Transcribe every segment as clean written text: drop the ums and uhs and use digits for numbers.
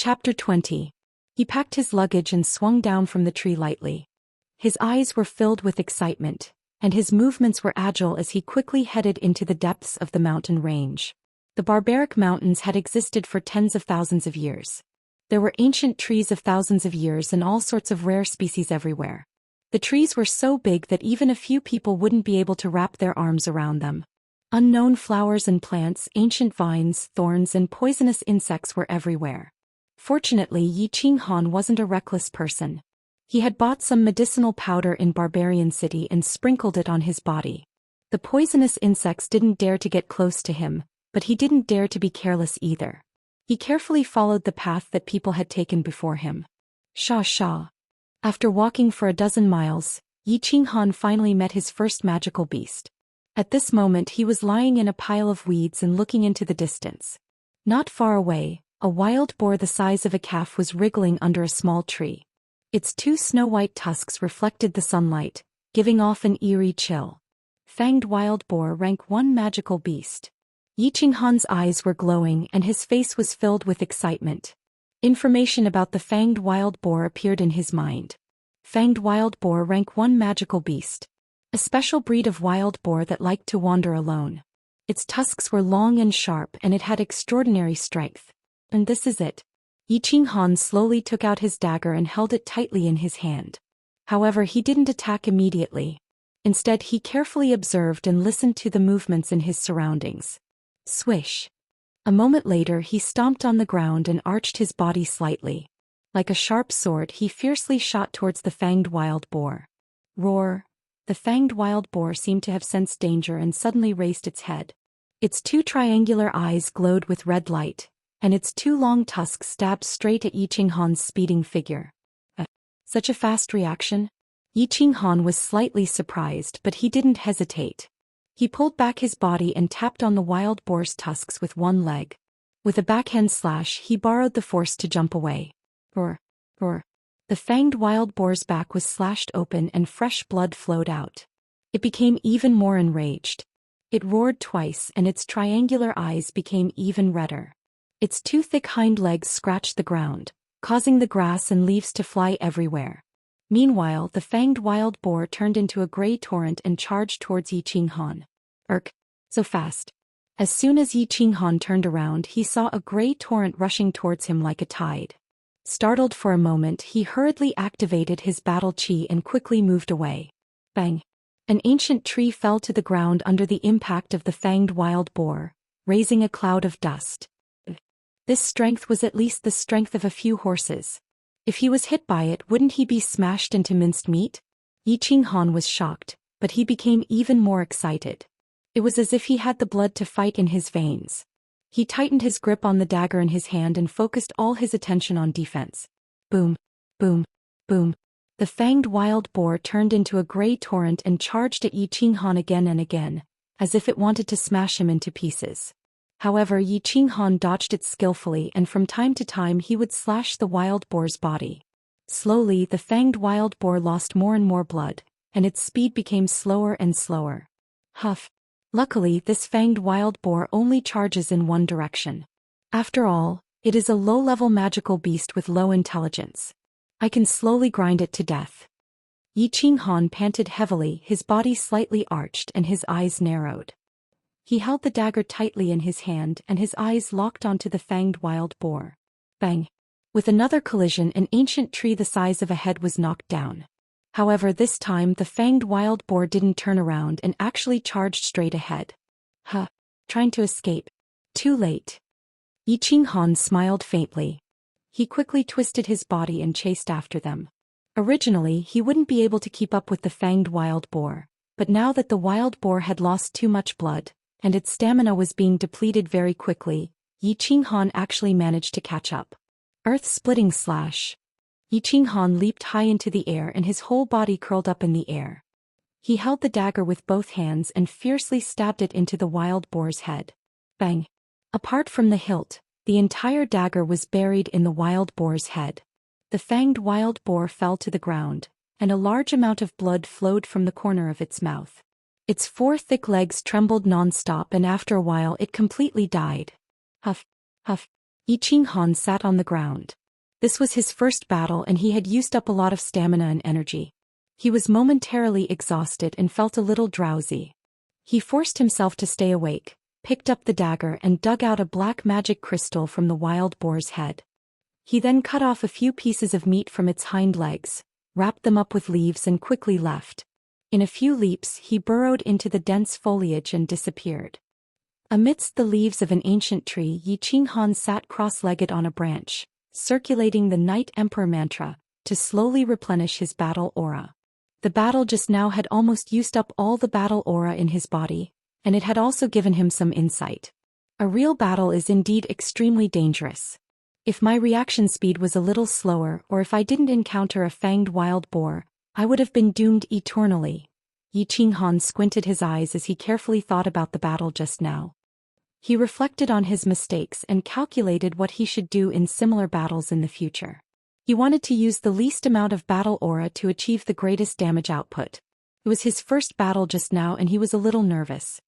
Chapter 20. He packed his luggage and swung down from the tree lightly. His eyes were filled with excitement, and his movements were agile as he quickly headed into the depths of the mountain range. The barbaric mountains had existed for tens of thousands of years. There were ancient trees of thousands of years and all sorts of rare species everywhere. The trees were so big that even a few people wouldn't be able to wrap their arms around them. Unknown flowers and plants, ancient vines, thorns and poisonous insects were everywhere. Fortunately, Yi Qinghan wasn't a reckless person. He had bought some medicinal powder in Barbarian City and sprinkled it on his body. The poisonous insects didn't dare to get close to him, but he didn't dare to be careless either. He carefully followed the path that people had taken before him. Sha. After walking for a dozen miles, Yi Qinghan finally met his first magical beast. At this moment he was lying in a pile of weeds and looking into the distance. Not far away, a wild boar the size of a calf was wriggling under a small tree. Its two snow-white tusks reflected the sunlight, giving off an eerie chill. Fanged wild boar, rank 1 magical beast. Yi Qinghan's eyes were glowing and his face was filled with excitement. Information about the fanged wild boar appeared in his mind. Fanged wild boar, rank 1 magical beast. A special breed of wild boar that liked to wander alone. Its tusks were long and sharp and it had extraordinary strength. And this is it. Yi Qinghan slowly took out his dagger and held it tightly in his hand. However, he didn't attack immediately. Instead, he carefully observed and listened to the movements in his surroundings. Swish. A moment later he stomped on the ground and arched his body slightly. Like a sharp sword he fiercely shot towards the fanged wild boar. Roar. The fanged wild boar seemed to have sensed danger and suddenly raised its head. Its two triangular eyes glowed with red light, and its two long tusks stabbed straight at Yi Qinghan's speeding figure. Such a fast reaction? Yi Qinghan was slightly surprised, but he didn't hesitate. He pulled back his body and tapped on the wild boar's tusks with one leg. With a backhand slash he borrowed the force to jump away. Roar. The fanged wild boar's back was slashed open and fresh blood flowed out. It became even more enraged. It roared twice and its triangular eyes became even redder. Its two thick hind legs scratched the ground, causing the grass and leaves to fly everywhere. Meanwhile, the fanged wild boar turned into a gray torrent and charged towards Yi Qinghan. So fast. As soon as Yi Qinghan turned around, he saw a gray torrent rushing towards him like a tide. Startled for a moment, he hurriedly activated his battle chi and quickly moved away. Bang! An ancient tree fell to the ground under the impact of the fanged wild boar, raising a cloud of dust. This strength was at least the strength of a few horses. If he was hit by it, wouldn't he be smashed into minced meat? Yi Qinghan was shocked, but he became even more excited. It was as if he had the blood to fight in his veins. He tightened his grip on the dagger in his hand and focused all his attention on defense. Boom, boom, boom. The fanged wild boar turned into a gray torrent and charged at Yi Qinghan again and again, as if it wanted to smash him into pieces. However, Yi Qinghan dodged it skillfully and from time to time he would slash the wild boar's body. Slowly, the fanged wild boar lost more and more blood, and its speed became slower and slower. Huff. Luckily, this fanged wild boar only charges in one direction. After all, it is a low-level magical beast with low intelligence. I can slowly grind it to death. Yi Qinghan panted heavily, his body slightly arched and his eyes narrowed. He held the dagger tightly in his hand and his eyes locked onto the fanged wild boar. Bang! With another collision, an ancient tree the size of a head was knocked down. However, this time the fanged wild boar didn't turn around and actually charged straight ahead. Trying to escape. Too late. Yi Qinghan smiled faintly. He quickly twisted his body and chased after them. Originally, he wouldn't be able to keep up with the fanged wild boar, but now that the wild boar had lost too much blood, and its stamina was being depleted very quickly, Yi Qinghan actually managed to catch up. Earth-splitting slash. Yi Qinghan leaped high into the air and his whole body curled up in the air. He held the dagger with both hands and fiercely stabbed it into the wild boar's head. Bang! Apart from the hilt, the entire dagger was buried in the wild boar's head. The fanged wild boar fell to the ground, and a large amount of blood flowed from the corner of its mouth. Its 4 thick legs trembled non-stop and after a while it completely died. Huff, huff. Yi Qinghan sat on the ground. This was his first battle and he had used up a lot of stamina and energy. He was momentarily exhausted and felt a little drowsy. He forced himself to stay awake, picked up the dagger and dug out a black magic crystal from the wild boar's head. He then cut off a few pieces of meat from its hind legs, wrapped them up with leaves and quickly left. In a few leaps he burrowed into the dense foliage and disappeared. Amidst the leaves of an ancient tree, Yi Qinghan sat cross-legged on a branch, circulating the Night Emperor mantra, to slowly replenish his battle aura. The battle just now had almost used up all the battle aura in his body, and it had also given him some insight. A real battle is indeed extremely dangerous. If my reaction speed was a little slower or if I didn't encounter a fanged wild boar, I would have been doomed eternally. Yi Qinghan squinted his eyes as he carefully thought about the battle just now. He reflected on his mistakes and calculated what he should do in similar battles in the future. He wanted to use the least amount of battle aura to achieve the greatest damage output. It was his first battle just now and he was a little nervous.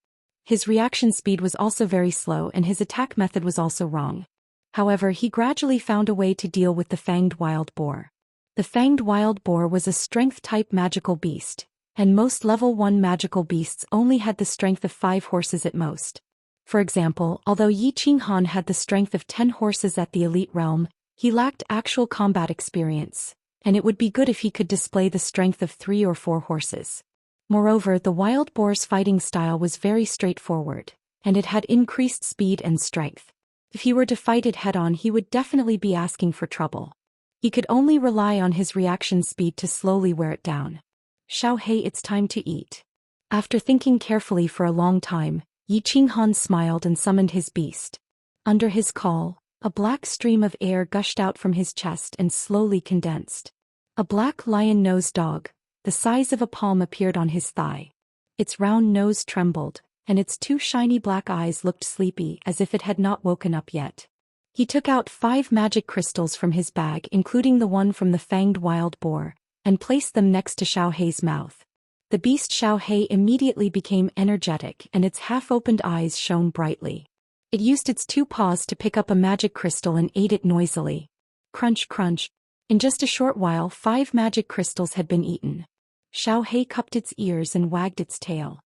His reaction speed was also very slow and his attack method was also wrong. However, he gradually found a way to deal with the fanged wild boar. The fanged wild boar was a strength-type magical beast, and most level 1 magical beasts only had the strength of 5 horses at most. For example, although Yi Qinghan had the strength of 10 horses at the elite realm, he lacked actual combat experience, and it would be good if he could display the strength of 3 or 4 horses. Moreover, the wild boar's fighting style was very straightforward, and it had increased speed and strength. If he were to fight it head-on, he would definitely be asking for trouble. He could only rely on his reaction speed to slowly wear it down. Xiaohei, it's time to eat. After thinking carefully for a long time, Yi Qinghan smiled and summoned his beast. Under his call, a black stream of air gushed out from his chest and slowly condensed. A black lion-nosed dog, the size of a palm, appeared on his thigh. Its round nose trembled, and its 2 shiny black eyes looked sleepy as if it had not woken up yet. He took out 5 magic crystals from his bag, including the one from the fanged wild boar, and placed them next to Xiaohei's mouth. The beast Xiaohei immediately became energetic and its half-opened eyes shone brightly. It used its 2 paws to pick up a magic crystal and ate it noisily. Crunch, crunch. In just a short while 5 magic crystals had been eaten. Xiaohei cupped its ears and wagged its tail.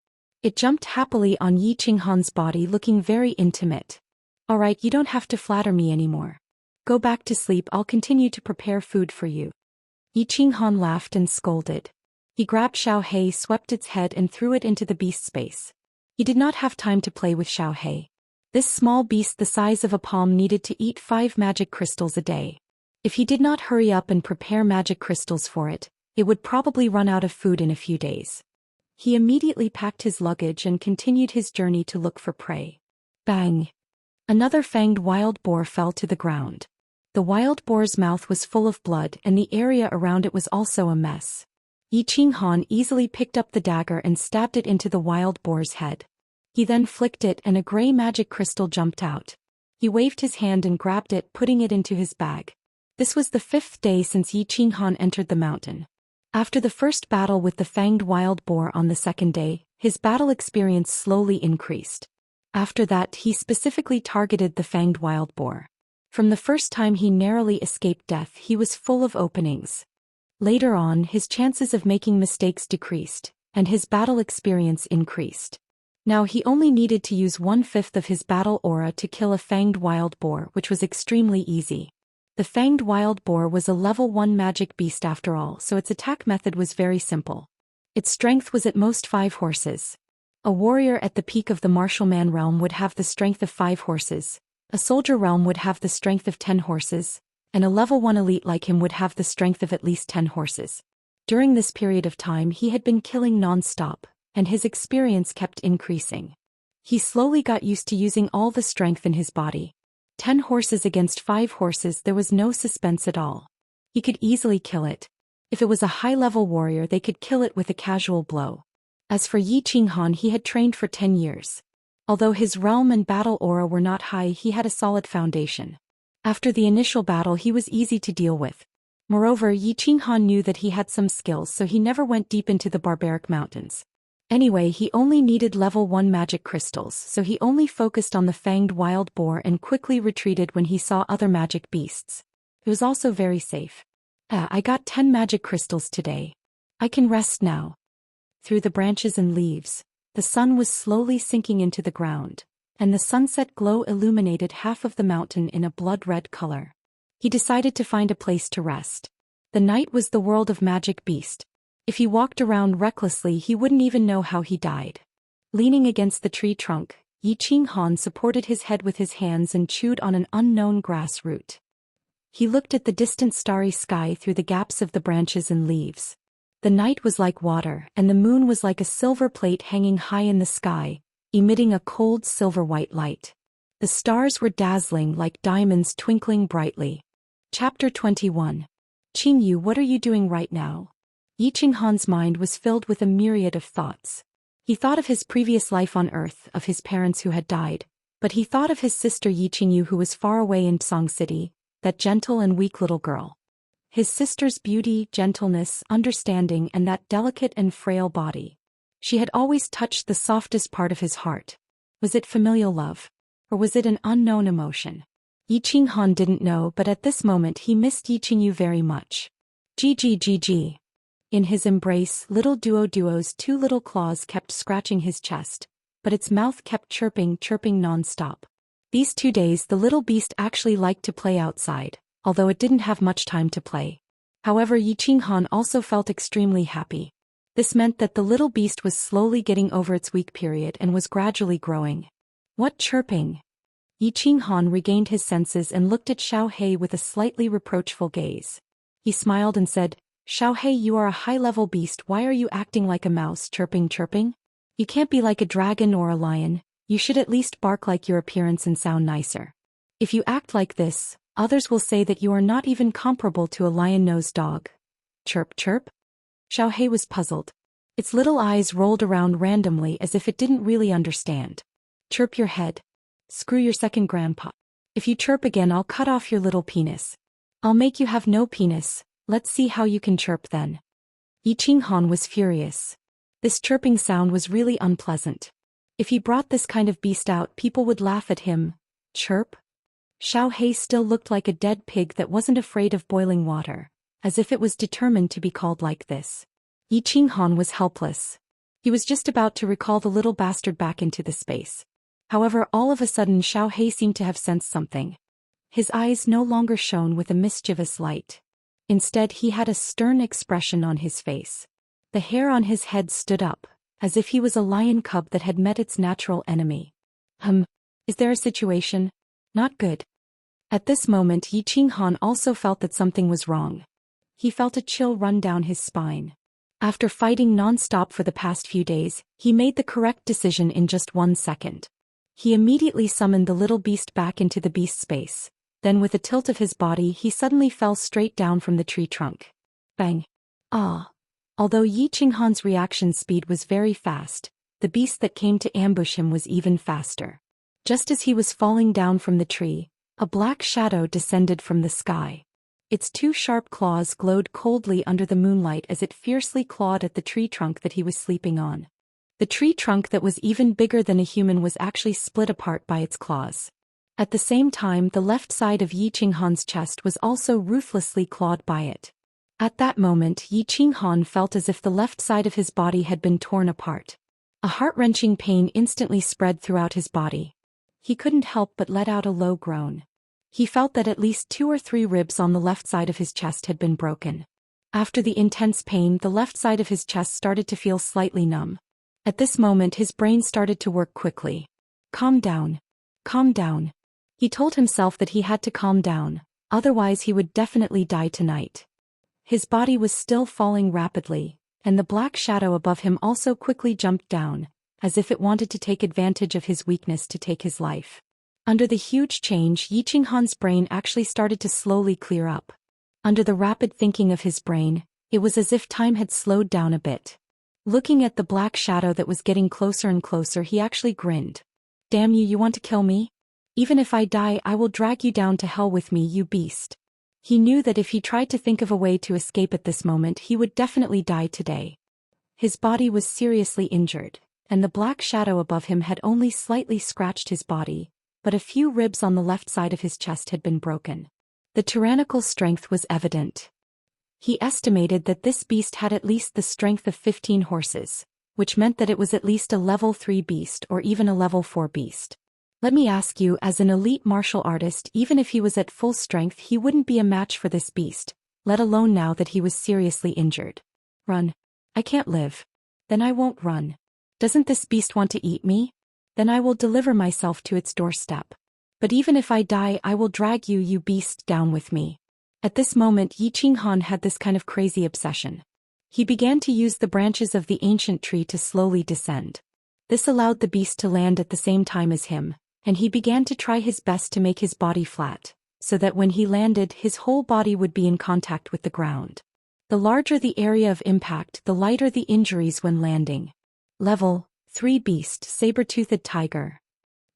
It jumped happily on Yi Qinghan's body, looking very intimate. Alright, you don't have to flatter me anymore. Go back to sleep, I'll continue to prepare food for you. Yi Qinghan laughed and scolded. He grabbed Xiaohei, swept its head and threw it into the beast's space. He did not have time to play with Xiaohei. This small beast the size of a palm needed to eat 5 magic crystals a day. If he did not hurry up and prepare magic crystals for it, it would probably run out of food in a few days. He immediately packed his luggage and continued his journey to look for prey. Bang! Another fanged wild boar fell to the ground. The wild boar's mouth was full of blood and the area around it was also a mess. Yi Qinghan easily picked up the dagger and stabbed it into the wild boar's head. He then flicked it and a gray magic crystal jumped out. He waved his hand and grabbed it, putting it into his bag. This was the 5th day since Yi Qinghan entered the mountain. After the first battle with the fanged wild boar on the 2nd day, his battle experience slowly increased. After that, he specifically targeted the fanged wild boar. From the first time he narrowly escaped death, he was full of openings. Later on, his chances of making mistakes decreased, and his battle experience increased. Now he only needed to use 1/5 of his battle aura to kill a fanged wild boar, which was extremely easy. The fanged wild boar was a level 1 magic beast after all, so its attack method was very simple. Its strength was at most 5 horses. A warrior at the peak of the martial man realm would have the strength of 5 horses, a soldier realm would have the strength of 10 horses, and a level 1 elite like him would have the strength of at least 10 horses. During this period of time he had been killing non-stop, and his experience kept increasing. He slowly got used to using all the strength in his body. 10 horses against 5 horses, there was no suspense at all. He could easily kill it. If it was a high-level warrior, they could kill it with a casual blow. As for Yi Qinghan, he had trained for 10 years. Although his realm and battle aura were not high, he had a solid foundation. After the initial battle, he was easy to deal with. Moreover, Yi Qinghan knew that he had some skills, so he never went deep into the barbaric mountains. Anyway, he only needed level 1 magic crystals, so he only focused on the fanged wild boar and quickly retreated when he saw other magic beasts. It was also very safe. I got 10 magic crystals today. I can rest now. Through the branches and leaves, the sun was slowly sinking into the ground, and the sunset glow illuminated half of the mountain in a blood-red color. He decided to find a place to rest. The night was the world of magic beast. If he walked around recklessly, he wouldn't even know how he died. Leaning against the tree trunk, Xianxia supported his head with his hands and chewed on an unknown grass root. He looked at the distant starry sky through the gaps of the branches and leaves. The night was like water, and the moon was like a silver plate hanging high in the sky, emitting a cold silver-white light. The stars were dazzling like diamonds twinkling brightly. Chapter 21. Qingyu, what are you doing right now? Xianxia's mind was filled with a myriad of thoughts. He thought of his previous life on Earth, of his parents who had died, but he thought of his sister Qingyu who was far away in Song City, that gentle and weak little girl. His sister's beauty, gentleness, understanding, and that delicate and frail body. She had always touched the softest part of his heart. Was it familial love? Or was it an unknown emotion? Xianxia didn't know, but at this moment he missed Qingyu very much. Gg. In his embrace, little Duo's 2 little claws kept scratching his chest, but its mouth kept chirping non-stop. These 2 days the little beast actually liked to play outside, although it didn't have much time to play. However, Xianxia also felt extremely happy. This meant that the little beast was slowly getting over its weak period and was gradually growing. What chirping? Xianxia regained his senses and looked at Xiaohei with a slightly reproachful gaze. He smiled and said, Xiaohei, you are a high-level beast, why are you acting like a mouse, chirping? You can't be like a dragon or a lion, you should at least bark like your appearance and sound nicer. If you act like this, others will say that you are not even comparable to a lion-nosed dog. Chirp. Xiaohei was puzzled. Its little eyes rolled around randomly as if it didn't really understand. Chirp your head. Screw your second grandpa. If you chirp again, I'll cut off your little penis. I'll make you have no penis, let's see how you can chirp then. Xianxia was furious. This chirping sound was really unpleasant. If he brought this kind of beast out, people would laugh at him. Chirp? Xiaohei still looked like a dead pig that wasn't afraid of boiling water, as if it was determined to be called like this. Xianxia was helpless. He was just about to recall the little bastard back into the space. However, all of a sudden Xiaohei seemed to have sensed something. His eyes no longer shone with a mischievous light. Instead, he had a stern expression on his face. The hair on his head stood up, as if he was a lion cub that had met its natural enemy. Is there a situation? Not good. At this moment Xianxia also felt that something was wrong. He felt a chill run down his spine. After fighting non-stop for the past few days, he made the correct decision in just 1 second. He immediately summoned the little beast back into the beast space. Then with a tilt of his body he suddenly fell straight down from the tree trunk. Bang! Ah! Although Xianxia's reaction speed was very fast, the beast that came to ambush him was even faster. Just as he was falling down from the tree, a black shadow descended from the sky. Its 2 sharp claws glowed coldly under the moonlight as it fiercely clawed at the tree trunk that he was sleeping on. The tree trunk that was even bigger than a human was actually split apart by its claws. At the same time, the left side of Xianxia's chest was also ruthlessly clawed by it. At that moment, Xianxia felt as if the left side of his body had been torn apart. A heart-wrenching pain instantly spread throughout his body. He couldn't help but let out a low groan. He felt that at least 2 or 3 ribs on the left side of his chest had been broken. After the intense pain, the left side of his chest started to feel slightly numb. At this moment his brain started to work quickly. Calm down. Calm down. He told himself that he had to calm down, otherwise he would definitely die tonight. His body was still falling rapidly, and the black shadow above him also quickly jumped down, as if it wanted to take advantage of his weakness to take his life. Under the huge change, Xianxia's brain actually started to slowly clear up. Under the rapid thinking of his brain, it was as if time had slowed down a bit. Looking at the black shadow that was getting closer and closer, he actually grinned. Damn you, you want to kill me? Even if I die, I will drag you down to hell with me, you beast. He knew that if he tried to think of a way to escape at this moment, he would definitely die today. His body was seriously injured, and the black shadow above him had only slightly scratched his body, but a few ribs on the left side of his chest had been broken. The tyrannical strength was evident. He estimated that this beast had at least the strength of 15 horses, which meant that it was at least a level 3 beast or even a level 4 beast. Let me ask you, as an elite martial artist, even if he was at full strength, he wouldn't be a match for this beast, let alone now that he was seriously injured. Run. I can't live. Then I won't run. Doesn't this beast want to eat me? Then I will deliver myself to its doorstep. But even if I die, I will drag you, you beast, down with me. At this moment, Yi Qinghan had this kind of crazy obsession. He began to use the branches of the ancient tree to slowly descend. This allowed the beast to land at the same time as him, and he began to try his best to make his body flat, so that when he landed, his whole body would be in contact with the ground. The larger the area of impact, the lighter the injuries when landing. Level 3 Beast, Saber-toothed Tiger.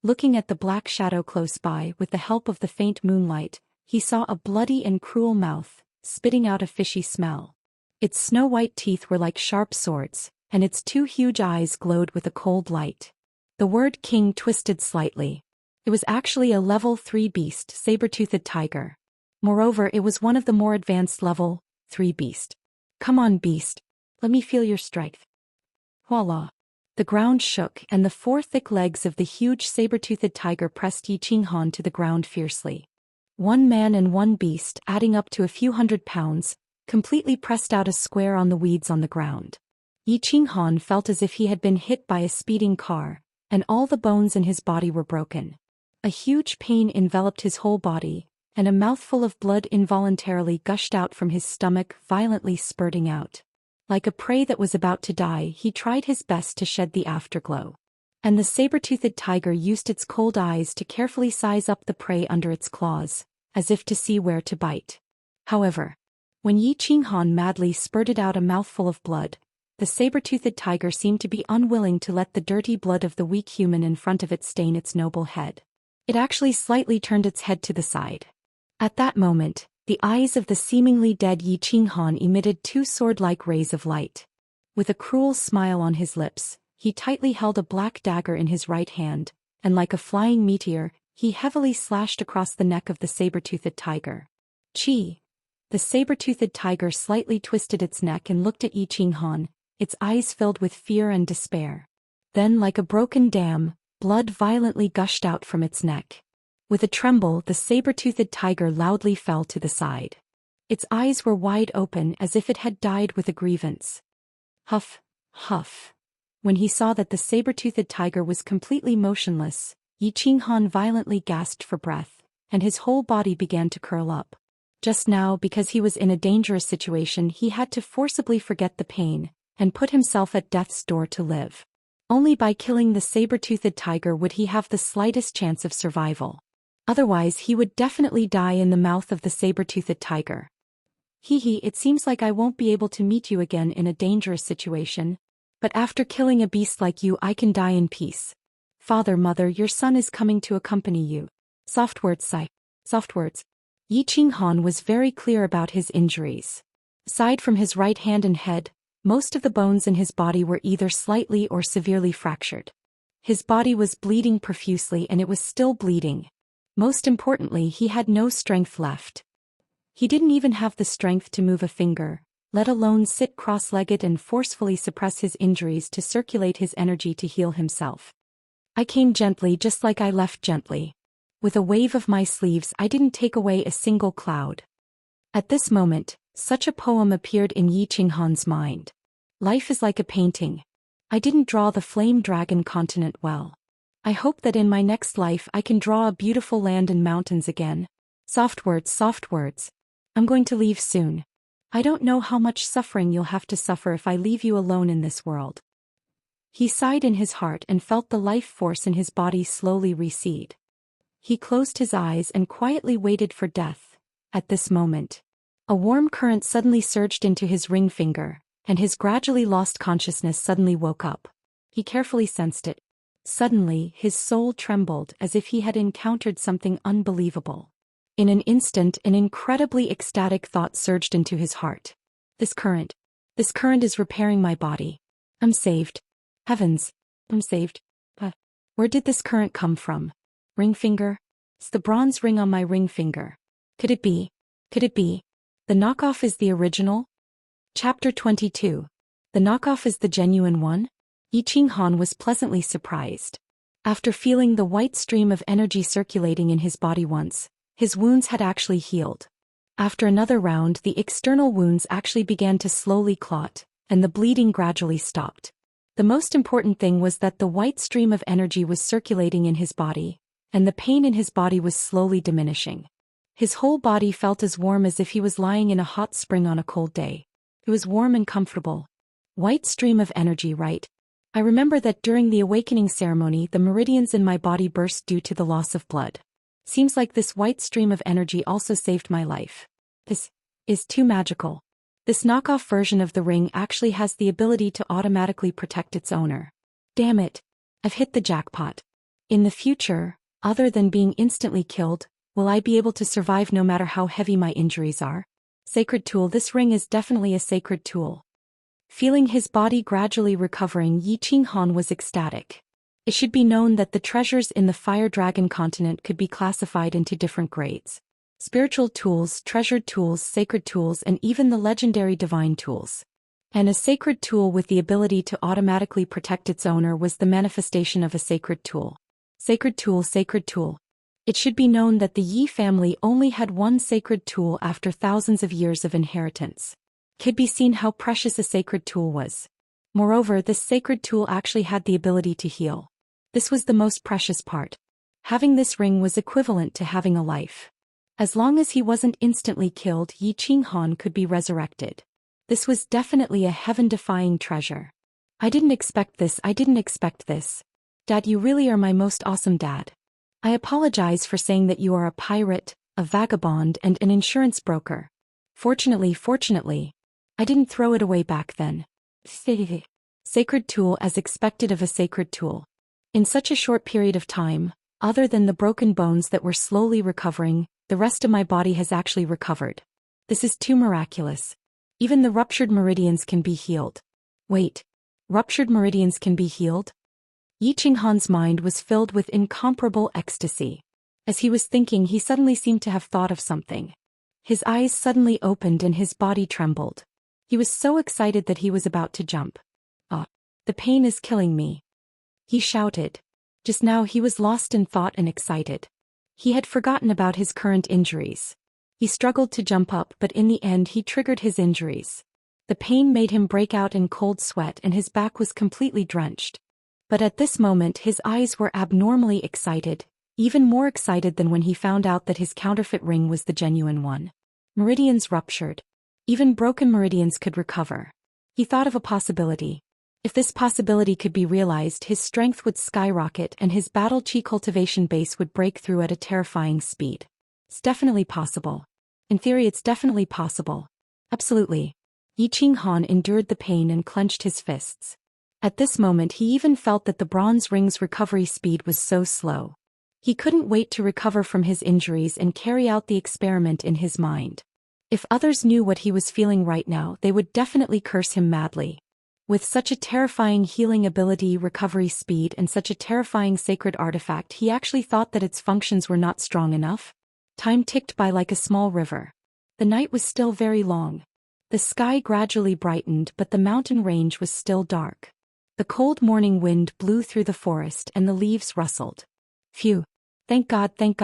Looking at the black shadow close by with the help of the faint moonlight, he saw a bloody and cruel mouth, spitting out a fishy smell. Its snow-white teeth were like sharp swords, and its 2 huge eyes glowed with a cold light. The word king twisted slightly. It was actually a level 3 beast, saber-toothed tiger. Moreover, it was one of the more advanced level 3 beast. Come on, beast. Let me feel your strength. Voila. The ground shook, and the 4 thick legs of the huge saber-toothed tiger pressed Yi Qinghan to the ground fiercely. 1 man and 1 beast, adding up to a few hundred pounds, completely pressed out a square on the weeds on the ground. Yi Qinghan felt as if he had been hit by a speeding car, and all the bones in his body were broken. A huge pain enveloped his whole body, and a mouthful of blood involuntarily gushed out from his stomach, violently spurting out. Like a prey that was about to die, he tried his best to shed the afterglow. And the saber-toothed tiger used its cold eyes to carefully size up the prey under its claws, as if to see where to bite. However, when Yi Qinghan madly spurted out a mouthful of blood, the saber-toothed tiger seemed to be unwilling to let the dirty blood of the weak human in front of it stain its noble head. It actually slightly turned its head to the side. At that moment, the eyes of the seemingly dead Yi Qinghan emitted 2 sword-like rays of light. With a cruel smile on his lips, he tightly held a black dagger in his right hand, and like a flying meteor, he heavily slashed across the neck of the saber-toothed tiger. Chi! The saber-toothed tiger slightly twisted its neck and looked at Yi Qinghan, its eyes filled with fear and despair. Then, like a broken dam, blood violently gushed out from its neck. With a tremble, the saber-toothed tiger loudly fell to the side. Its eyes were wide open as if it had died with a grievance. Huff, huff. When he saw that the saber-toothed tiger was completely motionless, Yi Qinghan violently gasped for breath, and his whole body began to curl up. Just now, because he was in a dangerous situation, he had to forcibly forget the pain, and put himself at death's door to live. Only by killing the saber-toothed tiger would he have the slightest chance of survival. Otherwise, he would definitely die in the mouth of the saber-toothed tiger. Hee, it seems like I won't be able to meet you again in a dangerous situation. But after killing a beast like you, I can die in peace. Father, mother, your son is coming to accompany you. Soft words, sigh. Soft words. Yi Qinghan was very clear about his injuries. Aside from his right hand and head, most of the bones in his body were either slightly or severely fractured. His body was bleeding profusely, and it was still bleeding. Most importantly, he had no strength left. He didn't even have the strength to move a finger, let alone sit cross-legged and forcefully suppress his injuries to circulate his energy to heal himself. I came gently, just like I left gently. With a wave of my sleeves, I didn't take away a single cloud. At this moment, such a poem appeared in Yi Qinghan's mind. Life is like a painting. I didn't draw the flame dragon continent well. I hope that in my next life I can draw a beautiful land and mountains again. Soft words, soft words. I'm going to leave soon. I don't know how much suffering you'll have to suffer if I leave you alone in this world. He sighed in his heart and felt the life force in his body slowly recede. He closed his eyes and quietly waited for death. At this moment, a warm current suddenly surged into his ring finger, and his gradually lost consciousness suddenly woke up. He carefully sensed it. Suddenly, his soul trembled as if he had encountered something unbelievable. In an instant, an incredibly ecstatic thought surged into his heart. This current is repairing my body. I'm saved. Heavens. I'm saved. Where did this current come from? Ring finger? It's the bronze ring on my ring finger. Could it be? Could it be? The knockoff is the original? Chapter 22. The knockoff is the genuine one? Yi Qinghan was pleasantly surprised. After feeling the white stream of energy circulating in his body once, his wounds had actually healed. After another round, the external wounds actually began to slowly clot, and the bleeding gradually stopped. The most important thing was that the white stream of energy was circulating in his body, and the pain in his body was slowly diminishing. His whole body felt as warm as if he was lying in a hot spring on a cold day. It was warm and comfortable. White stream of energy, right? I remember that during the awakening ceremony the meridians in my body burst due to the loss of blood. Seems like this white stream of energy also saved my life. This is too magical. This knockoff version of the ring actually has the ability to automatically protect its owner. Damn it. I've hit the jackpot. In the future, other than being instantly killed, will I be able to survive no matter how heavy my injuries are? Sacred tool. This ring is definitely a sacred tool. Feeling his body gradually recovering, Yi Qinghan was ecstatic. It should be known that the treasures in the Fire Dragon continent could be classified into different grades. Spiritual tools, treasured tools, sacred tools, and even the legendary divine tools. And a sacred tool with the ability to automatically protect its owner was the manifestation of a sacred tool. Sacred tool, sacred tool. It should be known that the Yi family only had one sacred tool after thousands of years of inheritance. Could be seen how precious a sacred tool was. Moreover, this sacred tool actually had the ability to heal. This was the most precious part. Having this ring was equivalent to having a life. As long as he wasn't instantly killed, Yi Qinghan could be resurrected. This was definitely a heaven-defying treasure. I didn't expect this. Dad, you really are my most awesome dad. I apologize for saying that you are a pirate, a vagabond, and an insurance broker. Fortunately, I didn't throw it away back then. Sacred tool as expected of a sacred tool. In such a short period of time, other than the broken bones that were slowly recovering, the rest of my body has actually recovered. This is too miraculous. Even the ruptured meridians can be healed. Wait. Ruptured meridians can be healed? Yi Qinghan's mind was filled with incomparable ecstasy. As he was thinking, he suddenly seemed to have thought of something. His eyes suddenly opened and his body trembled. He was so excited that he was about to jump. The pain is killing me. He shouted. Just now he was lost in thought and excited. He had forgotten about his current injuries. He struggled to jump up, but in the end he triggered his injuries. The pain made him break out in cold sweat and his back was completely drenched. But at this moment his eyes were abnormally excited, even more excited than when he found out that his counterfeit ring was the genuine one. Meridians ruptured. Even broken meridians could recover. He thought of a possibility. If this possibility could be realized, his strength would skyrocket and his battle chi cultivation base would break through at a terrifying speed. It's definitely possible. In theory, it's definitely possible. Absolutely. Yi Qinghan endured the pain and clenched his fists. At this moment he even felt that the bronze ring's recovery speed was so slow. He couldn't wait to recover from his injuries and carry out the experiment in his mind. If others knew what he was feeling right now, they would definitely curse him madly. With such a terrifying healing ability, recovery speed, and such a terrifying sacred artifact, he actually thought that its functions were not strong enough. Time ticked by like a small river. The night was still very long. The sky gradually brightened, but the mountain range was still dark. The cold morning wind blew through the forest and the leaves rustled. Phew. Thank God, thank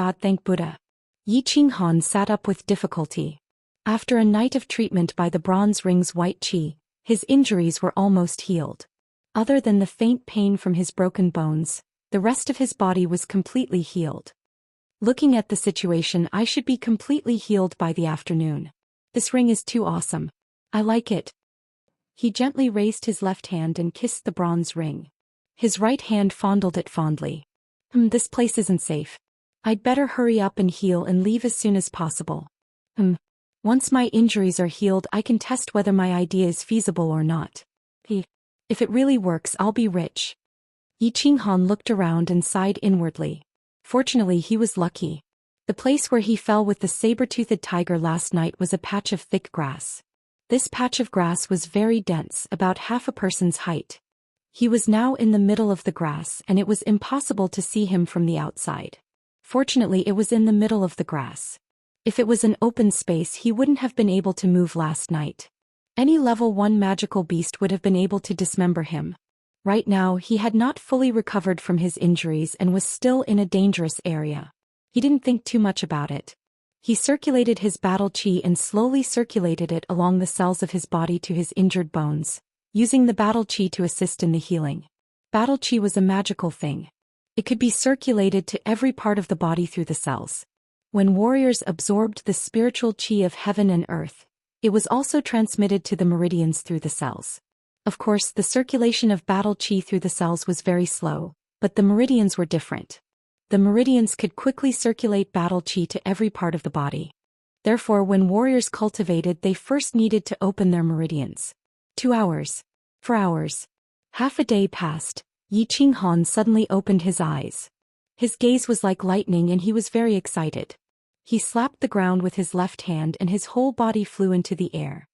Buddha. Yi Qinghan sat up with difficulty. After a night of treatment by the bronze ring's white qi, his injuries were almost healed. Other than the faint pain from his broken bones, the rest of his body was completely healed. Looking at the situation, I should be completely healed by the afternoon. This ring is too awesome. I like it. He gently raised his left hand and kissed the bronze ring. His right hand fondled it fondly. This place isn't safe. I'd better hurry up and heal and leave as soon as possible. Once my injuries are healed, I can test whether my idea is feasible or not. If it really works, I'll be rich. Yi Qinghan looked around and sighed inwardly. Fortunately, he was lucky. The place where he fell with the saber-toothed tiger last night was a patch of thick grass. This patch of grass was very dense, about half a person's height, He was now in the middle of the grass and it was impossible to see him from the outside. Fortunately, it was in the middle of the grass. If it was an open space, he wouldn't have been able to move last night. Any level 1 magical beast would have been able to dismember him. Right now, he had not fully recovered from his injuries and was still in a dangerous area. He didn't think too much about it. He circulated his battle chi and slowly circulated it along the cells of his body to his injured bones, using the battle chi to assist in the healing. Battle chi was a magical thing. It could be circulated to every part of the body through the cells. When warriors absorbed the spiritual chi of heaven and earth, it was also transmitted to the meridians through the cells. Of course, the circulation of battle chi through the cells was very slow, but the meridians were different. The meridians could quickly circulate battle chi to every part of the body. Therefore, when warriors cultivated, they first needed to open their meridians. 2 hours. 4 hours. Half a day passed. Yi Qinghan suddenly opened his eyes. His gaze was like lightning and he was very excited. He slapped the ground with his left hand and his whole body flew into the air.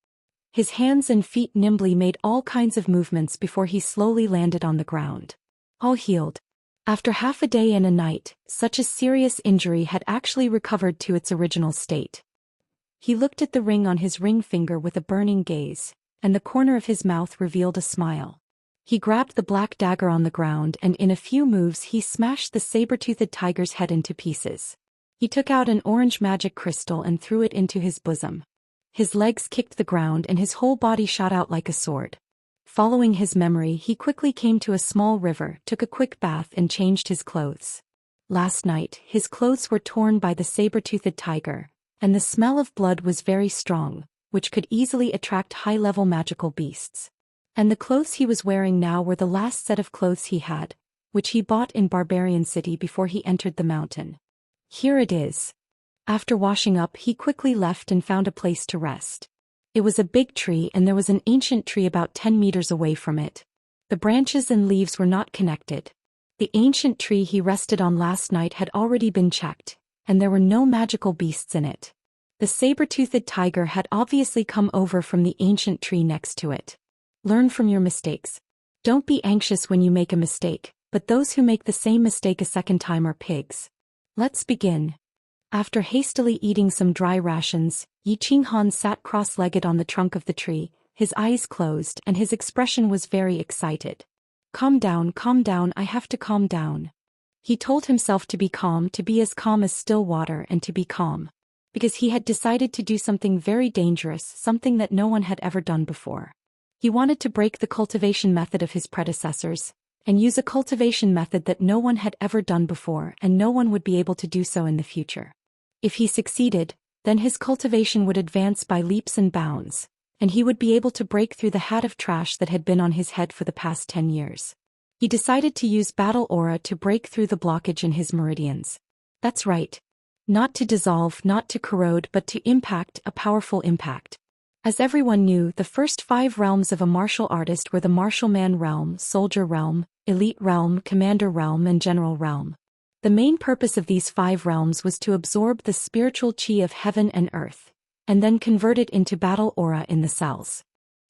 His hands and feet nimbly made all kinds of movements before he slowly landed on the ground. All healed. After half a day and a night, such a serious injury had actually recovered to its original state. He looked at the ring on his ring finger with a burning gaze, and the corner of his mouth revealed a smile. He grabbed the black dagger on the ground and in a few moves he smashed the saber-toothed tiger's head into pieces. He took out an orange magic crystal and threw it into his bosom. His legs kicked the ground and his whole body shot out like a sword. Following his memory, he quickly came to a small river, took a quick bath and changed his clothes. Last night, his clothes were torn by the saber-toothed tiger, and the smell of blood was very strong, which could easily attract high-level magical beasts. And the clothes he was wearing now were the last set of clothes he had, which he bought in Barbarian City before he entered the mountain. Here it is. After washing up, he quickly left and found a place to rest. It was a big tree and there was an ancient tree about 10 meters away from it. The branches and leaves were not connected. The ancient tree he rested on last night had already been checked, and there were no magical beasts in it. The saber-toothed tiger had obviously come over from the ancient tree next to it. Learn from your mistakes. Don't be anxious when you make a mistake, but those who make the same mistake a second time are pigs. Let's begin. After hastily eating some dry rations, Yi Qinghan sat cross-legged on the trunk of the tree, his eyes closed and his expression was very excited. Calm down, I have to calm down. He told himself to be as calm as still water and to be calm. Because he had decided to do something very dangerous, something that no one had ever done before. He wanted to break the cultivation method of his predecessors, and use a cultivation method that no one had ever done before and no one would be able to do so in the future. If he succeeded, then his cultivation would advance by leaps and bounds, and he would be able to break through the hat of trash that had been on his head for the past 10 years. He decided to use battle aura to break through the blockage in his meridians. That's right. Not to dissolve, not to corrode, but to impact, a powerful impact. As everyone knew, the first 5 realms of a martial artist were the martial man realm, soldier realm, elite realm, commander realm, and general realm. The main purpose of these 5 realms was to absorb the spiritual chi of heaven and earth, and then convert it into battle aura in the cells.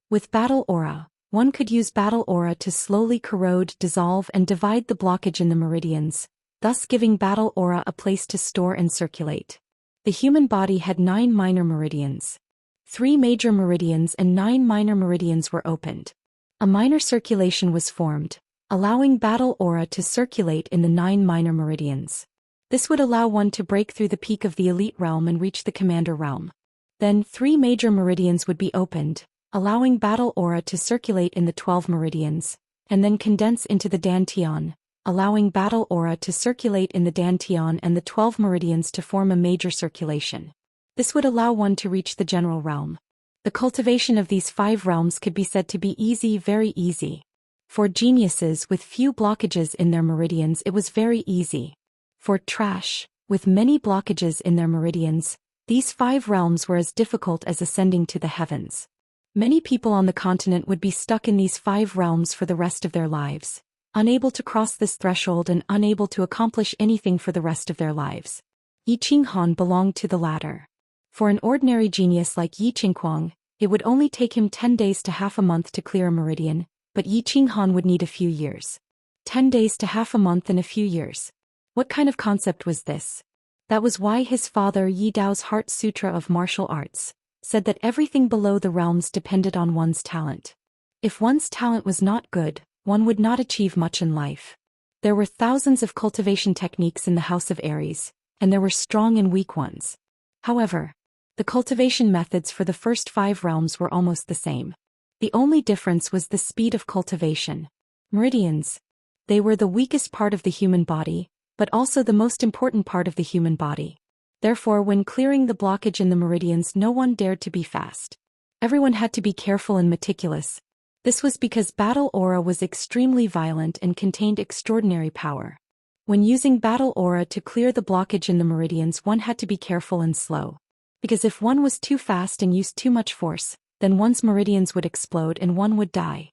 With battle aura, one could use battle aura to slowly corrode, dissolve, and divide the blockage in the meridians, thus giving battle aura a place to store and circulate. The human body had 9 minor meridians. 3 major meridians and 9 minor meridians were opened. A minor circulation was formed, allowing battle aura to circulate in the 9 minor meridians. This would allow one to break through the peak of the elite realm and reach the commander realm. Then 3 major meridians would be opened, allowing battle aura to circulate in the 12 meridians, and then condense into the dantian, allowing battle aura to circulate in the dantian and the 12 meridians to form a major circulation. This would allow one to reach the general realm. The cultivation of these 5 realms could be said to be easy, very easy. For geniuses with few blockages in their meridians, it was very easy. For trash, with many blockages in their meridians, these 5 realms were as difficult as ascending to the heavens. Many people on the continent would be stuck in these 5 realms for the rest of their lives, unable to cross this threshold and unable to accomplish anything for the rest of their lives. Yi Qinghan belonged to the latter. For an ordinary genius like Yi Qinghuang, it would only take him 10 days to half a month to clear a meridian, but Yi Qinghan would need a few years. 10 days to half a month and a few years. What kind of concept was this? That was why his father Yi Dao's Heart Sutra of Martial Arts said that everything below the realms depended on one's talent. If one's talent was not good, one would not achieve much in life. There were thousands of cultivation techniques in the House of Aries, and there were strong and weak ones. However, the cultivation methods for the first 5 realms were almost the same. The only difference was the speed of cultivation. Meridians. They were the weakest part of the human body, but also the most important part of the human body. Therefore, when clearing the blockage in the meridians, no one dared to be fast. Everyone had to be careful and meticulous. This was because battle aura was extremely violent and contained extraordinary power. When using battle aura to clear the blockage in the meridians, one had to be careful and slow. Because if one was too fast and used too much force, then one's meridians would explode and one would die.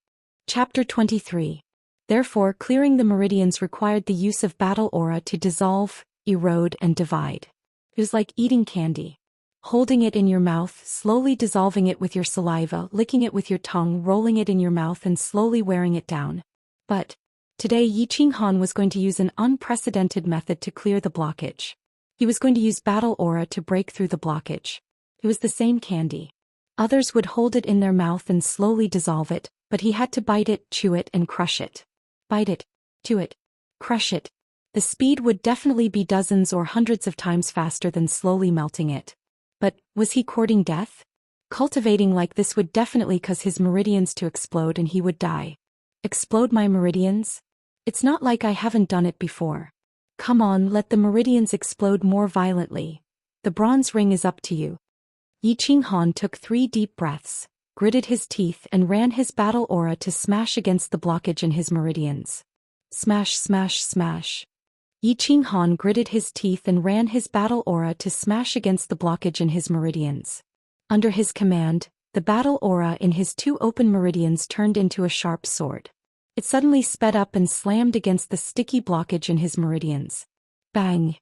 Chapter 23. Therefore, clearing the meridians required the use of battle aura to dissolve, erode, and divide. It was like eating candy. Holding it in your mouth, slowly dissolving it with your saliva, licking it with your tongue, rolling it in your mouth and slowly wearing it down. But today Yi Qinghan was going to use an unprecedented method to clear the blockage. He was going to use battle aura to break through the blockage. It was the same candy. Others would hold it in their mouth and slowly dissolve it, but he had to bite it, chew it, and crush it. Bite it, chew it, crush it. The speed would definitely be dozens or hundreds of times faster than slowly melting it. But was he courting death? Cultivating like this would definitely cause his meridians to explode and he would die. Explode my meridians? It's not like I haven't done it before. Come on, let the meridians explode more violently. The bronze ring is up to you. Yi Qinghan took 3 deep breaths, gritted his teeth and ran his battle aura to smash against the blockage in his meridians. Smash, smash, smash. Yi Qinghan gritted his teeth and ran his battle aura to smash against the blockage in his meridians. Under his command, the battle aura in his 2 open meridians turned into a sharp sword. It suddenly sped up and slammed against the sticky blockage in his meridians. Bang!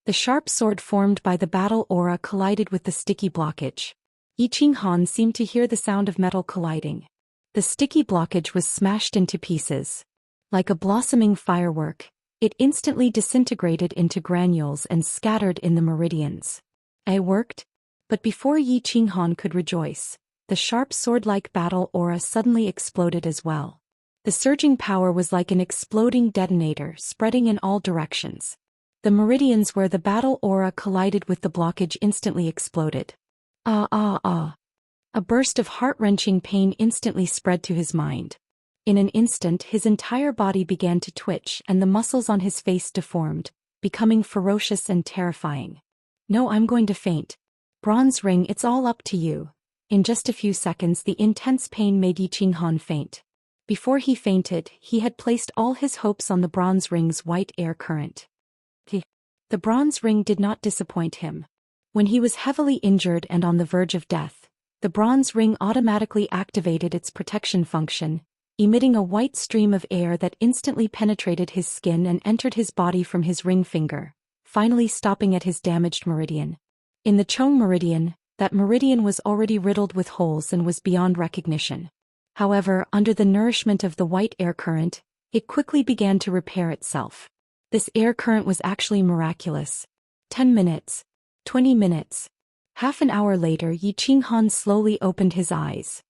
The sharp sword formed by the battle aura collided with the sticky blockage. Yi Qinghan seemed to hear the sound of metal colliding. The sticky blockage was smashed into pieces. Like a blossoming firework, it instantly disintegrated into granules and scattered in the meridians. It worked? But before Yi Qinghan could rejoice, the sharp sword-like battle aura suddenly exploded as well. The surging power was like an exploding detonator spreading in all directions. The meridians where the battle aura collided with the blockage instantly exploded. A burst of heart-wrenching pain instantly spread to his mind. In an instant his entire body began to twitch and the muscles on his face deformed, becoming ferocious and terrifying. No, I'm going to faint. Bronze ring, it's all up to you. In just a few seconds the intense pain made Yi Qinghan faint. Before he fainted, he had placed all his hopes on the bronze ring's white air current. The bronze ring did not disappoint him. When he was heavily injured and on the verge of death, the bronze ring automatically activated its protection function, emitting a white stream of air that instantly penetrated his skin and entered his body from his ring finger, finally stopping at his damaged meridian. In the Chong meridian, that meridian was already riddled with holes and was beyond recognition. However, under the nourishment of the white air current, it quickly began to repair itself. This air current was actually miraculous. 10 minutes. 20 minutes. Half an hour later, Yi Qinghan slowly opened his eyes.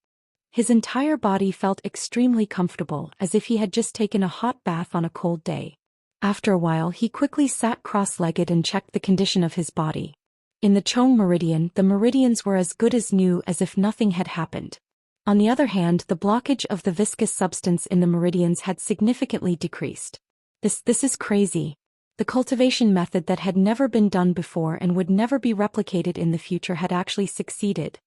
His entire body felt extremely comfortable, as if he had just taken a hot bath on a cold day. After a while, he quickly sat cross-legged and checked the condition of his body. In the Chong meridian, the meridians were as good as new, as if nothing had happened. On the other hand, the blockage of the viscous substance in the meridians had significantly decreased. This is crazy. The cultivation method that had never been done before and would never be replicated in the future had actually succeeded.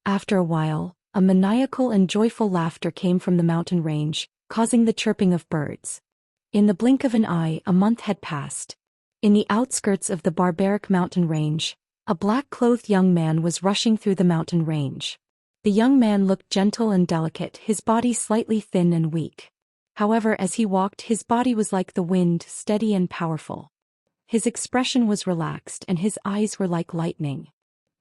After a while, a maniacal and joyful laughter came from the mountain range, causing the chirping of birds. In the blink of an eye, a month had passed. In the outskirts of the barbaric mountain range, a black-clothed young man was rushing through the mountain range. The young man looked gentle and delicate, his body slightly thin and weak. However, as he walked, his body was like the wind, steady and powerful. His expression was relaxed and his eyes were like lightning.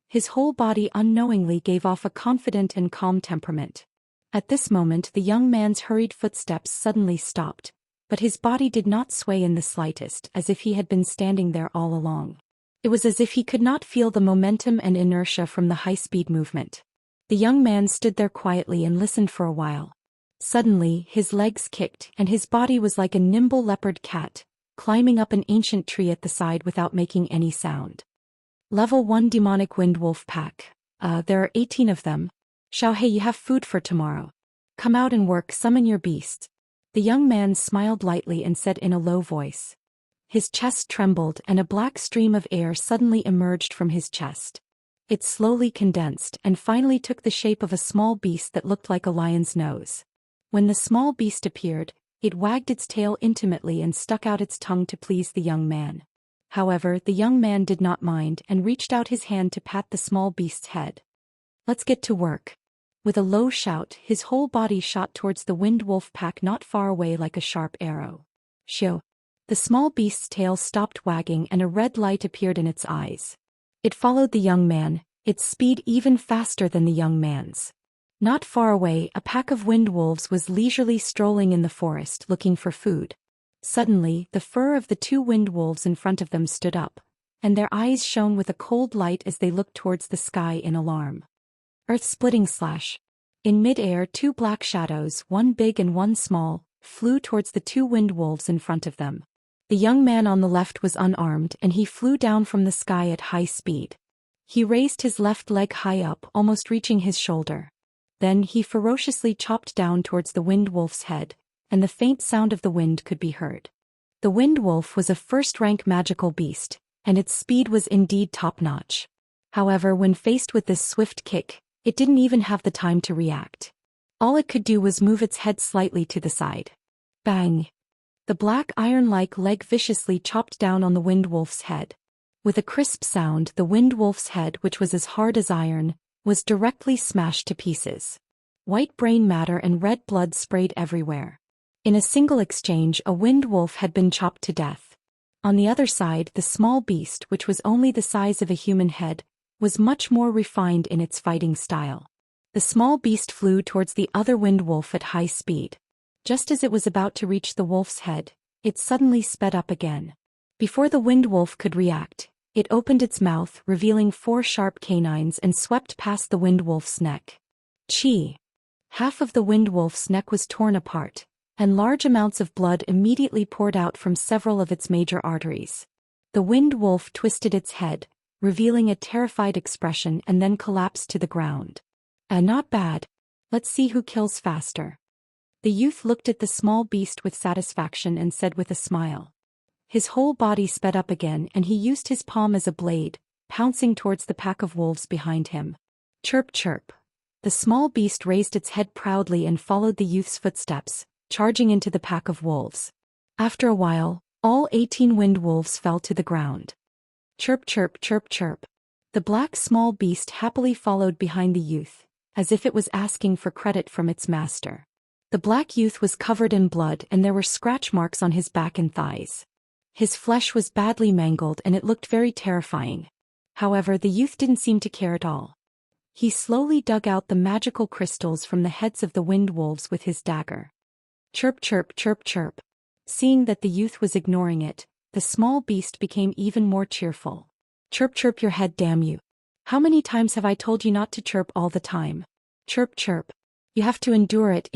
His whole body unknowingly gave off a confident and calm temperament. At this moment the young man's hurried footsteps suddenly stopped, but his body did not sway in the slightest, as if he had been standing there all along. It was as if he could not feel the momentum and inertia from the high-speed movement. The young man stood there quietly and listened for a while. Suddenly, his legs kicked, and his body was like a nimble leopard cat, climbing up an ancient tree at the side without making any sound. Level 1 Demonic Wind Wolf Pack. There are 18 of them. Xiaohei, you have food for tomorrow. Come out and work, summon your beasts. The young man smiled lightly and said in a low voice. His chest trembled and a black stream of air suddenly emerged from his chest. It slowly condensed and finally took the shape of a small beast that looked like a lion's nose. When the small beast appeared, it wagged its tail intimately and stuck out its tongue to please the young man. However, the young man did not mind and reached out his hand to pat the small beast's head. Let's get to work. With a low shout, his whole body shot towards the wind wolf pack not far away like a sharp arrow. Shoo! The small beast's tail stopped wagging and a red light appeared in its eyes. It followed the young man, its speed even faster than the young man's. Not far away, a pack of wind wolves was leisurely strolling in the forest looking for food. Suddenly, the fur of the two wind wolves in front of them stood up, and their eyes shone with a cold light as they looked towards the sky in alarm. Earth-splitting slash. In mid-air, two black shadows, one big and one small, flew towards the two wind wolves in front of them. The young man on the left was unarmed and he flew down from the sky at high speed. He raised his left leg high up, almost reaching his shoulder. Then he ferociously chopped down towards the wind wolf's head, and the faint sound of the wind could be heard. The wind wolf was a first-rank magical beast, and its speed was indeed top-notch. However, when faced with this swift kick, it didn't even have the time to react. All it could do was move its head slightly to the side. Bang! The black iron-like leg viciously chopped down on the wind wolf's head. With a crisp sound, the wind wolf's head, which was as hard as iron, was directly smashed to pieces. White brain matter and red blood sprayed everywhere. In a single exchange, a wind wolf had been chopped to death. On the other side, the small beast, which was only the size of a human head, was much more refined in its fighting style. The small beast flew towards the other wind wolf at high speed. Just as it was about to reach the wolf's head, it suddenly sped up again. Before the wind wolf could react, it opened its mouth, revealing 4 sharp canines and swept past the wind wolf's neck. Chi! Half of the wind wolf's neck was torn apart, and large amounts of blood immediately poured out from several of its major arteries. The wind wolf twisted its head, revealing a terrified expression, and then collapsed to the ground. Not bad. Let's see who kills faster. The youth looked at the small beast with satisfaction and said with a smile. His whole body sped up again and he used his palm as a blade, pouncing towards the pack of wolves behind him. Chirp chirp. The small beast raised its head proudly and followed the youth's footsteps, charging into the pack of wolves. After a while, all 18 wind wolves fell to the ground. Chirp chirp chirp chirp. The black small beast happily followed behind the youth, as if it was asking for credit from its master. The black youth was covered in blood and there were scratch marks on his back and thighs. His flesh was badly mangled and it looked very terrifying. However, the youth didn't seem to care at all. He slowly dug out the magical crystals from the heads of the wind wolves with his dagger. Chirp chirp chirp chirp. Seeing that the youth was ignoring it, the small beast became even more cheerful. Chirp chirp your head, damn you. How many times have I told you not to chirp all the time? Chirp chirp. You have to endure it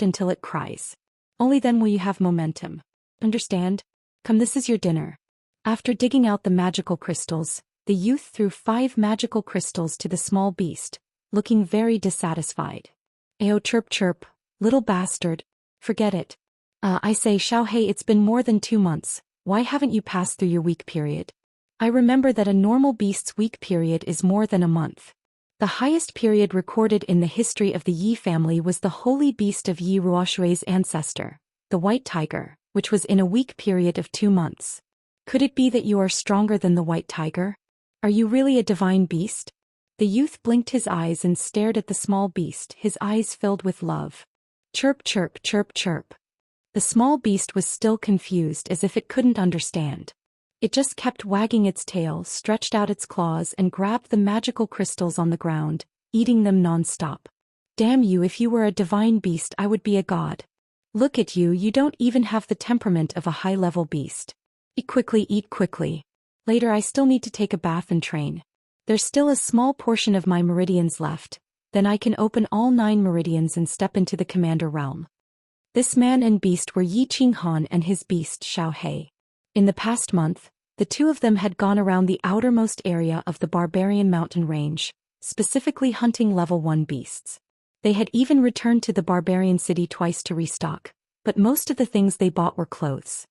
until it cries. Only then will you have momentum. Understand? Come, this is your dinner. After digging out the magical crystals, the youth threw 5 magical crystals to the small beast, looking very dissatisfied. Ayo, chirp chirp, little bastard. Forget it. I say, Xiaohei, it's been more than 2 months. Why haven't you passed through your week period? I remember that a normal beast's week period is more than a month. The highest period recorded in the history of the Yi family was the holy beast of Yi Ruoshui's ancestor, the white tiger, which was in a week period of 2 months. Could it be that you are stronger than the white tiger? Are you really a divine beast? The youth blinked his eyes and stared at the small beast, his eyes filled with love. Chirp chirp chirp chirp. The small beast was still confused, as if it couldn't understand. It just kept wagging its tail, stretched out its claws and grabbed the magical crystals on the ground, eating them non-stop. Damn you, if you were a divine beast I would be a god. Look at you, you don't even have the temperament of a high-level beast. Eat quickly, eat quickly. Later I still need to take a bath and train. There's still a small portion of my meridians left, then I can open all 9 meridians and step into the commander realm. This man and beast were Yi Qinghan and his beast Xiao He. In the past month, the two of them had gone around the outermost area of the barbarian mountain range, specifically hunting level 1 beasts. They had even returned to the barbarian city twice to restock, but most of the things they bought were clothes.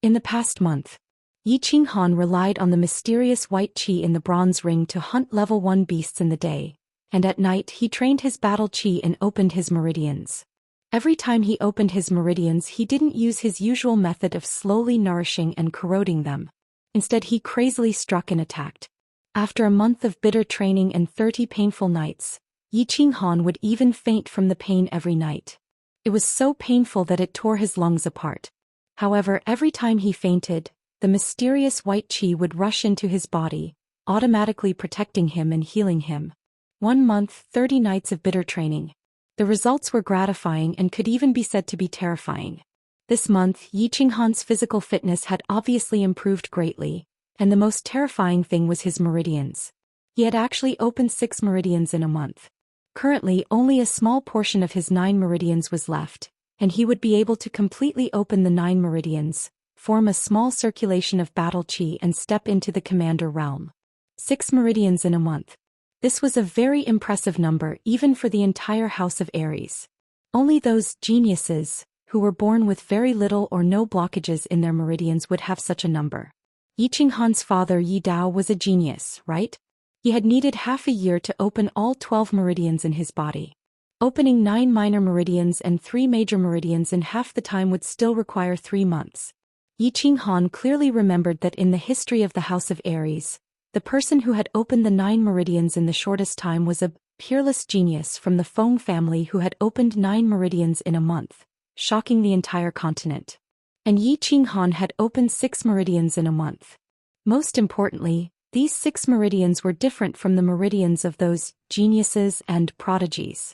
In the past month, Yi Qinghan relied on the mysterious white qi in the bronze ring to hunt level 1 beasts in the day, and at night he trained his battle qi and opened his meridians. Every time he opened his meridians he didn't use his usual method of slowly nourishing and corroding them. Instead he crazily struck and attacked. After a month of bitter training and 30 painful nights, Yi Qinghan would even faint from the pain every night. It was so painful that it tore his lungs apart. However, every time he fainted, the mysterious white qi would rush into his body, automatically protecting him and healing him. 1 month, 30 nights of bitter training. The results were gratifying and could even be said to be terrifying. This month, Yi Qinghan's physical fitness had obviously improved greatly, and the most terrifying thing was his meridians. He had actually opened 6 meridians in a month. Currently, only a small portion of his 9 meridians was left, and he would be able to completely open the 9 meridians, form a small circulation of battle qi and step into the commander realm. 6 meridians in a month. This was a very impressive number even for the entire House of Aries. Only those geniuses, who were born with very little or no blockages in their meridians, would have such a number. Yi Qinghan's father Yi Dao was a genius, right? He had needed half a year to open all 12 meridians in his body. Opening 9 minor meridians and 3 major meridians in half the time would still require 3 months. Yi Qinghan clearly remembered that in the history of the House of Aries, the person who had opened the 9 meridians in the shortest time was a peerless genius from the Feng family who had opened 9 meridians in a month, shocking the entire continent. And Yi Qinghan had opened 6 meridians in a month. Most importantly, these 6 meridians were different from the meridians of those geniuses and prodigies.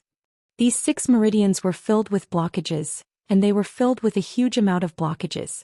These 6 meridians were filled with blockages, and they were filled with a huge amount of blockages.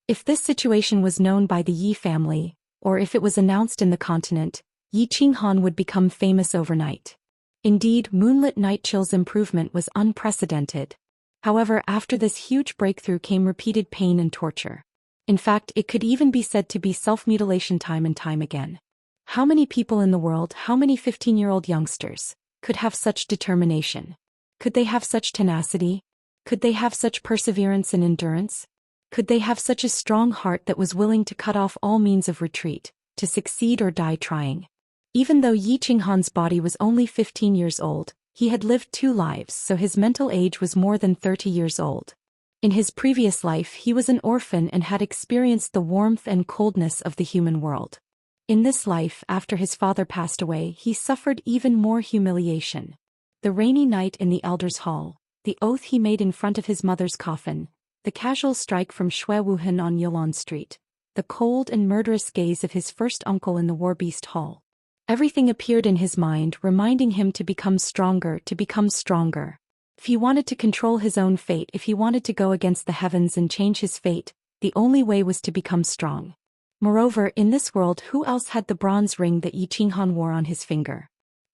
If this situation was known by the Yi family, or if it was announced in the continent, Yi Qinghan would become famous overnight. Indeed, Moonlit Night Chill's improvement was unprecedented. However, after this huge breakthrough came repeated pain and torture. In fact, it could even be said to be self-mutilation time and time again. How many people in the world, how many 15-year-old youngsters, could have such determination? Could they have such tenacity? Could they have such perseverance and endurance? Could they have such a strong heart that was willing to cut off all means of retreat, to succeed or die trying? Even though Yi Qinghan's body was only 15 years old, he had lived 2 lives, so his mental age was more than 30 years old. In his previous life he was an orphan and had experienced the warmth and coldness of the human world. In this life, after his father passed away, he suffered even more humiliation. The rainy night in the Elder's Hall, the oath he made in front of his mother's coffin, the casual strike from Shui Wuhan on Yulon Street, the cold and murderous gaze of his first uncle in the Warbeast Hall. Everything appeared in his mind, reminding him to become stronger, to become stronger. If he wanted to control his own fate, if he wanted to go against the heavens and change his fate, the only way was to become strong. Moreover, in this world, who else had the bronze ring that Yi Qinghan wore on his finger?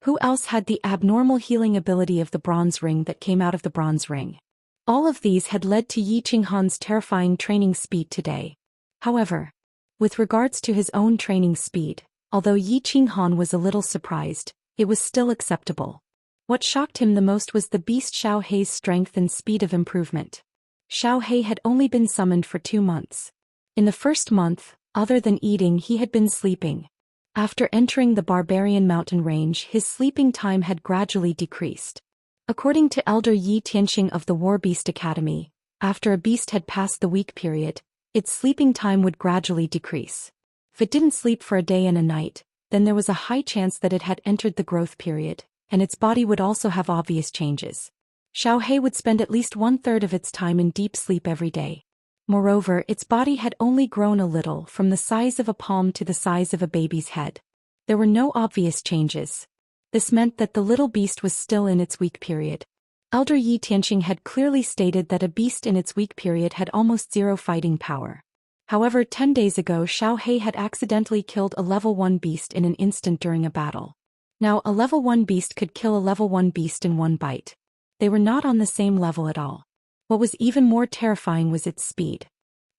Who else had the abnormal healing ability of the bronze ring that came out of the bronze ring? All of these had led to Yi Qinghan's terrifying training speed today. However, with regards to his own training speed, although Yi Qinghan was a little surprised, it was still acceptable. What shocked him the most was the beast Xiao Hei's strength and speed of improvement. Xiao Hei had only been summoned for 2 months. In the first month, other than eating, he had been sleeping. After entering the barbarian mountain range, his sleeping time had gradually decreased. According to Elder Yi Tianxing of the Warbeast Academy, after a beast had passed the week period, its sleeping time would gradually decrease. If it didn't sleep for a day and a night, then there was a high chance that it had entered the growth period, and its body would also have obvious changes. Xiao Hei would spend at least 1/3 of its time in deep sleep every day. Moreover, its body had only grown a little, from the size of a palm to the size of a baby's head. There were no obvious changes. This meant that the little beast was still in its weak period. Elder Yi Tianxing had clearly stated that a beast in its weak period had almost zero fighting power. However, 10 days ago Xiao He had accidentally killed a level 1 beast in an instant during a battle. Now a level 1 beast could kill a level 1 beast in one bite. They were not on the same level at all. What was even more terrifying was its speed.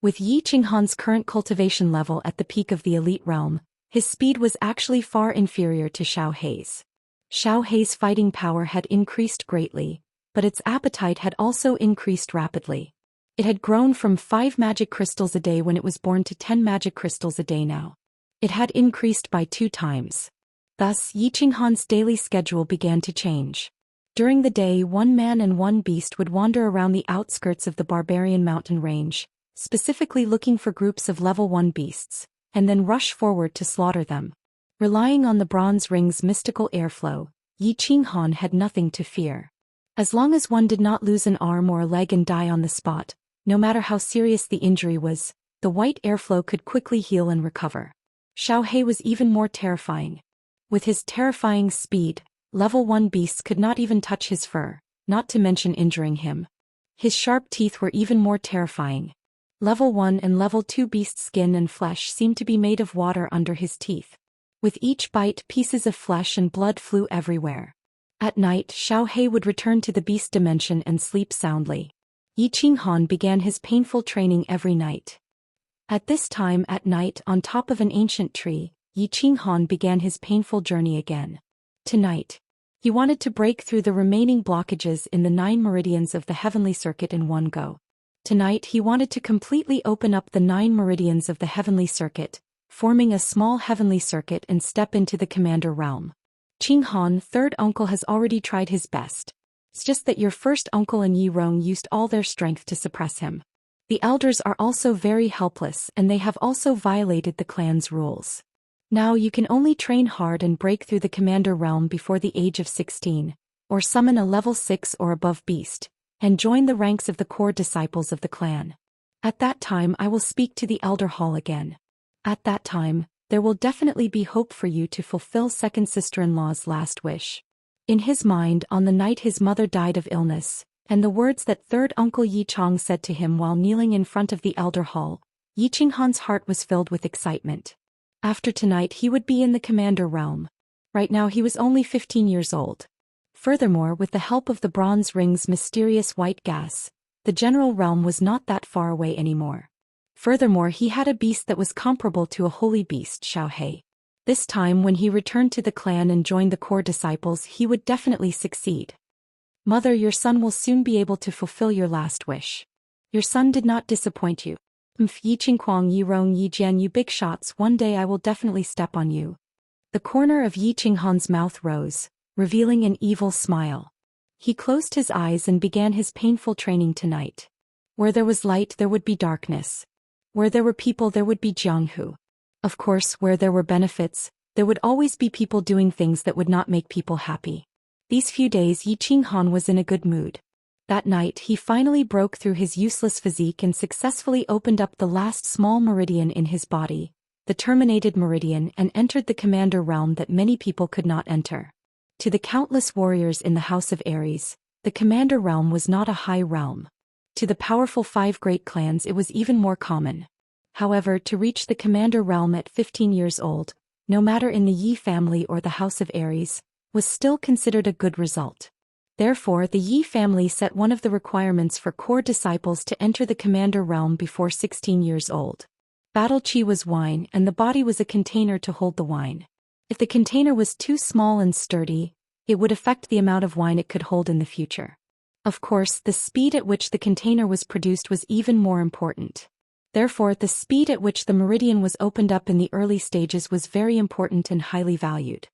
With Yi Qinghan's current cultivation level at the peak of the elite realm, his speed was actually far inferior to Xiao He's. Xiao He's fighting power had increased greatly, but its appetite had also increased rapidly. It had grown from 5 magic crystals a day when it was born to 10 magic crystals a day now. It had increased by 2 times. Thus, Yi Qinghan's daily schedule began to change. During the day, one man and one beast would wander around the outskirts of the barbarian mountain range, specifically looking for groups of level 1 beasts, and then rush forward to slaughter them. Relying on the bronze ring's mystical airflow, Yi Qinghan had nothing to fear. As long as one did not lose an arm or a leg and die on the spot, no matter how serious the injury was, the white airflow could quickly heal and recover. Xiao He was even more terrifying. With his terrifying speed, level 1 beasts could not even touch his fur, not to mention injuring him. His sharp teeth were even more terrifying. Level 1 and level 2 beasts' skin and flesh seemed to be made of water under his teeth. With each bite, pieces of flesh and blood flew everywhere. At night, Xiao He would return to the beast dimension and sleep soundly. Yi Qinghan began his painful training every night. At this time at night, on top of an ancient tree, Yi Qinghan began his painful journey again. Tonight, he wanted to break through the remaining blockages in the 9 meridians of the heavenly circuit in one go. Tonight he wanted to completely open up the 9 meridians of the heavenly circuit, forming a small heavenly circuit and step into the commander realm. Qinghan, third uncle, has already tried his best. It's just that your first uncle and Yi Rong used all their strength to suppress him. The elders are also very helpless and they have also violated the clan's rules. Now you can only train hard and break through the commander realm before the age of 16, or summon a level 6 or above beast, and join the ranks of the core disciples of the clan. At that time I will speak to the Elder Hall again. At that time, there will definitely be hope for you to fulfill second sister-in-law's last wish. In his mind, on the night his mother died of illness, and the words that third uncle Yi Chong said to him while kneeling in front of the Elder Hall, Yi Qinghan's heart was filled with excitement. After tonight he would be in the commander realm. Right now he was only 15 years old. Furthermore, with the help of the bronze ring's mysterious white gas, the general realm was not that far away anymore. Furthermore, he had a beast that was comparable to a holy beast, Xiao He. This time when he returned to the clan and joined the core disciples, he would definitely succeed. Mother, your son will soon be able to fulfill your last wish. Your son did not disappoint you. Yi Qingquang, Yi Rong, Yi Jian, you big shots, one day I will definitely step on you. The corner of Yi Qinghan's mouth rose, revealing an evil smile. He closed his eyes and began his painful training tonight. Where there was light there would be darkness. Where there were people there would be Jianghu. Of course, where there were benefits, there would always be people doing things that would not make people happy. These few days Yi Qinghan was in a good mood. That night he finally broke through his useless physique and successfully opened up the last small meridian in his body, the terminated meridian, and entered the commander realm that many people could not enter. To the countless warriors in the House of Ares, the commander realm was not a high realm. To the powerful 5 great clans it was even more common. However, to reach the commander realm at 15 years old, no matter in the Yi family or the House of Ares, was still considered a good result. Therefore, the Yi family set one of the requirements for core disciples to enter the commander realm before 16 years old. Battle chi was wine, and the body was a container to hold the wine. If the container was too small and sturdy, it would affect the amount of wine it could hold in the future. Of course, the speed at which the container was produced was even more important. Therefore, the speed at which the meridian was opened up in the early stages was very important and highly valued.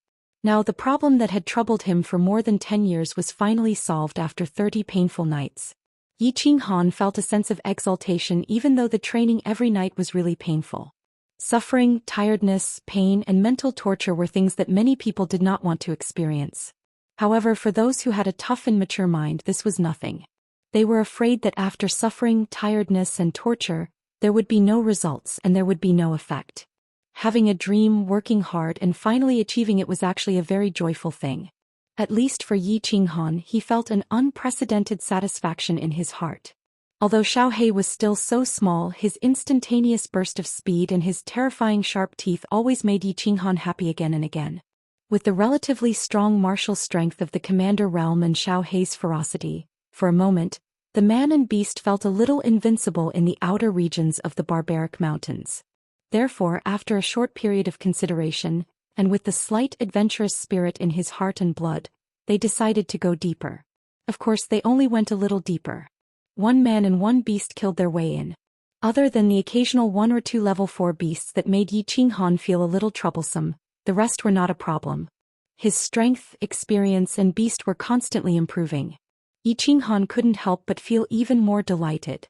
Now the problem that had troubled him for more than 10 years was finally solved after 30 painful nights. Yi Qinghan felt a sense of exaltation even though the training every night was really painful. Suffering, tiredness, pain, and mental torture were things that many people did not want to experience. However, for those who had a tough and mature mind, this was nothing. They were afraid that after suffering, tiredness, and torture, there would be no results and there would be no effect. Having a dream, working hard, and finally achieving it was actually a very joyful thing. At least for Yi Qinghan, he felt an unprecedented satisfaction in his heart. Although Xiao He was still so small, his instantaneous burst of speed and his terrifying sharp teeth always made Yi Qinghan happy again and again. With the relatively strong martial strength of the Commander realm and Xiao He's ferocity, for a moment, the man and beast felt a little invincible in the outer regions of the barbaric mountains. Therefore, after a short period of consideration, and with the slight adventurous spirit in his heart and blood, they decided to go deeper. Of course, they only went a little deeper. One man and one beast killed their way in. Other than the occasional 1 or 2 level 4 beasts that made Yi Qinghan feel a little troublesome, the rest were not a problem. His strength, experience and beast were constantly improving. Yi Qinghan couldn't help but feel even more delighted.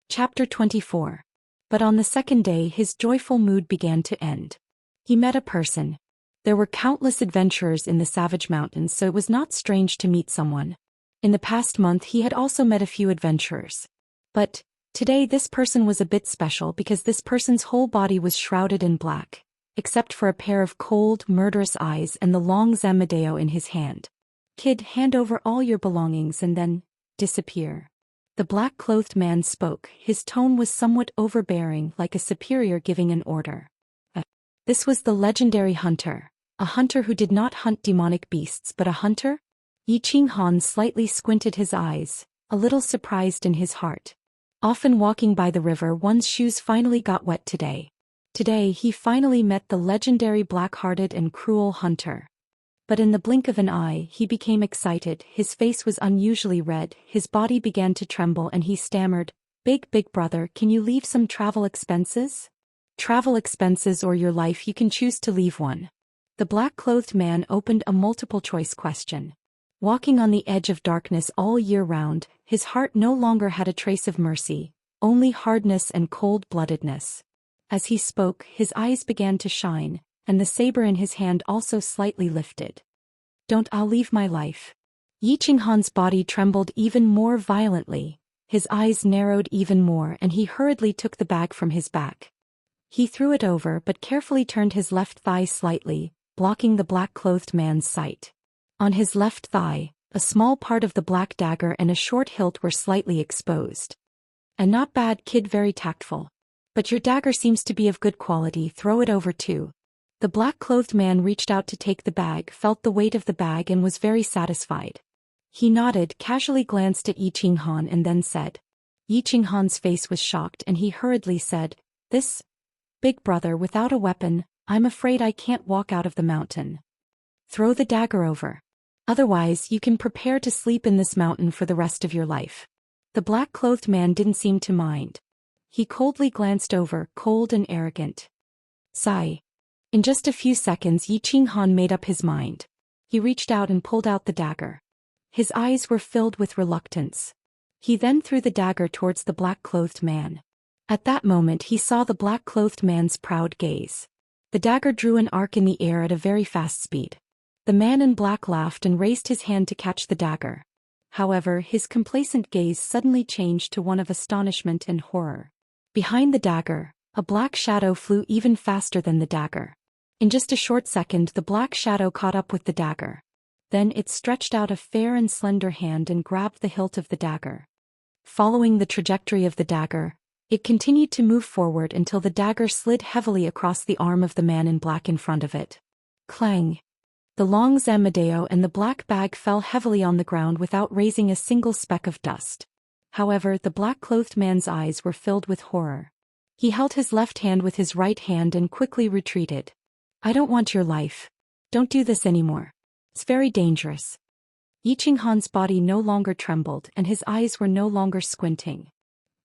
Chapter 24. But on the second day his joyful mood began to end. He met a person. There were countless adventurers in the Savage Mountains, so it was not strange to meet someone. In the past month he had also met a few adventurers. But today this person was a bit special because this person's whole body was shrouded in black, except for a pair of cold, murderous eyes and the long Zamedeo in his hand. "Kid, hand over all your belongings and then disappear." The black-clothed man spoke. His tone was somewhat overbearing, like a superior giving an order. This was the legendary hunter. A hunter who did not hunt demonic beasts but a hunter? Yi Qinghan slightly squinted his eyes, a little surprised in his heart. Often walking by the river, one's shoes finally got wet today. Today he finally met the legendary black-hearted and cruel hunter. But in the blink of an eye he became excited, his face was unusually red, his body began to tremble and he stammered, Big brother, can you leave some travel expenses?" "Travel expenses or your life, you can choose to leave one." The black-clothed man opened a multiple-choice question. Walking on the edge of darkness all year round, his heart no longer had a trace of mercy, only hardness and cold-bloodedness. As he spoke, his eyes began to shine, and the saber in his hand also slightly lifted. I'll leave my life." Yi Qinghan's body trembled even more violently, his eyes narrowed even more and he hurriedly took the bag from his back. He threw it over but carefully turned his left thigh slightly, blocking the black-clothed man's sight. On his left thigh, a small part of the black dagger and a short hilt were slightly exposed. "And not bad, kid, very tactful. But your dagger seems to be of good quality, throw it over too." The black-clothed man reached out to take the bag, felt the weight of the bag and was very satisfied. He nodded, casually glanced at Yi Qinghan and then said. Yi Qinghan's face was shocked and he hurriedly said, "This, big brother, without a weapon, I'm afraid I can't walk out of the mountain." "Throw the dagger over. Otherwise, you can prepare to sleep in this mountain for the rest of your life." The black-clothed man didn't seem to mind. He coldly glanced over, cold and arrogant. Sigh. In just a few seconds Yi Qinghan made up his mind. He reached out and pulled out the dagger. His eyes were filled with reluctance. He then threw the dagger towards the black-clothed man. At that moment he saw the black-clothed man's proud gaze. The dagger drew an arc in the air at a very fast speed. The man in black laughed and raised his hand to catch the dagger. However, his complacent gaze suddenly changed to one of astonishment and horror. Behind the dagger, a black shadow flew even faster than the dagger. In just a short second the black shadow caught up with the dagger. Then it stretched out a fair and slender hand and grabbed the hilt of the dagger. Following the trajectory of the dagger, it continued to move forward until the dagger slid heavily across the arm of the man in black in front of it. Clang! The long Zamedeo and the black bag fell heavily on the ground without raising a single speck of dust. However, the black-clothed man's eyes were filled with horror. He held his left hand with his right hand and quickly retreated. "I don't want your life. Don't do this anymore. It's very dangerous." Yi Qinghan's body no longer trembled and his eyes were no longer squinting.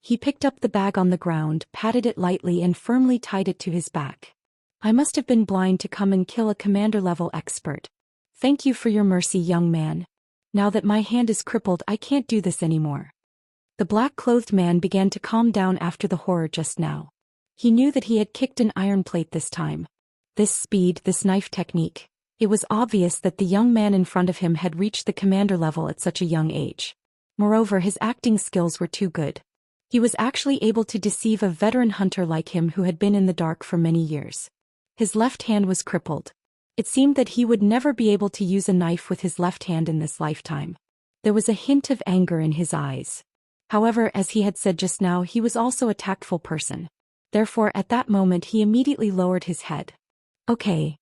He picked up the bag on the ground, patted it lightly and firmly tied it to his back. "I must have been blind to come and kill a commander-level expert. Thank you for your mercy, young man. Now that my hand is crippled, I can't do this anymore." The black-clothed man began to calm down after the horror just now. He knew that he had kicked an iron plate this time. This speed, this knife technique. It was obvious that the young man in front of him had reached the commander level at such a young age. Moreover, his acting skills were too good. He was actually able to deceive a veteran hunter like him who had been in the dark for many years. His left hand was crippled. It seemed that he would never be able to use a knife with his left hand in this lifetime. There was a hint of anger in his eyes. However, as he had said just now, he was also a tactful person. Therefore, at that moment he immediately lowered his head. Okay.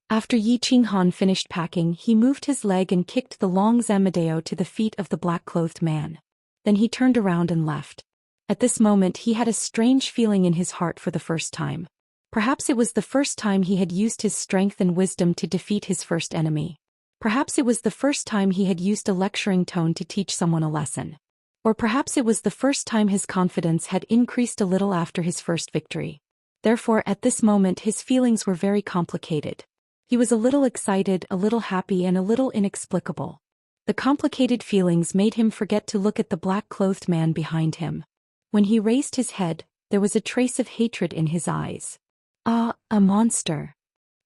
After Yi Qinghan finished packing, he moved his leg and kicked the long Zamadeo to the feet of the black-clothed man. Then he turned around and left. At this moment he had a strange feeling in his heart for the first time. Perhaps it was the first time he had used his strength and wisdom to defeat his first enemy. Perhaps it was the first time he had used a lecturing tone to teach someone a lesson. Or perhaps it was the first time his confidence had increased a little after his first victory. Therefore, at this moment his feelings were very complicated. He was a little excited, a little happy, and a little inexplicable. The complicated feelings made him forget to look at the black-clothed man behind him. When he raised his head, there was a trace of hatred in his eyes. Ah, a monster.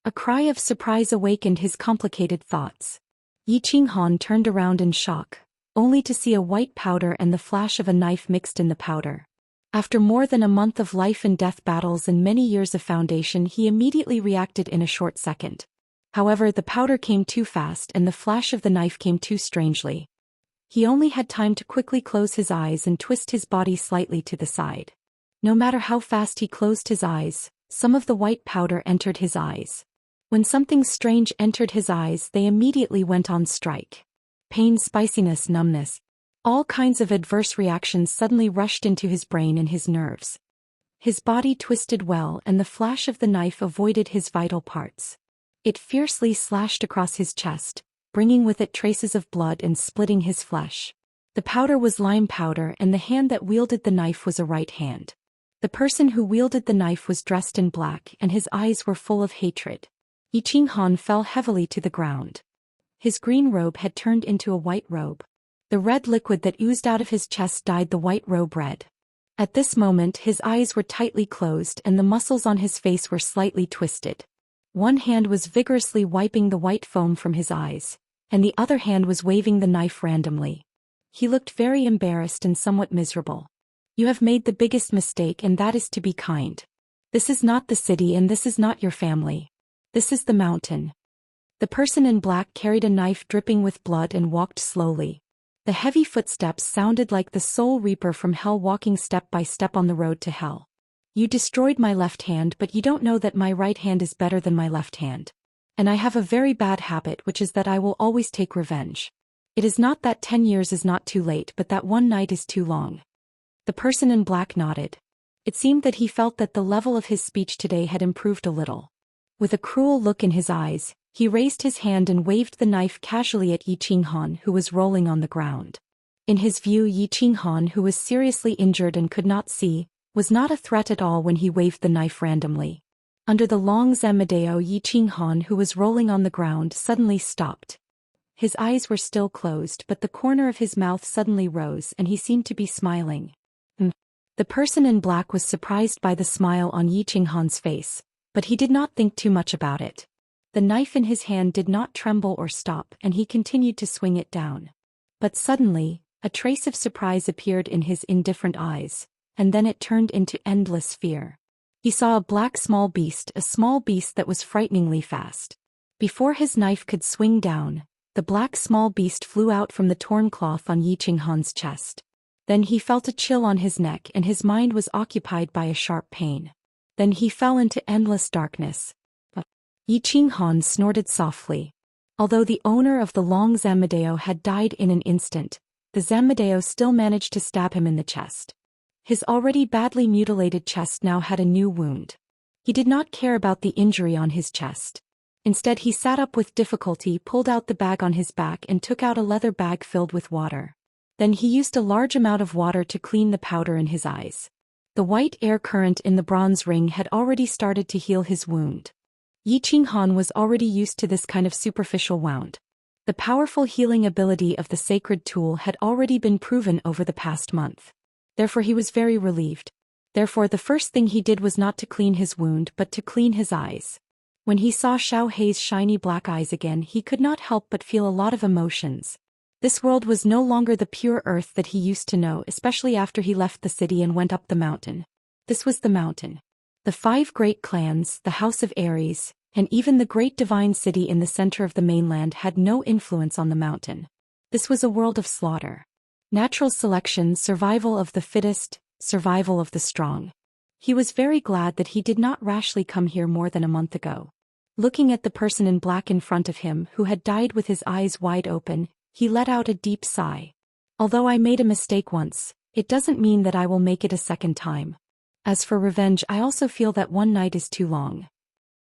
A cry of surprise awakened his complicated thoughts. Yi Qinghan turned around in shock, only to see a white powder and the flash of a knife mixed in the powder. After more than a month of life and death battles and many years of foundation, he immediately reacted in a short second. However, the powder came too fast and the flash of the knife came too strangely. He only had time to quickly close his eyes and twist his body slightly to the side. No matter how fast he closed his eyes, some of the white powder entered his eyes. When something strange entered his eyes, they immediately went on strike. Pain, spiciness, numbness. All kinds of adverse reactions suddenly rushed into his brain and his nerves. His body twisted well and the flash of the knife avoided his vital parts. It fiercely slashed across his chest, bringing with it traces of blood and splitting his flesh. The powder was lime powder and the hand that wielded the knife was a right hand. The person who wielded the knife was dressed in black and his eyes were full of hatred. Yi Qinghan fell heavily to the ground. His green robe had turned into a white robe. The red liquid that oozed out of his chest dyed the white robe red. At this moment his eyes were tightly closed and the muscles on his face were slightly twisted. One hand was vigorously wiping the white foam from his eyes, and the other hand was waving the knife randomly. He looked very embarrassed and somewhat miserable. You have made the biggest mistake, and that is to be kind. This is not the city and this is not your family. This is the mountain. The person in black carried a knife dripping with blood and walked slowly. The heavy footsteps sounded like the soul reaper from hell walking step by step on the road to hell. You destroyed my left hand, but you don't know that my right hand is better than my left hand. And I have a very bad habit, which is that I will always take revenge. It is not that 10 years is not too late, but that one night is too long. The person in black nodded. It seemed that he felt that the level of his speech today had improved a little. With a cruel look in his eyes, he raised his hand and waved the knife casually at Yi Qinghan, who was rolling on the ground. In his view, Yi Qinghan, who was seriously injured and could not see, was not a threat at all when he waved the knife randomly. Under the long Zamadeo, Yi Qinghan, who was rolling on the ground, suddenly stopped. His eyes were still closed, but the corner of his mouth suddenly rose and he seemed to be smiling. The person in black was surprised by the smile on Yi Qinghan's face, but he did not think too much about it. The knife in his hand did not tremble or stop and he continued to swing it down. But suddenly, a trace of surprise appeared in his indifferent eyes, and then it turned into endless fear. He saw a black small beast that was frighteningly fast. Before his knife could swing down, the black small beast flew out from the torn cloth on Yi Qinghan's chest. Then he felt a chill on his neck and his mind was occupied by a sharp pain. Then he fell into endless darkness. Yi Qinghan snorted softly. Although the owner of the long Zamadeo had died in an instant, the Zamadeo still managed to stab him in the chest. His already badly mutilated chest now had a new wound. He did not care about the injury on his chest. Instead, he sat up with difficulty, pulled out the bag on his back and took out a leather bag filled with water. Then he used a large amount of water to clean the powder in his eyes. The white air current in the bronze ring had already started to heal his wound. Yi Qinghan was already used to this kind of superficial wound. The powerful healing ability of the sacred tool had already been proven over the past month. Therefore he was very relieved. Therefore the first thing he did was not to clean his wound but to clean his eyes. When he saw Xiao Hei's shiny black eyes again, he could not help but feel a lot of emotions. This world was no longer the pure earth that he used to know, especially after he left the city and went up the mountain. This was the mountain. The 5 great clans, the House of Aries, and even the great divine city in the center of the mainland had no influence on the mountain. This was a world of slaughter. Natural selection, survival of the fittest, survival of the strong. He was very glad that he did not rashly come here more than a month ago. Looking at the person in black in front of him who had died with his eyes wide open, he let out a deep sigh. Although I made a mistake once, it doesn't mean that I will make it a second time. As for revenge, I also feel that one night is too long.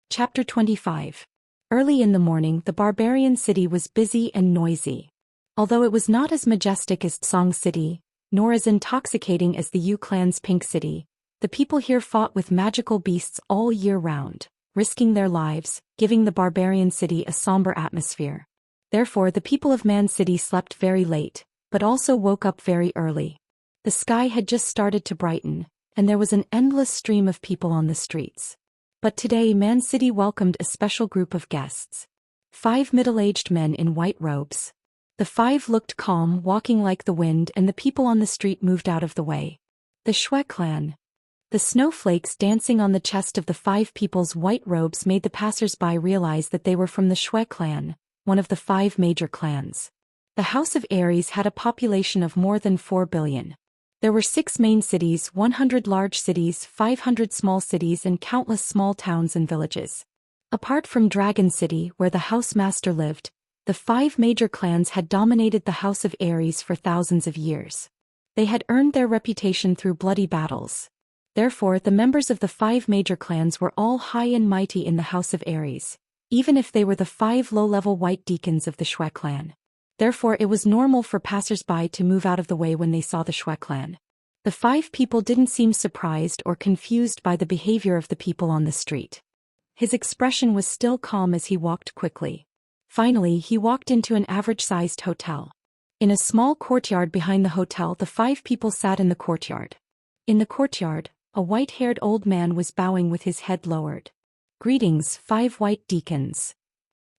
Chapter 25. Early in the morning, the barbarian city was busy and noisy. Although it was not as majestic as Tsong City, nor as intoxicating as the Yu clan's Pink City, the people here fought with magical beasts all year round, risking their lives, giving the barbarian city a somber atmosphere. Therefore, the people of Man City slept very late, but also woke up very early. The sky had just started to brighten, and there was an endless stream of people on the streets. But today Man City welcomed a special group of guests. 5 middle-aged men in white robes. The 5 looked calm, walking like the wind, and the people on the street moved out of the way. The Xue clan. The snowflakes dancing on the chest of the 5 people's white robes made the passers-by realize that they were from the Xue clan, one of the 5 major clans. The House of Aries had a population of more than 4 billion. There were 6 main cities, 100 large cities, 500 small cities, and countless small towns and villages. Apart from Dragon City, where the House Master lived, the 5 major clans had dominated the House of Aries for thousands of years. They had earned their reputation through bloody battles. Therefore, the members of the 5 major clans were all high and mighty in the House of Aries, even if they were the 5 low-level white deacons of the Xue clan. Therefore, it was normal for passers-by to move out of the way when they saw the Xue clan. The 5 people didn't seem surprised or confused by the behavior of the people on the street. His expression was still calm as he walked quickly. Finally, he walked into an average-sized hotel. In a small courtyard behind the hotel, the 5 people sat in the courtyard. In the courtyard, a white-haired old man was bowing with his head lowered. "Greetings, 5 white deacons."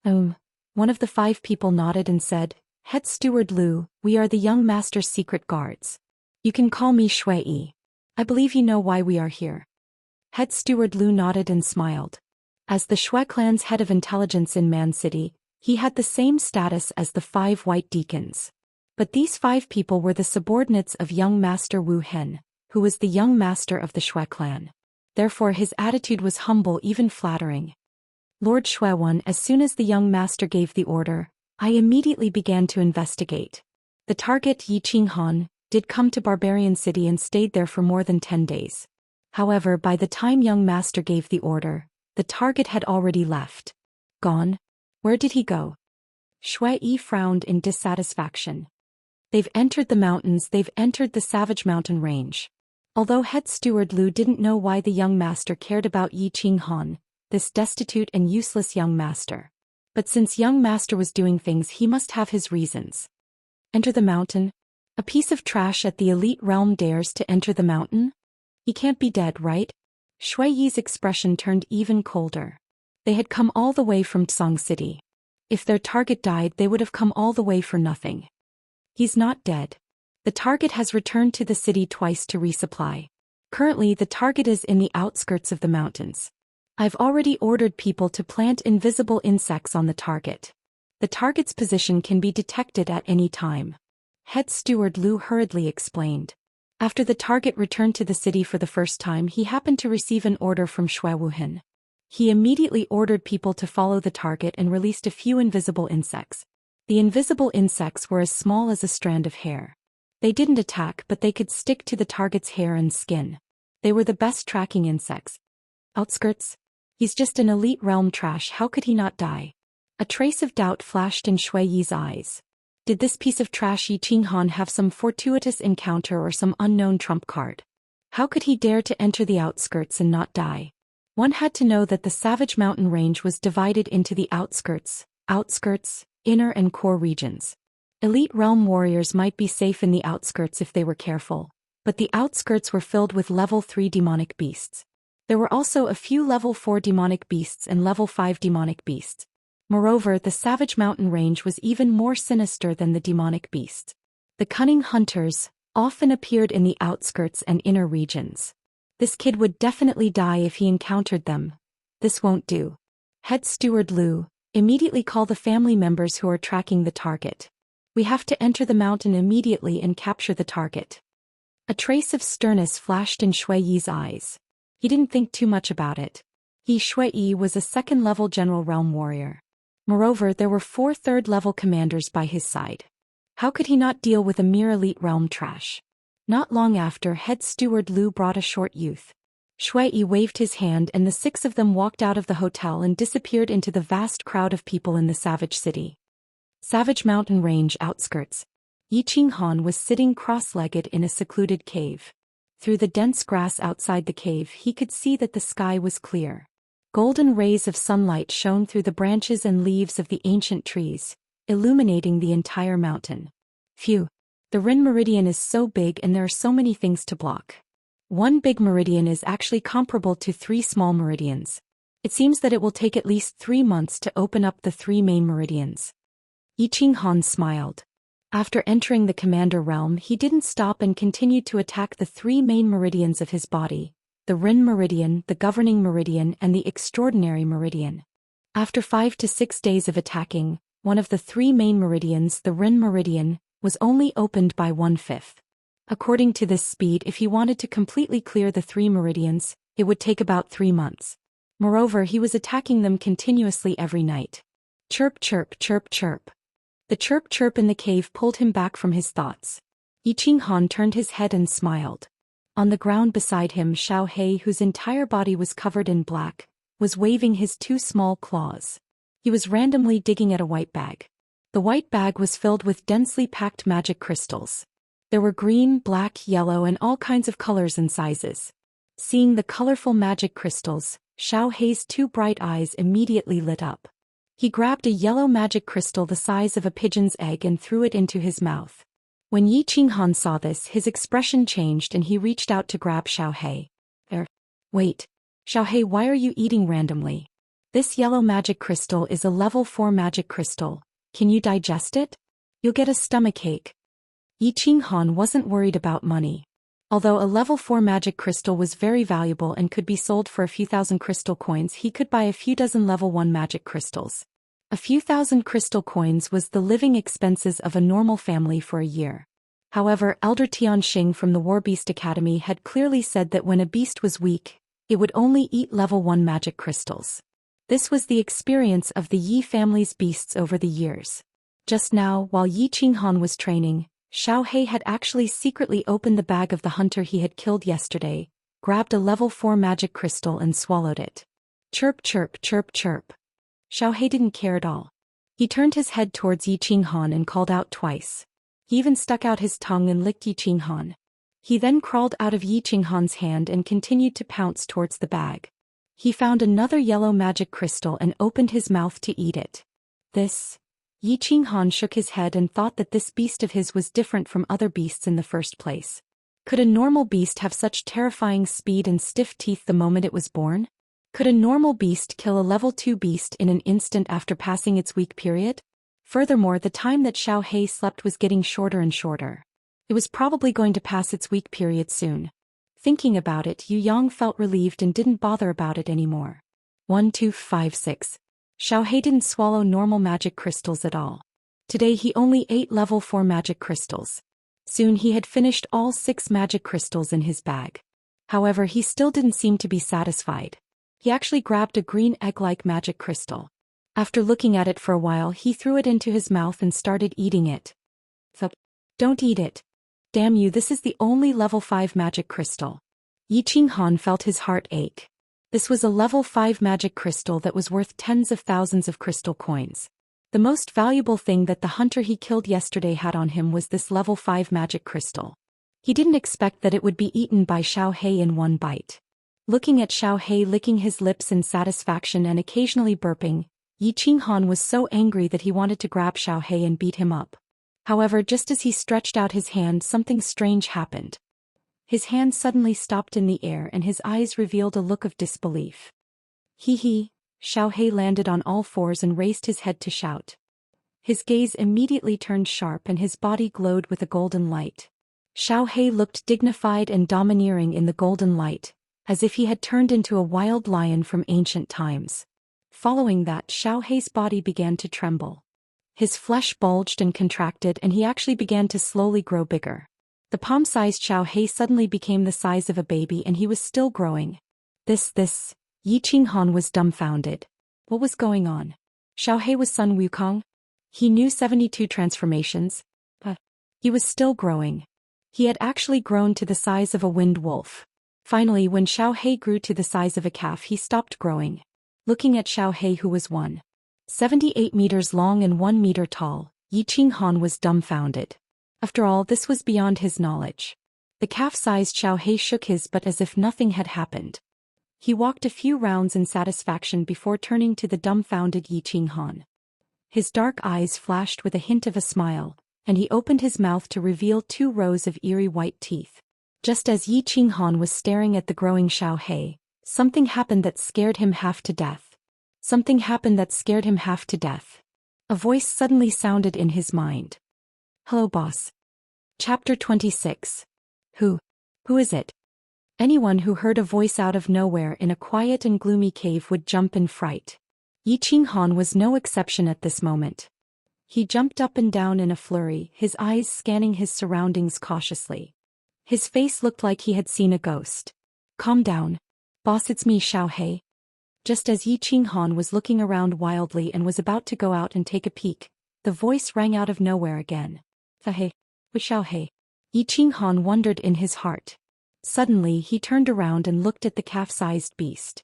One of the 5 people nodded and said, "Head Steward Lu, we are the young master's secret guards. You can call me Xue Yi. I believe you know why we are here." Head Steward Lu nodded and smiled. As the Xue clan's head of intelligence in Man City, he had the same status as the 5 white deacons. But these 5 people were the subordinates of young master Wu Hen, who was the young master of the Xue clan. Therefore his attitude was humble, even flattering. "Lord Xuewan, as soon as the young master gave the order, I immediately began to investigate. The target, Yi Qinghan, did come to Barbarian City and stayed there for more than 10 days. However, by the time young master gave the order, the target had already left." "Gone? Where did he go?" Xue Yi frowned in dissatisfaction. "They've entered the mountains, they've entered the Savage Mountain Range." Although Head Steward Lu didn't know why the young master cared about Yi Qinghan, this destitute and useless young master. But since young master was doing things, he must have his reasons. "Enter the mountain? A piece of trash at the elite realm dares to enter the mountain? He can't be dead, right?" Xue Yi's expression turned even colder. They had come all the way from Tsong City. If their target died, they would have come all the way for nothing. "He's not dead. The target has returned to the city twice to resupply. Currently, the target is in the outskirts of the mountains. I've already ordered people to plant invisible insects on the target. The target's position can be detected at any time." Head Steward Lu hurriedly explained. After the target returned to the city for the first time, he happened to receive an order from Xue Wuhen. He immediately ordered people to follow the target and released a few invisible insects. The invisible insects were as small as a strand of hair. They didn't attack, but they could stick to the target's hair and skin. They were the best tracking insects. "Outskirts? He's just an elite realm trash, how could he not die?" A trace of doubt flashed in Xue Yi's eyes. Did this piece of trash Yi Qinghan have some fortuitous encounter or some unknown trump card? How could he dare to enter the outskirts and not die? One had to know that the Savage Mountain Range was divided into the outskirts, inner and core regions. Elite realm warriors might be safe in the outskirts if they were careful, but the outskirts were filled with level 3 demonic beasts. There were also a few level 4 demonic beasts and level 5 demonic beasts. Moreover, the Savage Mountain Range was even more sinister than the demonic beasts. The cunning hunters often appeared in the outskirts and inner regions. This kid would definitely die if he encountered them. This won't do. Head Steward Lu, immediately call the family members who are tracking the target. We have to enter the mountain immediately and capture the target. A trace of sternness flashed in Shui Yi's eyes. He didn't think too much about it. Shui Yi was a second-level general realm warrior. Moreover, there were 4 third-level commanders by his side. How could he not deal with a mere elite realm trash? Not long after, Head Steward Lu brought a short youth. Shui Yi waved his hand and the 6 of them walked out of the hotel and disappeared into the vast crowd of people in the Savage City. Savage Mountain Range outskirts. Yi Qinghan was sitting cross-legged in a secluded cave. Through the dense grass outside the cave he could see that the sky was clear. Golden rays of sunlight shone through the branches and leaves of the ancient trees, illuminating the entire mountain. Phew! The Rin Meridian is so big and there are so many things to block. One big meridian is actually comparable to 3 small meridians. It seems that it will take at least 3 months to open up the 3 main meridians. Yi Qinghan smiled. After entering the commander realm, he didn't stop and continued to attack the 3 main meridians of his body: the Rin Meridian, the Governing Meridian, and the Extraordinary Meridian. After 5 to 6 days of attacking, one of the 3 main meridians, the Rin Meridian, was only opened by 1/5. According to this speed, if he wanted to completely clear the 3 meridians, it would take about 3 months. Moreover, he was attacking them continuously every night. Chirp chirp chirp chirp. The chirp chirp in the cave pulled him back from his thoughts. Yi Qinghan turned his head and smiled. On the ground beside him, Xiao He, whose entire body was covered in black, was waving his 2 small claws. He was randomly digging at a white bag. The white bag was filled with densely packed magic crystals. There were green, black, yellow, and all kinds of colors and sizes. Seeing the colorful magic crystals, Xiao He's 2 bright eyes immediately lit up. He grabbed a yellow magic crystal the size of a pigeon's egg and threw it into his mouth. When Yi Qinghan saw this, his expression changed and he reached out to grab Xiao He. Wait. Xiao He, why are you eating randomly? This yellow magic crystal is a level 4 magic crystal. Can you digest it? You'll get a stomachache. Yi Qinghan wasn't worried about money. Although a level 4 magic crystal was very valuable and could be sold for a few thousand crystal coins, he could buy a few dozen level 1 magic crystals. A few thousand crystal coins was the living expenses of a normal family for a year. However, Elder Tianxing from the War Beast Academy had clearly said that when a beast was weak, it would only eat level 1 magic crystals. This was the experience of the Yi family's beasts over the years. Just now, while Yi Qinghan was training, Xiao He had actually secretly opened the bag of the hunter he had killed yesterday, grabbed a level 4 magic crystal and swallowed it. Chirp chirp chirp chirp. Xiao He didn't care at all. He turned his head towards Yi Qinghan and called out twice. He even stuck out his tongue and licked Yi Qinghan. He then crawled out of Yi Qinghan's hand and continued to pounce towards the bag. He found another yellow magic crystal and opened his mouth to eat it. Yi Qinghan shook his head and thought that this beast of his was different from other beasts in the first place. Could a normal beast have such terrifying speed and stiff teeth the moment it was born? Could a normal beast kill a level 2 beast in an instant after passing its weak period? Furthermore, the time that Xiao He slept was getting shorter and shorter. It was probably going to pass its weak period soon. Thinking about it, Yu Yang felt relieved and didn't bother about it anymore. 1, 2, 5, 6. Xiao He didn't swallow normal magic crystals at all. Today he only ate level 4 magic crystals. Soon he had finished all 6 magic crystals in his bag. However, he still didn't seem to be satisfied. He actually grabbed a green egg-like magic crystal. After looking at it for a while, he threw it into his mouth and started eating it. Don't eat it. Damn you, this is the only level 5 magic crystal. Yi Qinghan felt his heart ache. This was a level 5 magic crystal that was worth tens of thousands of crystal coins. The most valuable thing that the hunter he killed yesterday had on him was this level 5 magic crystal. He didn't expect that it would be eaten by Xiao He in one bite. Looking at Xiao He licking his lips in satisfaction and occasionally burping, Yi Qinghan was so angry that he wanted to grab Xiao He and beat him up. However, just as he stretched out his hand, something strange happened. His hand suddenly stopped in the air and his eyes revealed a look of disbelief. Hee. Xiao He landed on all fours and raised his head to shout. His gaze immediately turned sharp and his body glowed with a golden light. Xiao He looked dignified and domineering in the golden light, as if he had turned into a wild lion from ancient times. following that, Xiao Hei's body began to tremble. His flesh bulged and contracted, and he actually began to slowly grow bigger. The palm-sized Xiao Hei suddenly became the size of a baby, and he was still growing. This. Yi Qinghan was dumbfounded. What was going on? Xiao Hei was Sun Wukong? He knew 72 transformations, but he was still growing. He had actually grown to the size of a winged wolf. Finally, when Xiao Hei grew to the size of a calf, he stopped growing. Looking at Xiao Hei, who was 1.78 meters long and 1 meter tall, Yi Qinghan was dumbfounded. After all, this was beyond his knowledge. The calf-sized Xiao Hei shook his butt as if nothing had happened. He walked a few rounds in satisfaction before turning to the dumbfounded Yi Qinghan. His dark eyes flashed with a hint of a smile, and he opened his mouth to reveal 2 rows of eerie white teeth. Just as Yi Qinghan was staring at the growing Xiao Hei, something happened that scared him half to death. A voice suddenly sounded in his mind. Hello, boss. Chapter 26. Who is it? Anyone who heard a voice out of nowhere in a quiet and gloomy cave would jump in fright. Yi Qinghan was no exception at this moment. He jumped up and down in a flurry, his eyes scanning his surroundings cautiously. His face looked like he had seen a ghost. Calm down. Boss, it's me, Xiao Hei. Just as Yi Qinghan was looking around wildly and was about to go out and take a peek, the voice rang out of nowhere again. Hey, with Xiao Hei. Yi Qinghan wondered in his heart. Suddenly he turned around and looked at the calf-sized beast.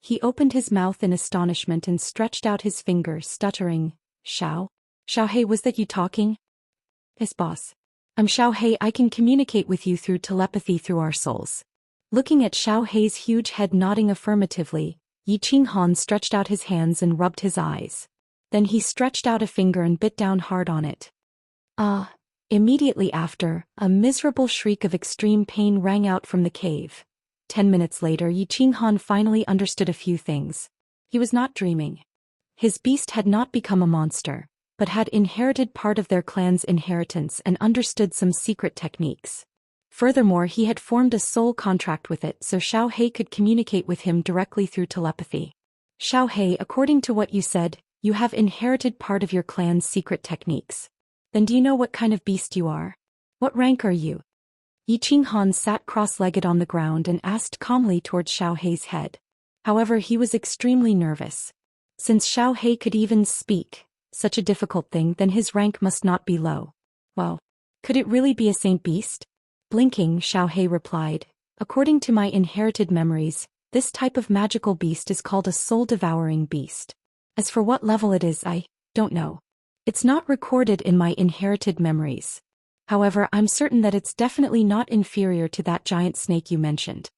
He opened his mouth in astonishment and stretched out his finger, stuttering, Xiao Hei, was that you talking? Yes, boss. I'm Xiao Hei. I can communicate with you through telepathy through our souls. Looking at Xiao Hei's huge head nodding affirmatively, Yi Qinghan stretched out his hands and rubbed his eyes. Then he stretched out a finger and bit down hard on it. Immediately after, a miserable shriek of extreme pain rang out from the cave. 10 minutes later, Yi Qinghan finally understood a few things. He was not dreaming. His beast had not become a monster, but had inherited part of their clan's inheritance and understood some secret techniques. Furthermore, he had formed a soul contract with it so Xiao Hei could communicate with him directly through telepathy. Xiao Hei, according to what you said, you have inherited part of your clan's secret techniques. Then do you know what kind of beast you are? What rank are you? Yi Qinghan sat cross-legged on the ground and asked calmly towards Xiao Hei's head. However, he was extremely nervous. Since Xiao Hei could even speak, such a difficult thing, then his rank must not be low. Well, could it really be a saint beast? Blinking, Xiao Hei replied, according to my inherited memories, this type of magical beast is called a soul-devouring beast. As for what level it is, I don't know. It's not recorded in my inherited memories. However, I'm certain that it's definitely not inferior to that giant snake you mentioned.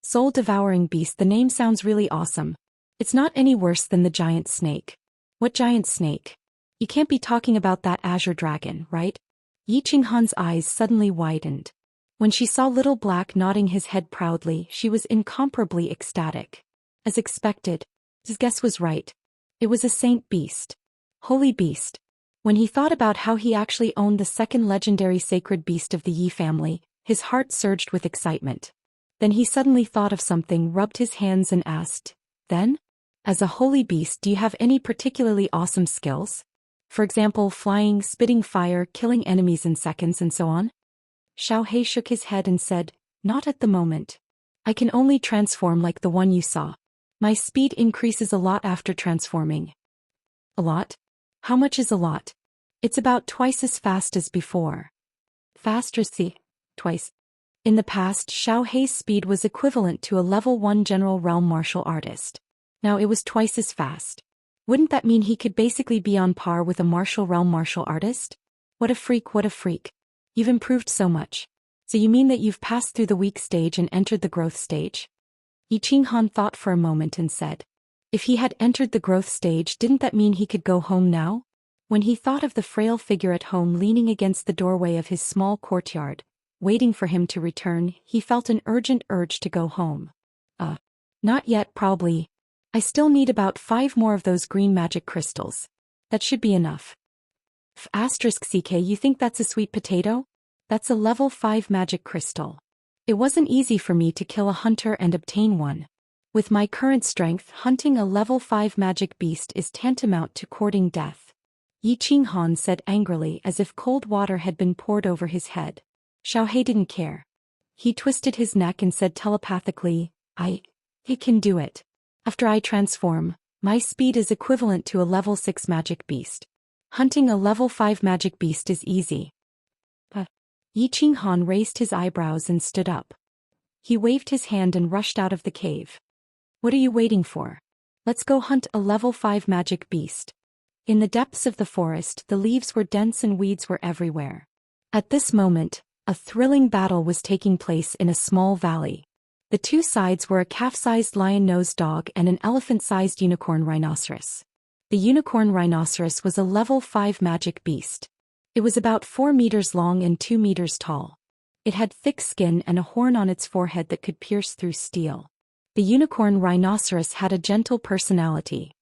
Soul-devouring beast, the name sounds really awesome. It's not any worse than the giant snake. What giant snake? You can't be talking about that azure dragon, right? Yi Qinghan's eyes suddenly widened. When she saw Little Black nodding his head proudly, she was incomparably ecstatic. As expected, his guess was right. It was a saint beast. Holy beast. When he thought about how he actually owned the second legendary sacred beast of the Yi family, his heart surged with excitement. Then he suddenly thought of something, rubbed his hands and asked, then? As a holy beast, do you have any particularly awesome skills? For example, flying, spitting fire, killing enemies in seconds, and so on? Xiao Hei shook his head and said, not at the moment. I can only transform like the one you saw. My speed increases a lot after transforming. A lot? How much is a lot? It's about twice as fast as before. Faster, see? Twice. In the past, Xiao Hei's speed was equivalent to a level 1 general realm martial artist. Now it was twice as fast. Wouldn't that mean he could basically be on par with a martial realm martial artist? What a freak, what a freak. You've improved so much. So you mean that you've passed through the weak stage and entered the growth stage? Yi Qinghan thought for a moment and said, if he had entered the growth stage, didn't that mean he could go home now? When he thought of the frail figure at home leaning against the doorway of his small courtyard, waiting for him to return, he felt an urgent urge to go home. Not yet, probably. I still need about 5 more of those green magic crystals. That should be enough. *CK, you think that's a sweet potato? That's a level 5 magic crystal. It wasn't easy for me to kill a hunter and obtain one. With my current strength, hunting a level 5 magic beast is tantamount to courting death. Yi Qinghan said angrily, as if cold water had been poured over his head. Xiaohei didn't care. He twisted his neck and said telepathically, I can do it. After I transform, my speed is equivalent to a level 6 magic beast. Hunting a level 5 magic beast is easy. But Yi Qinghan raised his eyebrows and stood up. He waved his hand and rushed out of the cave. What are you waiting for? Let's go hunt a level 5 magic beast. In the depths of the forest, the leaves were dense and weeds were everywhere. At this moment, a thrilling battle was taking place in a small valley. The two sides were a calf-sized lion-nosed dog and an elephant-sized unicorn rhinoceros. The unicorn rhinoceros was a level 5 magic beast. It was about 4 meters long and 2 meters tall. It had thick skin and a horn on its forehead that could pierce through steel. The unicorn rhinoceros had a gentle personality.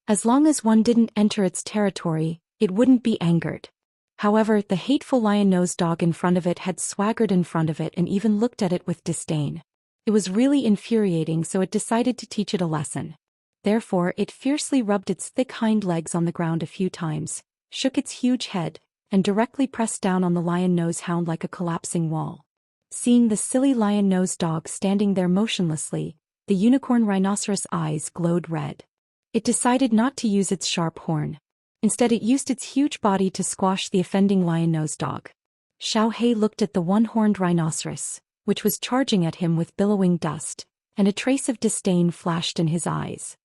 As long as one didn't enter its territory, it wouldn't be angered. However, the hateful lion-nosed dog in front of it had swaggered in front of it and even looked at it with disdain. It was really infuriating, so it decided to teach it a lesson. Therefore, it fiercely rubbed its thick hind legs on the ground a few times, shook its huge head, and directly pressed down on the lion-nosed hound like a collapsing wall. Seeing the silly lion-nosed dog standing there motionlessly, the unicorn rhinoceros' eyes glowed red. It decided not to use its sharp horn. Instead, it used its huge body to squash the offending lion-nosed dog. Xiaohei looked at the one-horned rhinoceros, which was charging at him with billowing dust, and a trace of disdain flashed in his eyes.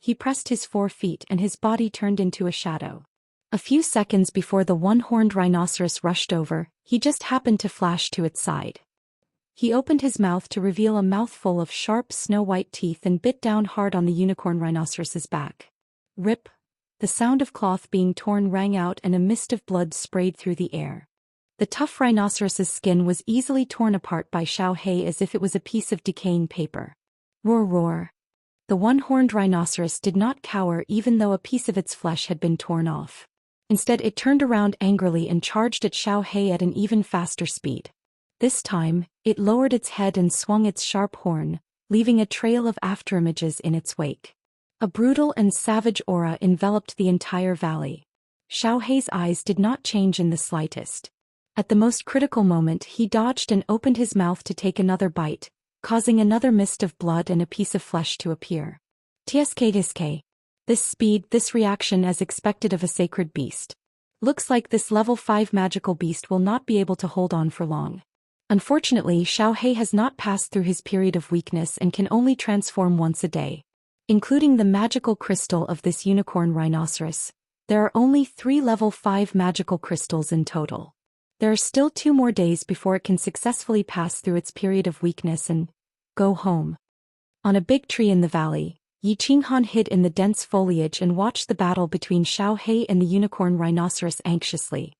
He pressed his 4 feet and his body turned into a shadow. A few seconds before the one-horned rhinoceros rushed over, he just happened to flash to its side. He opened his mouth to reveal a mouthful of sharp snow-white teeth and bit down hard on the unicorn rhinoceros's back. Rip! The sound of cloth being torn rang out and a mist of blood sprayed through the air. The tough rhinoceros's skin was easily torn apart by Xiaohei as if it was a piece of decaying paper. Roar roar! The one-horned rhinoceros did not cower even though a piece of its flesh had been torn off. Instead, it turned around angrily and charged at Xiaohei at an even faster speed. This time, it lowered its head and swung its sharp horn, leaving a trail of afterimages in its wake. A brutal and savage aura enveloped the entire valley. Xiaohei's eyes did not change in the slightest. At the most critical moment, he dodged and opened his mouth to take another bite, causing another mist of blood and a piece of flesh to appear. Tsk. This speed, this reaction as expected of a sacred beast. Looks like this level 5 magical beast will not be able to hold on for long. Unfortunately, Xiaohei has not passed through his period of weakness and can only transform once a day. Including the magical crystal of this unicorn rhinoceros, there are only 3 level 5 magical crystals in total. There are still 2 more days before it can successfully pass through its period of weakness and go home. On a big tree in the valley, Yi Qinghan hid in the dense foliage and watched the battle between Xiaohei and the unicorn rhinoceros anxiously.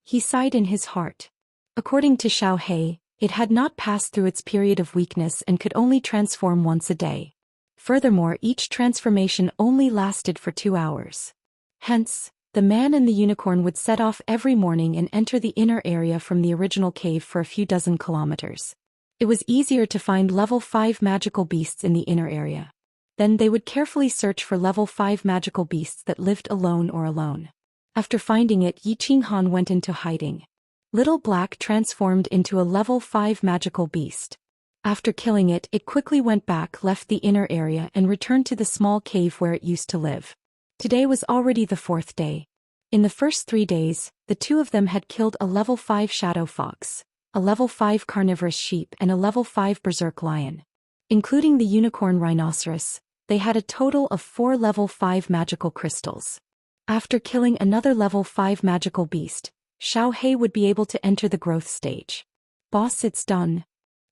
He sighed in his heart. According to Xiaohei, it had not passed through its period of weakness and could only transform once a day. Furthermore, each transformation only lasted for 2 hours. Hence, the man and the unicorn would set off every morning and enter the inner area from the original cave for a few dozen kilometers. It was easier to find level 5 magical beasts in the inner area. Then they would carefully search for level 5 magical beasts that lived alone or alone. After finding it, Yi Qinghan went into hiding. Little Black transformed into a level 5 magical beast. After killing it, it quickly went back, left the inner area and returned to the small cave where it used to live. Today was already the 4th day. In the first 3 days, the two of them had killed a level 5 shadow fox, a level 5 carnivorous sheep and a level 5 berserk lion. Including the unicorn rhinoceros, they had a total of 4 level 5 magical crystals. After killing another level 5 magical beast, Xiaohei would be able to enter the growth stage. Boss, it's done.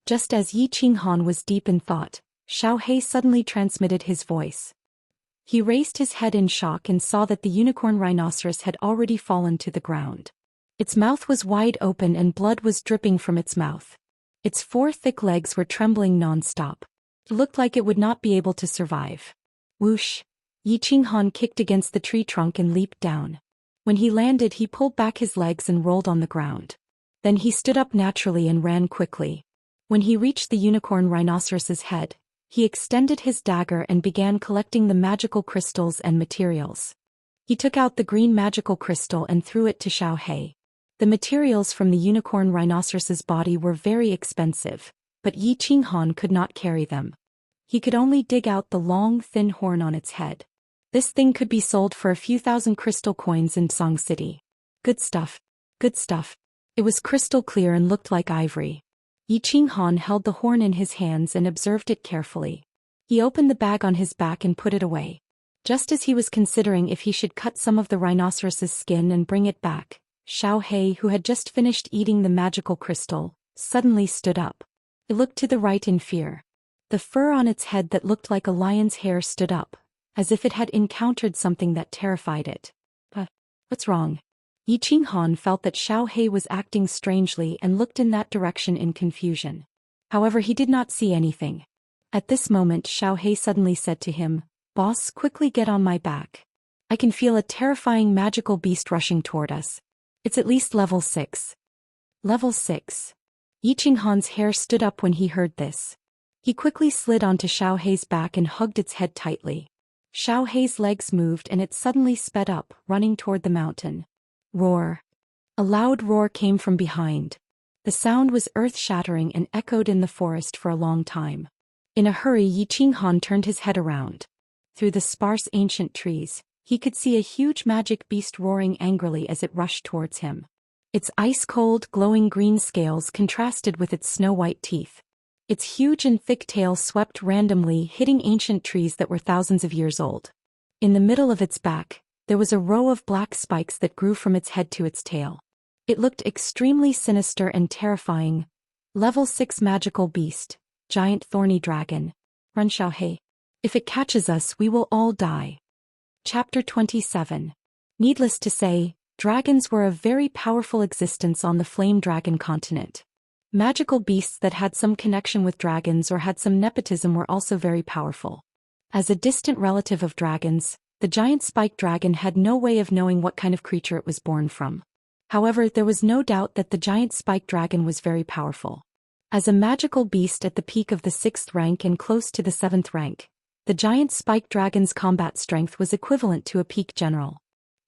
Just as Yi Qinghan was deep in thought, Xiaohei suddenly transmitted his voice. He raised his head in shock and saw that the unicorn rhinoceros had already fallen to the ground. Its mouth was wide open and blood was dripping from its mouth. Its 4 thick legs were trembling non-stop. It looked like it would not be able to survive. Whoosh! Yi Qinghan kicked against the tree trunk and leaped down. When he landed, he pulled back his legs and rolled on the ground. Then he stood up naturally and ran quickly. When he reached the unicorn rhinoceros's head, He extended his dagger and began collecting the magical crystals and materials. He took out the green magical crystal and threw it to Xiao. The materials from the unicorn rhinoceros's body were very expensive, but Yi Qinghan could not carry them. He could only dig out the long, thin horn on its head. This thing could be sold for a few thousand crystal coins in Song City. Good stuff. Good stuff. It was crystal clear and looked like ivory. Yi Qinghan held the horn in his hands and observed it carefully. He opened the bag on his back and put it away. Just as he was considering if he should cut some of the rhinoceros's skin and bring it back, Xiao, who had just finished eating the magical crystal, suddenly stood up. It looked to the right in fear. The fur on its head that looked like a lion's hair stood up, as if it had encountered something that terrified it. What's wrong? Yi Qinghan felt that Xiao was acting strangely and looked in that direction in confusion. However, he did not see anything. At this moment, Xiao suddenly said to him, "Boss, quickly get on my back. I can feel a terrifying magical beast rushing toward us. It's at least level 6. Level 6. Yi Qinghan's hair stood up when he heard this. He quickly slid onto Xiao's back and hugged its head tightly. Xiao's legs moved and it suddenly sped up, running toward the mountain. Roar. A loud roar came from behind. The sound was earth-shattering and echoed in the forest for a long time. In a hurry, Yi Qinghan turned his head around. Through the sparse ancient trees, he could see a huge magic beast roaring angrily as it rushed towards him. Its ice-cold, glowing green scales contrasted with its snow-white teeth. Its huge and thick tail swept randomly, hitting ancient trees that were thousands of years old. In the middle of its back, there was a row of black spikes that grew from its head to its tail. It looked extremely sinister and terrifying. Level 6 magical beast, giant thorny dragon. Run, Xiao. If it catches us, we will all die. Chapter 27. Needless to say, dragons were a very powerful existence on the Flame Dragon continent. Magical beasts that had some connection with dragons or had some nepotism were also very powerful. As a distant relative of dragons, the giant spike dragon had no way of knowing what kind of creature it was born from. However, there was no doubt that the giant spike dragon was very powerful. As a magical beast at the peak of the 6th rank and close to the 7th rank, the giant spike dragon's combat strength was equivalent to a peak general.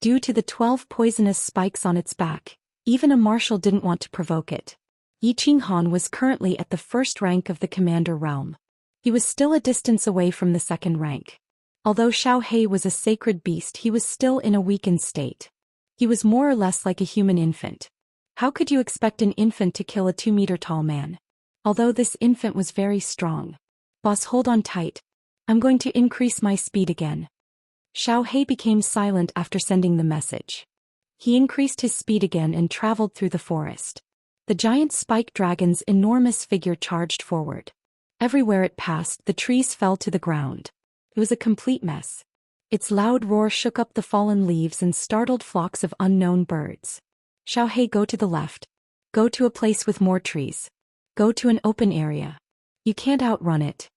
Due to the 12 poisonous spikes on its back, even a marshal didn't want to provoke it. Yi Qinghan was currently at the 1st rank of the commander realm. He was still a distance away from the 2nd rank. Although Xiao was a sacred beast, he was still in a weakened state. He was more or less like a human infant. How could you expect an infant to kill a 2-meter-tall man? Although this infant was very strong. Boss, hold on tight. I'm going to increase my speed again. Xiao became silent after sending the message. He increased his speed again and traveled through the forest. The giant spike dragon's enormous figure charged forward. Everywhere it passed, the trees fell to the ground. It was a complete mess. Its loud roar shook up the fallen leaves and startled flocks of unknown birds. Xiao, go to the left. Go to a place with more trees. Go to an open area. You can't outrun it.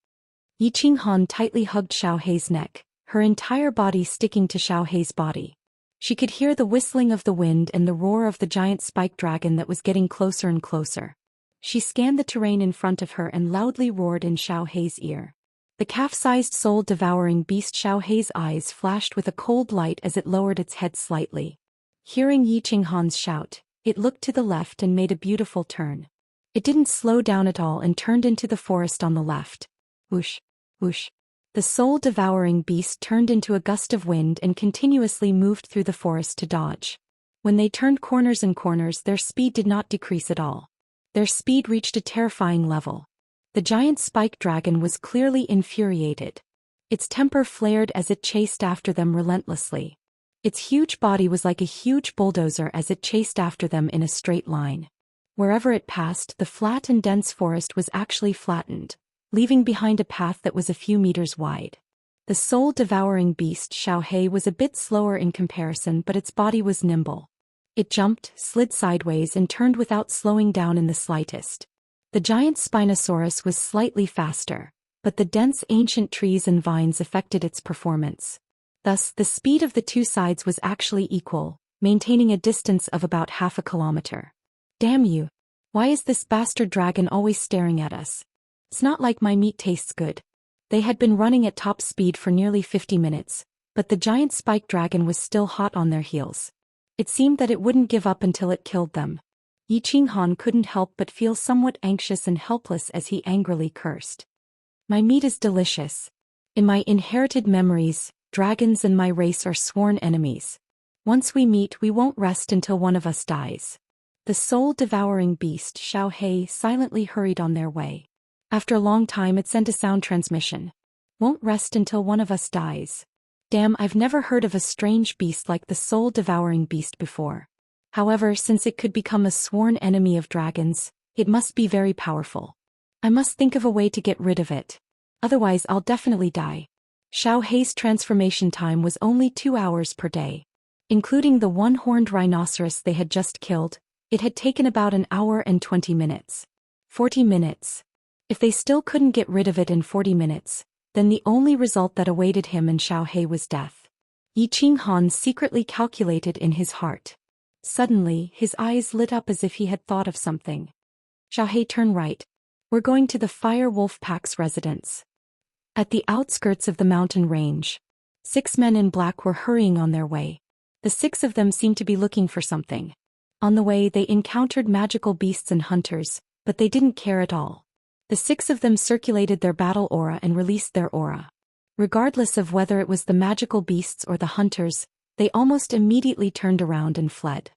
Yi Qinghan tightly hugged Xiao's neck, her entire body sticking to Xiao's body. She could hear the whistling of the wind and the roar of the giant spike dragon that was getting closer and closer. She scanned the terrain in front of her and loudly roared in Xiao's ear. The calf-sized soul-devouring beast Xiao's eyes flashed with a cold light as it lowered its head slightly. Hearing Yi Qinghan's shout, it looked to the left and made a beautiful turn. It didn't slow down at all and turned into the forest on the left. Whoosh, whoosh. The soul-devouring beast turned into a gust of wind and continuously moved through the forest to dodge. When they turned corners and corners, their speed did not decrease at all. Their speed reached a terrifying level. The giant spike dragon was clearly infuriated. Its temper flared as it chased after them relentlessly. Its huge body was like a huge bulldozer as it chased after them in a straight line. Wherever it passed, the flat and dense forest was actually flattened, leaving behind a path that was a few meters wide. The soul-devouring beast Xiao was a bit slower in comparison, but its body was nimble. It jumped, slid sideways and turned without slowing down in the slightest. The giant Spinosaurus was slightly faster, but the dense ancient trees and vines affected its performance. Thus, the speed of the two sides was actually equal, maintaining a distance of about half a kilometer. Damn you! Why is this bastard dragon always staring at us? It's not like my meat tastes good. They had been running at top speed for nearly 50 minutes, but the giant spike dragon was still hot on their heels. It seemed that it wouldn't give up until it killed them. Yi Qinghan couldn't help but feel somewhat anxious and helpless as he angrily cursed. My meat is delicious. In my inherited memories, dragons and my race are sworn enemies. Once we meet, we won't rest until one of us dies. The soul-devouring beast Xiaohe silently hurried on their way. After a long time it sent a sound transmission. Won't rest until one of us dies. Damn, I've never heard of a strange beast like the soul-devouring beast before. However, since it could become a sworn enemy of dragons, it must be very powerful. I must think of a way to get rid of it. Otherwise I'll definitely die. Xiaohe's transformation time was only 2 hours per day. Including the one-horned rhinoceros they had just killed, it had taken about an hour and 20 minutes. 40 minutes. If they still couldn't get rid of it in 40 minutes, then the only result that awaited him and Xiaohe was death. Yi Qinghan secretly calculated in his heart. Suddenly, his eyes lit up as if he had thought of something. Xiaohe, turn right. We're going to the Fire Wolf Pack's residence. At the outskirts of the mountain range, 6 men in black were hurrying on their way. The 6 of them seemed to be looking for something. On the way they encountered magical beasts and hunters, but they didn't care at all. The 6 of them circulated their battle aura and released their aura. Regardless of whether it was the magical beasts or the hunters, they almost immediately turned around and fled.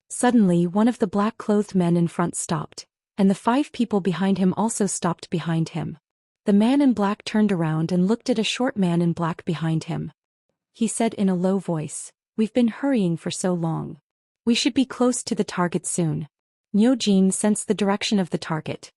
Suddenly one of the black-clothed men in front stopped, and the 5 people behind him also stopped behind him. The man in black turned around and looked at a short man in black behind him. He said in a low voice, "We've been hurrying for so long. We should be close to the target soon." Niu Jin sensed the direction of the target.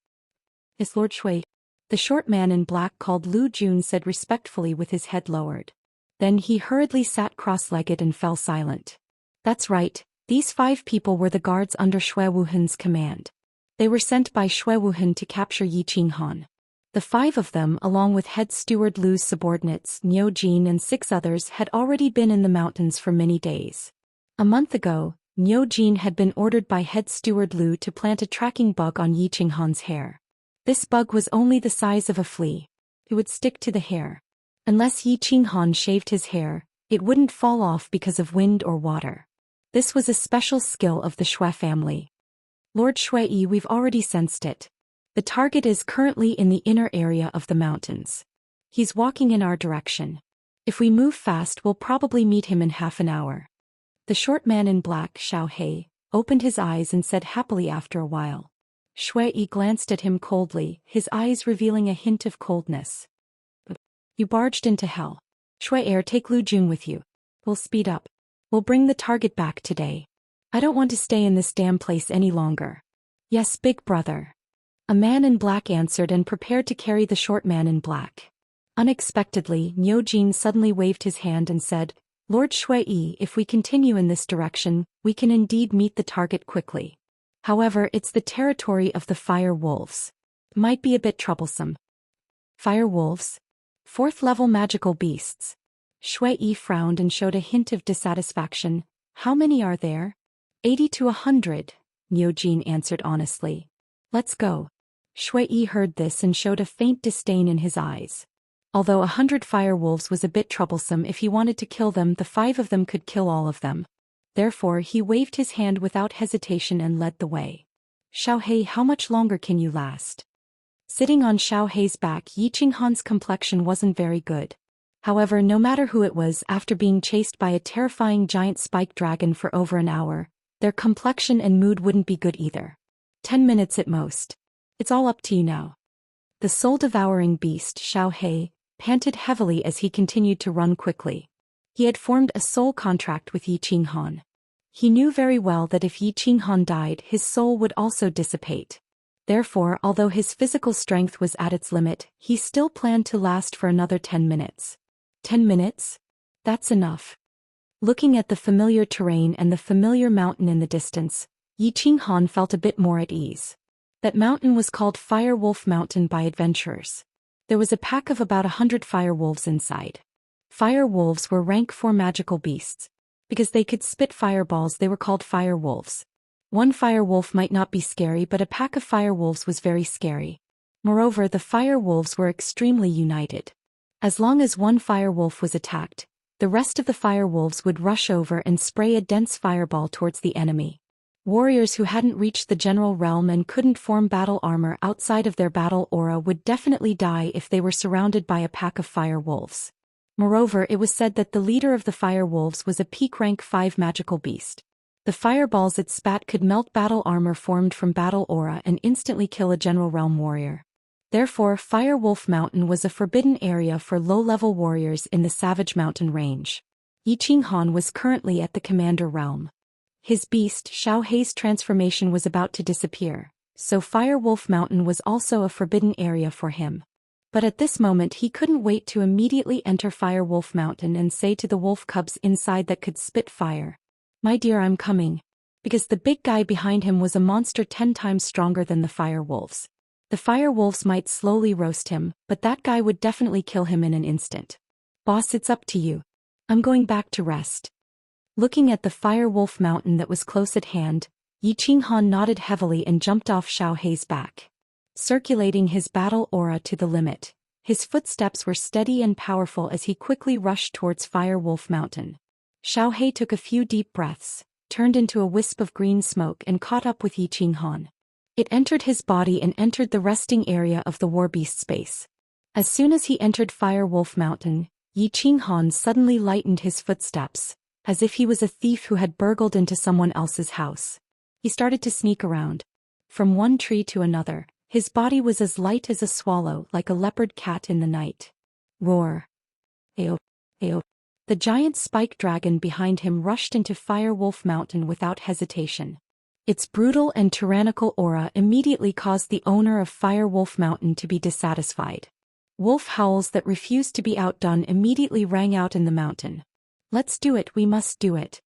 "It's Lord Shui." The short man in black called Lu Jun said respectfully with his head lowered. Then he hurriedly sat cross-legged and fell silent. That's right, these 5 people were the guards under Shui Wuhan's command. They were sent by Shui Wuhan to capture Yi Qinghan. The 5 of them, along with head steward Lu's subordinates, Niu Jin and 6 others, had already been in the mountains for many days. A month ago, Niu Jin had been ordered by head steward Lu to plant a tracking bug on Yi Qinghan's hair. This bug was only the size of a flea. It would stick to the hair. Unless Yi Qinghan shaved his hair, it wouldn't fall off because of wind or water. This was a special skill of the Shui family. Lord Shui, we've already sensed it. The target is currently in the inner area of the mountains. He's walking in our direction. If we move fast, we'll probably meet him in half an hour. The short man in black, Xiaohe, opened his eyes and said happily after a while. Shui glanced at him coldly, his eyes revealing a hint of coldness. You barged into hell. Shui, take Lu Jun with you. We'll speed up. We'll bring the target back today. I don't want to stay in this damn place any longer. Yes, big brother. A man in black answered and prepared to carry the short man in black. Unexpectedly, Niu Jin suddenly waved his hand and said, Lord Shui, if we continue in this direction, we can indeed meet the target quickly. However, it's the territory of the fire wolves. Might be a bit troublesome. Fire wolves? 4th-level magical beasts. Shui frowned and showed a hint of dissatisfaction. How many are there? 80 to 100, Niu Jin answered honestly. Let's go. Shui heard this and showed a faint disdain in his eyes. Although 100 fire wolves was a bit troublesome, if he wanted to kill them, the 5 of them could kill all of them. Therefore, he waved his hand without hesitation and led the way. Xiaohe, how much longer can you last? Sitting on Xiaohe's back, Yi Qinghan's complexion wasn't very good. However, no matter who it was, after being chased by a terrifying giant spike dragon for over an hour, their complexion and mood wouldn't be good either. 10 minutes at most. It's all up to you now. The soul-devouring beast, Xiaohe, panted heavily as he continued to run quickly. He had formed a soul contract with Yi Qinghan. He knew very well that if Yi Qinghan died, his soul would also dissipate. Therefore, although his physical strength was at its limit, he still planned to last for another 10 minutes. 10 minutes? That's enough. Looking at the familiar terrain and the familiar mountain in the distance, Yi Qinghan felt a bit more at ease. That mountain was called Fire Wolf Mountain by adventurers. There was a pack of about 100 fire wolves inside. Fire wolves were rank 4 magical beasts. Because they could spit fireballs, they were called fire wolves. One fire wolf might not be scary, but a pack of fire wolves was very scary. Moreover, the fire wolves were extremely united. As long as one fire wolf was attacked, the rest of the fire wolves would rush over and spray a dense fireball towards the enemy. Warriors who hadn't reached the general realm and couldn't form battle armor outside of their battle aura would definitely die if they were surrounded by a pack of fire wolves. Moreover, it was said that the leader of the fire wolves was a peak rank 5 magical beast. The fireballs it spat could melt battle armor formed from battle aura and instantly kill a general realm warrior. Therefore, Fire Wolf Mountain was a forbidden area for low-level warriors in the Savage Mountain range. Yiqinghan was currently at the Commander realm. His beast, Xiaohei's transformation was about to disappear, so Fire Wolf Mountain was also a forbidden area for him. But at this moment he couldn't wait to immediately enter Fire Wolf Mountain and say to the wolf cubs inside that could spit fire, "My dear, I'm coming." Because the big guy behind him was a monster 10 times stronger than the fire wolves. The fire wolves might slowly roast him, but that guy would definitely kill him in an instant. "Boss, it's up to you. I'm going back to rest." Looking at the Fire Wolf Mountain that was close at hand, Yiqinghan nodded heavily and jumped off Xiaohei's back. Circulating his battle aura to the limit, his footsteps were steady and powerful as he quickly rushed towards Fire Wolf Mountain. Xiaohei took a few deep breaths, turned into a wisp of green smoke and caught up with Yiqinghan. It entered his body and entered the resting area of the warbeast space. As soon as he entered Fire Wolf Mountain, Yiqinghan suddenly lightened his footsteps, as if he was a thief who had burgled into someone else's house. He started to sneak around. From one tree to another, his body was as light as a swallow, like a leopard cat in the night. Roar. Ayo, ayo. The giant spike dragon behind him rushed into Fire Wolf Mountain without hesitation. Its brutal and tyrannical aura immediately caused the owner of Fire Wolf Mountain to be dissatisfied. Wolf howls that refused to be outdone immediately rang out in the mountain. "Let's do it, we must do it."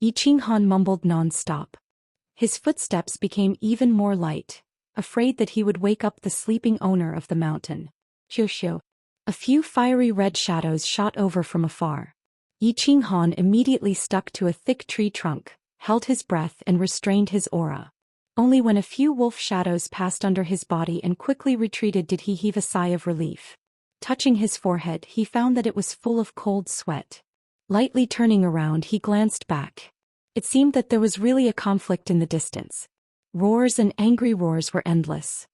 Yiqinghan mumbled non-stop. His footsteps became even more light, afraid that he would wake up the sleeping owner of the mountain. Xiu. A few fiery red shadows shot over from afar. Yiqinghan immediately stuck to a thick tree trunk, held his breath and restrained his aura. Only when a few wolf shadows passed under his body and quickly retreated did he heave a sigh of relief. Touching his forehead, he found that it was full of cold sweat. Lightly turning around, he glanced back. It seemed that there was really a conflict in the distance. Roars and angry roars were endless.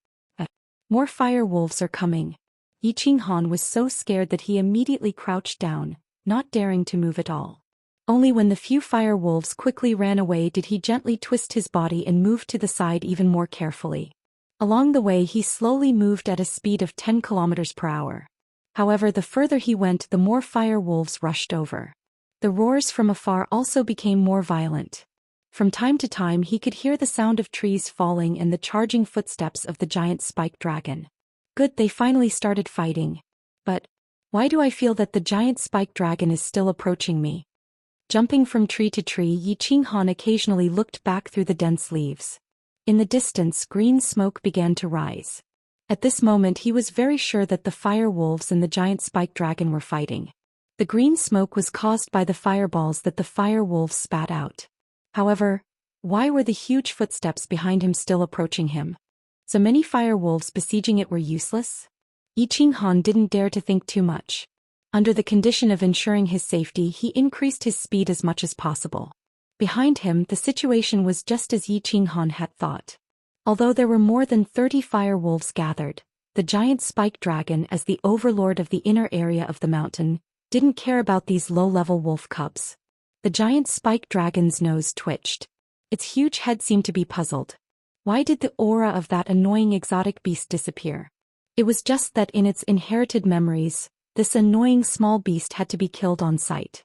More fire wolves are coming. Yiqinghan was so scared that he immediately crouched down, not daring to move at all. Only when the few fire wolves quickly ran away did he gently twist his body and move to the side even more carefully. Along the way he slowly moved at a speed of 10 kilometers per hour. However, the further he went, the more fire wolves rushed over. The roars from afar also became more violent. From time to time he could hear the sound of trees falling and the charging footsteps of the giant spike dragon. Good, they finally started fighting. But why do I feel that the giant spike dragon is still approaching me? Jumping from tree to tree, Yiqinghan occasionally looked back through the dense leaves. In the distance, green smoke began to rise. At this moment he was very sure that the fire wolves and the giant spike dragon were fighting. The green smoke was caused by the fireballs that the fire wolves spat out. However, why were the huge footsteps behind him still approaching him? So many fire wolves besieging it were useless? Yiqinghan didn't dare to think too much. Under the condition of ensuring his safety, he increased his speed as much as possible. Behind him, the situation was just as Yiqinghan had thought. Although there were more than 30 fire wolves gathered, the giant spike dragon, as the overlord of the inner area of the mountain, didn't care about these low-level wolf cubs. The giant spike dragon's nose twitched. Its huge head seemed to be puzzled. Why did the aura of that annoying exotic beast disappear? It was just that in its inherited memories, this annoying small beast had to be killed on sight.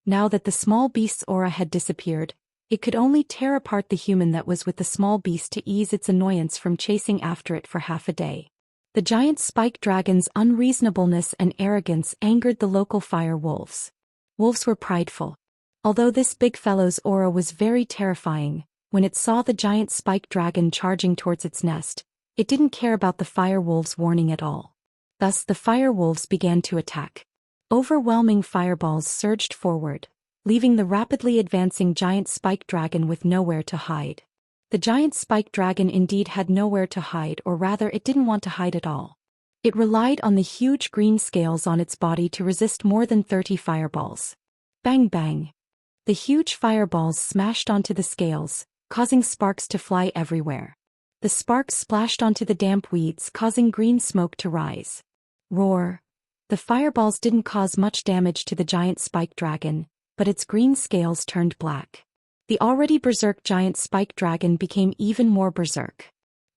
Now that the small beast's aura had disappeared, it could only tear apart the human that was with the small beast to ease its annoyance from chasing after it for half a day. The giant spike dragon's unreasonableness and arrogance angered the local fire wolves. Wolves were prideful. Although this big fellow's aura was very terrifying, when it saw the giant spike dragon charging towards its nest, it didn't care about the fire wolves' warning at all. Thus the fire wolves began to attack. Overwhelming fireballs surged forward, leaving the rapidly advancing giant spike dragon with nowhere to hide. The giant spike dragon indeed had nowhere to hide, or rather it didn't want to hide at all. It relied on the huge green scales on its body to resist more than 30 fireballs. Bang bang. The huge fireballs smashed onto the scales, causing sparks to fly everywhere. The sparks splashed onto the damp weeds, causing green smoke to rise. Roar. The fireballs didn't cause much damage to the giant spike dragon, but its green scales turned black. The already berserk giant spike dragon became even more berserk.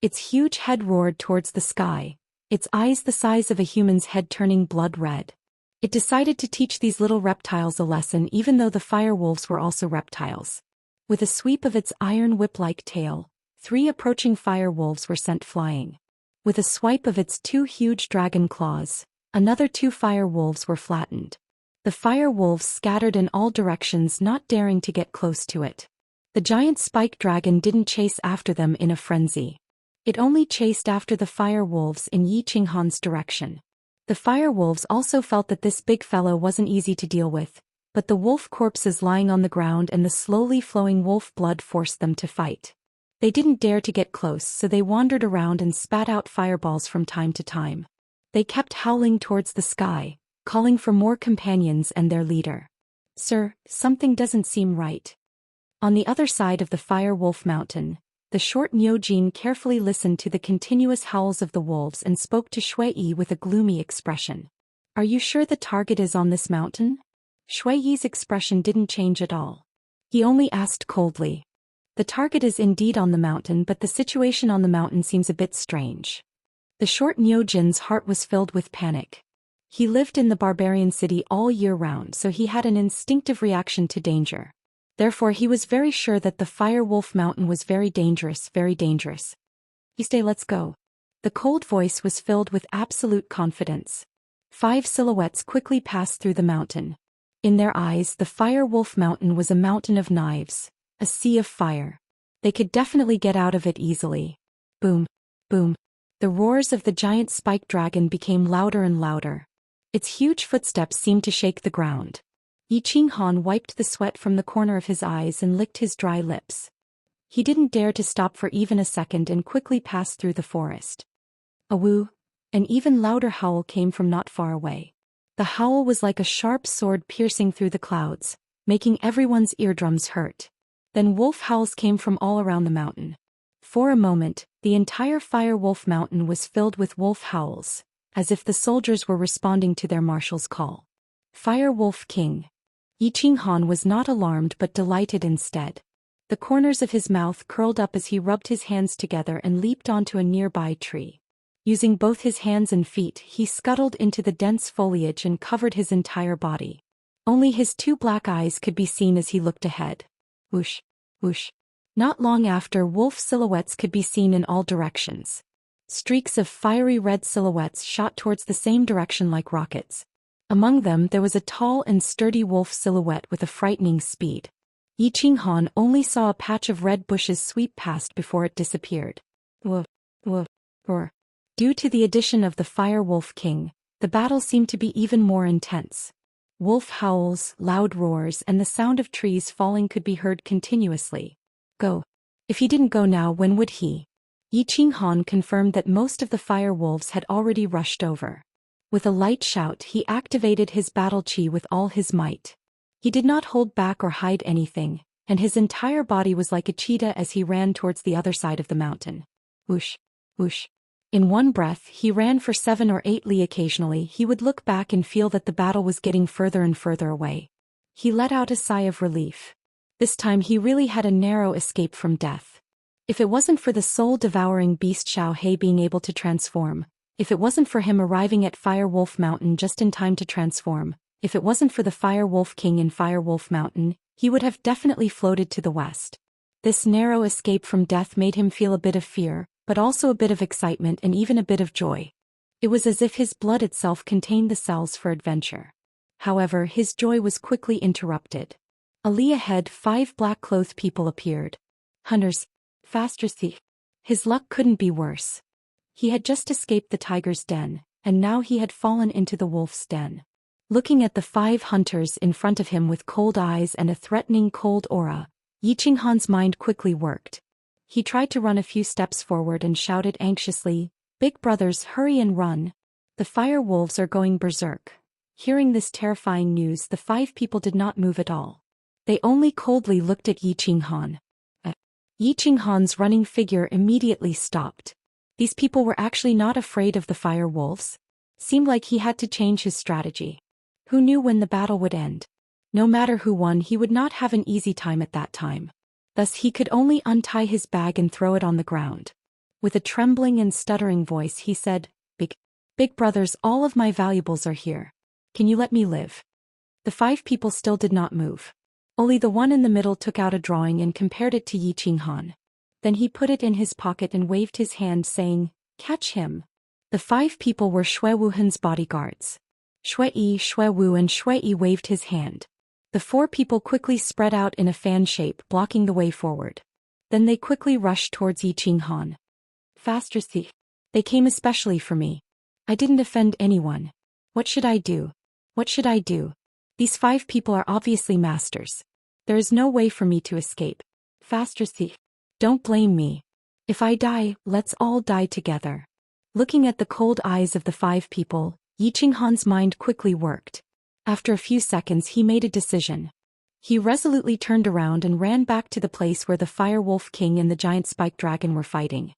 Its huge head roared towards the sky, its eyes the size of a human's head turning blood red. It decided to teach these little reptiles a lesson, even though the fire wolves were also reptiles. With a sweep of its iron whip-like tail, 3 approaching fire wolves were sent flying. With a swipe of its 2 huge dragon claws, another 2 fire wolves were flattened. The fire wolves scattered in all directions, not daring to get close to it. The giant spike dragon didn't chase after them in a frenzy. It only chased after the fire wolves in Yi Qinghan's direction. The fire wolves also felt that this big fellow wasn't easy to deal with, but the wolf corpses lying on the ground and the slowly flowing wolf blood forced them to fight. They didn't dare to get close, so they wandered around and spat out fireballs from time to time. They kept howling towards the sky, calling for more companions and their leader. "Sir, something doesn't seem right." On the other side of the fire wolf mountain, the short Niujin carefully listened to the continuous howls of the wolves and spoke to Shui Yi with a gloomy expression. "Are you sure the target is on this mountain?" Shui Yi's expression didn't change at all. He only asked coldly. "The target is indeed on the mountain, but the situation on the mountain seems a bit strange." The short Niujin's heart was filled with panic. He lived in the barbarian city all year round, so he had an instinctive reaction to danger. Therefore he was very sure that the Fire Wolf Mountain was very dangerous, very dangerous. "Stay, let's go." The cold voice was filled with absolute confidence. 5 silhouettes quickly passed through the mountain. In their eyes, the Fire Wolf Mountain was a mountain of knives, a sea of fire. They could definitely get out of it easily. Boom, boom. The roars of the giant spike dragon became louder and louder. Its huge footsteps seemed to shake the ground. Yi Qinghan wiped the sweat from the corner of his eyes and licked his dry lips. He didn't dare to stop for even a second and quickly passed through the forest. A woo, an even louder howl came from not far away. The howl was like a sharp sword piercing through the clouds, making everyone's eardrums hurt. Then wolf howls came from all around the mountain. For a moment, the entire Fire Wolf Mountain was filled with wolf howls, as if the soldiers were responding to their marshal's call. Fire Wolf King. Yi Qinghan was not alarmed but delighted instead. The corners of his mouth curled up as he rubbed his hands together and leaped onto a nearby tree. Using both his hands and feet, he scuttled into the dense foliage and covered his entire body. Only his 2 black eyes could be seen as he looked ahead. Whoosh, whoosh. Not long after, wolf silhouettes could be seen in all directions. Streaks of fiery red silhouettes shot towards the same direction like rockets. Among them there was a tall and sturdy wolf silhouette with a frightening speed. Yi Qinghan only saw a patch of red bushes sweep past before it disappeared. Woof, woof, roar. Due to the addition of the Fire Wolf King, the battle seemed to be even more intense. Wolf howls, loud roars, and the sound of trees falling could be heard continuously. Go. If he didn't go now, when would he? Yi Qinghan confirmed that most of the fire wolves had already rushed over. With a light shout, he activated his battle chi with all his might. He did not hold back or hide anything, and his entire body was like a cheetah as he ran towards the other side of the mountain. Whoosh, whoosh. In one breath, he ran for 7 or 8 li. Occasionally, he would look back and feel that the battle was getting further and further away. He let out a sigh of relief. This time he really had a narrow escape from death. If it wasn't for the soul-devouring beast Xiao He being able to transform, if it wasn't for him arriving at Fire Wolf Mountain just in time to transform, if it wasn't for the Fire Wolf King in Fire Wolf Mountain, he would have definitely floated to the west. This narrow escape from death made him feel a bit of fear, but also a bit of excitement and even a bit of joy. It was as if his blood itself contained the cells for adventure. However, his joy was quickly interrupted. A li ahead, 5 black-clothed people appeared. Hunters. Faster thief. His luck couldn't be worse. He had just escaped the tiger's den, and now he had fallen into the wolf's den. Looking at the 5 hunters in front of him with cold eyes and a threatening cold aura, Yi Qinghan's mind quickly worked. He tried to run a few steps forward and shouted anxiously, "Big brothers, hurry and run." The fire wolves are going berserk. Hearing this terrifying news, the 5 people did not move at all. They only coldly looked at Yi Qinghan. Yi Qinghan's running figure immediately stopped. These people were actually not afraid of the fire wolves. Seemed like he had to change his strategy. Who knew when the battle would end? No matter who won, he would not have an easy time at that time. Thus he could only untie his bag and throw it on the ground. With a trembling and stuttering voice he said, Big brothers, all of my valuables are here. Can you let me live? The 5 people still did not move. Only the one in the middle took out a drawing and compared it to Yi Qinghan. Then he put it in his pocket and waved his hand saying, Catch him. The 5 people were Shui Wuhan's bodyguards. Shui Yi, Shui Wu and Shui Yi waved his hand. The 4 people quickly spread out in a fan shape, blocking the way forward. Then they quickly rushed towards Yi Qinghan. Faster, thief. They came especially for me. I didn't offend anyone. What should I do? What should I do? These 5 people are obviously masters. There is no way for me to escape. Faster, thief. Don't blame me. If I die, let's all die together. Looking at the cold eyes of the 5 people, Yi Qinghan's mind quickly worked. After a few seconds he made a decision. He resolutely turned around and ran back to the place where the Fire Wolf King and the giant spike dragon were fighting.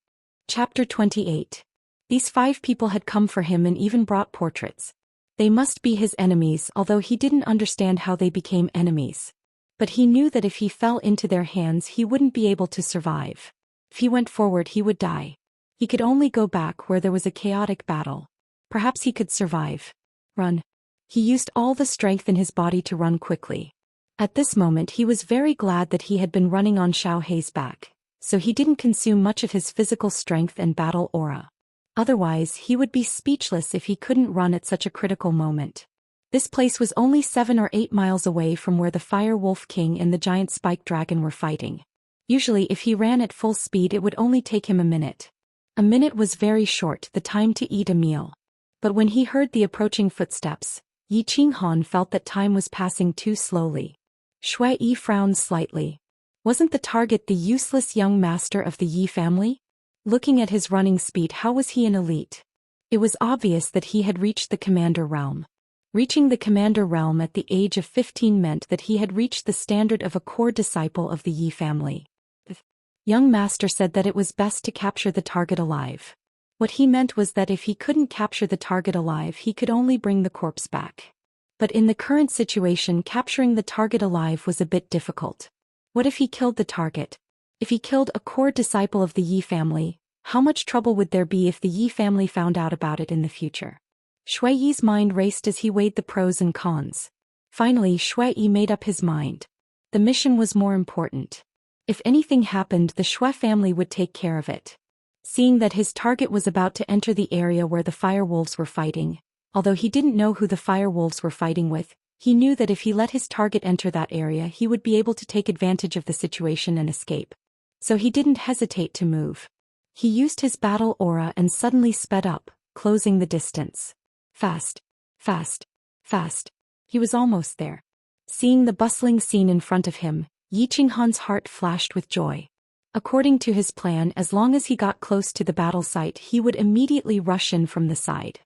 Chapter 28. These 5 people had come for him and even brought portraits. They must be his enemies, although he didn't understand how they became enemies. But he knew that if he fell into their hands he wouldn't be able to survive. If he went forward he would die. He could only go back where there was a chaotic battle. Perhaps he could survive. Run. He used all the strength in his body to run quickly. At this moment he was very glad that he had been running on Xiao Hei's back, so he didn't consume much of his physical strength and battle aura. Otherwise he would be speechless if he couldn't run at such a critical moment. This place was only 7 or 8 miles away from where the Fire Wolf King and the giant spike dragon were fighting. Usually if he ran at full speed it would only take him a minute. A minute was very short, the time to eat a meal. But when he heard the approaching footsteps, Yi Qinghan felt that time was passing too slowly. Shui Yi frowned slightly. Wasn't the target the useless young master of the Yi family? Looking at his running speed, how was he an elite? It was obvious that he had reached the commander realm. Reaching the commander realm at the age of 15 meant that he had reached the standard of a core disciple of the Yi family. The young master said that it was best to capture the target alive. What he meant was that if he couldn't capture the target alive he could only bring the corpse back. But in the current situation capturing the target alive was a bit difficult. What if he killed the target? If he killed a core disciple of the Yi family, how much trouble would there be if the Yi family found out about it in the future? Shui Yi's mind raced as he weighed the pros and cons. Finally Shui Yi made up his mind. The mission was more important. If anything happened the Shui family would take care of it. Seeing that his target was about to enter the area where the fire wolves were fighting, although he didn't know who the fire wolves were fighting with, he knew that if he let his target enter that area he would be able to take advantage of the situation and escape. So he didn't hesitate to move. He used his battle aura and suddenly sped up, closing the distance. Fast. Fast. Fast. He was almost there. Seeing the bustling scene in front of him, Yi Qinghan's heart flashed with joy. According to his plan, as long as he got close to the battle site he would immediately rush in from the side.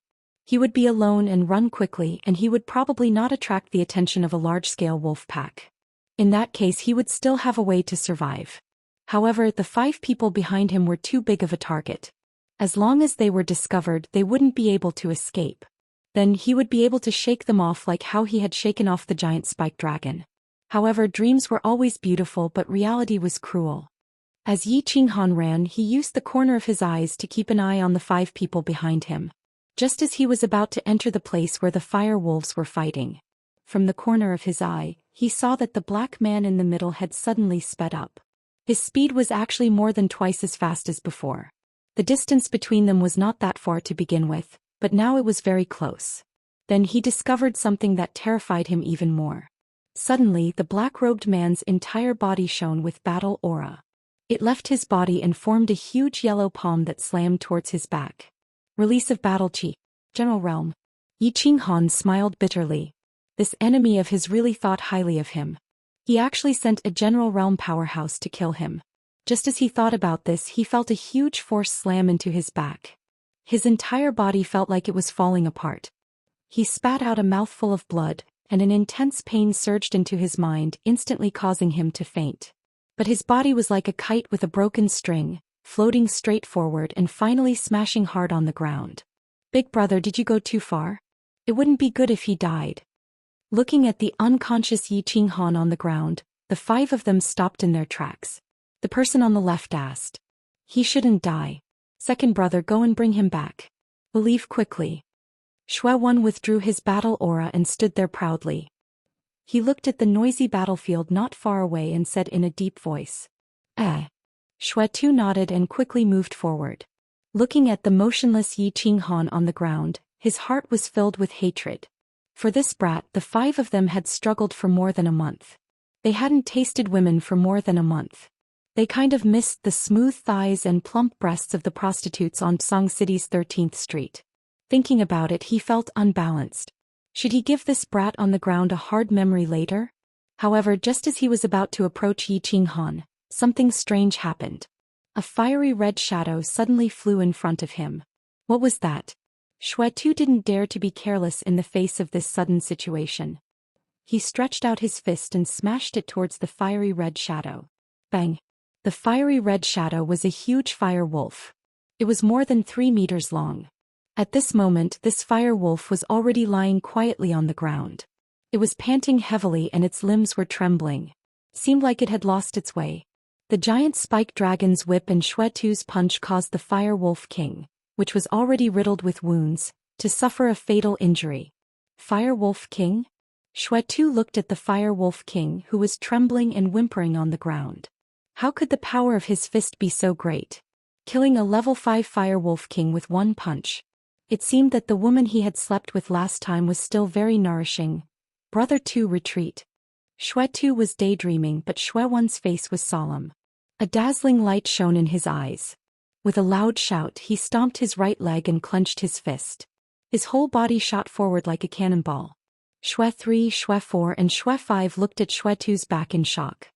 He would be alone and run quickly and he would probably not attract the attention of a large-scale wolf pack. In that case he would still have a way to survive. However, the 5 people behind him were too big of a target. As long as they were discovered they wouldn't be able to escape. Then he would be able to shake them off like how he had shaken off the giant spike dragon. However, dreams were always beautiful but reality was cruel. As Yi Qinghan ran he used the corner of his eyes to keep an eye on the 5 people behind him. Just as he was about to enter the place where the fire wolves were fighting. From the corner of his eye, he saw that the black man in the middle had suddenly sped up. His speed was actually more than twice as fast as before. The distance between them was not that far to begin with, but now it was very close. Then he discovered something that terrified him even more. Suddenly the black-robed man's entire body shone with battle aura. It left his body and formed a huge yellow palm that slammed towards his back. Release of battle chi. General realm. Yi Qinghan smiled bitterly. This enemy of his really thought highly of him. He actually sent a general realm powerhouse to kill him. Just as he thought about this he felt a huge force slam into his back. His entire body felt like it was falling apart. He spat out a mouthful of blood, and an intense pain surged into his mind, instantly causing him to faint. But his body was like a kite with a broken string, floating straight forward and finally smashing hard on the ground. Big brother, did you go too far? It wouldn't be good if he died. Looking at the unconscious Yi Qinghan on the ground, the 5 of them stopped in their tracks. The person on the left asked. He shouldn't die. Second brother, go and bring him back. We'll leave quickly. Xuan withdrew his battle aura and stood there proudly. He looked at the noisy battlefield not far away and said in a deep voice. Xuan nodded and quickly moved forward. Looking at the motionless Yi Qinghan on the ground, his heart was filled with hatred. For this brat, the 5 of them had struggled for more than a month. They hadn't tasted women for more than a month. They kind of missed the smooth thighs and plump breasts of the prostitutes on Song City's 13th Street. Thinking about it, he felt unbalanced. Should he give this brat on the ground a hard memory later? However, just as he was about to approach Yi Qinghan, something strange happened. A fiery red shadow suddenly flew in front of him. What was that? Xuan didn't dare to be careless in the face of this sudden situation. He stretched out his fist and smashed it towards the fiery red shadow. Bang! The fiery red shadow was a huge fire wolf. It was more than 3 meters long. At this moment, this fire wolf was already lying quietly on the ground. It was panting heavily and its limbs were trembling. Seemed like it had lost its way. The giant spike dragon's whip and Xuan's punch caused the fire wolf king, which was already riddled with wounds, to suffer a fatal injury. Fire wolf king? Xuan looked at the fire wolf king who was trembling and whimpering on the ground. How could the power of his fist be so great? Killing a level 5 fire wolf king with one punch. It seemed that the woman he had slept with last time was still very nourishing. Brother 2, retreat. Xuan was daydreaming, but Xuan's face was solemn. A dazzling light shone in his eyes. With a loud shout, he stomped his right leg and clenched his fist. His whole body shot forward like a cannonball. Xuan 3, Xuan 4 and Xuan 5 looked at Xuan's back in shock.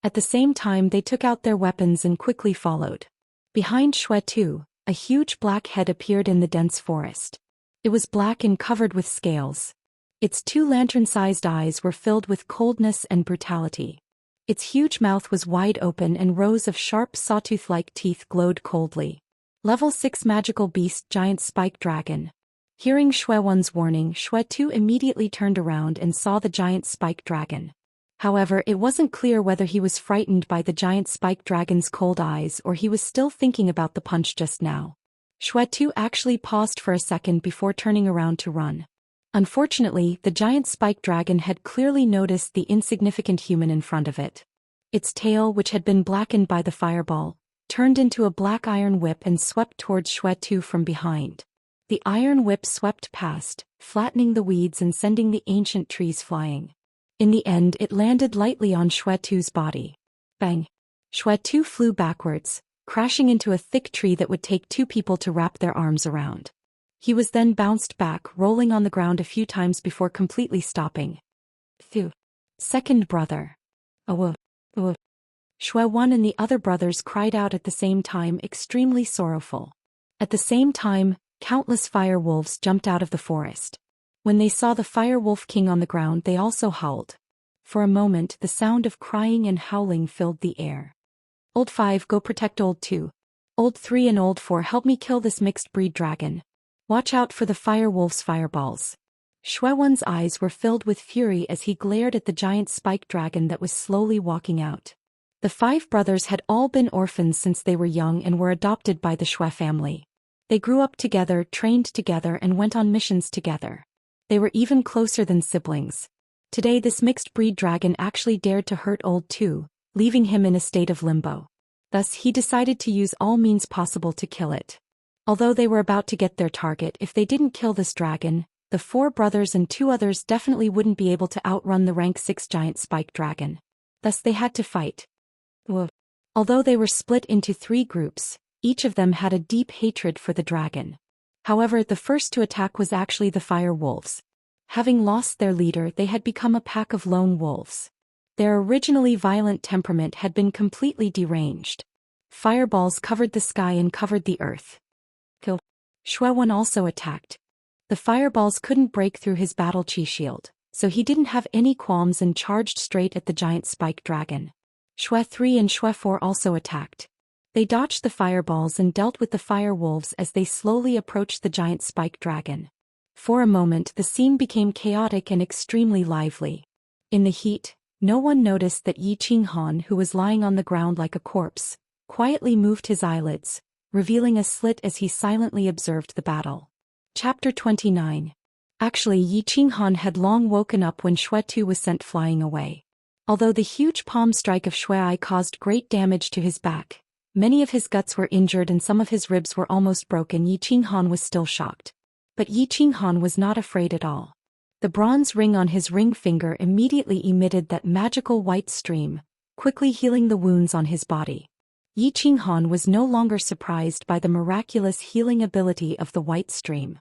At the same time, they took out their weapons and quickly followed. Behind Xuan, a huge black head appeared in the dense forest. It was black and covered with scales. Its 2 lantern-sized eyes were filled with coldness and brutality. Its huge mouth was wide open and rows of sharp sawtooth-like teeth glowed coldly. Level 6 magical beast giant spike dragon. Hearing Xuan's warning, Xuan immediately turned around and saw the giant spike dragon. However, it wasn't clear whether he was frightened by the giant spike dragon's cold eyes or he was still thinking about the punch just now. Xuan actually paused for a second before turning around to run. Unfortunately, the giant spike dragon had clearly noticed the insignificant human in front of it. Its tail, which had been blackened by the fireball, turned into a black iron whip and swept towards Xuan from behind. The iron whip swept past, flattening the weeds and sending the ancient trees flying. In the end, it landed lightly on Xuan's body. Bang! Xuan flew backwards, crashing into a thick tree that would take 2 people to wrap their arms around. He was then bounced back, rolling on the ground a few times before completely stopping. Phew! Second brother. Oh. Xuan and the other brothers cried out at the same time, extremely sorrowful. At the same time, countless fire wolves jumped out of the forest. When they saw the fire wolf king on the ground, they also howled. For a moment, the sound of crying and howling filled the air. Old 5, go protect Old 2. Old 3 and Old 4, help me kill this mixed breed dragon. Watch out for the fire wolf's fireballs. Xuan's eyes were filled with fury as he glared at the giant spike dragon that was slowly walking out. The 5 brothers had all been orphans since they were young and were adopted by the Xuan family. They grew up together, trained together, and went on missions together. They were even closer than siblings. Today this mixed breed dragon actually dared to hurt Old 2, leaving him in a state of limbo. Thus he decided to use all means possible to kill it. Although they were about to get their target, if they didn't kill this dragon, the 4 brothers and 2 others definitely wouldn't be able to outrun the rank 6 giant spike dragon. Thus they had to fight. Although they were split into 3 groups, each of them had a deep hatred for the dragon. However, the first to attack was actually the fire wolves. Having lost their leader, they had become a pack of lone wolves. Their originally violent temperament had been completely deranged. Fireballs covered the sky and covered the earth. Kill. Shui 1 also attacked. The fireballs couldn't break through his battle chi shield, so he didn't have any qualms and charged straight at the giant spike dragon. Shui 3 and Shui 4 also attacked. They dodged the fireballs and dealt with the fire wolves as they slowly approached the giant spike dragon. For a moment the scene became chaotic and extremely lively. In the heat, no one noticed that Yi Qinghan, who was lying on the ground like a corpse, quietly moved his eyelids, revealing a slit as he silently observed the battle. Chapter 29. Actually, Yi Qinghan had long woken up when Shui 2 was sent flying away. Although the huge palm strike of Shui I caused great damage to his back, many of his guts were injured and some of his ribs were almost broken, Yi Qinghan was still shocked. But Yi Qinghan was not afraid at all. The bronze ring on his ring finger immediately emitted that magical white stream, quickly healing the wounds on his body. Yi Qinghan was no longer surprised by the miraculous healing ability of the white stream.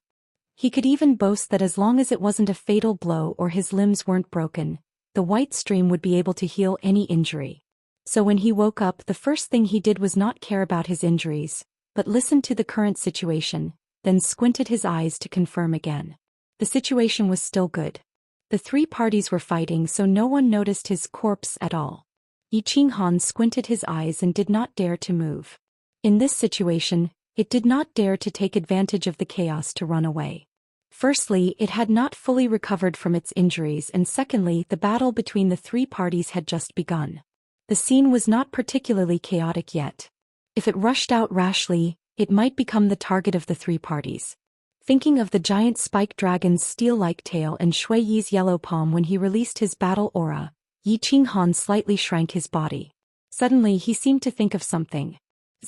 He could even boast that as long as it wasn't a fatal blow or his limbs weren't broken, the white stream would be able to heal any injury. So when he woke up, the first thing he did was not care about his injuries, but listened to the current situation, then squinted his eyes to confirm again. The situation was still good. The three parties were fighting, so no one noticed his corpse at all. Yi Qinghan squinted his eyes and did not dare to move. In this situation, it did not dare to take advantage of the chaos to run away. Firstly, it had not fully recovered from its injuries, and secondly, the battle between the three parties had just begun. The scene was not particularly chaotic yet. If it rushed out rashly, it might become the target of the three parties. Thinking of the giant spike dragon's steel-like tail and Shui Yi's yellow palm when he released his battle aura, Yi Qinghan slightly shrank his body. Suddenly he seemed to think of something.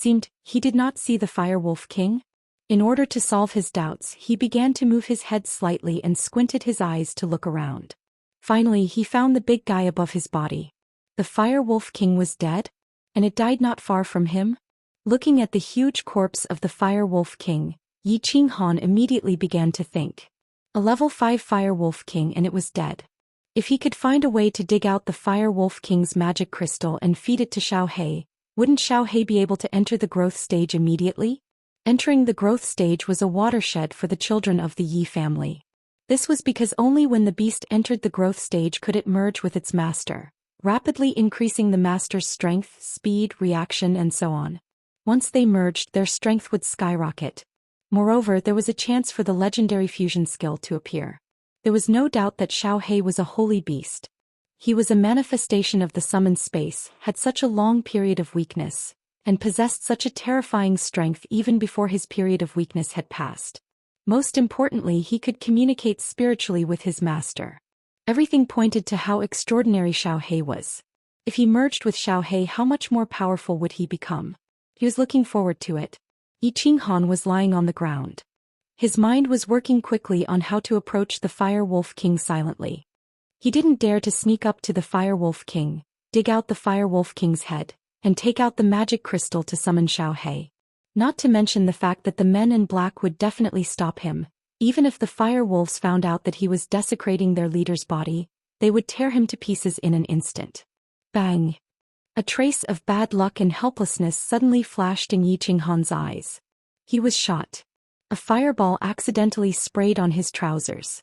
He did not see the Firewolf King? In order to solve his doubts, he began to move his head slightly and squinted his eyes to look around. Finally he found the big guy above his body. The Firewolf King was dead? And it died not far from him? Looking at the huge corpse of the Firewolf King, Yi Qinghan immediately began to think. A level 5 Firewolf King and it was dead. If he could find a way to dig out the Firewolf King's magic crystal and feed it to Xiaohei, wouldn't Xiaohei be able to enter the growth stage immediately? Entering the growth stage was a watershed for the children of the Yi family. This was because only when the beast entered the growth stage could it merge with its master, rapidly increasing the master's strength, speed, reaction, and so on. Once they merged, their strength would skyrocket. Moreover, there was a chance for the legendary fusion skill to appear. There was no doubt that Xiaohei was a holy beast. He was a manifestation of the summoned space, had such a long period of weakness, and possessed such a terrifying strength even before his period of weakness had passed. Most importantly, he could communicate spiritually with his master. Everything pointed to how extraordinary Xiaohei was. If he merged with Xiaohei, how much more powerful would he become? He was looking forward to it. Yi Qinghan was lying on the ground. His mind was working quickly on how to approach the Firewolf King silently. He didn't dare to sneak up to the Firewolf King, dig out the Firewolf King's head, and take out the magic crystal to summon Xiaohei. Not to mention the fact that the men in black would definitely stop him. Even if the firewolves found out that he was desecrating their leader's body, they would tear him to pieces in an instant. Bang! A trace of bad luck and helplessness suddenly flashed in Yi Qinghan's eyes. He was shot. A fireball accidentally sprayed on his trousers.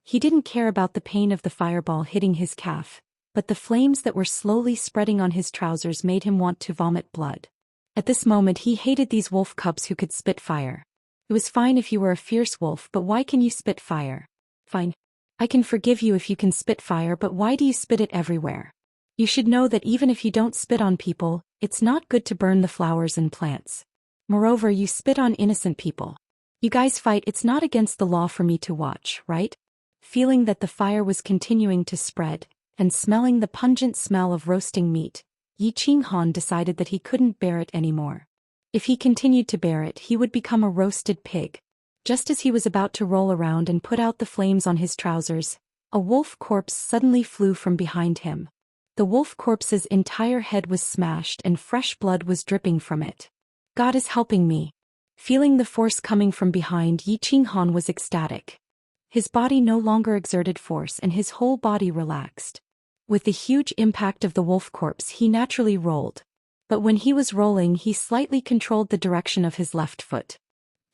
He didn't care about the pain of the fireball hitting his calf, but the flames that were slowly spreading on his trousers made him want to vomit blood. At this moment he hated these wolf cubs who could spit fire. It was fine if you were a fierce wolf, but why can you spit fire? Fine. I can forgive you if you can spit fire, but why do you spit it everywhere? You should know that even if you don't spit on people, it's not good to burn the flowers and plants. Moreover, you spit on innocent people. You guys fight, it's not against the law for me to watch, right? Feeling that the fire was continuing to spread, and smelling the pungent smell of roasting meat, Yi Qinghan decided that he couldn't bear it anymore. If he continued to bear it, he would become a roasted pig. Just as he was about to roll around and put out the flames on his trousers, a wolf corpse suddenly flew from behind him. The wolf corpse's entire head was smashed and fresh blood was dripping from it. God is helping me. Feeling the force coming from behind, Yi Qinghan was ecstatic. His body no longer exerted force and his whole body relaxed. With the huge impact of the wolf corpse, he naturally rolled. But when he was rolling, he slightly controlled the direction of his left foot.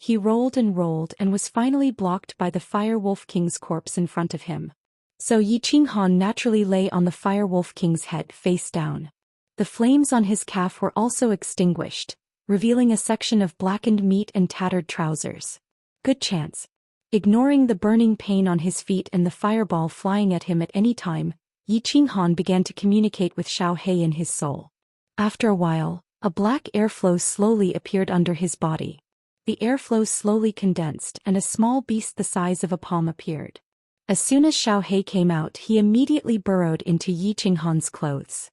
He rolled and was finally blocked by the Fire Wolf King's corpse in front of him. So Yi Qinghan naturally lay on the Fire Wolf King's head face down. The flames on his calf were also extinguished, revealing a section of blackened meat and tattered trousers. Good chance. Ignoring the burning pain on his feet and the fireball flying at him at any time, Yi Qinghan began to communicate with Xiaohei in his soul. After a while, a black airflow slowly appeared under his body. The airflow slowly condensed and a small beast the size of a palm appeared. As soon as Xiaohei came out, he immediately burrowed into Yi Qinghan's clothes.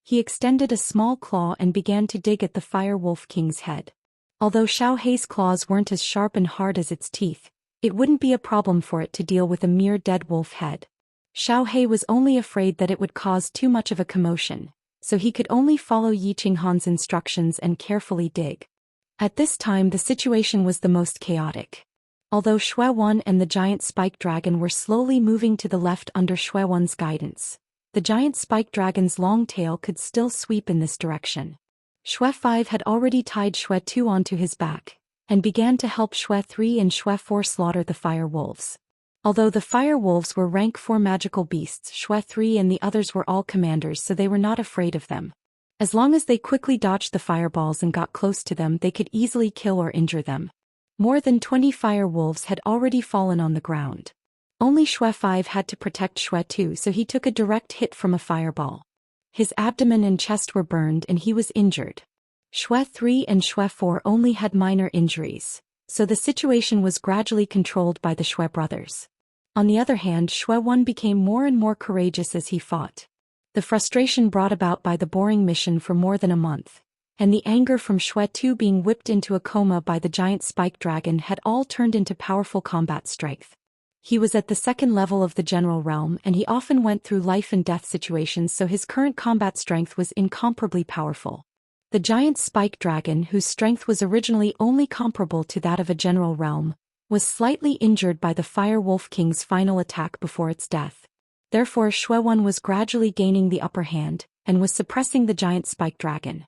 He extended a small claw and began to dig at the Fire Wolf King's head. Although Xiaohei's claws weren't as sharp and hard as its teeth, it wouldn't be a problem for it to deal with a mere dead wolf head. Xiaohei was only afraid that it would cause too much of a commotion, so he could only follow Yi Qinghan's instructions and carefully dig. At this time the situation was the most chaotic. Although Xue Wan and the giant spike dragon were slowly moving to the left under Xue Wan's guidance, the giant spike dragon's long tail could still sweep in this direction. Xue 5 had already tied Xue 2 onto his back, and began to help Xue 3 and Xue 4 slaughter the fire wolves. Although the fire wolves were rank 4 magical beasts, Xue 3 and the others were all commanders, so they were not afraid of them. As long as they quickly dodged the fireballs and got close to them, they could easily kill or injure them. More than 20 fire wolves had already fallen on the ground. Only Xue 5 had to protect Xue 2, so he took a direct hit from a fireball. His abdomen and chest were burned and he was injured. Xue 3 and Xue 4 only had minor injuries, so the situation was gradually controlled by the Xue brothers. On the other hand, Xue 1 became more and more courageous as he fought. The frustration brought about by the boring mission for more than a month, and the anger from Xue 2 being whipped into a coma by the giant spike dragon had all turned into powerful combat strength. He was at the second level of the general realm and he often went through life and death situations, so his current combat strength was incomparably powerful. The giant spike dragon, whose strength was originally only comparable to that of a general realm, was slightly injured by the Fire Wolf King's final attack before its death. Therefore Xue 1 was gradually gaining the upper hand, and was suppressing the giant spike dragon.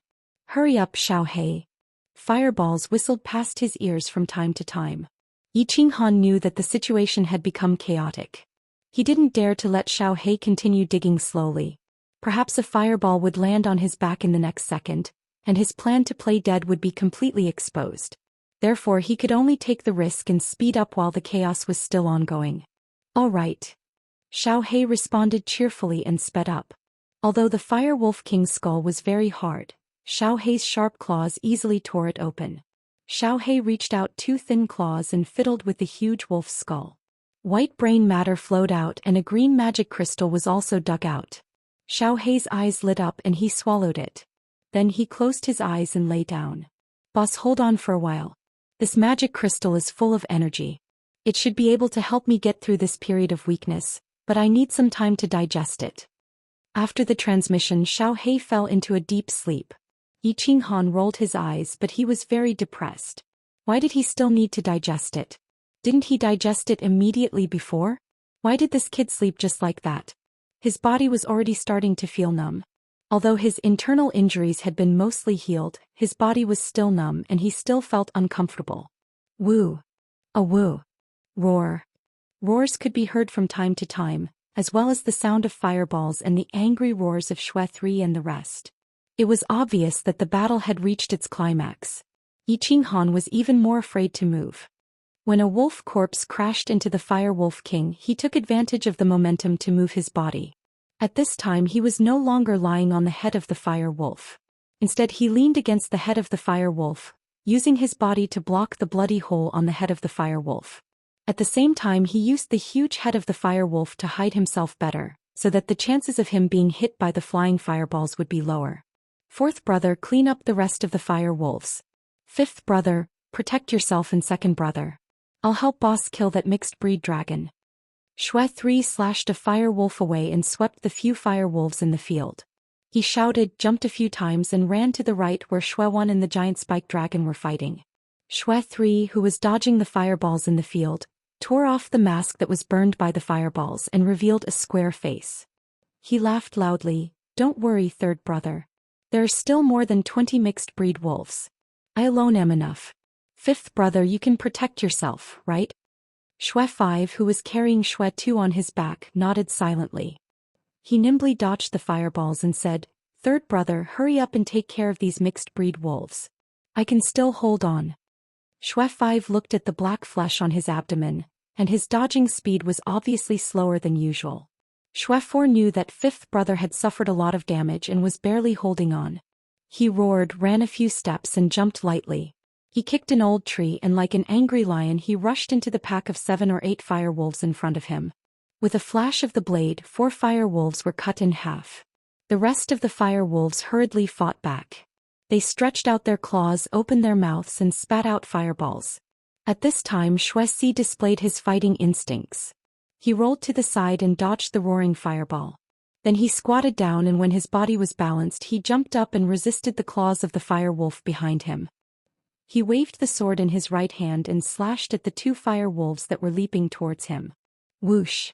"Hurry up, Xiaohei." Fireballs whistled past his ears from time to time. Yi Qinghan knew that the situation had become chaotic. He didn't dare to let Xiaohei continue digging slowly. Perhaps a fireball would land on his back in the next second, and his plan to play dead would be completely exposed. Therefore he could only take the risk and speed up while the chaos was still ongoing. "All right." Xiaohei responded cheerfully and sped up. Although the Fire Wolf King's skull was very hard, Xiaohei's sharp claws easily tore it open. Xiaohei reached out 2 thin claws and fiddled with the huge wolf's skull. White brain matter flowed out and a green magic crystal was also dug out. Xiaohei's eyes lit up and he swallowed it. Then he closed his eyes and lay down. "Boss, hold on for a while. This magic crystal is full of energy. It should be able to help me get through this period of weakness, but I need some time to digest it." After the transmission, Xiaohei fell into a deep sleep. Yi Qinghan rolled his eyes, but he was very depressed. Why did he still need to digest it? Didn't he digest it immediately before? Why did this kid sleep just like that? His body was already starting to feel numb. Although his internal injuries had been mostly healed, his body was still numb and he still felt uncomfortable. Woo! A woo! Roar! Roars could be heard from time to time, as well as the sound of fireballs and the angry roars of Xue 3 and the rest. It was obvious that the battle had reached its climax. Yi Qinghan was even more afraid to move. When a wolf corpse crashed into the Fire Wolf King, he took advantage of the momentum to move his body. At this time he was no longer lying on the head of the fire wolf. Instead he leaned against the head of the fire wolf, using his body to block the bloody hole on the head of the fire wolf. At the same time he used the huge head of the fire wolf to hide himself better, so that the chances of him being hit by the flying fireballs would be lower. "Fourth brother, clean up the rest of the fire wolves. Fifth brother, protect yourself, and second brother, I'll help boss kill that mixed breed dragon." Xue 3 slashed a fire wolf away and swept the few fire wolves in the field. He shouted, jumped a few times and ran to the right where Xue 1 and the giant spike dragon were fighting. Xue 3, who was dodging the fireballs in the field, tore off the mask that was burned by the fireballs and revealed a square face. He laughed loudly. "Don't worry, third brother. There are still more than 20 mixed breed wolves. I alone am enough." Fifth brother, you can protect yourself, right? Xue 5, who was carrying Xue 2 on his back, nodded silently. He nimbly dodged the fireballs and said, Third brother, hurry up and take care of these mixed-breed wolves. I can still hold on. Xue 5 looked at the black flesh on his abdomen, and his dodging speed was obviously slower than usual. Xue 4 knew that fifth brother had suffered a lot of damage and was barely holding on. He roared, ran a few steps and jumped lightly. He kicked an old tree and like an angry lion he rushed into the pack of 7 or 8 fire wolves in front of him. With a flash of the blade, 4 fire wolves were cut in half. The rest of the fire wolves hurriedly fought back. They stretched out their claws, opened their mouths and spat out fireballs. At this time Xue Si displayed his fighting instincts. He rolled to the side and dodged the roaring fireball. Then he squatted down and when his body was balanced he jumped up and resisted the claws of the fire wolf behind him. He waved the sword in his right hand and slashed at the 2 fire wolves that were leaping towards him. Whoosh!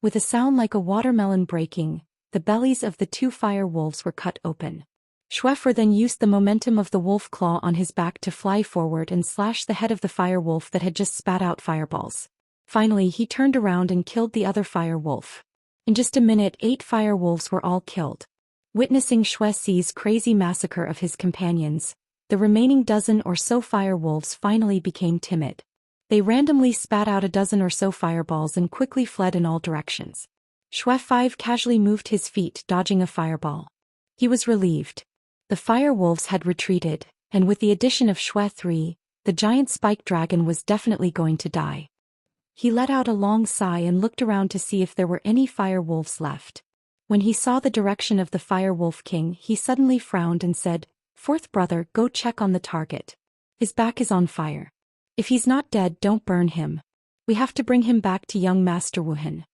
With a sound like a watermelon breaking, the bellies of the 2 fire wolves were cut open. Xue 4 then used the momentum of the wolf claw on his back to fly forward and slash the head of the fire wolf that had just spat out fireballs. Finally he turned around and killed the other fire wolf. In just a minute 8 fire wolves were all killed. Witnessing Xue Si's crazy massacre of his companions, the remaining dozen or so fire wolves finally became timid. They randomly spat out a dozen or so fireballs and quickly fled in all directions. Xue 5 casually moved his feet, dodging a fireball. He was relieved. The fire wolves had retreated, and with the addition of Xue 3, the giant spike dragon was definitely going to die. He let out a long sigh and looked around to see if there were any fire wolves left. When he saw the direction of the fire wolf king, he suddenly frowned and said, Fourth brother, go check on the target. His back is on fire. If he's not dead, don't burn him. We have to bring him back to young Master Wuhan.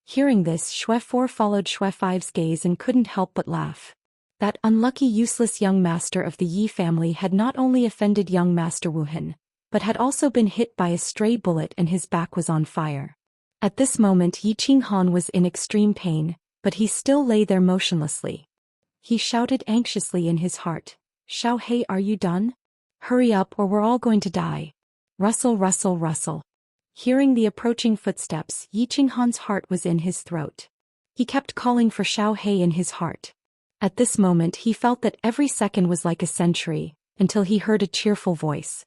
Hearing this, Xue 4 followed Xue 5's gaze and couldn't help but laugh. That unlucky useless young master of the Yi family had not only offended young Master Wuhan, but had also been hit by a stray bullet and his back was on fire. At this moment Yi Qinghan was in extreme pain, but he still lay there motionlessly. He shouted anxiously in his heart, Xiao Hei, are you done? Hurry up or we're all going to die. Rustle, rustle, rustle. Hearing the approaching footsteps, Yi Qinghan's heart was in his throat. He kept calling for Xiao Hei in his heart. At this moment he felt that every second was like a century, until he heard a cheerful voice.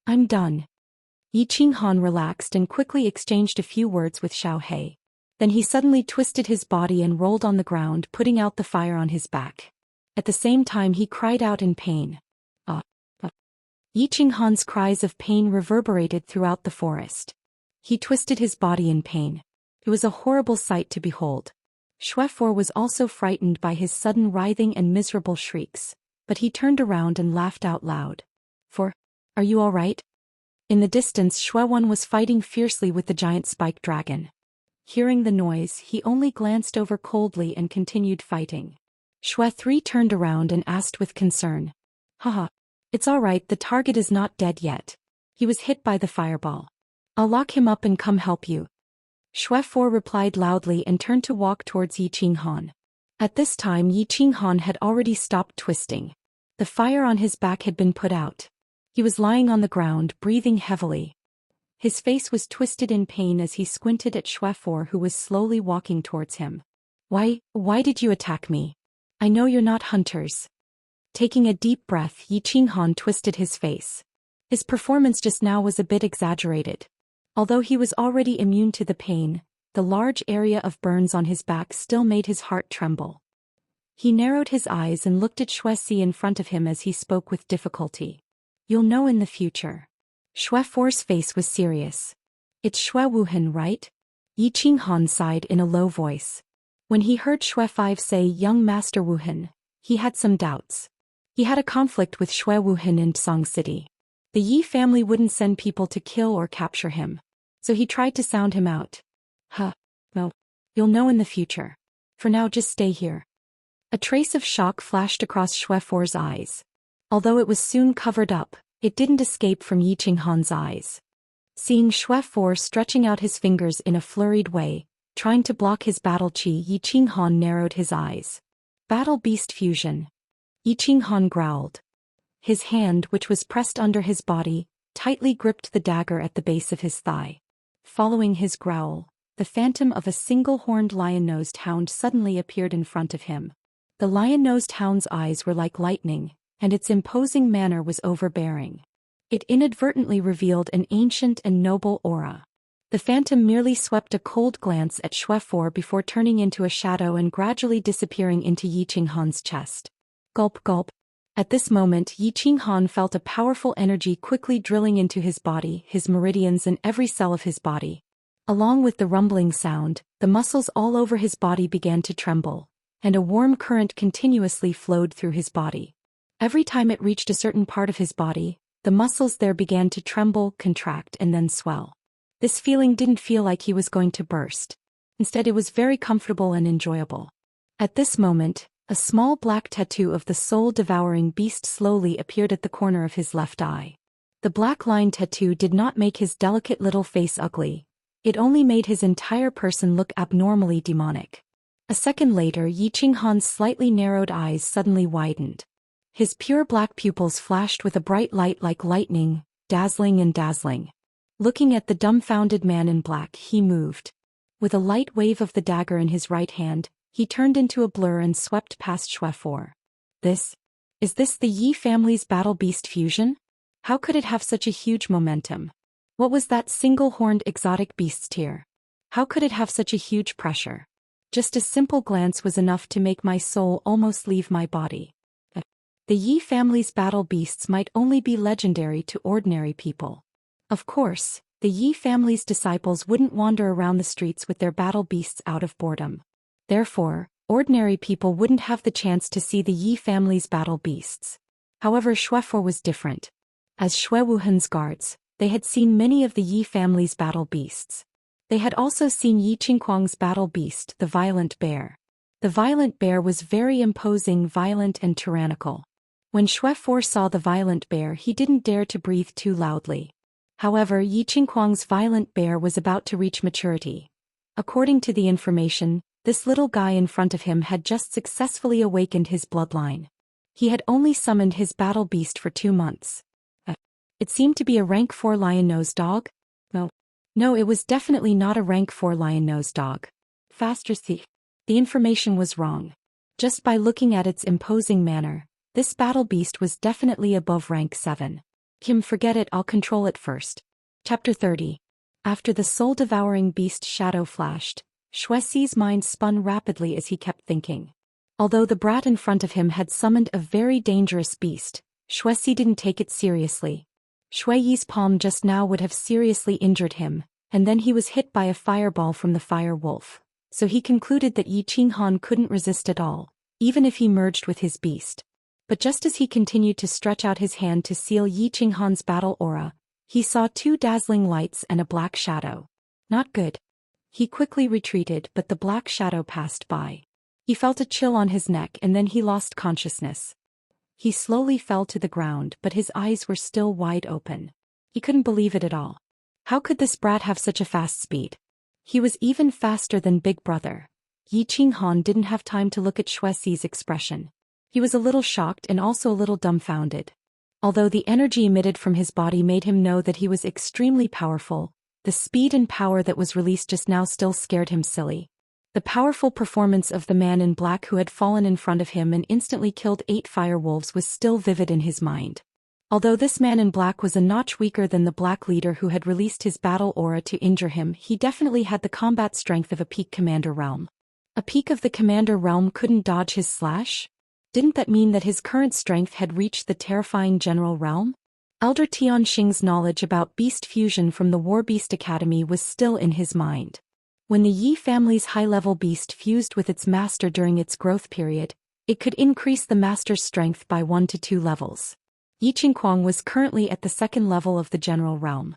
I'm done. Yi Qinghan relaxed and quickly exchanged a few words with Xiao Hei. Then he suddenly twisted his body and rolled on the ground, putting out the fire on his back. At the same time he cried out in pain. Yi Qinghan's cries of pain reverberated throughout the forest. He twisted his body in pain. It was a horrible sight to behold. Xue 4 was also frightened by his sudden writhing and miserable shrieks, but he turned around and laughed out loud. Are you all right? In the distance Xue 1 was fighting fiercely with the giant spike dragon. Hearing the noise, he only glanced over coldly and continued fighting. Xue 3 turned around and asked with concern. Haha. It's all right, the target is not dead yet. He was hit by the fireball. I'll lock him up and come help you. Xue 4 replied loudly and turned to walk towards Yi Qinghan. At this time Yi Qinghan had already stopped twisting. The fire on his back had been put out. He was lying on the ground, breathing heavily. His face was twisted in pain as he squinted at Xue 4 who was slowly walking towards him. Why did you attack me? I know you're not hunters. Taking a deep breath, Yi Qinghan twisted his face. His performance just now was a bit exaggerated. Although he was already immune to the pain, the large area of burns on his back still made his heart tremble. He narrowed his eyes and looked at Xue Si in front of him as he spoke with difficulty. You'll know in the future. Xue 4's face was serious. It's Xue Wuhan, right? Yi Qinghan sighed in a low voice. When he heard Xue 5 say young Master Wuhan, he had some doubts. He had a conflict with Xue Wuhan in Song City. The Yi family wouldn't send people to kill or capture him, so he tried to sound him out. No. You'll know in the future. For now just stay here. A trace of shock flashed across Xue 4's eyes. Although it was soon covered up, it didn't escape from Yi Qinghan's eyes. Seeing Xue 4 stretching out his fingers in a flurried way, trying to block his battle chi, Yi Qinghan narrowed his eyes. Battle beast fusion. Yi Qinghan growled. His hand, which was pressed under his body, tightly gripped the dagger at the base of his thigh. Following his growl, the phantom of a single-horned lion-nosed hound suddenly appeared in front of him. The lion-nosed hound's eyes were like lightning, and its imposing manner was overbearing. It inadvertently revealed an ancient and noble aura. The phantom merely swept a cold glance at Xuefor before turning into a shadow and gradually disappearing into Yi Qinghan's chest. Gulp gulp. At this moment Yi Qinghan felt a powerful energy quickly drilling into his body, his meridians and every cell of his body. Along with the rumbling sound, the muscles all over his body began to tremble, and a warm current continuously flowed through his body. Every time it reached a certain part of his body, the muscles there began to tremble, contract and then swell. This feeling didn't feel like he was going to burst. Instead, it was very comfortable and enjoyable. At this moment, a small black tattoo of the soul-devouring beast slowly appeared at the corner of his left eye. The black line tattoo did not make his delicate little face ugly. It only made his entire person look abnormally demonic. A second later, Yi Qinghan's slightly narrowed eyes suddenly widened. His pure black pupils flashed with a bright light like lightning, dazzling and dazzling. Looking at the dumbfounded man in black, he moved. With a light wave of the dagger in his right hand, he turned into a blur and swept past Xuefor. Is this the Yi family's battle beast fusion? How could it have such a huge momentum? What was that single-horned exotic beast's tear? How could it have such a huge pressure? Just a simple glance was enough to make my soul almost leave my body. The Yi family's battle beasts might only be legendary to ordinary people. Of course, the Yi family's disciples wouldn't wander around the streets with their battle beasts out of boredom. Therefore, ordinary people wouldn't have the chance to see the Yi family's battle beasts. However, Xuefor was different. As Xue Wuhan's guards, they had seen many of the Yi family's battle beasts. They had also seen Yi Qinghuang's battle beast, the violent bear. The violent bear was very imposing, violent and tyrannical. When Xuefor saw the violent bear, he didn't dare to breathe too loudly. However, Yi Qinghuang's violent bear was about to reach maturity. According to the information, this little guy in front of him had just successfully awakened his bloodline. He had only summoned his battle beast for 2 months. It seemed to be a rank 4 lion-nosed dog? No, it was definitely not a rank 4 lion-nosed dog. Faster see. The information was wrong. Just by looking at its imposing manner, this battle beast was definitely above rank 7. Forget it, I'll control it first. Chapter 30. After the soul-devouring beast shadow flashed, Xuexi's mind spun rapidly as he kept thinking. Although the brat in front of him had summoned a very dangerous beast, Xuexi didn't take it seriously. Xueyi's palm just now would have seriously injured him, and then he was hit by a fireball from the fire wolf, so he concluded that Yi Qinghan couldn't resist at all, even if he merged with his beast. But just as he continued to stretch out his hand to seal Yi Qinghan's battle aura, he saw 2 dazzling lights and a black shadow. Not good. He quickly retreated, but the black shadow passed by. He felt a chill on his neck and then he lost consciousness. He slowly fell to the ground, but his eyes were still wide open. He couldn't believe it at all. How could this brat have such a fast speed? He was even faster than Big Brother. Yi Qinghan didn't have time to look at Xuexi's expression. He was a little shocked and also a little dumbfounded. Although the energy emitted from his body made him know that he was extremely powerful, the speed and power that was released just now still scared him silly. The powerful performance of the man in black who had fallen in front of him and instantly killed 8 firewolves was still vivid in his mind. Although this man in black was a notch weaker than the black leader who had released his battle aura to injure him, he definitely had the combat strength of a peak commander realm. A peak of the commander realm couldn't dodge his slash? Didn't that mean that his current strength had reached the terrifying general realm? Elder Tianxing's knowledge about beast fusion from the War Beast Academy was still in his mind. When the Yi family's high-level beast fused with its master during its growth period, it could increase the master's strength by 1 to 2 levels. Yi Qinghuang was currently at the 2nd level of the general realm.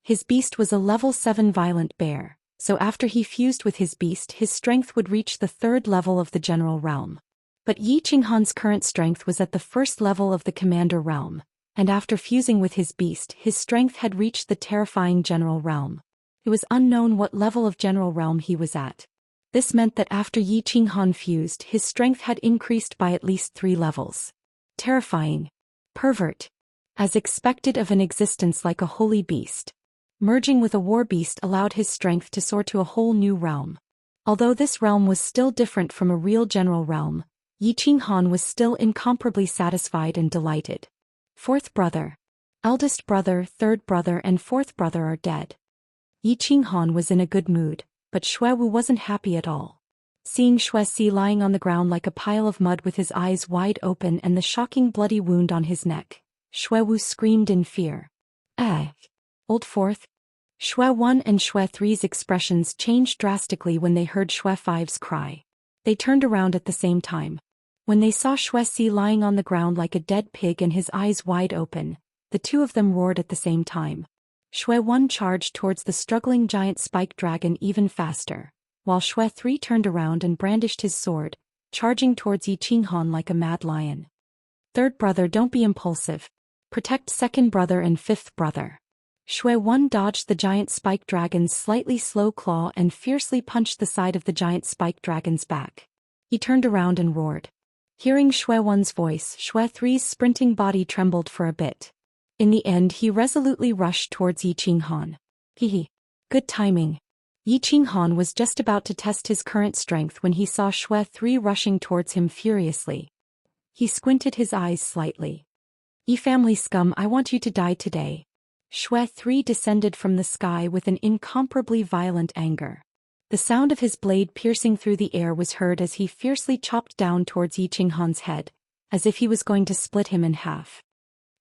His beast was a level 7 violent bear, so after he fused with his beast his strength would reach the 3rd level of the general realm. But Yi Qinghan's current strength was at the 1st level of the commander realm, and after fusing with his beast his strength had reached the terrifying general realm. It was unknown what level of general realm he was at. This meant that after Yi Qinghan fused his strength had increased by at least 3 levels. Terrifying. Pervert. as expected of an existence like a holy beast. Merging with a war beast allowed his strength to soar to a whole new realm. Although this realm was still different from a real general realm, Yi Qinghan was still incomparably satisfied and delighted. Fourth brother. Eldest brother, third brother and fourth brother are dead. Yi Qinghan was in a good mood, but Xuewu wasn't happy at all. Seeing Xuexi lying on the ground like a pile of mud with his eyes wide open and the shocking bloody wound on his neck, Xuewu screamed in fear. Old fourth. Xue 1 and Xue 3's expressions changed drastically when they heard Xue 5's cry. They turned around at the same time. When they saw Xuexi lying on the ground like a dead pig and his eyes wide open, the two of them roared at the same time. Xue 1 charged towards the struggling giant spike dragon even faster, while Xue 3 turned around and brandished his sword, charging towards Yi Qinghan like a mad lion. Third brother, don't be impulsive. Protect second brother and fifth brother. Xue 1 dodged the giant spike dragon's slightly slow claw and fiercely punched the side of the giant spike dragon's back. He turned around and roared. Hearing Xue 1's voice, Xue 3's sprinting body trembled for a bit. In the end he resolutely rushed towards Yi Qinghan. Good timing. Yi Qinghan was just about to test his current strength when he saw Xue 3 rushing towards him furiously. He squinted his eyes slightly. Yi family scum, I want you to die today. Xue 3 descended from the sky with an incomparably violent anger. The sound of his blade piercing through the air was heard as he fiercely chopped down towards Yi Qinghan's head, as if he was going to split him in half.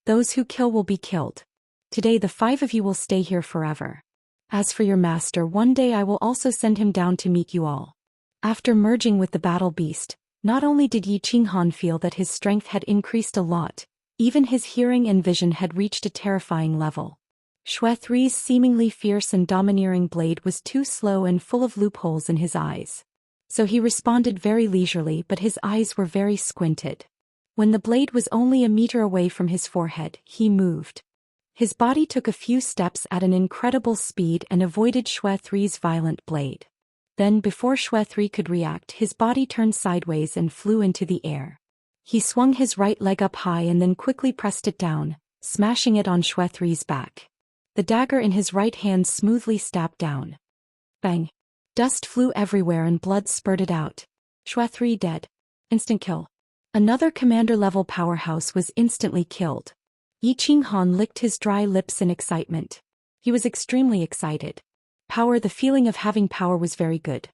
Those who kill will be killed. Today the 5 of you will stay here forever. As for your master, one day I will also send him down to meet you all. After merging with the battle beast, not only did Yi Qinghan feel that his strength had increased a lot, even his hearing and vision had reached a terrifying level. Xue 3's seemingly fierce and domineering blade was too slow and full of loopholes in his eyes. So he responded very leisurely, but his eyes were very squinted. When the blade was only a meter away from his forehead, he moved. His body took a few steps at an incredible speed and avoided Xue 3's violent blade. Then before Xue 3 could react, his body turned sideways and flew into the air. He swung his right leg up high and then quickly pressed it down, smashing it on Xue 3's back. The dagger in his right hand smoothly stabbed down. Bang! Dust flew everywhere and blood spurted out. Xue 3 dead. Instant kill. Another commander-level powerhouse was instantly killed. Yi Qinghan licked his dry lips in excitement. He was extremely excited. Power, the feeling of having power was very good.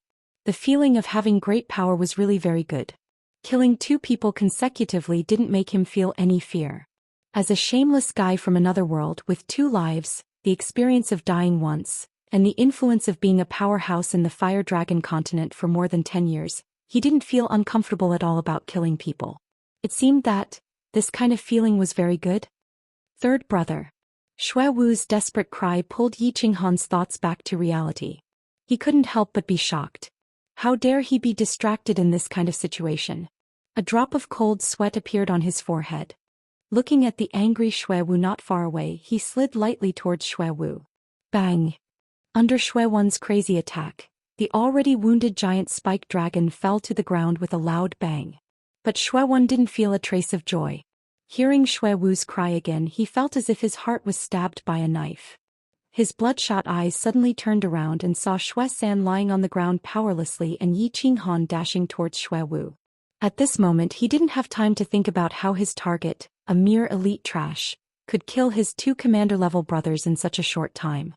The feeling of having great power was really very good. Killing 2 people consecutively didn't make him feel any fear. As a shameless guy from another world with 2 lives, the experience of dying once, and the influence of being a powerhouse in the Fire Dragon continent for more than 10 years, he didn't feel uncomfortable at all about killing people. It seemed that this kind of feeling was very good. Third brother. Xue Wu's desperate cry pulled Yi Qinghan's thoughts back to reality. He couldn't help but be shocked. How dare he be distracted in this kind of situation? A drop of cold sweat appeared on his forehead. Looking at the angry Xue Wu not far away, he slid lightly towards Xue Wu. Bang! Under Xue 1's crazy attack, the already wounded giant spike dragon fell to the ground with a loud bang. But Xue 1 didn't feel a trace of joy. Hearing Xue Wu's cry again, he felt as if his heart was stabbed by a knife. His bloodshot eyes suddenly turned around and saw Xue San lying on the ground powerlessly and Yi Qinghan dashing towards Xue Wu. At this moment he didn't have time to think about how his target, a mere elite trash, could kill his 2 commander-level brothers in such a short time.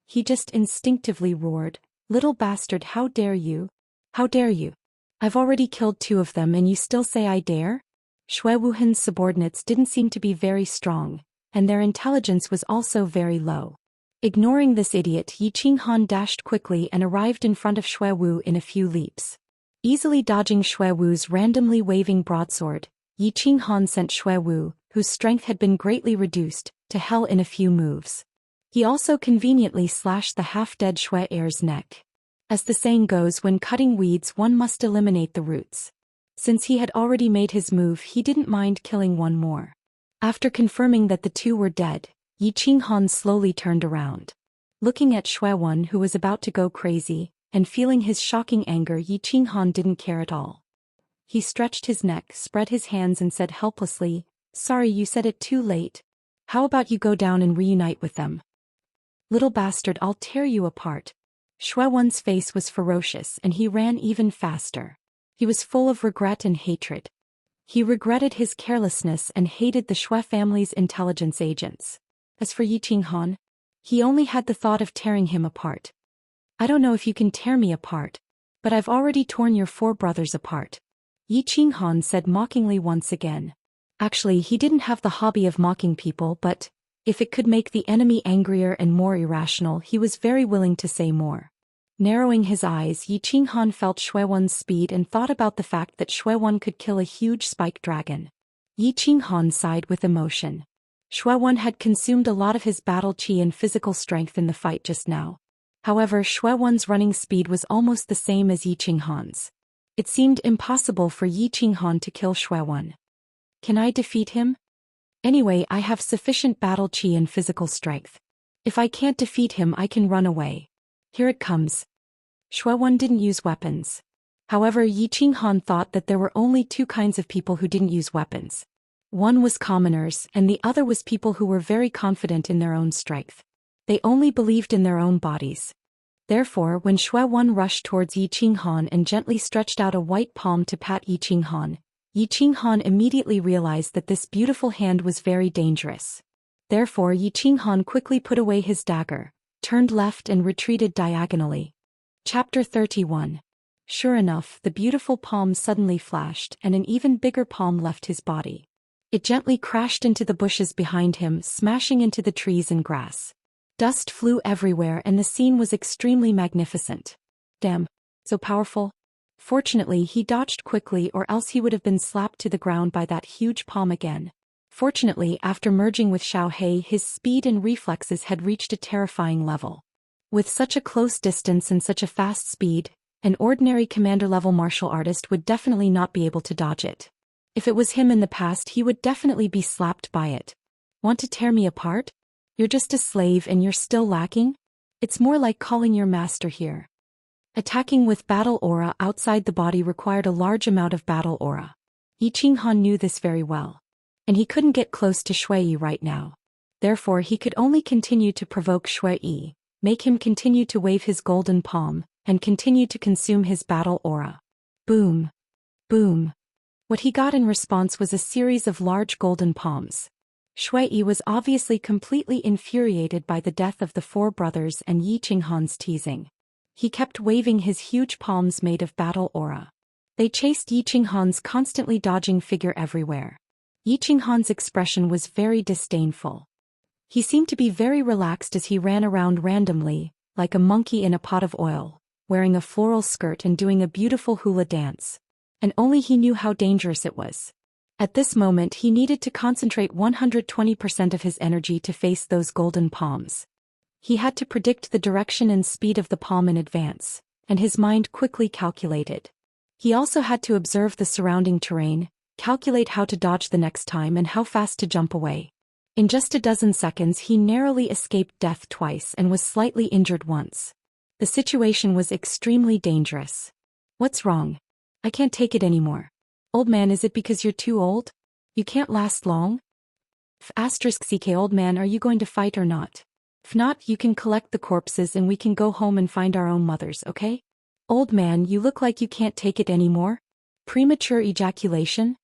He just instinctively roared, "Little bastard, how dare you? How dare you? I've already killed 2 of them and you still say I dare?" Xue Wuhan's subordinates didn't seem to be very strong, and their intelligence was also very low. Ignoring this idiot, Yi Qinghan dashed quickly and arrived in front of Xue Wu in a few leaps. Easily dodging Xue Wu's randomly waving broadsword, Yi Qinghan sent Xue Wu, whose strength had been greatly reduced, to hell in a few moves. He also conveniently slashed the half-dead Xue heir's neck. As the saying goes, when cutting weeds one must eliminate the roots. Since he had already made his move, he didn't mind killing 1 more. After confirming that the 2 were dead, Yi Qinghan slowly turned around. Looking at Xue 1, who was about to go crazy, and feeling his shocking anger, Yi Qinghan didn't care at all. He stretched his neck, spread his hands and said helplessly, "Sorry, you said it too late. How about you go down and reunite with them? Little bastard, I'll tear you apart. Xuewen's face was ferocious and he ran even faster. He was full of regret and hatred. He regretted his carelessness and hated the Xue family's intelligence agents. As for Yi Qinghan, he only had the thought of tearing him apart. I don't know if you can tear me apart, but I've already torn your 4 brothers apart. Yi Qinghan said mockingly once again. Actually, he didn't have the hobby of mocking people, but if it could make the enemy angrier and more irrational, he was very willing to say more. Narrowing his eyes, Yi Qinghan felt Xuewen's speed and thought about the fact that Xuewen could kill a huge spike dragon. Yi Qinghan sighed with emotion. Xuewen had consumed a lot of his battle qi and physical strength in the fight just now. However, Xuewen's running speed was almost the same as Yi Qinghan's. It seemed impossible for Yi Qinghan to kill Xuewen. Can I defeat him? Anyway, I have sufficient battle qi and physical strength. If I can't defeat him, I can run away. Here it comes. Xuewen didn't use weapons. However, Yi Qinghan thought that there were only 2 kinds of people who didn't use weapons. One was commoners, and the other was people who were very confident in their own strength. They only believed in their own bodies. Therefore, when Xuewen rushed towards Yi Qinghan and gently stretched out a white palm to pat Yi Qinghan immediately realized that this beautiful hand was very dangerous. Therefore, Yi Qinghan quickly put away his dagger, turned left and retreated diagonally. Chapter 31. Sure enough, the beautiful palm suddenly flashed and an even bigger palm left his body. It gently crashed into the bushes behind him, smashing into the trees and grass. Dust flew everywhere and the scene was extremely magnificent. Damn, so powerful. Fortunately, he dodged quickly or else he would have been slapped to the ground by that huge palm again. Fortunately, after merging with Xiao He, his speed and reflexes had reached a terrifying level. With such a close distance and such a fast speed, an ordinary commander-level martial artist would definitely not be able to dodge it. If it was him in the past, he would definitely be slapped by it. Want to tear me apart? You're just a slave and you're still lacking? It's more like calling your master here. Attacking with battle aura outside the body required a large amount of battle aura. Yi Qinghan knew this very well. And he couldn't get close to Shui right now. Therefore, he could only continue to provoke Shui, make him continue to wave his golden palm, and continue to consume his battle aura. Boom. Boom. What he got in response was a series of large golden palms. Shui was obviously completely infuriated by the death of the 4 brothers and Yi Qinghan's teasing. He kept waving his huge palms made of battle aura. They chased Yi Qinghan's constantly dodging figure everywhere. Yi Qinghan's expression was very disdainful. He seemed to be very relaxed as he ran around randomly, like a monkey in a pot of oil, wearing a floral skirt and doing a beautiful hula dance. And only he knew how dangerous it was. At this moment he needed to concentrate 120% of his energy to face those golden palms. He had to predict the direction and speed of the palm in advance, and his mind quickly calculated. He also had to observe the surrounding terrain, calculate how to dodge the next time and how fast to jump away. In just a dozen seconds he narrowly escaped death twice and was slightly injured once. The situation was extremely dangerous. What's wrong? I can't take it anymore. Old man, is it because you're too old? You can't last long? *CK Old man, are you going to fight or not? If not, you can collect the corpses and we can go home and find our own mothers, okay? Old man, you look like you can't take it anymore. Premature ejaculation?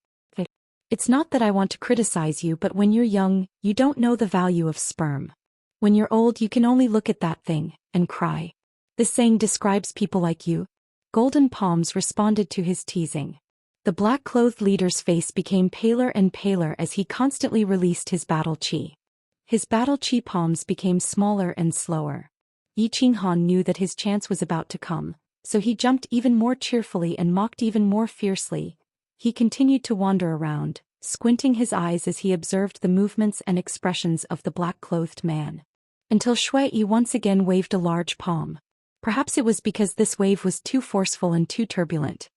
It's not that I want to criticize you, but when you're young, you don't know the value of sperm. When you're old, you can only look at that thing and cry. This saying describes people like you. Golden palms responded to his teasing. The black-clothed leader's face became paler and paler as he constantly released his battle qi. His battle qi palms became smaller and slower. Yi Qinghan knew that his chance was about to come, so he jumped even more cheerfully and mocked even more fiercely. He continued to wander around, squinting his eyes as he observed the movements and expressions of the black-clothed man. Until Shui once again waved a large palm. Perhaps it was because this wave was too forceful and too turbulent.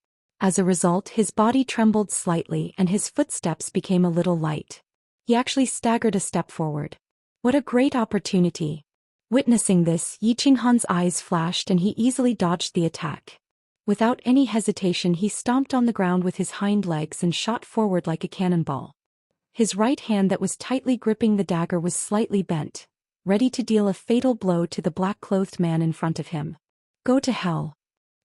As a result, his body trembled slightly and his footsteps became a little light. He actually staggered a step forward. What a great opportunity! Witnessing this, Yi Qinghan's eyes flashed and he easily dodged the attack. Without any hesitation, he stomped on the ground with his hind legs and shot forward like a cannonball. His right hand that was tightly gripping the dagger was slightly bent, ready to deal a fatal blow to the black-clothed man in front of him. Go to hell.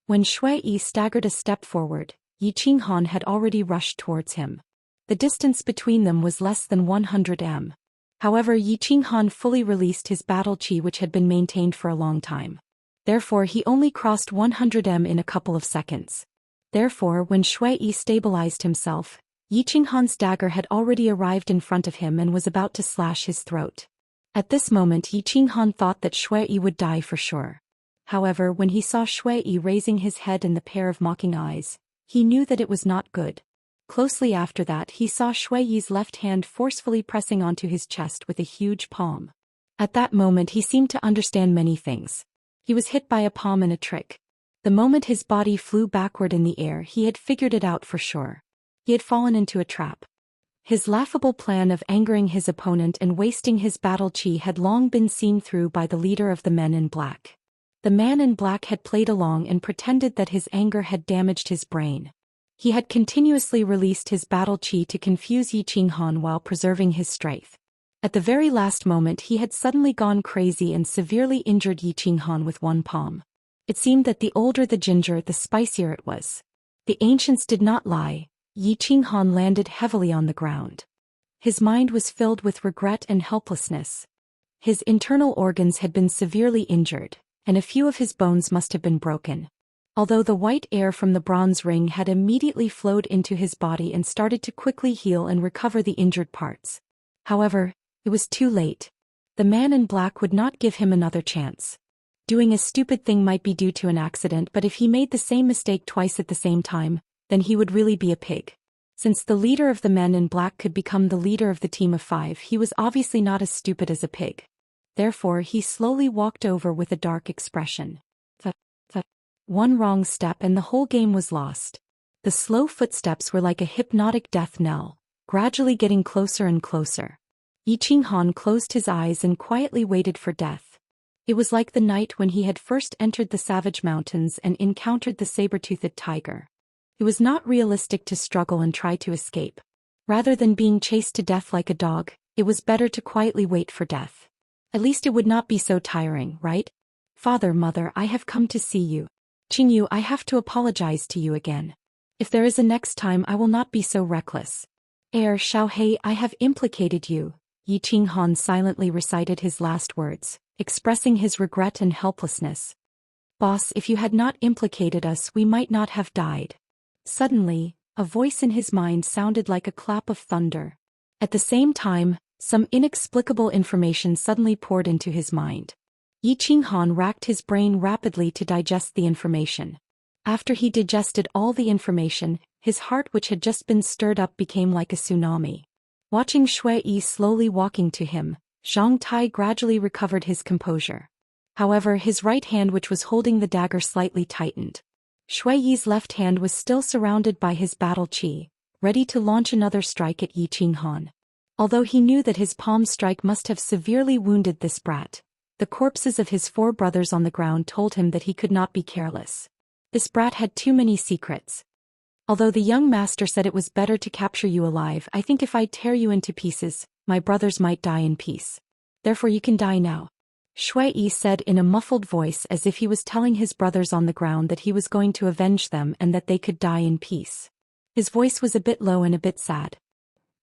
When Shui Yi staggered a step forward, Yi Qinghan had already rushed towards him. The distance between them was less than 100 m. However, Yi Qinghan fully released his battle qi which had been maintained for a long time. Therefore he only crossed 100 m in a couple of seconds. Therefore when Shui Yi stabilized himself, Yi Qinghan's dagger had already arrived in front of him and was about to slash his throat. At this moment Yi Qinghan thought that Shui Yi would die for sure. However, when he saw Shui Yi raising his head and the pair of mocking eyes, he knew that it was not good. Closely after that he saw Shui Yi's left hand forcefully pressing onto his chest with a huge palm. At that moment he seemed to understand many things. He was hit by a palm and a trick. The moment his body flew backward in the air he had figured it out for sure. He had fallen into a trap. His laughable plan of angering his opponent and wasting his battle qi had long been seen through by the leader of the men in black. The man in black had played along and pretended that his anger had damaged his brain. He had continuously released his battle qi to confuse Yi Qinghan while preserving his strength. At the very last moment he had suddenly gone crazy and severely injured Yi Qinghan with one palm. It seemed that the older the ginger the spicier it was. The ancients did not lie. Yi Qinghan landed heavily on the ground. His mind was filled with regret and helplessness. His internal organs had been severely injured, and a few of his bones must have been broken. Although the white air from the bronze ring had immediately flowed into his body and started to quickly heal and recover the injured parts. However, it was too late. The man in black would not give him another chance. Doing a stupid thing might be due to an accident, but if he made the same mistake twice at the same time, then he would really be a pig. Since the leader of the men in black could become the leader of the team of 5, he was obviously not as stupid as a pig. Therefore he slowly walked over with a dark expression. One wrong step and the whole game was lost. The slow footsteps were like a hypnotic death knell, gradually getting closer and closer. Yi Qinghan closed his eyes and quietly waited for death. It was like the night when he had first entered the savage mountains and encountered the saber-toothed tiger. It was not realistic to struggle and try to escape. Rather than being chased to death like a dog, it was better to quietly wait for death. At least it would not be so tiring, right? Father, mother, I have come to see you. Qingyu, I have to apologize to you again. If there is a next time I will not be so reckless. Heir Xiaohei, I have implicated you. Yi Qinghan silently recited his last words, expressing his regret and helplessness. Boss, if you had not implicated us we might not have died. Suddenly, a voice in his mind sounded like a clap of thunder. At the same time, some inexplicable information suddenly poured into his mind. Yi Qinghan racked his brain rapidly to digest the information. After he digested all the information, his heart which had just been stirred up became like a tsunami. Watching Shui Yi slowly walking to him, Zhang Tai gradually recovered his composure. However, his right hand which was holding the dagger slightly tightened. Shui Yi's left hand was still surrounded by his battle qi, ready to launch another strike at Yi Qinghan. Although he knew that his palm strike must have severely wounded this brat, the corpses of his 4 brothers on the ground told him that he could not be careless. This brat had too many secrets. Although the young master said it was better to capture you alive, I think if I tear you into pieces, my brothers might die in peace. Therefore you can die now. Shui Yi said in a muffled voice as if he was telling his brothers on the ground that he was going to avenge them and that they could die in peace. His voice was a bit low and a bit sad.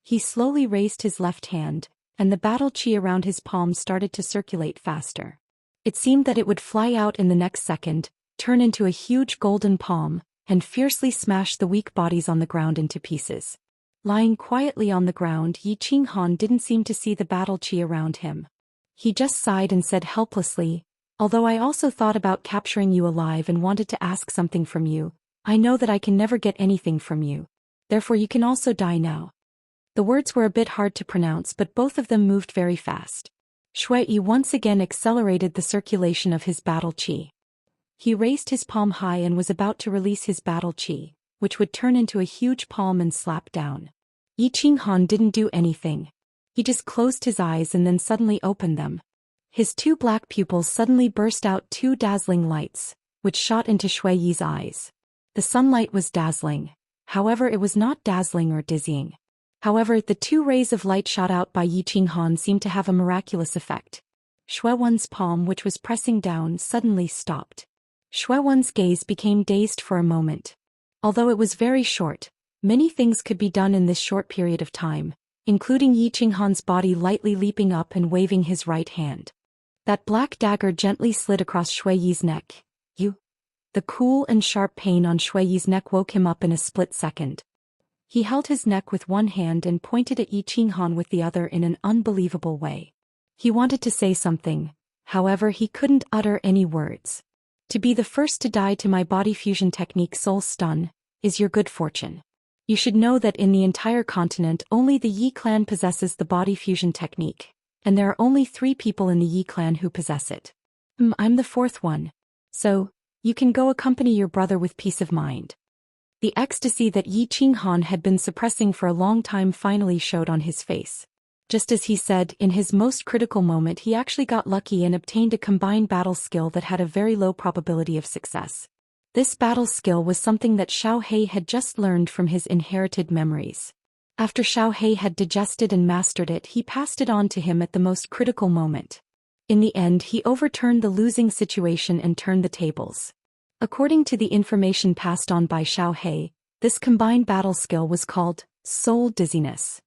He slowly raised his left hand, and the battle qi around his palm started to circulate faster. It seemed that it would fly out in the next second, turn into a huge golden palm, and fiercely smash the weak bodies on the ground into pieces. Lying quietly on the ground, Yi Qinghan didn't seem to see the battle qi around him. He just sighed and said helplessly, although I also thought about capturing you alive and wanted to ask something from you, I know that I can never get anything from you. Therefore you can also die now. The words were a bit hard to pronounce, but both of them moved very fast. Shui Yi once again accelerated the circulation of his battle qi. He raised his palm high and was about to release his battle qi, which would turn into a huge palm and slap down. Yi Qinghan didn't do anything. He just closed his eyes and then suddenly opened them. His 2 black pupils suddenly burst out 2 dazzling lights, which shot into Shui Yi's eyes. The sunlight was dazzling. However, it was not dazzling or dizzying. However, the two rays of light shot out by Yi Qinghan seemed to have a miraculous effect. Shuewen's palm, which was pressing down, suddenly stopped. Shuewen's gaze became dazed for a moment. Although it was very short, many things could be done in this short period of time, including Yi Qinghan's body lightly leaping up and waving his right hand. That black dagger gently slid across Shui Yi's neck. The cool and sharp pain on Shui Yi's neck woke him up in a split second. He held his neck with one hand and pointed at Yi Qinghan with the other in an unbelievable way. He wanted to say something, however he couldn't utter any words. To be the first to die to my body fusion technique Soul Stun is your good fortune. You should know that in the entire continent only the Yi clan possesses the body fusion technique, and there are only 3 people in the Yi clan who possess it. I'm the 4th one. So, you can go accompany your brother with peace of mind. The ecstasy that Yi Qinghan had been suppressing for a long time finally showed on his face. Just as he said, in his most critical moment he actually got lucky and obtained a combined battle skill that had a very low probability of success. This battle skill was something that Xiao He had just learned from his inherited memories. After Xiao He had digested and mastered it, he passed it on to him at the most critical moment. In the end, he overturned the losing situation and turned the tables. According to the information passed on by Xiao He, this combined battle skill was called Soul Dizziness.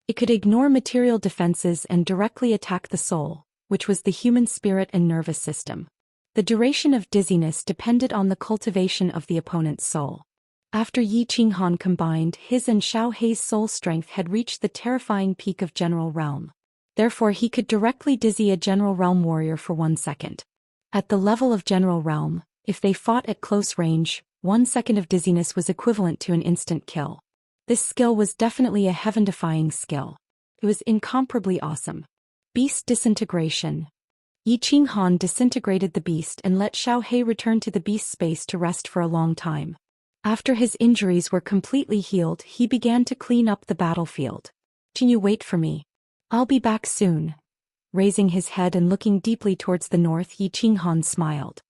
It could ignore material defenses and directly attack the soul, which was the human spirit and nervous system. The duration of dizziness depended on the cultivation of the opponent's soul. After Yi Qinghan combined, his and Xiao He's soul strength had reached the terrifying peak of General Realm. Therefore he could directly dizzy a General Realm warrior for 1 second. At the level of General Realm, if they fought at close range, 1 second of dizziness was equivalent to an instant kill. This skill was definitely a heaven-defying skill. It was incomparably awesome. Beast Disintegration. Yi Qinghan disintegrated the beast and let Xiao He return to the beast space to rest for a long time. After his injuries were completely healed, he began to clean up the battlefield. "Can you wait for me? I'll be back soon." Raising his head and looking deeply towards the north, Yi Qinghan smiled.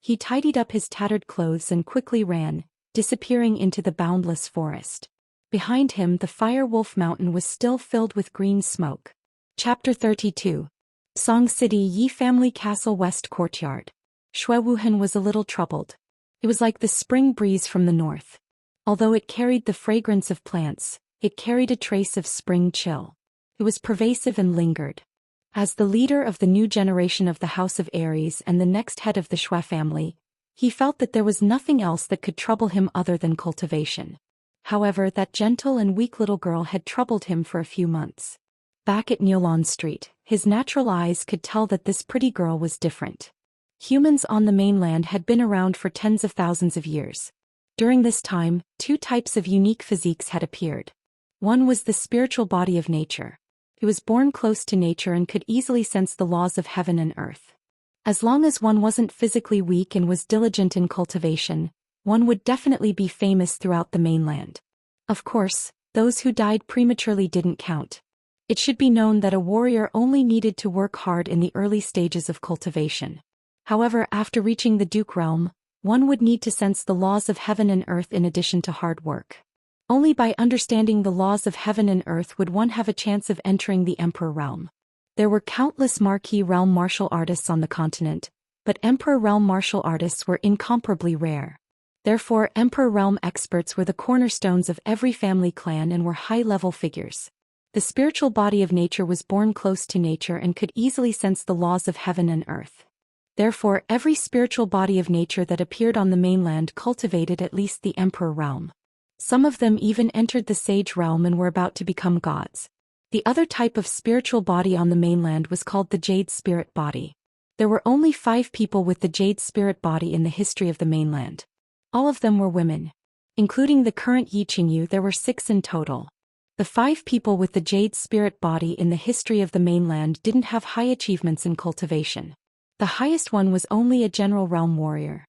He tidied up his tattered clothes and quickly ran, disappearing into the boundless forest. Behind him, the Fire Wolf Mountain was still filled with green smoke. Chapter 32. Song City Yi Family Castle West Courtyard. Shui Wuhan was a little troubled. It was like the spring breeze from the north. Although it carried the fragrance of plants, it carried a trace of spring chill. It was pervasive and lingered. As the leader of the new generation of the House of Aries and the next head of the Shui family, he felt that there was nothing else that could trouble him other than cultivation. However, that gentle and weak little girl had troubled him for a few months. Back at Niulan Street, his natural eyes could tell that this pretty girl was different. Humans on the mainland had been around for tens of thousands of years. During this time, 2 types of unique physiques had appeared. One was the spiritual body of nature. It was born close to nature and could easily sense the laws of heaven and earth. As long as one wasn't physically weak and was diligent in cultivation, one would definitely be famous throughout the mainland. Of course, those who died prematurely didn't count. It should be known that a warrior only needed to work hard in the early stages of cultivation. However, after reaching the Duke realm, one would need to sense the laws of heaven and earth in addition to hard work. Only by understanding the laws of heaven and earth would one have a chance of entering the Emperor realm. There were countless marquee realm martial artists on the continent, but Emperor realm martial artists were incomparably rare. Therefore, Emperor realm experts were the cornerstones of every family clan and were high-level figures. The spiritual body of nature was born close to nature and could easily sense the laws of heaven and earth. Therefore, every spiritual body of nature that appeared on the mainland cultivated at least the Emperor realm. Some of them even entered the Sage realm and were about to become gods. The other type of spiritual body on the mainland was called the Jade Spirit Body. There were only 5 people with the Jade Spirit Body in the history of the mainland. All of them were women. Including the current Yi Qingyu, there were 6 in total. The 5 people with the Jade Spirit Body in the history of the mainland didn't have high achievements in cultivation. The highest one was only a general realm warrior.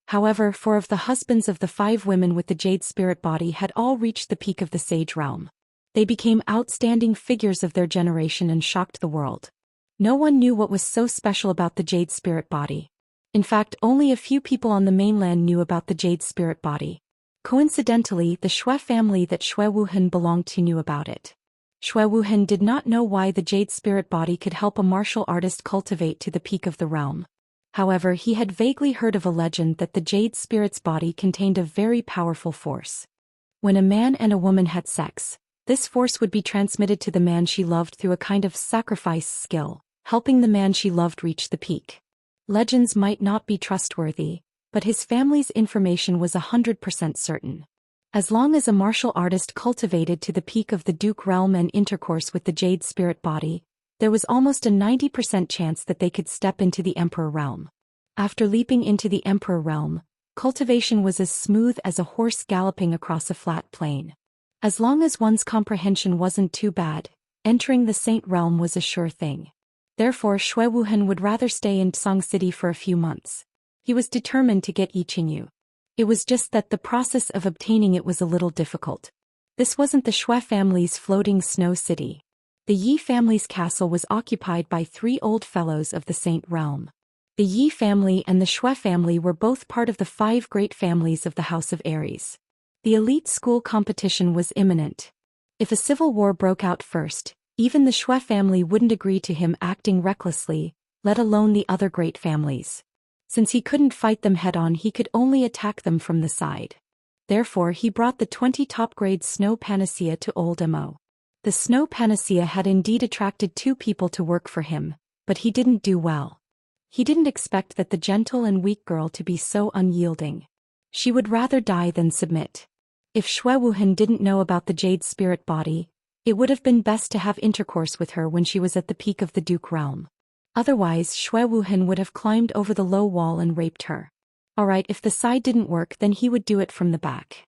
However, 4 of the husbands of the 5 women with the Jade Spirit Body had all reached the peak of the Sage realm. They became outstanding figures of their generation and shocked the world. No one knew what was so special about the Jade Spirit Body. In fact, only a few people on the mainland knew about the Jade Spirit Body. Coincidentally, the Shui family that Shui Wuhan belonged to knew about it. Shui Wuhan did not know why the jade spirit body could help a martial artist cultivate to the peak of the realm. However, he had vaguely heard of a legend that the jade spirit's body contained a very powerful force. When a man and a woman had sex, this force would be transmitted to the man she loved through a kind of sacrifice skill, helping the man she loved reach the peak. Legends might not be trustworthy, but his family's information was 100% certain. As long as a martial artist cultivated to the peak of the Duke realm and intercourse with the jade spirit body, there was almost a 90% chance that they could step into the Emperor realm. After leaping into the Emperor realm, cultivation was as smooth as a horse galloping across a flat plain. As long as one's comprehension wasn't too bad, entering the Saint realm was a sure thing. Therefore Shui Wuhan would rather stay in Tsang City for a few months. He was determined to get Yiqingyu. It was just that the process of obtaining it was a little difficult. This wasn't the Shui family's floating snow city. The Yi family's castle was occupied by 3 old fellows of the Saint realm. The Yi family and the Shui family were both part of the 5 great families of the House of Aries. The elite school competition was imminent. If a civil war broke out first, even the Shui family wouldn't agree to him acting recklessly, let alone the other great families. Since he couldn't fight them head-on, he could only attack them from the side. Therefore he brought the 20 top-grade snow panacea to Old Mo. The snow panacea had indeed attracted 2 people to work for him, but he didn't do well. He didn't expect that the gentle and weak girl to be so unyielding. She would rather die than submit. If Shui Wuhan didn't know about the jade spirit body, it would have been best to have intercourse with her when she was at the peak of the Duke realm. Otherwise Shui Wuhan would have climbed over the low wall and raped her. Alright, if the side didn't work, then he would do it from the back.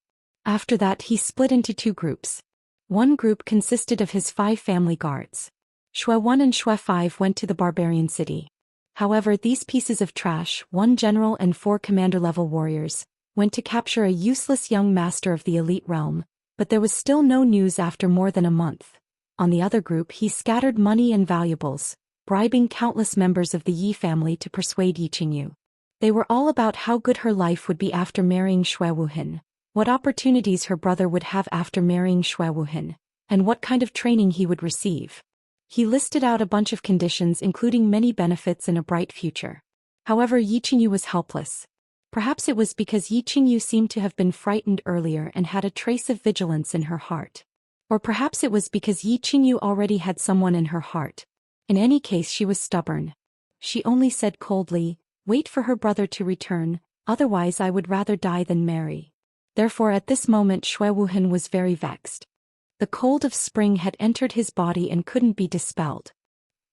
After that he split into 2 groups. One group consisted of his 5 family guards. Shui 1 and Shui 5 went to the barbarian city. However, these pieces of trash, 1 general and 4 commander-level warriors, went to capture a useless young master of the elite realm, but there was still no news after more than a month. On the other group he scattered money and valuables, bribing countless members of the Yi family to persuade Yiqingyu. They were all about how good her life would be after marrying Shui Wuhan, what opportunities her brother would have after marrying Shui Wuhan, and what kind of training he would receive. He listed out a bunch of conditions including many benefits and a bright future. However, Yiqingyu was helpless. Perhaps it was because Yiqingyu seemed to have been frightened earlier and had a trace of vigilance in her heart. Or perhaps it was because Yiqingyu already had someone in her heart. In any case, she was stubborn. She only said coldly, "Wait for her brother to return, otherwise I would rather die than marry." Therefore at this moment Shui Wuhan was very vexed. The cold of spring had entered his body and couldn't be dispelled.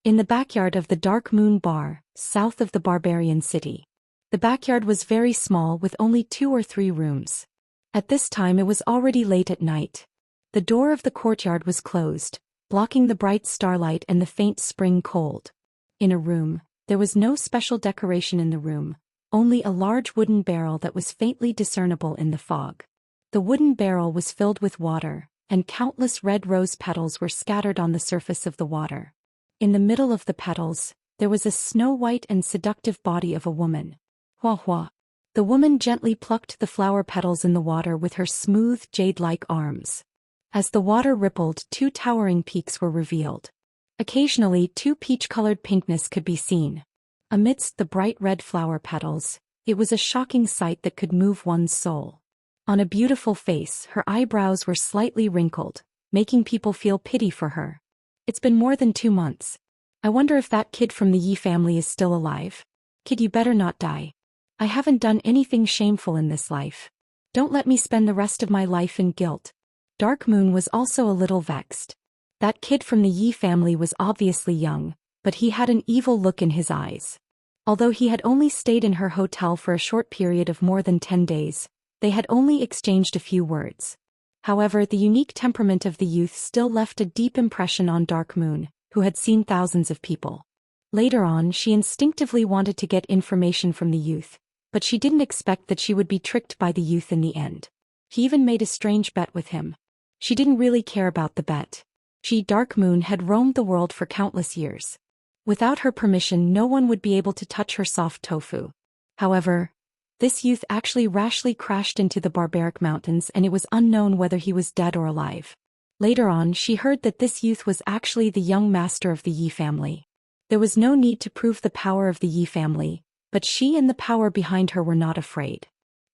In the backyard of the Dark Moon Bar, south of the barbarian city. The backyard was very small with only 2 or 3 rooms. At this time it was already late at night. The door of the courtyard was closed, blocking the bright starlight and the faint spring cold. In a room, there was no special decoration in the room, only a large wooden barrel that was faintly discernible in the fog. The wooden barrel was filled with water, and countless red rose petals were scattered on the surface of the water. In the middle of the petals, there was a snow-white and seductive body of a woman. Hua hua. The woman gently plucked the flower petals in the water with her smooth, jade-like arms. As the water rippled, 2 towering peaks were revealed. Occasionally 2 peach-colored pinkness could be seen. Amidst the bright red flower petals, it was a shocking sight that could move one's soul. On a beautiful face, her eyebrows were slightly wrinkled, making people feel pity for her. It's been more than 2 months. I wonder if that kid from the Yi family is still alive. Kid, you better not die. I haven't done anything shameful in this life. Don't let me spend the rest of my life in guilt. Dark Moon was also a little vexed. That kid from the Yi family was obviously young, but he had an evil look in his eyes. Although he had only stayed in her hotel for a short period of more than 10 days, they had only exchanged a few words. However, the unique temperament of the youth still left a deep impression on Dark Moon, who had seen thousands of people. Later on, she instinctively wanted to get information from the youth, but she didn't expect that she would be tricked by the youth in the end. He even made a strange bet with him. She didn't really care about the bet. She, Dark Moon, had roamed the world for countless years. Without her permission, no one would be able to touch her soft tofu. However, This youth actually rashly crashed into the barbaric mountains and it was unknown whether he was dead or alive. Later on she heard that this youth was actually the young master of the Yi family. There was no need to prove the power of the Yi family, but she and the power behind her were not afraid.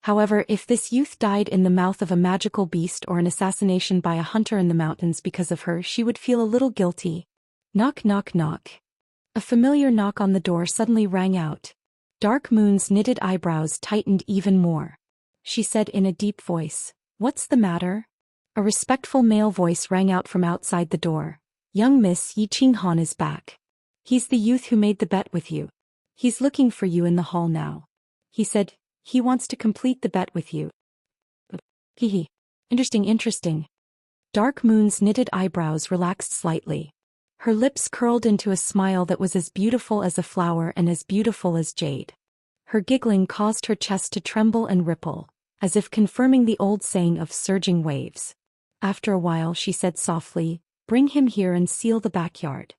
However, if this youth died in the mouth of a magical beast or an assassination by a hunter in the mountains because of her, she would feel a little guilty. Knock knock knock. A familiar knock on the door suddenly rang out. Dark Moon's knitted eyebrows tightened even more. She said in a deep voice, "What's the matter?" A respectful male voice rang out from outside the door. "Young Miss Yi Qinghan is back. He's the youth who made the bet with you. He's looking for you in the hall now. He said he wants to complete the bet with you." Hehe. Interesting. Dark Moon's knitted eyebrows relaxed slightly. Her lips curled into a smile that was as beautiful as a flower and as beautiful as jade. Her giggling caused her chest to tremble and ripple, as if confirming the old saying of surging waves. After a while she said softly, "Bring him here and seal the backyard."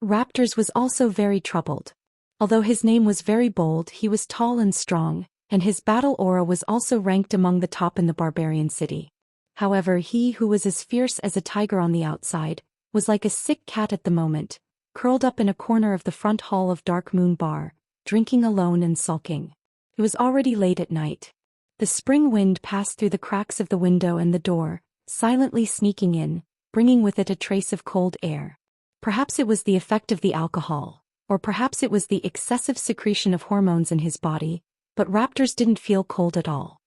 Raptors was also very troubled. Although his name was very bold, he was tall and strong, and his battle aura was also ranked among the top in the barbarian city. However, he who was as fierce as a tiger on the outside, was like a sick cat at the moment, curled up in a corner of the front hall of Dark Moon Bar, drinking alone and sulking. It was already late at night. The spring wind passed through the cracks of the window and the door, silently sneaking in, bringing with it a trace of cold air. Perhaps it was the effect of the alcohol, or perhaps it was the excessive secretion of hormones in his body, but Raptors didn't feel cold at all.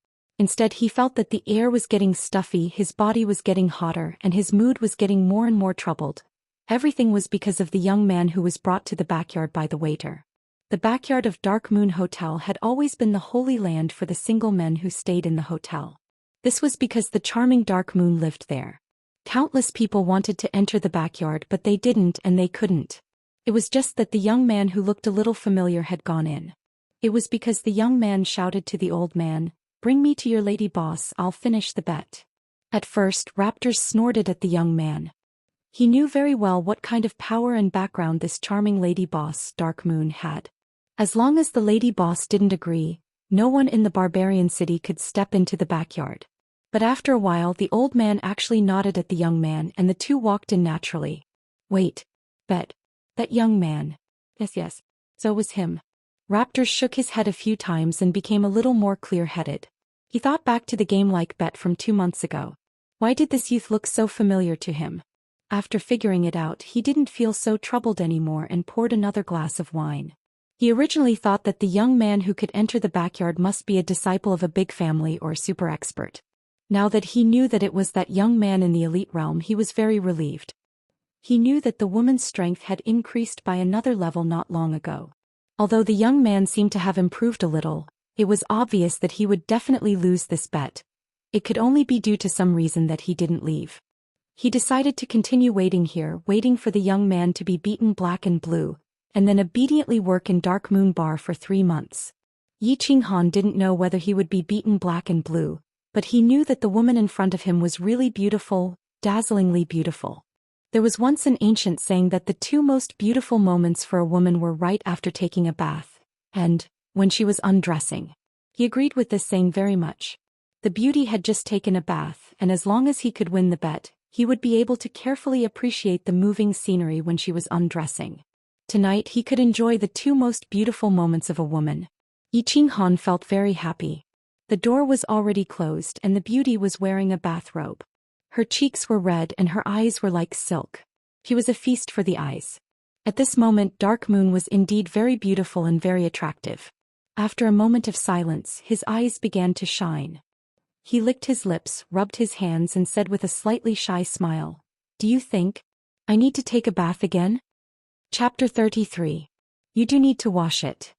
Instead, he felt that the air was getting stuffy, his body was getting hotter, and his mood was getting more and more troubled. Everything was because of the young man who was brought to the backyard by the waiter. The backyard of Dark Moon Hotel had always been the holy land for the single men who stayed in the hotel. This was because the charming Dark Moon lived there. Countless people wanted to enter the backyard but they didn't and they couldn't. It was just that the young man who looked a little familiar had gone in. It was because the young man shouted to the old man, "Bring me to your lady boss, I'll finish the bet." At first, Raptors snorted at the young man. He knew very well what kind of power and background this charming lady boss, Dark Moon, had. As long as the lady boss didn't agree, no one in the barbarian city could step into the backyard. But after a while the old man actually nodded at the young man and the two walked in naturally. "Wait. Bet. That young man." Yes. So it was him. Raptor shook his head a few times and became a little more clear-headed. He thought back to the game-like bet from 2 months ago. Why did this youth look so familiar to him? After figuring it out, he didn't feel so troubled anymore and poured another glass of wine. He originally thought that the young man who could enter the backyard must be a disciple of a big family or a super expert. Now that he knew that it was that young man in the elite realm, he was very relieved. He knew that the woman's strength had increased by another level not long ago. Although the young man seemed to have improved a little, it was obvious that he would definitely lose this bet. It could only be due to some reason that he didn't leave. He decided to continue waiting here, waiting for the young man to be beaten black and blue, and then obediently work in Dark Moon Bar for 3 months. Yi Qinghan didn't know whether he would be beaten black and blue, but he knew that the woman in front of him was really beautiful, dazzlingly beautiful. There was once an ancient saying that the 2 most beautiful moments for a woman were right after taking a bath, and when she was undressing. He agreed with this saying very much. The beauty had just taken a bath, and as long as he could win the bet, he would be able to carefully appreciate the moving scenery when she was undressing. Tonight he could enjoy the 2 most beautiful moments of a woman. Yi Qinghan felt very happy. The door was already closed and the beauty was wearing a bathrobe. Her cheeks were red and her eyes were like silk. She was a feast for the eyes. At this moment Dark Moon was indeed very beautiful and very attractive. After a moment of silence, his eyes began to shine. He licked his lips, rubbed his hands and said with a slightly shy smile, "Do you think I need to take a bath again?" Chapter 33. You do need to wash it.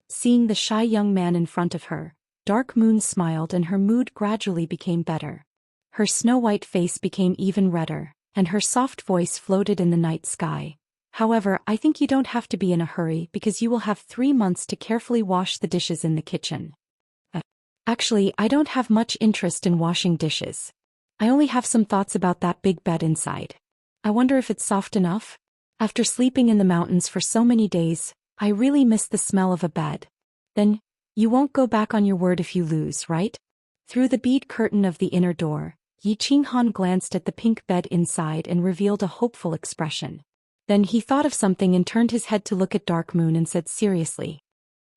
Seeing the shy young man in front of her, Dark Moon smiled and her mood gradually became better. Her snow-white face became even redder, and her soft voice floated in the night sky. "However, I think you don't have to be in a hurry because you will have 3 months to carefully wash the dishes in the kitchen." Actually, I don't have much interest in washing dishes. I only have some thoughts about that big bed inside. I wonder if it's soft enough? After sleeping in the mountains for so many days, I really miss the smell of a bed. Then, You won't go back on your word if you lose, right? Through the bead curtain of the inner door, Yi Qinghan glanced at the pink bed inside and revealed a hopeful expression. Then he thought of something and turned his head to look at Dark Moon and said seriously.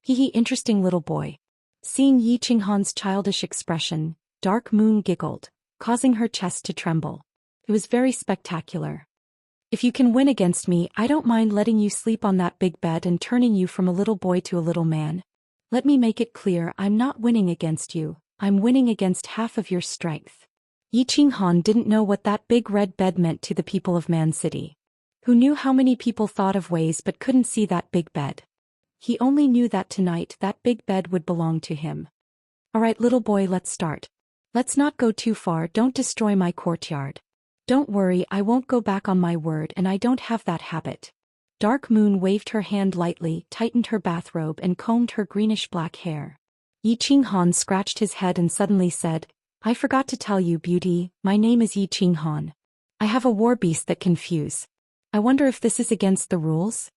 Hee, interesting little boy. Seeing Yi Qinghan's childish expression, Dark Moon giggled, causing her chest to tremble. It was very spectacular. If you can win against me, I don't mind letting you sleep on that big bed and turning you from a little boy to a little man. Let me make it clear, I'm not winning against you, I'm winning against half of your strength. Yi Qinghan didn't know what that big red bed meant to the people of Man City. Who knew how many people thought of ways but couldn't see that big bed. He only knew that tonight that big bed would belong to him. Alright little boy, let's start. Let's not go too far, don't destroy my courtyard. Don't worry, I won't go back on my word and I don't have that habit. Dark Moon waved her hand lightly, tightened her bathrobe and combed her greenish-black hair. Yi Qinghan scratched his head and suddenly said, I forgot to tell you, beauty, my name is Yi Qinghan. I have a war beast that can fuse. I wonder if this is against the rules?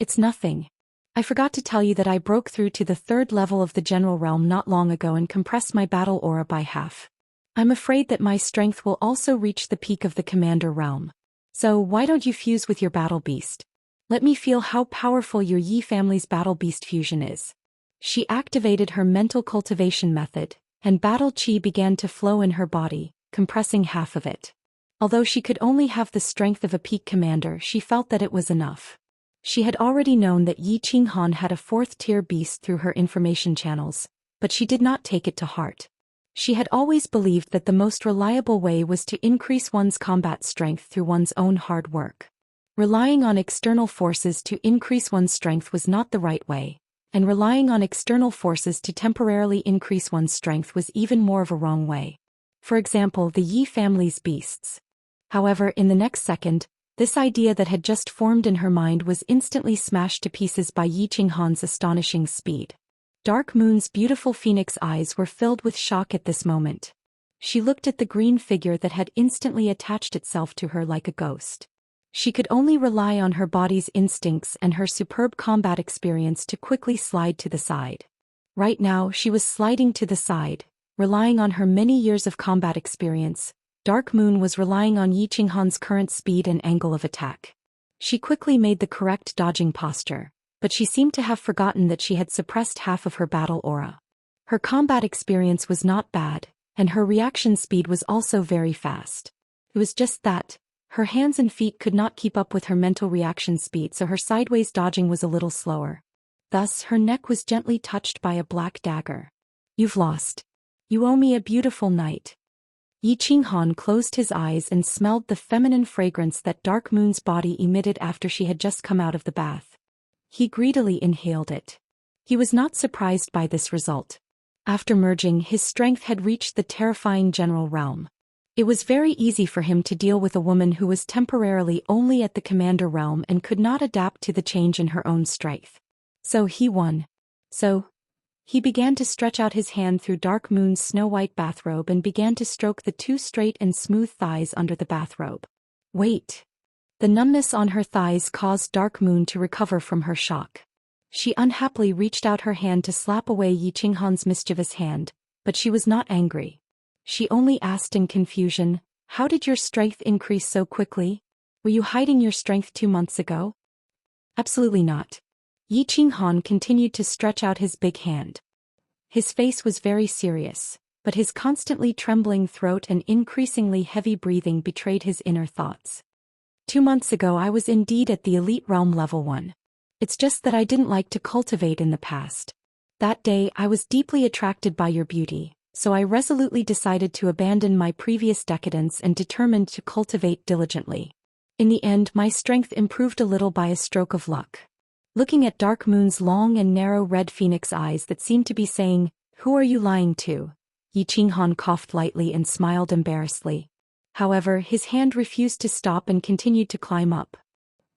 It's nothing. I forgot to tell you that I broke through to the 3rd level of the general realm not long ago and compressed my battle aura by half. I'm afraid that my strength will also reach the peak of the commander realm. So why don't you fuse with your battle beast? Let me feel how powerful your Yi family's battle beast fusion is. She activated her mental cultivation method, and battle chi began to flow in her body, compressing half of it. Although she could only have the strength of a peak commander, she felt that it was enough. She had already known that Yi Qinghan had a 4th-tier beast through her information channels, but she did not take it to heart. She had always believed that the most reliable way was to increase one's combat strength through one's own hard work. Relying on external forces to increase one's strength was not the right way, and relying on external forces to temporarily increase one's strength was even more of a wrong way. For example, the Yi family's beasts. However, in the next second, this idea that had just formed in her mind was instantly smashed to pieces by Yi Qinghan's astonishing speed. Dark Moon's beautiful phoenix eyes were filled with shock at this moment. She looked at the green figure that had instantly attached itself to her like a ghost. She could only rely on her body's instincts and her superb combat experience to quickly slide to the side. Right now, she was sliding to the side, relying on her many years of combat experience. Dark Moon was relying on Yi Qinghan's current speed and angle of attack. She quickly made the correct dodging posture, but she seemed to have forgotten that she had suppressed half of her battle aura. Her combat experience was not bad, and her reaction speed was also very fast. It was just that her hands and feet could not keep up with her mental reaction speed, so her sideways dodging was a little slower. Thus, her neck was gently touched by a black dagger. You've lost. You owe me a beautiful night. Yi Qinghan closed his eyes and smelled the feminine fragrance that Dark Moon's body emitted after she had just come out of the bath. He greedily inhaled it. He was not surprised by this result. After merging, his strength had reached the terrifying general realm. It was very easy for him to deal with a woman who was temporarily only at the commander realm and could not adapt to the change in her own strength. So he won. He began to stretch out his hand through Dark Moon's snow-white bathrobe and began to stroke the 2 straight and smooth thighs under the bathrobe. Wait. The numbness on her thighs caused Dark Moon to recover from her shock. She unhappily reached out her hand to slap away Yi Qinghan's mischievous hand, but she was not angry. She only asked in confusion, how did your strength increase so quickly? Were you hiding your strength 2 months ago? Absolutely not. Yi Qinghan continued to stretch out his big hand. His face was very serious, but his constantly trembling throat and increasingly heavy breathing betrayed his inner thoughts. 2 months ago I was indeed at the elite realm level 1. It's just that I didn't like to cultivate in the past. That day I was deeply attracted by your beauty, so I resolutely decided to abandon my previous decadence and determined to cultivate diligently. In the end, my strength improved a little by a stroke of luck. Looking at Dark Moon's long and narrow red phoenix eyes that seemed to be saying, "Who are you lying to?" Yi Qinghan coughed lightly and smiled embarrassedly. However, his hand refused to stop and continued to climb up.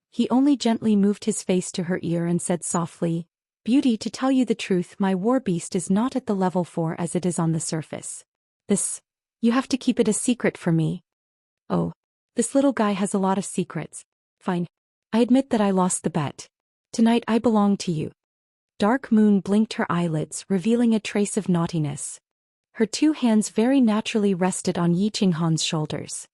He only gently moved his face to her ear and said softly, "Beauty, to tell you the truth, my war beast is not at the level 4 as it is on the surface. You have to keep it a secret for me." "Oh, this little guy has a lot of secrets. Fine. I admit that I lost the bet. Tonight I belong to you." Dark Moon blinked her eyelids, revealing a trace of naughtiness. Her two hands very naturally rested on Yi Qinghan's shoulders.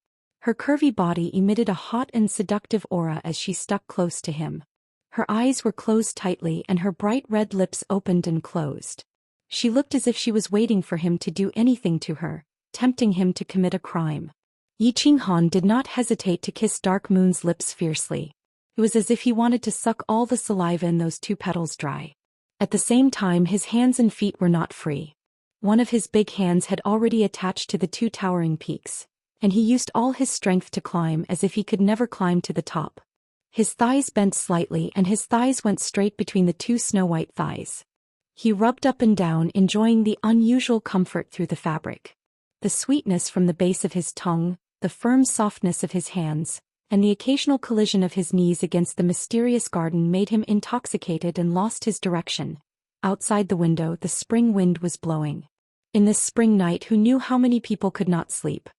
Her curvy body emitted a hot and seductive aura as she stuck close to him. Her eyes were closed tightly and her bright red lips opened and closed. She looked as if she was waiting for him to do anything to her, tempting him to commit a crime. Yi Qinghan did not hesitate to kiss Dark Moon's lips fiercely. It was as if he wanted to suck all the saliva in those two petals dry. At the same time, his hands and feet were not free. One of his big hands had already attached to the two towering peaks, and he used all his strength to climb as if he could never climb to the top. His thighs bent slightly and his thighs went straight between the two snow-white thighs. He rubbed up and down, enjoying the unusual comfort through the fabric. The sweetness from the base of his tongue, the firm softness of his hands, and the occasional collision of his knees against the mysterious garden made him intoxicated and lost his direction. Outside the window, the spring wind was blowing. In this spring night, who knew how many people could not sleep?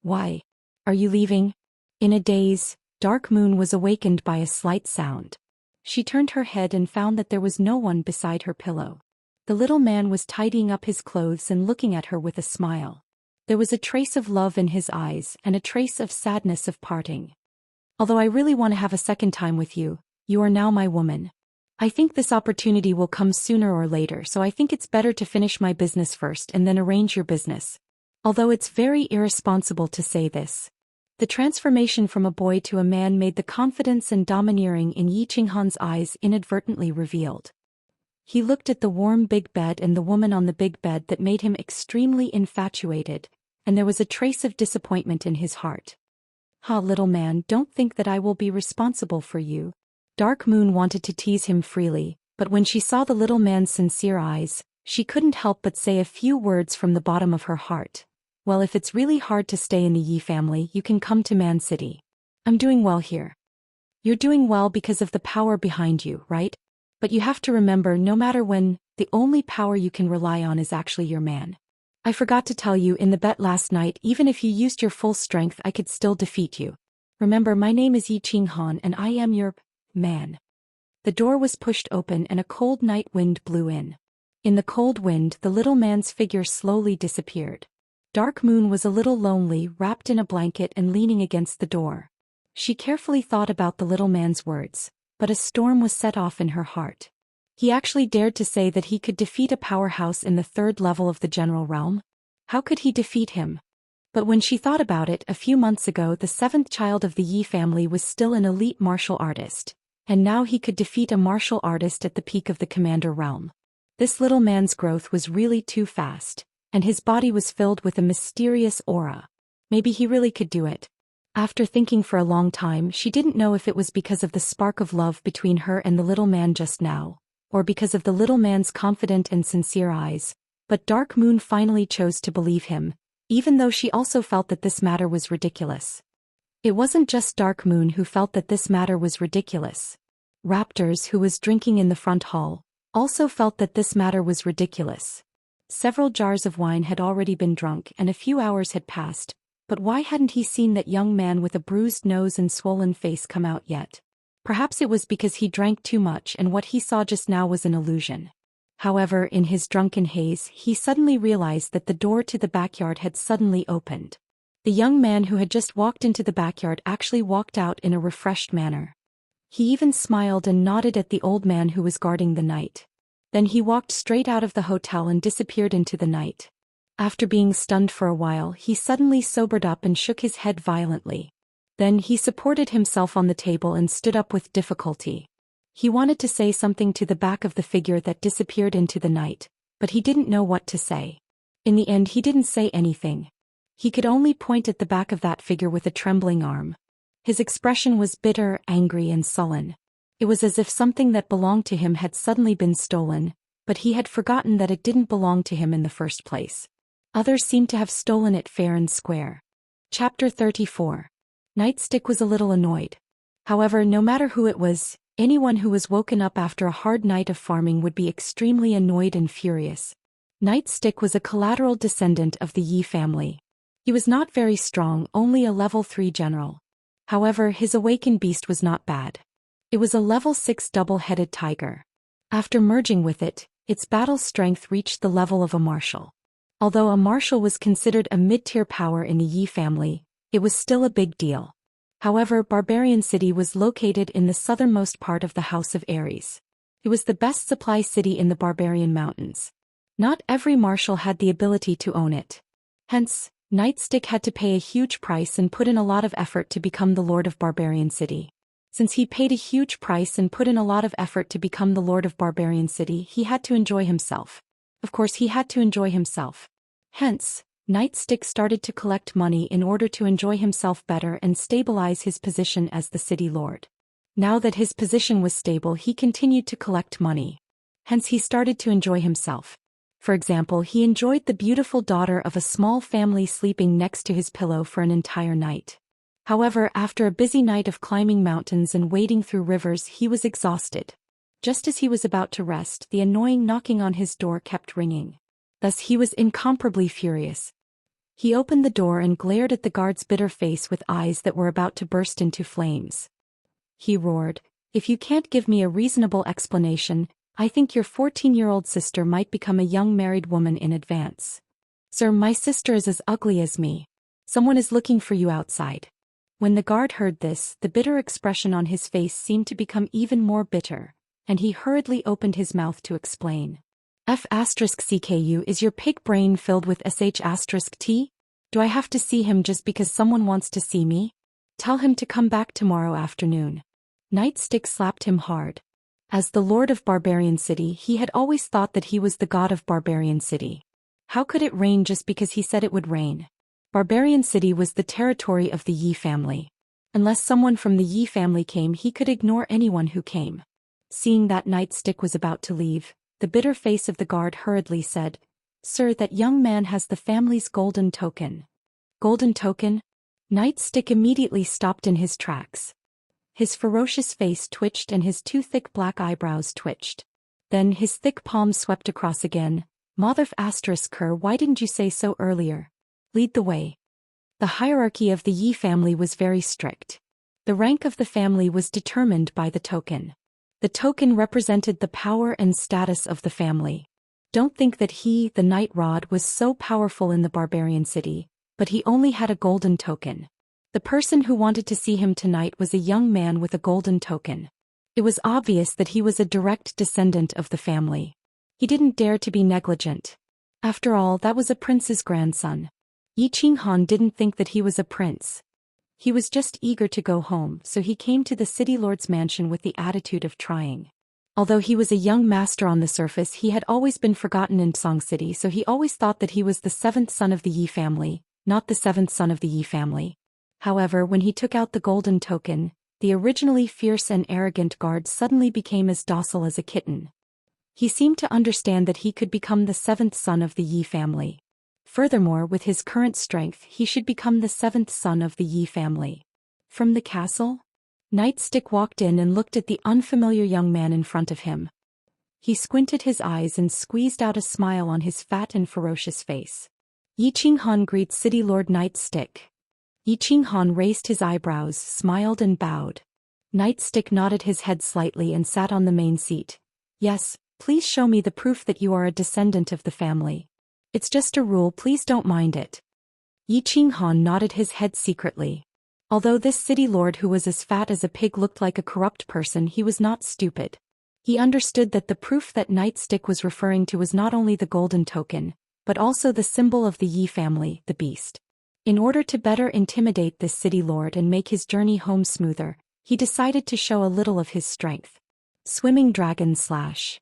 Why? Are you leaving? In a daze, Dark Moon was awakened by a slight sound. She turned her head and found that there was no one beside her pillow. The little man was tidying up his clothes and looking at her with a smile. There was a trace of love in his eyes and a trace of sadness of parting. Although I really want to have a second time with you, you are now my woman. I think this opportunity will come sooner or later, so I think it's better to finish my business first and then arrange your business. Although it's very irresponsible to say this. The transformation from a boy to a man made the confidence and domineering in Yi Qinghan's eyes inadvertently revealed. He looked at the warm big bed and the woman on the big bed that made him extremely infatuated, and there was a trace of disappointment in his heart. Little man, don't think that I will be responsible for you. Dark Moon wanted to tease him freely, but when she saw the little man's sincere eyes, she couldn't help but say a few words from the bottom of her heart. Well, if it's really hard to stay in the Yi family, you can come to Man City. I'm doing well here. You're doing well because of the power behind you, right? But you have to remember, no matter when, the only power you can rely on is actually your man. I forgot to tell you in the bet last night, even if you used your full strength, I could still defeat you. Remember, my name is Yi Qinghan and I am your man. The door was pushed open and a cold night wind blew in. In the cold wind, the little man's figure slowly disappeared. Dark Moon was a little lonely, wrapped in a blanket and leaning against the door. She carefully thought about the little man's words, but a storm was set off in her heart. He actually dared to say that he could defeat a powerhouse in the third level of the general realm? How could he defeat him? But when she thought about it, a few months ago the seventh child of the Yi family was still an elite martial artist, and now he could defeat a martial artist at the peak of the commander realm. This little man's growth was really too fast, and his body was filled with a mysterious aura. Maybe he really could do it. After thinking for a long time, she didn't know if it was because of the spark of love between her and the little man just now, or because of the little man's confident and sincere eyes, but Dark Moon finally chose to believe him, even though she also felt that this matter was ridiculous. It wasn't just Dark Moon who felt that this matter was ridiculous. Raptors, who was drinking in the front hall, also felt that this matter was ridiculous. Several jars of wine had already been drunk and a few hours had passed, but why hadn't he seen that young man with a bruised nose and swollen face come out yet? Perhaps it was because he drank too much and what he saw just now was an illusion. However, in his drunken haze, he suddenly realized that the door to the backyard had suddenly opened. The young man who had just walked into the backyard actually walked out in a refreshed manner. He even smiled and nodded at the old man who was guarding the night. Then he walked straight out of the hotel and disappeared into the night. After being stunned for a while, he suddenly sobered up and shook his head violently. Then he supported himself on the table and stood up with difficulty. He wanted to say something to the back of the figure that disappeared into the night, but he didn't know what to say. In the end, he didn't say anything. He could only point at the back of that figure with a trembling arm. His expression was bitter, angry, and sullen. It was as if something that belonged to him had suddenly been stolen, but he had forgotten that it didn't belong to him in the first place. Others seemed to have stolen it fair and square. Chapter 34. Nightstick was a little annoyed. However, no matter who it was, anyone who was woken up after a hard night of farming would be extremely annoyed and furious. Nightstick was a collateral descendant of the Yi family. He was not very strong, only a level 3 general. However, his awakened beast was not bad. It was a level 6 double-headed tiger. After merging with it, its battle strength reached the level of a martial. Although a martial was considered a mid-tier power in the Yi family, it was still a big deal. However, Barbarian City was located in the southernmost part of the House of Ares. It was the best supply city in the Barbarian Mountains. Not every martial had the ability to own it. Hence, Nightstick had to pay a huge price and put in a lot of effort to become the Lord of Barbarian City. Since he paid a huge price and put in a lot of effort to become the Lord of Barbarian City, he had to enjoy himself. Of course, he had to enjoy himself. Hence, Nightstick started to collect money in order to enjoy himself better and stabilize his position as the city lord. Now that his position was stable, he continued to collect money. Hence, he started to enjoy himself. For example, he enjoyed the beautiful daughter of a small family sleeping next to his pillow for an entire night. However, after a busy night of climbing mountains and wading through rivers, he was exhausted. Just as he was about to rest, the annoying knocking on his door kept ringing. Thus he was incomparably furious. He opened the door and glared at the guard's bitter face with eyes that were about to burst into flames. He roared, "If you can't give me a reasonable explanation, I think your 14-year-old sister might become a young married woman in advance. Sir, my sister is as ugly as me. Someone is looking for you outside." When the guard heard this, the bitter expression on his face seemed to become even more bitter, and he hurriedly opened his mouth to explain. F***CKU, is your pig brain filled with sh*T? Do I have to see him just because someone wants to see me? Tell him to come back tomorrow afternoon. Nightstick slapped him hard. As the Lord of Barbarian City, he had always thought that he was the god of Barbarian City. How could it rain just because he said it would rain? Barbarian City was the territory of the Yi family. Unless someone from the Yi family came, he could ignore anyone who came. Seeing that Nightstick was about to leave, the bitter face of the guard hurriedly said, "Sir, that young man has the family's golden token." Golden token? Nightstick immediately stopped in his tracks. His ferocious face twitched and his two thick black eyebrows twitched. Then his thick palm swept across again. Mother****, why didn't you say so earlier? Lead the way. The hierarchy of the Yi family was very strict. The rank of the family was determined by the token. The token represented the power and status of the family. Don't think that he, the Night Rod, was so powerful in the Barbarian City, but he only had a golden token. The person who wanted to see him tonight was a young man with a golden token. It was obvious that he was a direct descendant of the family. He didn't dare to be negligent. After all, that was a prince's grandson. Yi Qinghan didn't think that he was a prince. He was just eager to go home, so he came to the city lord's mansion with the attitude of trying. Although he was a young master on the surface, he had always been forgotten in Song City, so he always thought that he was the seventh son of the Yi family, not the seventh son of the Yi family. However, when he took out the golden token, the originally fierce and arrogant guard suddenly became as docile as a kitten. He seemed to understand that he could become the seventh son of the Yi family. Furthermore, with his current strength, he should become the seventh son of the Yi family. From the castle? Nightstick walked in and looked at the unfamiliar young man in front of him. He squinted his eyes and squeezed out a smile on his fat and ferocious face. Yi Qinghan greets City Lord Nightstick. Yi Qinghan raised his eyebrows, smiled and bowed. Nightstick nodded his head slightly and sat on the main seat. Yes, please show me the proof that you are a descendant of the family. It's just a rule, please don't mind it. Yi Qinghan nodded his head secretly. Although this city lord who was as fat as a pig looked like a corrupt person, he was not stupid. He understood that the proof that Nightstick was referring to was not only the golden token, but also the symbol of the Yi family, the beast. In order to better intimidate this city lord and make his journey home smoother, he decided to show a little of his strength. Swimming Dragon Slash.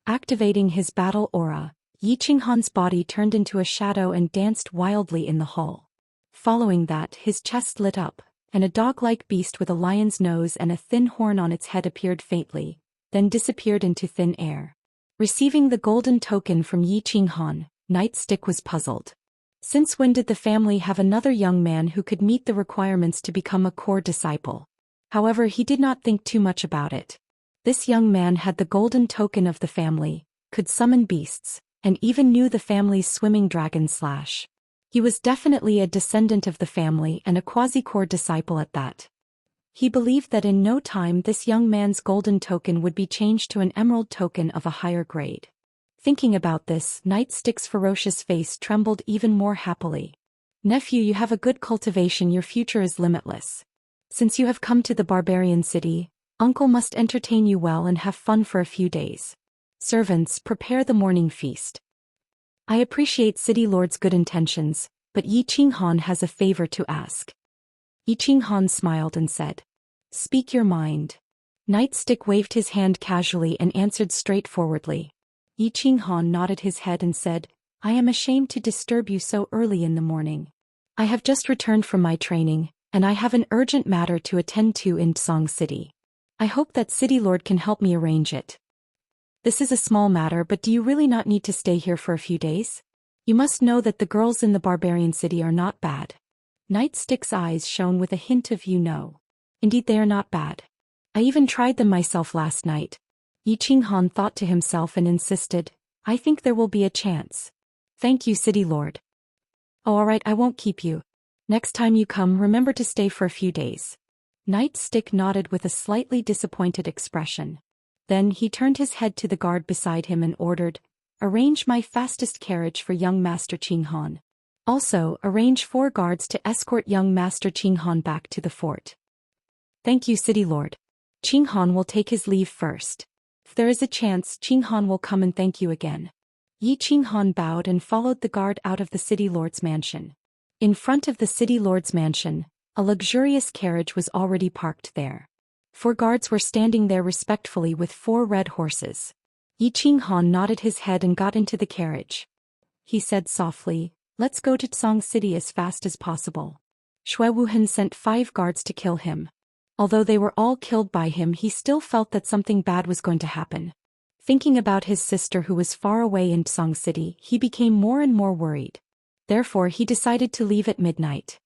Activating his battle aura, Yi Qinghan's body turned into a shadow and danced wildly in the hall. Following that, his chest lit up, and a dog-like beast with a lion's nose and a thin horn on its head appeared faintly, then disappeared into thin air. Receiving the golden token from Yi Qinghan, Nightstick was puzzled. Since when did the family have another young man who could meet the requirements to become a core disciple? However, he did not think too much about it. This young man had the golden token of the family, could summon beasts, and even knew the family's swimming dragon Slash. He was definitely a descendant of the family and a quasi-core disciple at that. He believed that in no time this young man's golden token would be changed to an emerald token of a higher grade. Thinking about this, Nightstick's ferocious face trembled even more happily. Nephew, you have a good cultivation, your future is limitless. Since you have come to the barbarian city, Uncle must entertain you well and have fun for a few days. Servants, prepare the morning feast. I appreciate City Lord's good intentions, but Yi Qinghan has a favor to ask. Yi Qinghan smiled and said, Speak your mind. Nightstick waved his hand casually and answered straightforwardly. Yi Qinghan nodded his head and said, I am ashamed to disturb you so early in the morning. I have just returned from my training, and I have an urgent matter to attend to in Song City. I hope that City Lord can help me arrange it. This is a small matter, but do you really not need to stay here for a few days? You must know that the girls in the barbarian city are not bad. Nightstick's eyes shone with a hint of you know. Indeed they are not bad. I even tried them myself last night. Yi Qinghan thought to himself and insisted, I think there will be a chance. Thank you, City Lord. Oh, alright, I won't keep you. Next time you come, remember to stay for a few days. Nightstick nodded with a slightly disappointed expression. Then he turned his head to the guard beside him and ordered, Arrange my fastest carriage for young Master Qinghan. Also, arrange 4 guards to escort young Master Qinghan back to the fort. Thank you, City Lord. Qinghan will take his leave first. If there is a chance, Qinghan will come and thank you again. Yi Qinghan bowed and followed the guard out of the City Lord's mansion. In front of the City Lord's mansion, a luxurious carriage was already parked there. 4 guards were standing there respectfully with 4 red horses. Yi Qinghan nodded his head and got into the carriage. He said softly, Let's go to Song City as fast as possible. Shui Wuhan sent 5 guards to kill him. Although they were all killed by him, he still felt that something bad was going to happen. Thinking about his sister who was far away in Song City, he became more and more worried. Therefore he decided to leave at midnight.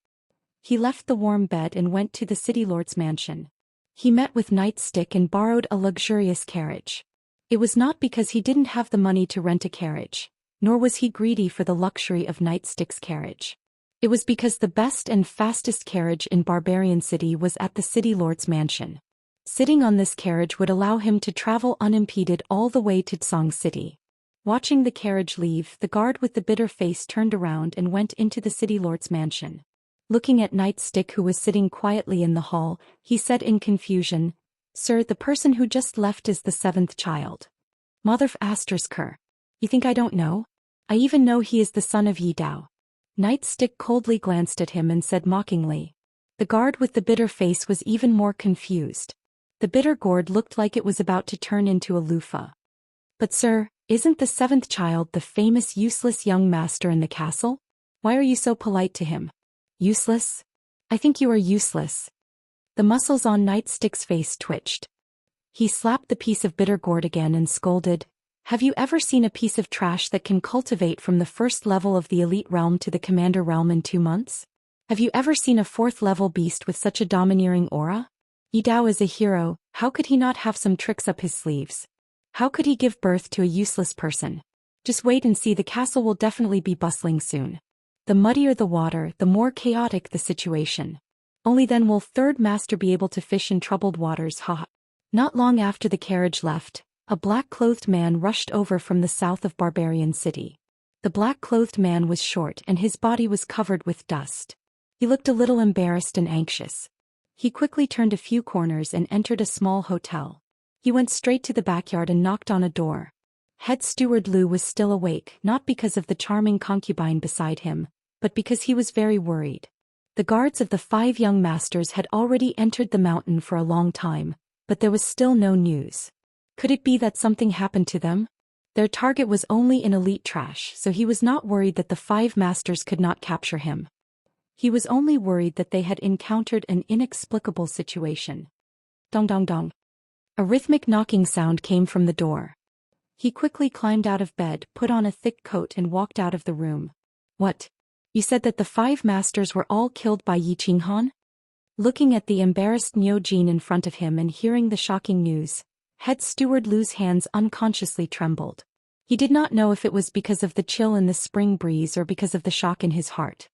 He left the warm bed and went to the City Lord's mansion. He met with Nightstick and borrowed a luxurious carriage. It was not because he didn't have the money to rent a carriage, nor was he greedy for the luxury of Nightstick's carriage. It was because the best and fastest carriage in Barbarian City was at the City Lord's mansion. Sitting on this carriage would allow him to travel unimpeded all the way to Song City. Watching the carriage leave, the guard with the bitter face turned around and went into the City Lord's mansion. Looking at Nightstick who was sitting quietly in the hall, he said in confusion, Sir, the person who just left is the 7th child. Mother Astersker. You think I don't know? I even know he is the son of Yi Dao. Nightstick coldly glanced at him and said mockingly. The guard with the bitter face was even more confused. The bitter gourd looked like it was about to turn into a loofah. But sir, isn't the 7th child the famous useless young master in the castle? Why are you so polite to him? Useless? I think you are useless. The muscles on Nightstick's face twitched. He slapped the piece of bitter gourd again and scolded, Have you ever seen a piece of trash that can cultivate from the 1st level of the elite realm to the commander realm in 2 months? Have you ever seen a 4th level beast with such a domineering aura? Yi Dao is a hero, how could he not have some tricks up his sleeves? How could he give birth to a useless person? Just wait and see, the castle will definitely be bustling soon. The muddier the water, the more chaotic the situation. Only then will 3rd master be able to fish in troubled waters, ha. Not long after the carriage left, a black-clothed man rushed over from the south of Barbarian City. The black-clothed man was short and his body was covered with dust. He looked a little embarrassed and anxious. He quickly turned a few corners and entered a small hotel. He went straight to the backyard and knocked on a door. Head steward Lu was still awake, not because of the charming concubine beside him, but because he was very worried. The guards of the 5 young masters had already entered the mountain for a long time, but there was still no news. Could it be that something happened to them? Their target was only in elite trash, so he was not worried that the 5 masters could not capture him. He was only worried that they had encountered an inexplicable situation. Dong dong dong. A rhythmic knocking sound came from the door. He quickly climbed out of bed, put on a thick coat and walked out of the room. What? You said that the 5 masters were all killed by Yi Qinghan? Looking at the embarrassed Niu Jin in front of him and hearing the shocking news, head steward Lu's hands unconsciously trembled. He did not know if it was because of the chill in the spring breeze or because of the shock in his heart.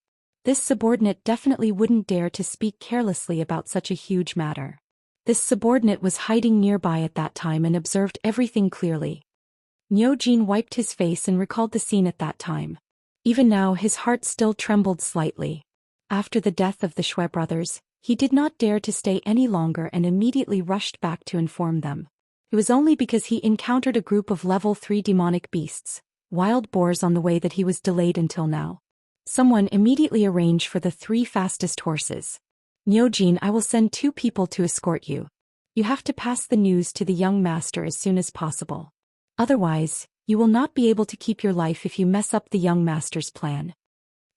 This subordinate definitely wouldn't dare to speak carelessly about such a huge matter. This subordinate was hiding nearby at that time and observed everything clearly. Niu Jin wiped his face and recalled the scene at that time. Even now his heart still trembled slightly. After the death of the Shui brothers, he did not dare to stay any longer and immediately rushed back to inform them. It was only because he encountered a group of level 3 demonic beasts, wild boars on the way that he was delayed until now. Someone immediately arrange for the 3 fastest horses. Niu Jin, I will send 2 people to escort you. You have to pass the news to the young master as soon as possible. Otherwise, you will not be able to keep your life if you mess up the young master's plan.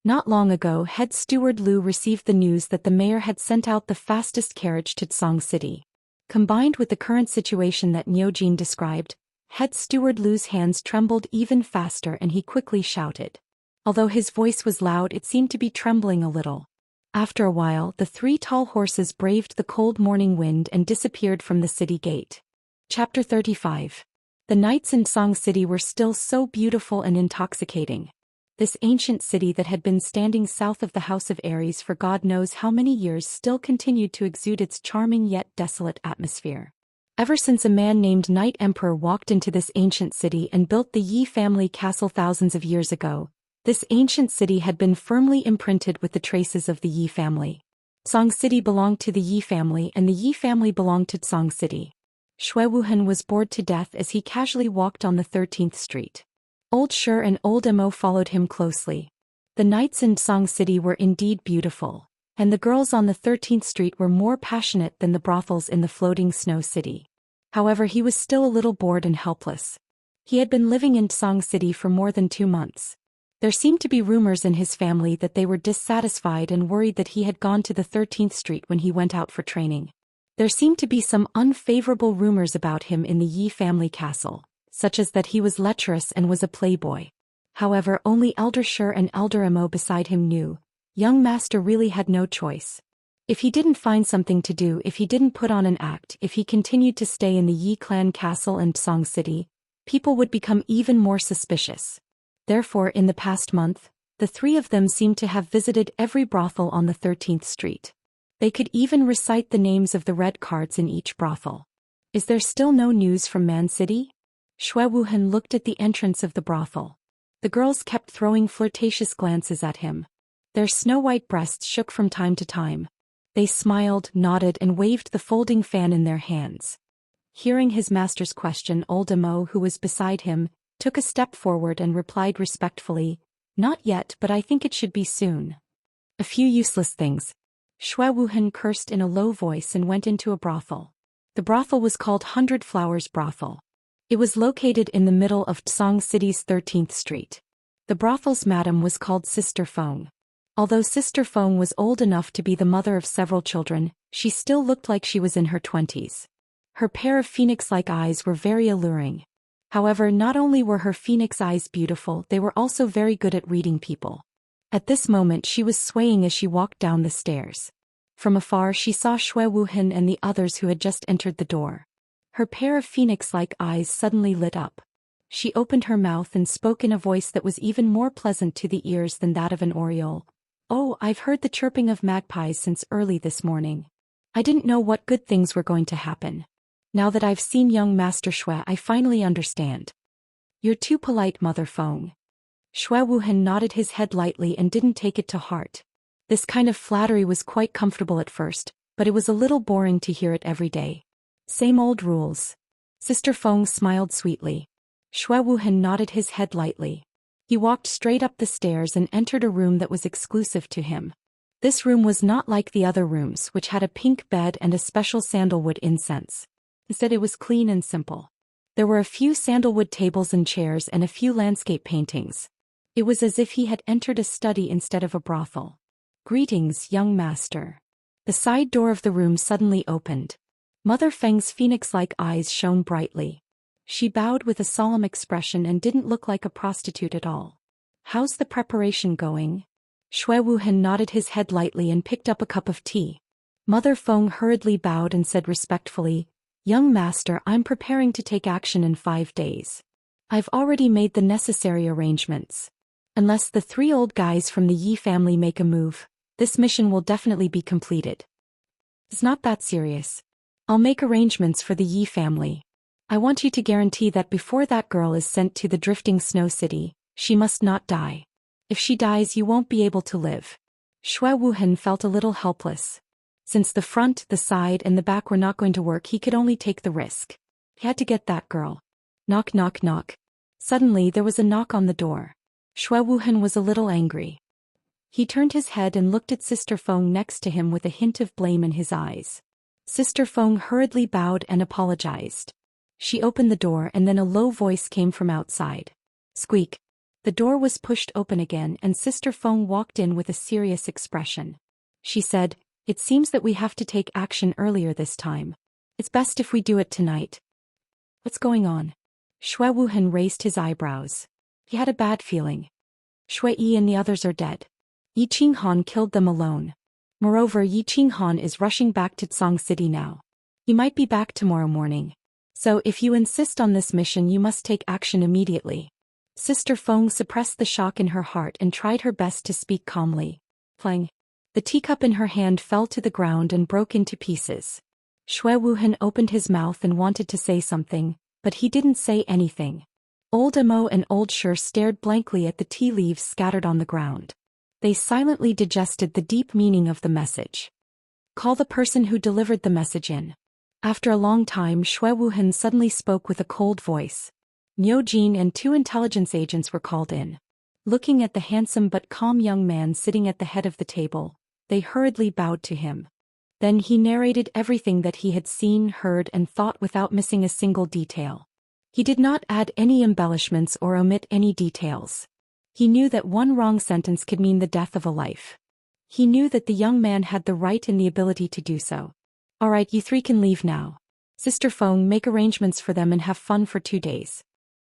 Not long ago, head steward Lu received the news that the mayor had sent out the fastest carriage to Tsong City. Combined with the current situation that Niu Jin described, head steward Lu's hands trembled even faster and he quickly shouted. Although his voice was loud, it seemed to be trembling a little. After a while, the 3 tall horses braved the cold morning wind and disappeared from the city gate. Chapter 35. The nights in Tsong City were still so beautiful and intoxicating. This ancient city that had been standing south of the House of Aries for God knows how many years still continued to exude its charming yet desolate atmosphere. Ever since a man named Night Emperor walked into this ancient city and built the Yi family castle thousands of years ago, this ancient city had been firmly imprinted with the traces of the Yi family. Tsong City belonged to the Yi family and the Yi family belonged to Tsong City. Shui Wuhan was bored to death as he casually walked on the 13th street. Old Shi and Old Mo followed him closely. The nights in Tsong City were indeed beautiful, and the girls on the 13th street were more passionate than the brothels in the floating snow city. However, he was still a little bored and helpless. He had been living in Tsong City for more than 2 months. There seemed to be rumors in his family that they were dissatisfied and worried that he had gone to the 13th street when he went out for training. There seemed to be some unfavorable rumors about him in the Yi family castle, such as that he was lecherous and was a playboy. However, only Elder Shi and Elder Mo beside him knew, young master really had no choice. If he didn't find something to do, if he didn't put on an act, if he continued to stay in the Yi clan castle and Tsong City, people would become even more suspicious. Therefore, in the past month, the 3 of them seemed to have visited every brothel on the 13th street. They could even recite the names of the red cards in each brothel. Is there still no news from Man City? Shui Wuhan looked at the entrance of the brothel. The girls kept throwing flirtatious glances at him. Their snow-white breasts shook from time to time. They smiled, nodded and waved the folding fan in their hands. Hearing his master's question, Old Mo, who was beside him, took a step forward and replied respectfully, "Not yet, but I think it should be soon." A few useless things. Shui Wuhan cursed in a low voice and went into a brothel. The brothel was called 100 Flowers Brothel. It was located in the middle of Tsong City's 13th street. The brothel's madam was called Sister Feng. Although Sister Feng was old enough to be the mother of several children, she still looked like she was in her 20s. Her pair of phoenix-like eyes were very alluring. However, not only were her phoenix eyes beautiful, they were also very good at reading people. At this moment she was swaying as she walked down the stairs. From afar she saw Shui Wuhan and the others who had just entered the door. Her pair of phoenix-like eyes suddenly lit up. She opened her mouth and spoke in a voice that was even more pleasant to the ears than that of an oriole. "Oh, I've heard the chirping of magpies since early this morning. I didn't know what good things were going to happen. Now that I've seen young Master Shui, I finally understand." "You're too polite, Mother Feng." Shui Wuhan nodded his head lightly and didn't take it to heart. This kind of flattery was quite comfortable at first, but it was a little boring to hear it every day. Same old rules. Sister Feng smiled sweetly. Shui Wuhan nodded his head lightly. He walked straight up the stairs and entered a room that was exclusive to him. This room was not like the other rooms, which had a pink bed and a special sandalwood incense. Instead, it was clean and simple. There were a few sandalwood tables and chairs and a few landscape paintings. It was as if he had entered a study instead of a brothel. "Greetings, young master." The side door of the room suddenly opened. Mother Feng's phoenix-like eyes shone brightly. She bowed with a solemn expression and didn't look like a prostitute at all. "How's the preparation going?" Shui Wuhan nodded his head lightly and picked up a cup of tea. Mother Feng hurriedly bowed and said respectfully, "Young master, I'm preparing to take action in 5 days. I've already made the necessary arrangements." Unless the 3 old guys from the Yi family make a move, this mission will definitely be completed. It's not that serious. I'll make arrangements for the Yi family. I want you to guarantee that before that girl is sent to the drifting snow city, she must not die. If she dies, you won't be able to live. Xue Wuhan felt a little helpless. Since the front, the side, and the back were not going to work, he could only take the risk. He had to get that girl. Knock, knock, knock. Suddenly there was a knock on the door. Xue Wuhan was a little angry. He turned his head and looked at Sister Feng next to him with a hint of blame in his eyes. Sister Feng hurriedly bowed and apologized. She opened the door and then a low voice came from outside. Squeak. The door was pushed open again and Sister Feng walked in with a serious expression. She said, "It seems that we have to take action earlier this time. It's best if we do it tonight." What's going on? Xue Wuhan raised his eyebrows. He had a bad feeling. Xue Yi and the others are dead. Yi Qinghan killed them alone. Moreover, Yi Qinghan is rushing back to Tsang City now. He might be back tomorrow morning. So if you insist on this mission, you must take action immediately. Sister Feng suppressed the shock in her heart and tried her best to speak calmly. Clang. The teacup in her hand fell to the ground and broke into pieces. Xue Wuhan opened his mouth and wanted to say something, but he didn't say anything. Old Amo and Old Sher stared blankly at the tea leaves scattered on the ground. They silently digested the deep meaning of the message. Call the person who delivered the message in. After a long time, Xue Wuhan suddenly spoke with a cold voice. Niu Jin and 2 intelligence agents were called in. Looking at the handsome but calm young man sitting at the head of the table, they hurriedly bowed to him. Then he narrated everything that he had seen, heard, and thought without missing a single detail. He did not add any embellishments or omit any details. He knew that one wrong sentence could mean the death of a life. He knew that the young man had the right and the ability to do so. All right, you 3 can leave now. Sister Feng, make arrangements for them and have fun for 2 days.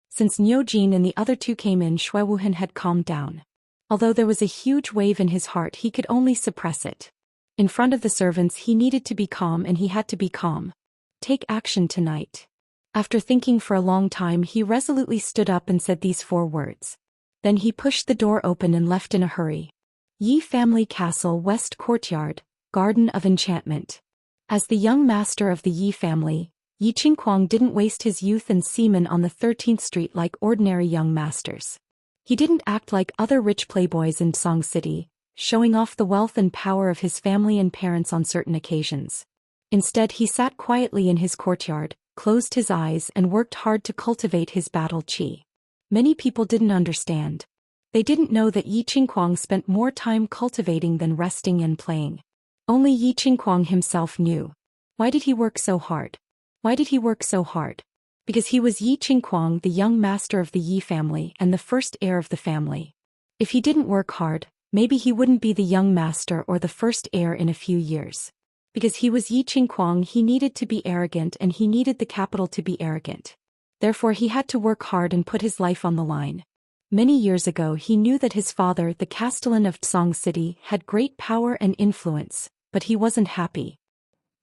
Since Niu Jin and the other 2 came in, Xue Wuhan had calmed down. Although there was a huge wave in his heart, he could only suppress it. In front of the servants, he needed to be calm and he had to be calm. Take action tonight. After thinking for a long time, he resolutely stood up and said these 4 words. Then he pushed the door open and left in a hurry. Yi Family Castle, West Courtyard, Garden of Enchantment. As the young master of the Yi family, Yi Qingquang didn't waste his youth and semen on the 13th Street like ordinary young masters. He didn't act like other rich playboys in Song City, showing off the wealth and power of his family and parents on certain occasions. Instead, he sat quietly in his courtyard, closed his eyes and worked hard to cultivate his battle qi. Many people didn't understand. They didn't know that Yi Qingquang spent more time cultivating than resting and playing. Only Yi Qingquang himself knew. Why did he work so hard? Why did he work so hard? Because he was Yi Qingquang, the young master of the Yi family and the first heir of the family. If he didn't work hard, maybe he wouldn't be the young master or the first heir in a few years. Because he was Yi Qingquang, he needed to be arrogant and he needed the capital to be arrogant. Therefore he had to work hard and put his life on the line. Many years ago he knew that his father, the Castellan of Tsang City, had great power and influence, but he wasn't happy.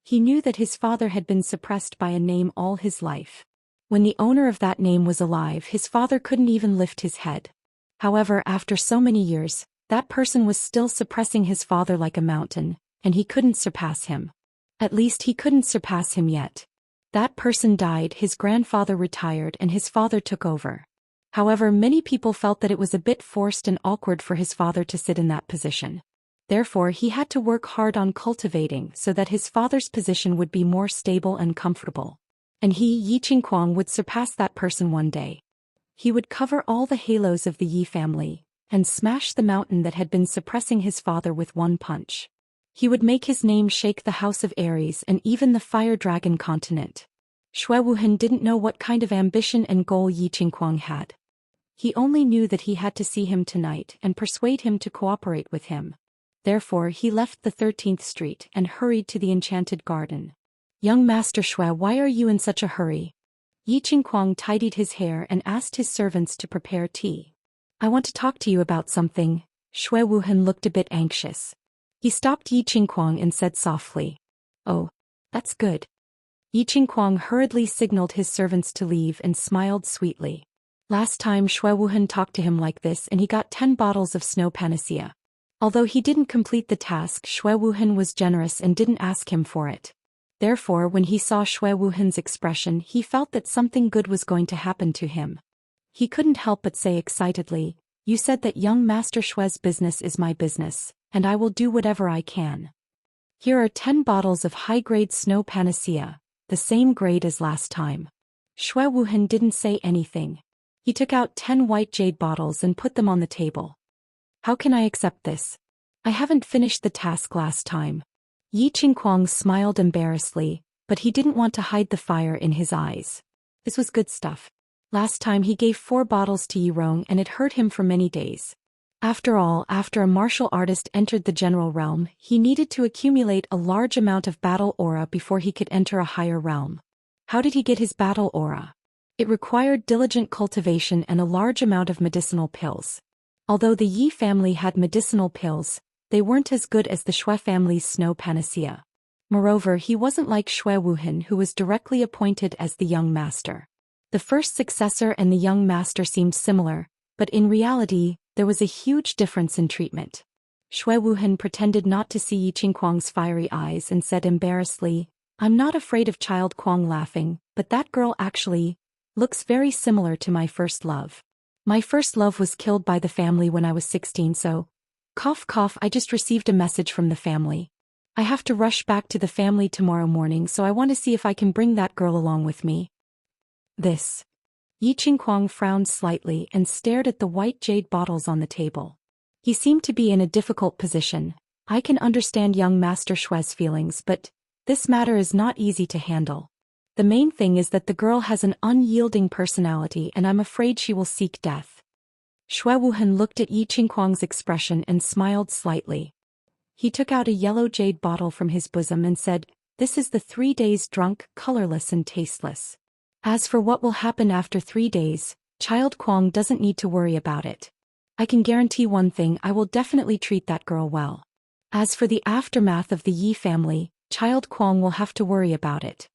He knew that his father had been suppressed by a name all his life. When the owner of that name was alive, his father couldn't even lift his head. However, after so many years, that person was still suppressing his father like a mountain, and he couldn't surpass him. At least he couldn't surpass him yet. That person died, his grandfather retired, and his father took over. However, many people felt that it was a bit forced and awkward for his father to sit in that position. Therefore, he had to work hard on cultivating so that his father's position would be more stable and comfortable. And he, Yi Qingquang, would surpass that person one day. He would cover all the halos of the Yi family, and smash the mountain that had been suppressing his father with one punch. He would make his name shake the House of Aries and even the Fire Dragon continent. Xue Wuhan didn't know what kind of ambition and goal Yi Qingquang had. He only knew that he had to see him tonight and persuade him to cooperate with him. Therefore he left the 13th Street and hurried to the Enchanted Garden. Young Master Xue, why are you in such a hurry? Yi Qingquang tidied his hair and asked his servants to prepare tea. I want to talk to you about something. Xue Wuhan looked a bit anxious. He stopped Yi Qingquang and said softly, "Oh, that's good." Yi Qingquang hurriedly signaled his servants to leave and smiled sweetly. Last time Xue Wuhan talked to him like this and he got 10 bottles of snow panacea. Although he didn't complete the task, Xue Wuhan was generous and didn't ask him for it. Therefore, when he saw Xue Wuhan's expression, he felt that something good was going to happen to him. He couldn't help but say excitedly, "You said that young Master Xue's business is my business, and I will do whatever I can. Here are 10 bottles of high-grade snow panacea, the same grade as last time." Xue Wuhan didn't say anything. He took out 10 white jade bottles and put them on the table. "How can I accept this? I haven't finished the task last time." Yi Qingguang smiled embarrassedly, but he didn't want to hide the fire in his eyes. This was good stuff. Last time he gave 4 bottles to Yi Rong and it hurt him for many days. After all, after a martial artist entered the general realm, he needed to accumulate a large amount of battle aura before he could enter a higher realm. How did he get his battle aura? It required diligent cultivation and a large amount of medicinal pills. Although the Yi family had medicinal pills, they weren't as good as the Xue family's snow panacea. Moreover, he wasn't like Xue Wuhan, who was directly appointed as the young master. The first successor and the young master seemed similar, but in reality, there was a huge difference in treatment. Xue Wuhan pretended not to see Yi Qingguang's fiery eyes and said embarrassedly, "I'm not afraid of Child Guang laughing, but that girl actually looks very similar to my first love. My first love was killed by the family when I was 16, so cough cough, I just received a message from the family. I have to rush back to the family tomorrow morning, so I want to see if I can bring that girl along with me." This. Yi Qingguang frowned slightly and stared at the white jade bottles on the table. He seemed to be in a difficult position. "I can understand young Master Xue's feelings, but this matter is not easy to handle. The main thing is that the girl has an unyielding personality and I'm afraid she will seek death." Xue Wuhan looked at Yi Qingguang's expression and smiled slightly. He took out a yellow jade bottle from his bosom and said, "This is the 3 days drunk, colorless and tasteless. As for what will happen after 3 days, Child Guang doesn't need to worry about it. I can guarantee one thing, I will definitely treat that girl well. As for the aftermath of the Yi family, Child Guang will have to worry about it.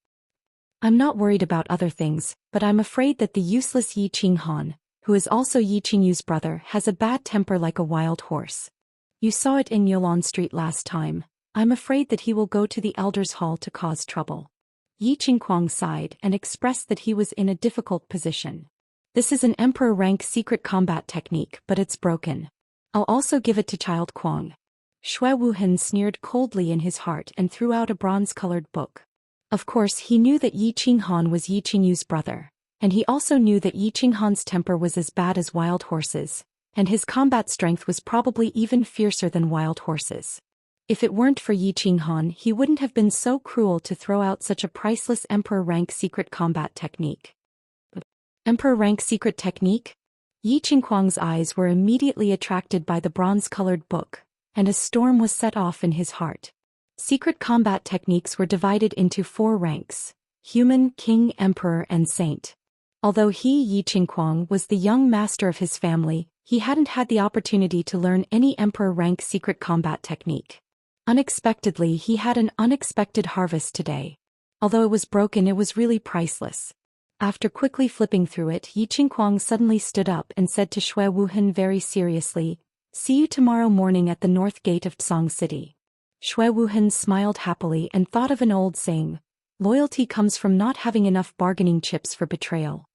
I'm not worried about other things, but I'm afraid that the useless Yi Qinghan, who is also Yi Qingyu's brother, has a bad temper like a wild horse. You saw it in Yolon Street last time. I'm afraid that he will go to the Elders' Hall to cause trouble." Yi Qingguang sighed and expressed that he was in a difficult position. "This is an Emperor rank secret combat technique, but it's broken. I'll also give it to Child Guang." Xue Wuhan sneered coldly in his heart and threw out a bronze-colored book. Of course, he knew that Yi Qinghan was Yi Qingyu's brother, and he also knew that Yi Qinghan's temper was as bad as wild horses, and his combat strength was probably even fiercer than wild horses. If it weren't for Yi Qinghan, he wouldn't have been so cruel to throw out such a priceless Emperor rank secret combat technique. Emperor rank secret technique? Yi Qingguang's eyes were immediately attracted by the bronze-colored book, and a storm was set off in his heart. Secret combat techniques were divided into 4 ranks: human, king, emperor, and saint. Although he, Yi Qingguang, was the young master of his family, he hadn't had the opportunity to learn any emperor rank secret combat technique. Unexpectedly, he had an unexpected harvest today. Although it was broken, it was really priceless. After quickly flipping through it, Yi Qingguang suddenly stood up and said to Xue Wuhan very seriously, "See you tomorrow morning at the north gate of Tsong City." Xue Wuhan smiled happily and thought of an old saying, "Loyalty comes from not having enough bargaining chips for betrayal."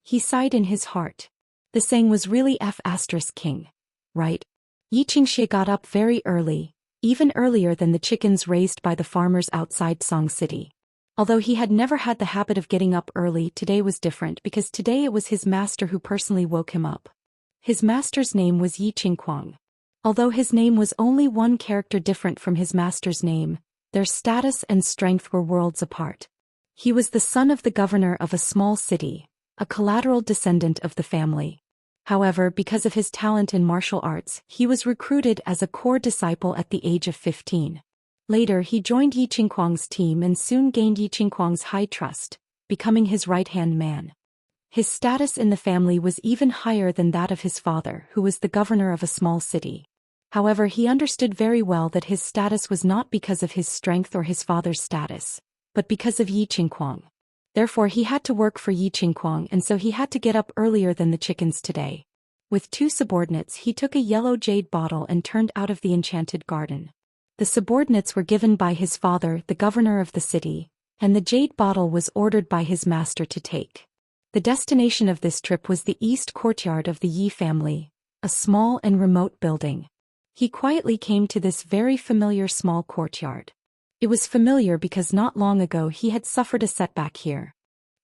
He sighed in his heart. The saying was really F***king, right? Yi Xianxia got up very early, even earlier than the chickens raised by the farmers outside Song City. Although he had never had the habit of getting up early, today was different because today it was his master who personally woke him up. His master's name was Yi Qingguang. Although his name was only one character different from his master's name, their status and strength were worlds apart. He was the son of the governor of a small city, a collateral descendant of the family. However, because of his talent in martial arts, he was recruited as a core disciple at the age of 15. Later, he joined Yi Qingguang's team and soon gained Yi Qingguang's high trust, becoming his right-hand man. His status in the family was even higher than that of his father, who was the governor of a small city. However, he understood very well that his status was not because of his strength or his father's status, but because of Yi Qingguang. Therefore he had to work for Yi Qingguang, and so he had to get up earlier than the chickens today. With 2 subordinates he took a yellow jade bottle and turned out of the enchanted garden. The subordinates were given by his father, the governor of the city, and the jade bottle was ordered by his master to take. The destination of this trip was the east courtyard of the Yi family, a small and remote building. He quietly came to this very familiar small courtyard. It was familiar because not long ago he had suffered a setback here.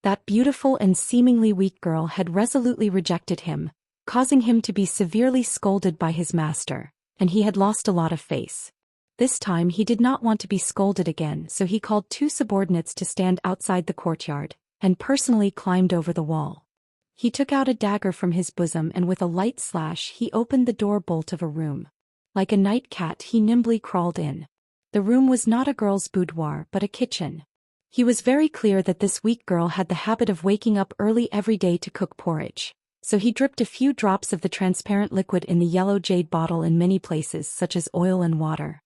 That beautiful and seemingly weak girl had resolutely rejected him, causing him to be severely scolded by his master, and he had lost a lot of face. This time he did not want to be scolded again, so he called 2 subordinates to stand outside the courtyard, and personally climbed over the wall. He took out a dagger from his bosom and with a light slash he opened the door bolt of a room. Like a night cat he nimbly crawled in. The room was not a girl's boudoir but a kitchen. He was very clear that this weak girl had the habit of waking up early every day to cook porridge, so he dripped a few drops of the transparent liquid in the yellow jade bottle in many places such as oil and water.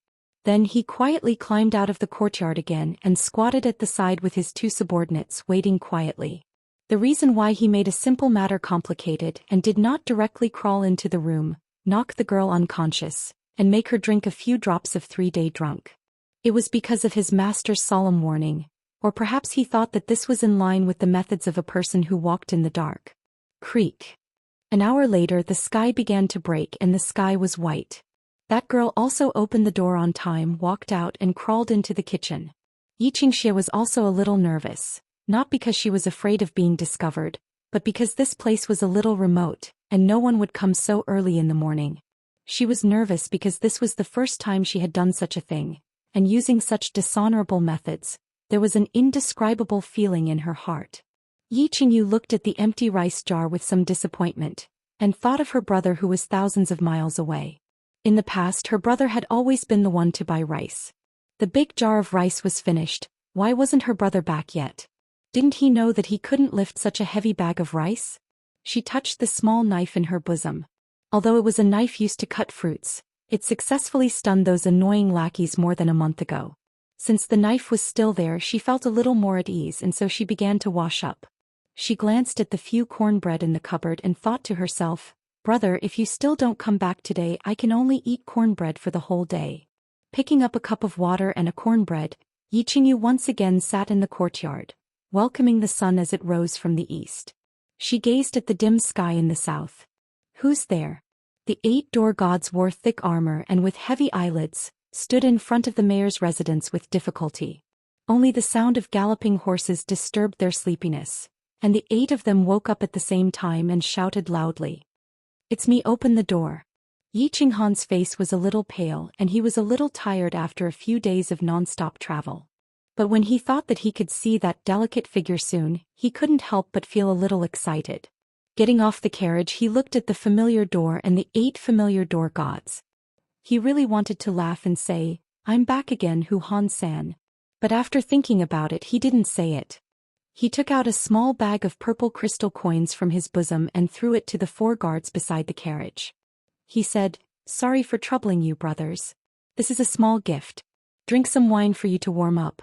Then he quietly climbed out of the courtyard again and squatted at the side with his 2 subordinates waiting quietly. The reason why he made a simple matter complicated and did not directly crawl into the room, knock the girl unconscious, and make her drink a few drops of 3-day drunk. It was because of his master's solemn warning, or perhaps he thought that this was in line with the methods of a person who walked in the dark. Creak. An hour later the sky began to break and the sky was white. That girl also opened the door on time, walked out and crawled into the kitchen. Xianxia was also a little nervous, not because she was afraid of being discovered, but because this place was a little remote, and no one would come so early in the morning. She was nervous because this was the first time she had done such a thing, and using such dishonorable methods, there was an indescribable feeling in her heart. Yi Qingyu looked at the empty rice jar with some disappointment, and thought of her brother who was thousands of miles away. In the past her brother had always been the one to buy rice. The big jar of rice was finished, why wasn't her brother back yet? Didn't he know that he couldn't lift such a heavy bag of rice? She touched the small knife in her bosom. Although it was a knife used to cut fruits, it successfully stunned those annoying lackeys more than a month ago. Since the knife was still there she felt a little more at ease and so she began to wash up. She glanced at the few cornbread in the cupboard and thought to herself, "Brother, if you still don't come back today I can only eat cornbread for the whole day." Picking up a cup of water and a cornbread, Yi Qingyu once again sat in the courtyard, welcoming the sun as it rose from the east. She gazed at the dim sky in the south. Who's there? The 8 door gods wore thick armor and with heavy eyelids, stood in front of the mayor's residence with difficulty. Only the sound of galloping horses disturbed their sleepiness, and the 8 of them woke up at the same time and shouted loudly. "It's me, open the door." Yi Qinghan's face was a little pale and he was a little tired after a few days of non-stop travel. But when he thought that he could see that delicate figure soon, he couldn't help but feel a little excited. Getting off the carriage he looked at the familiar door and the 8 familiar door gods. He really wanted to laugh and say, "I'm back again, Hu Han-san." But after thinking about it he didn't say it. He took out a small bag of purple crystal coins from his bosom and threw it to the 4 guards beside the carriage. He said, "Sorry for troubling you, brothers. This is a small gift. Drink some wine for you to warm up."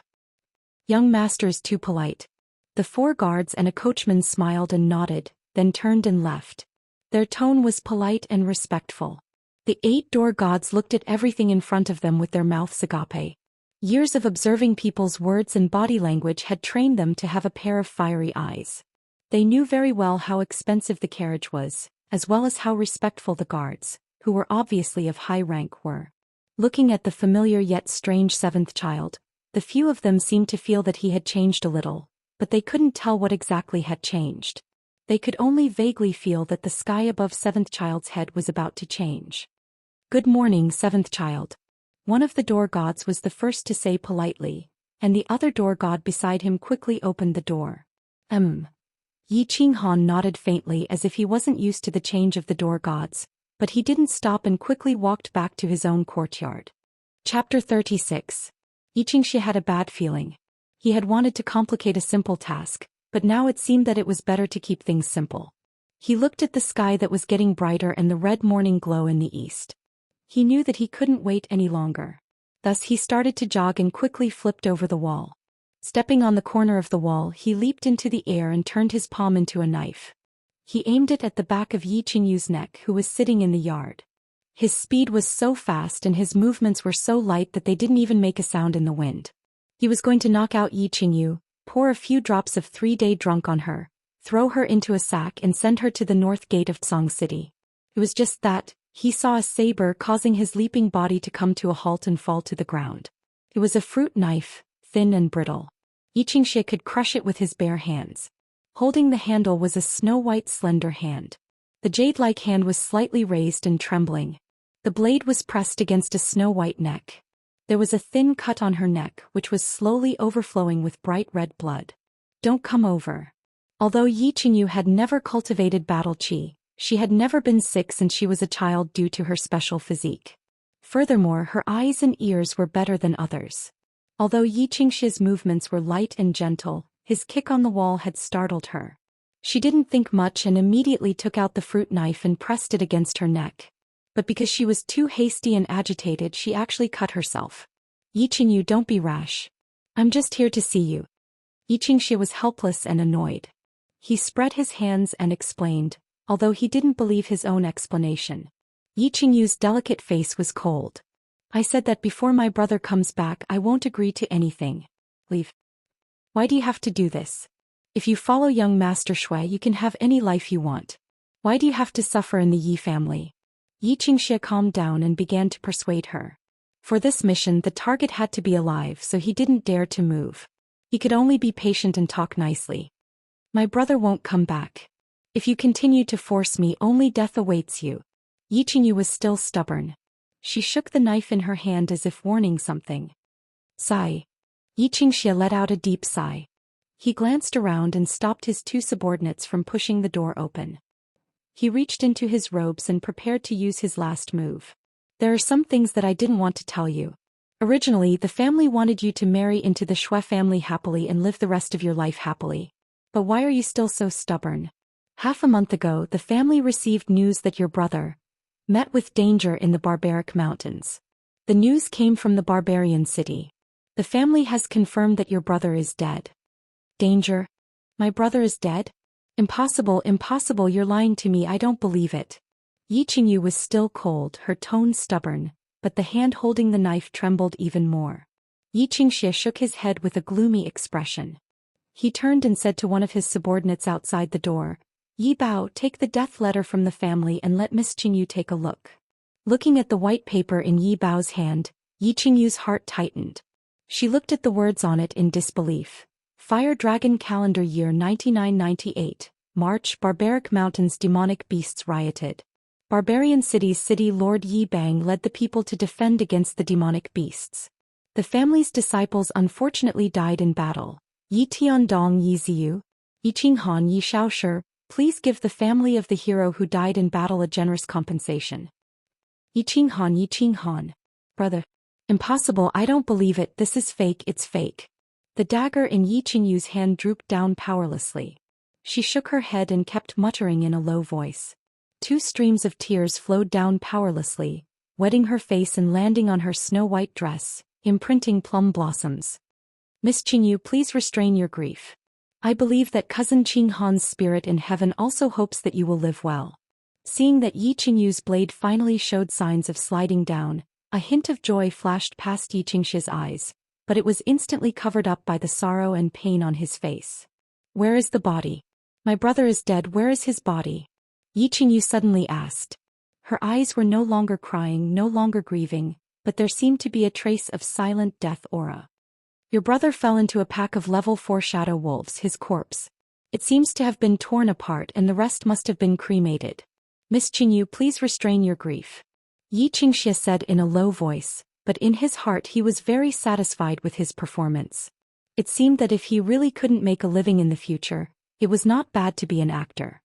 "Young master is too polite." The 4 guards and a coachman smiled and nodded, then turned and left. Their tone was polite and respectful. The 8 door gods looked at everything in front of them with their mouths agape. Years of observing people's words and body language had trained them to have a pair of fiery eyes. They knew very well how expensive the carriage was, as well as how respectful the guards, who were obviously of high rank, were. Looking at the familiar yet strange 7th child, the few of them seemed to feel that he had changed a little, but they couldn't tell what exactly had changed. They could only vaguely feel that the sky above 7th child's head was about to change. "Good morning, 7th child." One of the door gods was the first to say politely, and the other door god beside him quickly opened the door. Yi Qinghan nodded faintly as if he wasn't used to the change of the door gods, but he didn't stop and quickly walked back to his own courtyard. Chapter 36. Xianxia had a bad feeling. He had wanted to complicate a simple task, but now it seemed that it was better to keep things simple. He looked at the sky that was getting brighter and the red morning glow in the east. He knew that he couldn't wait any longer. Thus he started to jog and quickly flipped over the wall. Stepping on the corner of the wall, he leaped into the air and turned his palm into a knife. He aimed it at the back of Yi Qingyu's neck, who was sitting in the yard. His speed was so fast and his movements were so light that they didn't even make a sound in the wind. He was going to knock out Yi Qingyu, pour a few drops of 3-day drunk on her, throw her into a sack and send her to the north gate of Tsong City. It was just that, he saw a saber causing his leaping body to come to a halt and fall to the ground. It was a fruit knife, thin and brittle. Xianxia could crush it with his bare hands. Holding the handle was a snow-white slender hand. The jade-like hand was slightly raised and trembling. The blade was pressed against a snow-white neck. There was a thin cut on her neck which was slowly overflowing with bright red blood. Don't come over. Although Yi Qingyu had never cultivated battle qi, she had never been sick since she was a child due to her special physique. Furthermore, her eyes and ears were better than others. Although Yi Qingxia's movements were light and gentle, his kick on the wall had startled her. She didn't think much and immediately took out the fruit knife and pressed it against her neck. But because she was too hasty and agitated, she actually cut herself. Yi Qingyu, don't be rash. I'm just here to see you. Yi Qingxia was helpless and annoyed. He spread his hands and explained, although he didn't believe his own explanation. Yi Qingyu's delicate face was cold. I said that before my brother comes back I won't agree to anything. Leave. Why do you have to do this? If you follow young Master Shui you can have any life you want. Why do you have to suffer in the Yi family? Yi Qingxia calmed down and began to persuade her. For this mission the target had to be alive, so he didn't dare to move. He could only be patient and talk nicely. My brother won't come back. If you continue to force me, only death awaits you. Yi Qingyu was still stubborn. She shook the knife in her hand as if warning something. Sigh. Yi Qingxia let out a deep sigh. He glanced around and stopped his two subordinates from pushing the door open. He reached into his robes and prepared to use his last move. There are some things that I didn't want to tell you. Originally, the family wanted you to marry into the Shui family happily and live the rest of your life happily. But why are you still so stubborn? Half a month ago, the family received news that your brother met with danger in the barbaric mountains. The news came from the barbarian city. The family has confirmed that your brother is dead. Danger? My brother is dead? Impossible, impossible, you're lying to me, I don't believe it. Yi Qingyu was still cold, her tone stubborn, but the hand holding the knife trembled even more. Yi Qingxia shook his head with a gloomy expression. He turned and said to one of his subordinates outside the door, Yi Bao, take the death letter from the family and let Miss Qingyu take a look. Looking at the white paper in Yi Bao's hand, Yi Qingyu's heart tightened. She looked at the words on it in disbelief. Fire Dragon Calendar Year 9998, March, Barbaric Mountains, demonic beasts rioted. Barbarian City's city Lord Yi Bang led the people to defend against the demonic beasts. The family's disciples unfortunately died in battle. Yi Tiandong Yi Ziyu, Yi Qinghan Yi Shaoshi, please give the family of the hero who died in battle a generous compensation. Yi Qinghan. Brother. Impossible, I don't believe it, this is fake, it's fake. The dagger in Yi Qingyu's hand drooped down powerlessly. She shook her head and kept muttering in a low voice. 2 streams of tears flowed down powerlessly, wetting her face and landing on her snow-white dress, imprinting plum blossoms. Miss Qingyu, please restrain your grief. I believe that cousin Qinghan's spirit in heaven also hopes that you will live well. Seeing that Yi Qingyu's blade finally showed signs of sliding down, a hint of joy flashed past Yi Qingxia's eyes, but it was instantly covered up by the sorrow and pain on his face. Where is the body? My brother is dead, where is his body? Yi Qingyu suddenly asked. Her eyes were no longer crying, no longer grieving, but there seemed to be a trace of silent death aura. Your brother fell into a pack of level 4 shadow wolves, his corpse. It seems to have been torn apart and the rest must have been cremated. Miss Qingyu, please restrain your grief. Yi Qingxia said in a low voice, but in his heart he was very satisfied with his performance. It seemed that if he really couldn't make a living in the future, it was not bad to be an actor.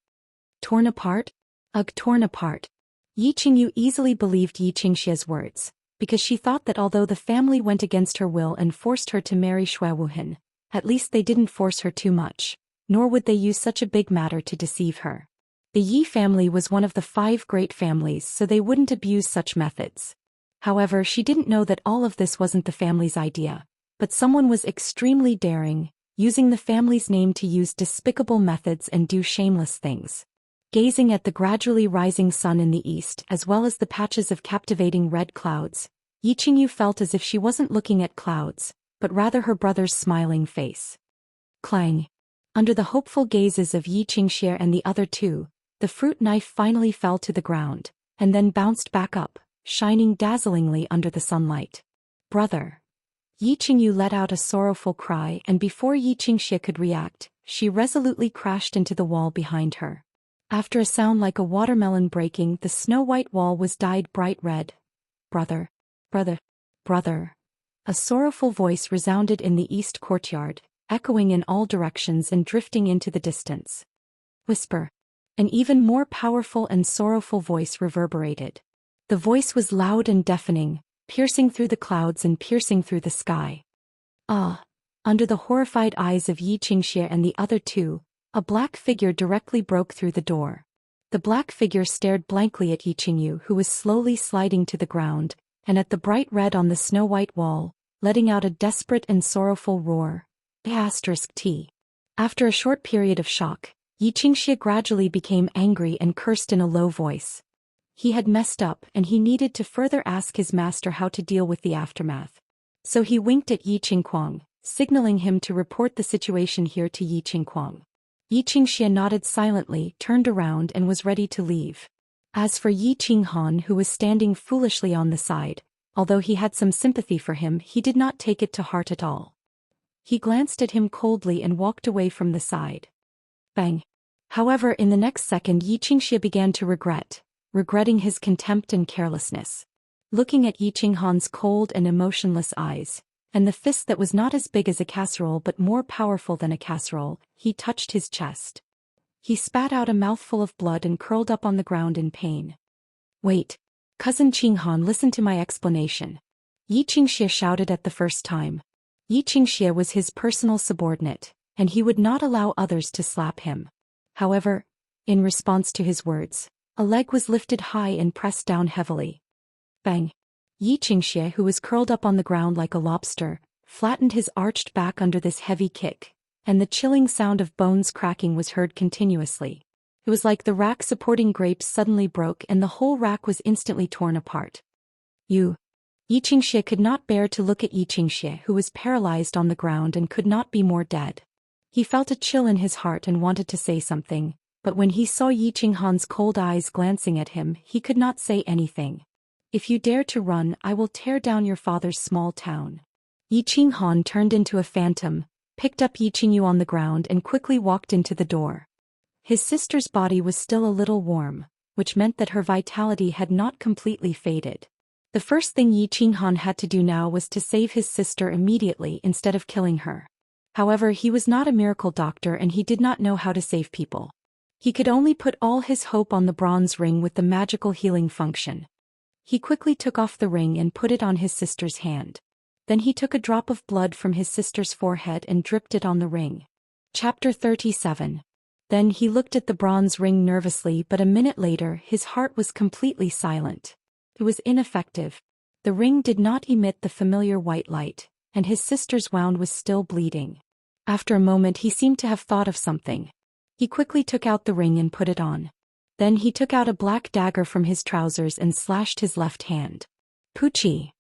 Torn apart? Ugh, torn apart. Yi Qingyu easily believed Yi Qingxia's words, because she thought that although the family went against her will and forced her to marry Shui Wuhan, at least they didn't force her too much, nor would they use such a big matter to deceive her. The Yi family was one of the 5 great families, so they wouldn't abuse such methods. However, she didn't know that all of this wasn't the family's idea. But someone was extremely daring, using the family's name to use despicable methods and do shameless things. Gazing at the gradually rising sun in the east as well as the patches of captivating red clouds, Yiqingyu felt as if she wasn't looking at clouds, but rather her brother's smiling face. Clang! Under the hopeful gazes of Xianxia and the other two, the fruit knife finally fell to the ground, and then bounced back up, shining dazzlingly under the sunlight. Brother! Yiqingyu let out a sorrowful cry, and before Xianxia could react, she resolutely crashed into the wall behind her. After a sound like a watermelon breaking, the snow-white wall was dyed bright red. Brother! Brother! Brother! A sorrowful voice resounded in the east courtyard, echoing in all directions and drifting into the distance. Whisper! An even more powerful and sorrowful voice reverberated. The voice was loud and deafening, piercing through the clouds and piercing through the sky. Ah! Under the horrified eyes of Xianxia and the other two, a black figure directly broke through the door. The black figure stared blankly at Yiqingyu, who was slowly sliding to the ground, and at the bright red on the snow-white wall, letting out a desperate and sorrowful roar. T. After a short period of shock, Xianxia gradually became angry and cursed in a low voice. He had messed up and he needed to further ask his master how to deal with the aftermath. So he winked at Yiqingquang, signaling him to report the situation here to Yiqingquang. Xianxia nodded silently, turned around and was ready to leave. As for Yiqinghan, who was standing foolishly on the side, although he had some sympathy for him, he did not take it to heart at all. He glanced at him coldly and walked away from the side. Bang! However, in the next second Xianxia began to regretting his contempt and carelessness. Looking at Yiqinghan's cold and emotionless eyes, and the fist that was not as big as a casserole but more powerful than a casserole, he touched his chest. He spat out a mouthful of blood and curled up on the ground in pain. Wait! Cousin Qinghan, listen to my explanation. Yiqingxia shouted at the first time. Yiqingxia was his personal subordinate, and he would not allow others to slap him. However, in response to his words, a leg was lifted high and pressed down heavily. Bang! Yiqingxia, who was curled up on the ground like a lobster, flattened his arched back under this heavy kick, and the chilling sound of bones cracking was heard continuously. It was like the rack supporting grapes suddenly broke and the whole rack was instantly torn apart. Yiqingxia could not bear to look at Yiqingxia, who was paralyzed on the ground and could not be more dead. He felt a chill in his heart and wanted to say something, but when he saw Yiqinghan's cold eyes glancing at him, he could not say anything. If you dare to run, I will tear down your father's small town. Yiqinghan turned into a phantom, picked up Yiqingyu on the ground and quickly walked into the door. His sister's body was still a little warm, which meant that her vitality had not completely faded. The first thing Yiqinghan had to do now was to save his sister immediately instead of killing her. However, he was not a miracle doctor and he did not know how to save people. He could only put all his hope on the bronze ring with the magical healing function. He quickly took off the ring and put it on his sister's hand. Then he took a drop of blood from his sister's forehead and dripped it on the ring. Chapter 37. Then he looked at the bronze ring nervously, but a minute later his heart was completely silent. It was ineffective. The ring did not emit the familiar white light, and his sister's wound was still bleeding. After a moment he seemed to have thought of something. He quickly took out the ring and put it on. Then he took out a black dagger from his trousers and slashed his left hand. Poochie!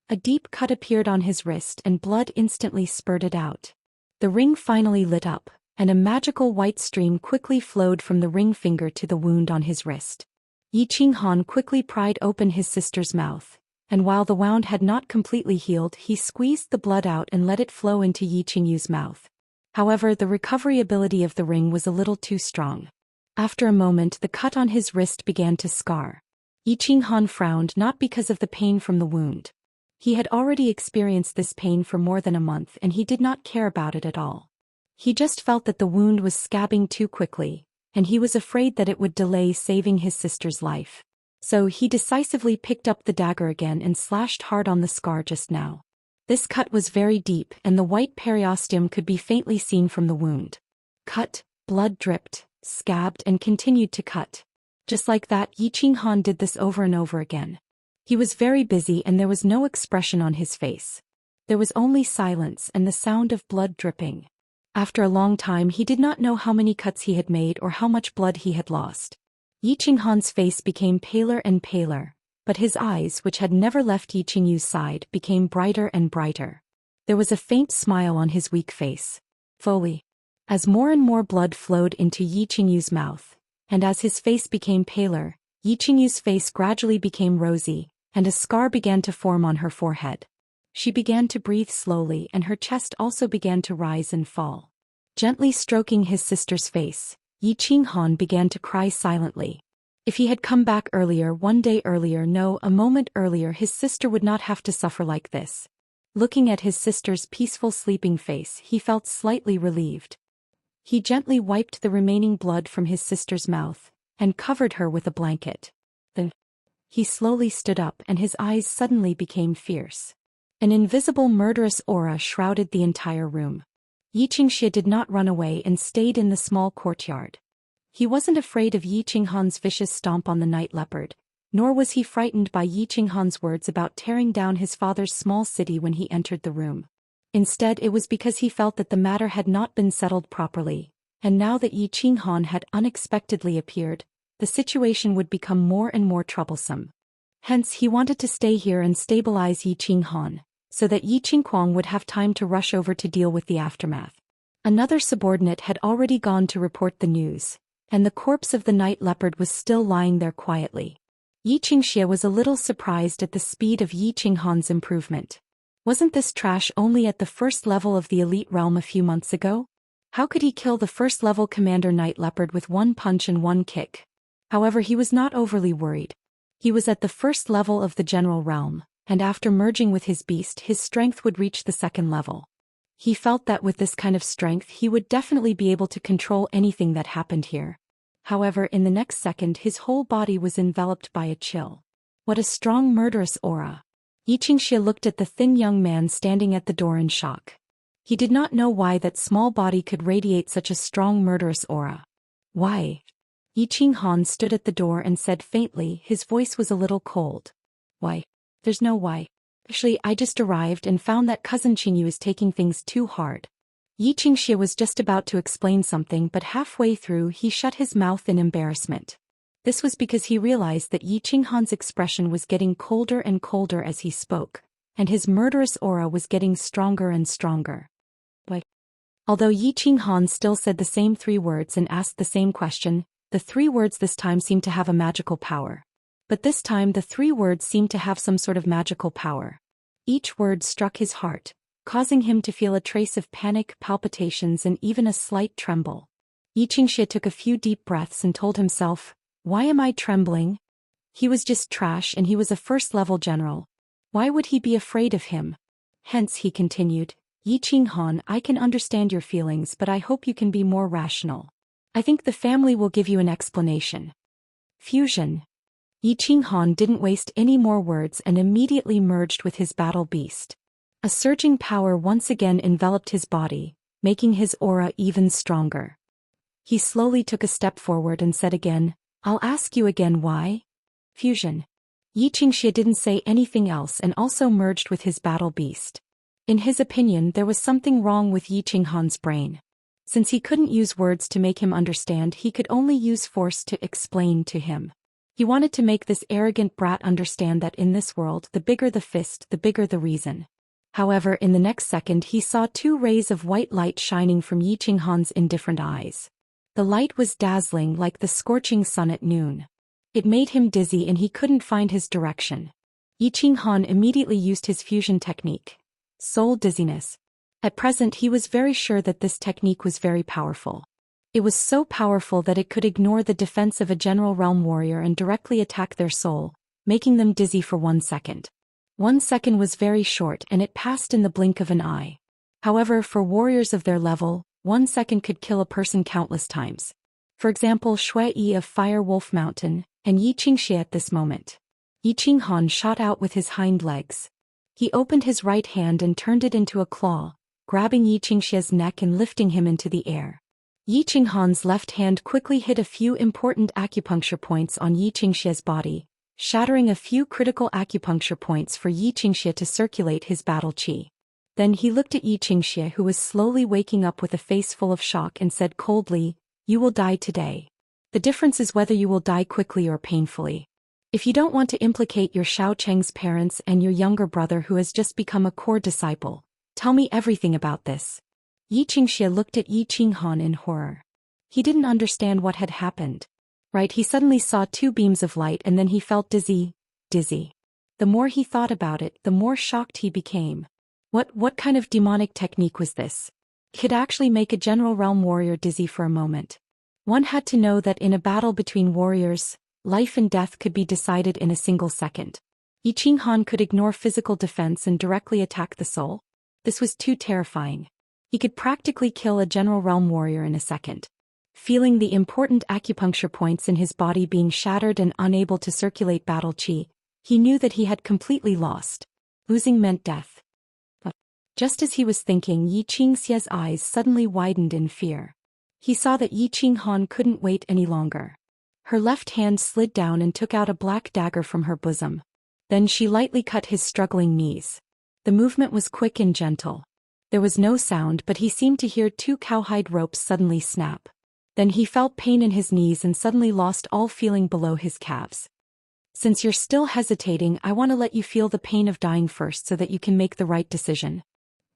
A deep cut appeared on his wrist and blood instantly spurted out. The ring finally lit up, and a magical white stream quickly flowed from the ring finger to the wound on his wrist. Yiqinghan quickly pried open his sister's mouth, and while the wound had not completely healed, he squeezed the blood out and let it flow into Yiqingyu's mouth. However, the recovery ability of the ring was a little too strong. After a moment, the cut on his wrist began to scar. Yiqinghan frowned, not because of the pain from the wound. He had already experienced this pain for more than a month and he did not care about it at all. He just felt that the wound was scabbing too quickly, and he was afraid that it would delay saving his sister's life. So he decisively picked up the dagger again and slashed hard on the scar just now. This cut was very deep and the white periosteum could be faintly seen from the wound. Cut, blood dripped, scabbed and continued to cut. Just like that, Yiqinghan did this over and over again. He was very busy and there was no expression on his face. There was only silence and the sound of blood dripping. After a long time he did not know how many cuts he had made or how much blood he had lost. Yi Qinghan's face became paler and paler, but his eyes, which had never left Yi Qingyu's side, became brighter and brighter. There was a faint smile on his weak face. Fully. As more and more blood flowed into Yi Qingyu's mouth, and as his face became paler, Yi Qingyu's face gradually became rosy, and a scar began to form on her forehead. She began to breathe slowly and her chest also began to rise and fall. Gently stroking his sister's face, Yi Qinghan began to cry silently. If he had come back earlier, one day earlier, no, a moment earlier, his sister would not have to suffer like this. Looking at his sister's peaceful sleeping face, he felt slightly relieved. He gently wiped the remaining blood from his sister's mouth and covered her with a blanket. Then he slowly stood up and his eyes suddenly became fierce. An invisible murderous aura shrouded the entire room. Yi Qingxia did not run away and stayed in the small courtyard. He wasn't afraid of Yi Qinghan's vicious stomp on the night leopard, nor was he frightened by Yi Qinghan's words about tearing down his father's small city when he entered the room. Instead, it was because he felt that the matter had not been settled properly, and now that Yi Qinghan had unexpectedly appeared, the situation would become more and more troublesome. Hence he wanted to stay here and stabilize Yi Qinghan, so that Yi Qingquang would have time to rush over to deal with the aftermath. Another subordinate had already gone to report the news, and the corpse of the night leopard was still lying there quietly. Yi Qingxia was a little surprised at the speed of Yi Qinghan's improvement. Wasn't this trash only at the first level of the elite realm a few months ago? How could he kill the first-level commander night leopard with one punch and one kick? However, he was not overly worried. He was at the first level of the general realm, and after merging with his beast his strength would reach the second level. He felt that with this kind of strength he would definitely be able to control anything that happened here. However, in the next second his whole body was enveloped by a chill. What a strong murderous aura! Yi Qingxia looked at the thin young man standing at the door in shock. He did not know why that small body could radiate such a strong murderous aura. Why? Yi Qinghan stood at the door and said faintly, his voice was a little cold. Why? There's no why. Actually, I just arrived and found that cousin Qingyu is taking things too hard. Yi Qingxia was just about to explain something, but halfway through he shut his mouth in embarrassment. This was because he realized that Yi Qinghan's expression was getting colder and colder as he spoke, and his murderous aura was getting stronger and stronger. But although Yi Qinghan still said the same three words and asked the same question, the three words this time seemed to have a magical power. But this time the three words seemed to have some sort of magical power. Each word struck his heart, causing him to feel a trace of panic, palpitations and even a slight tremble. Yi Qingxia took a few deep breaths and told himself, why am I trembling? He was just trash and he was a first-level general. Why would he be afraid of him? Hence he continued, Yi Qinghan, I can understand your feelings but I hope you can be more rational. I think the family will give you an explanation. Fusion. Yi Qinghan didn't waste any more words and immediately merged with his battle beast. A surging power once again enveloped his body, making his aura even stronger. He slowly took a step forward and said again, I'll ask you again why? Fusion. Yi Qingxia didn't say anything else and also merged with his battle beast. In his opinion, there was something wrong with Yi Qinghan's brain. Since he couldn't use words to make him understand, he could only use force to explain to him. He wanted to make this arrogant brat understand that in this world, the bigger the fist, the bigger the reason. However, in the next second he saw two rays of white light shining from Yi Qinghan's indifferent eyes. The light was dazzling like the scorching sun at noon. It made him dizzy and he couldn't find his direction. Yi Qinghan immediately used his fusion technique. Soul dizziness. At present he was very sure that this technique was very powerful. It was so powerful that it could ignore the defense of a general realm warrior and directly attack their soul, making them dizzy for 1 second. 1 second was very short and it passed in the blink of an eye. However, for warriors of their level, 1 second could kill a person countless times. For example, Shui Yi of Fire Wolf Mountain, and Yi Qingxia at this moment. Yi Qinghan shot out with his hind legs. He opened his right hand and turned it into a claw, grabbing Yi Qingxia's neck and lifting him into the air. Yi Qinghan's left hand quickly hit a few important acupuncture points on Yi Qingxia's body, shattering a few critical acupuncture points for Yi Qingxia to circulate his battle qi. Then he looked at Xianxia, who was slowly waking up with a face full of shock, and said coldly, "You will die today. The difference is whether you will die quickly or painfully. If you don't want to implicate your Xiaocheng's parents and your younger brother who has just become a core disciple, tell me everything about this." Xianxia looked at Yi Qinghan in horror. He didn't understand what had happened. Right, he suddenly saw two beams of light and then he felt dizzy. The more he thought about it, the more shocked he became. What kind of demonic technique was this? It could actually make a general realm warrior dizzy for a moment. One had to know that in a battle between warriors, life and death could be decided in a single second. Yi Qinghan could ignore physical defense and directly attack the soul. This was too terrifying. He could practically kill a general realm warrior in a second. Feeling the important acupuncture points in his body being shattered and unable to circulate battle chi, he knew that he had completely lost. Losing meant death. But just as he was thinking, Yi Qingxia's eyes suddenly widened in fear. He saw that Yi Qinghan couldn't wait any longer. Her left hand slid down and took out a black dagger from her bosom. Then she lightly cut his struggling knees. The movement was quick and gentle. There was no sound, but he seemed to hear two cowhide ropes suddenly snap. Then he felt pain in his knees and suddenly lost all feeling below his calves. "Since you're still hesitating, I want to let you feel the pain of dying first so that you can make the right decision."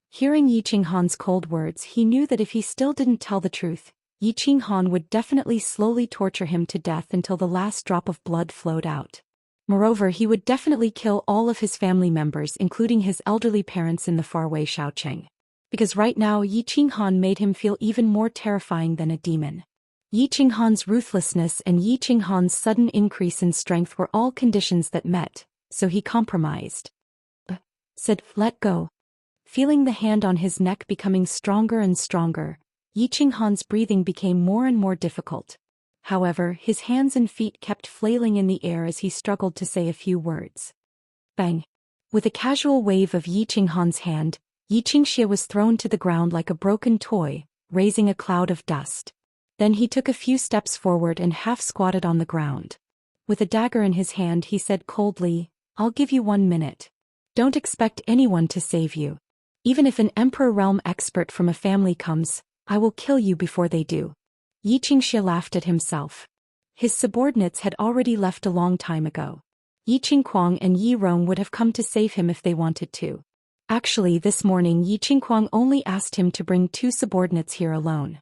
Hearing Yi Qinghan's cold words, he knew that if he still didn't tell the truth, Yi Qinghan would definitely slowly torture him to death until the last drop of blood flowed out. Moreover, he would definitely kill all of his family members, including his elderly parents in the faraway Xiaocheng. Because right now Yi Qinghan made him feel even more terrifying than a demon. Yi Qinghan's ruthlessness and Yi Qinghan's sudden increase in strength were all conditions that met, so he compromised. Said, "Let go." Feeling the hand on his neck becoming stronger and stronger, Yi Qinghan's breathing became more and more difficult. However, his hands and feet kept flailing in the air as he struggled to say a few words. Bang! With a casual wave of Yi Qinghan's hand, Xianxia was thrown to the ground like a broken toy, raising a cloud of dust. Then he took a few steps forward and half squatted on the ground. With a dagger in his hand, he said coldly, "I'll give you 1 minute. Don't expect anyone to save you. Even if an Emperor realm expert from a family comes, I will kill you before they do." Xianxia laughed at himself. His subordinates had already left a long time ago. Yi Qingquang and Yi Rong would have come to save him if they wanted to. Actually, this morning Yi Qingquang only asked him to bring 2 subordinates here alone.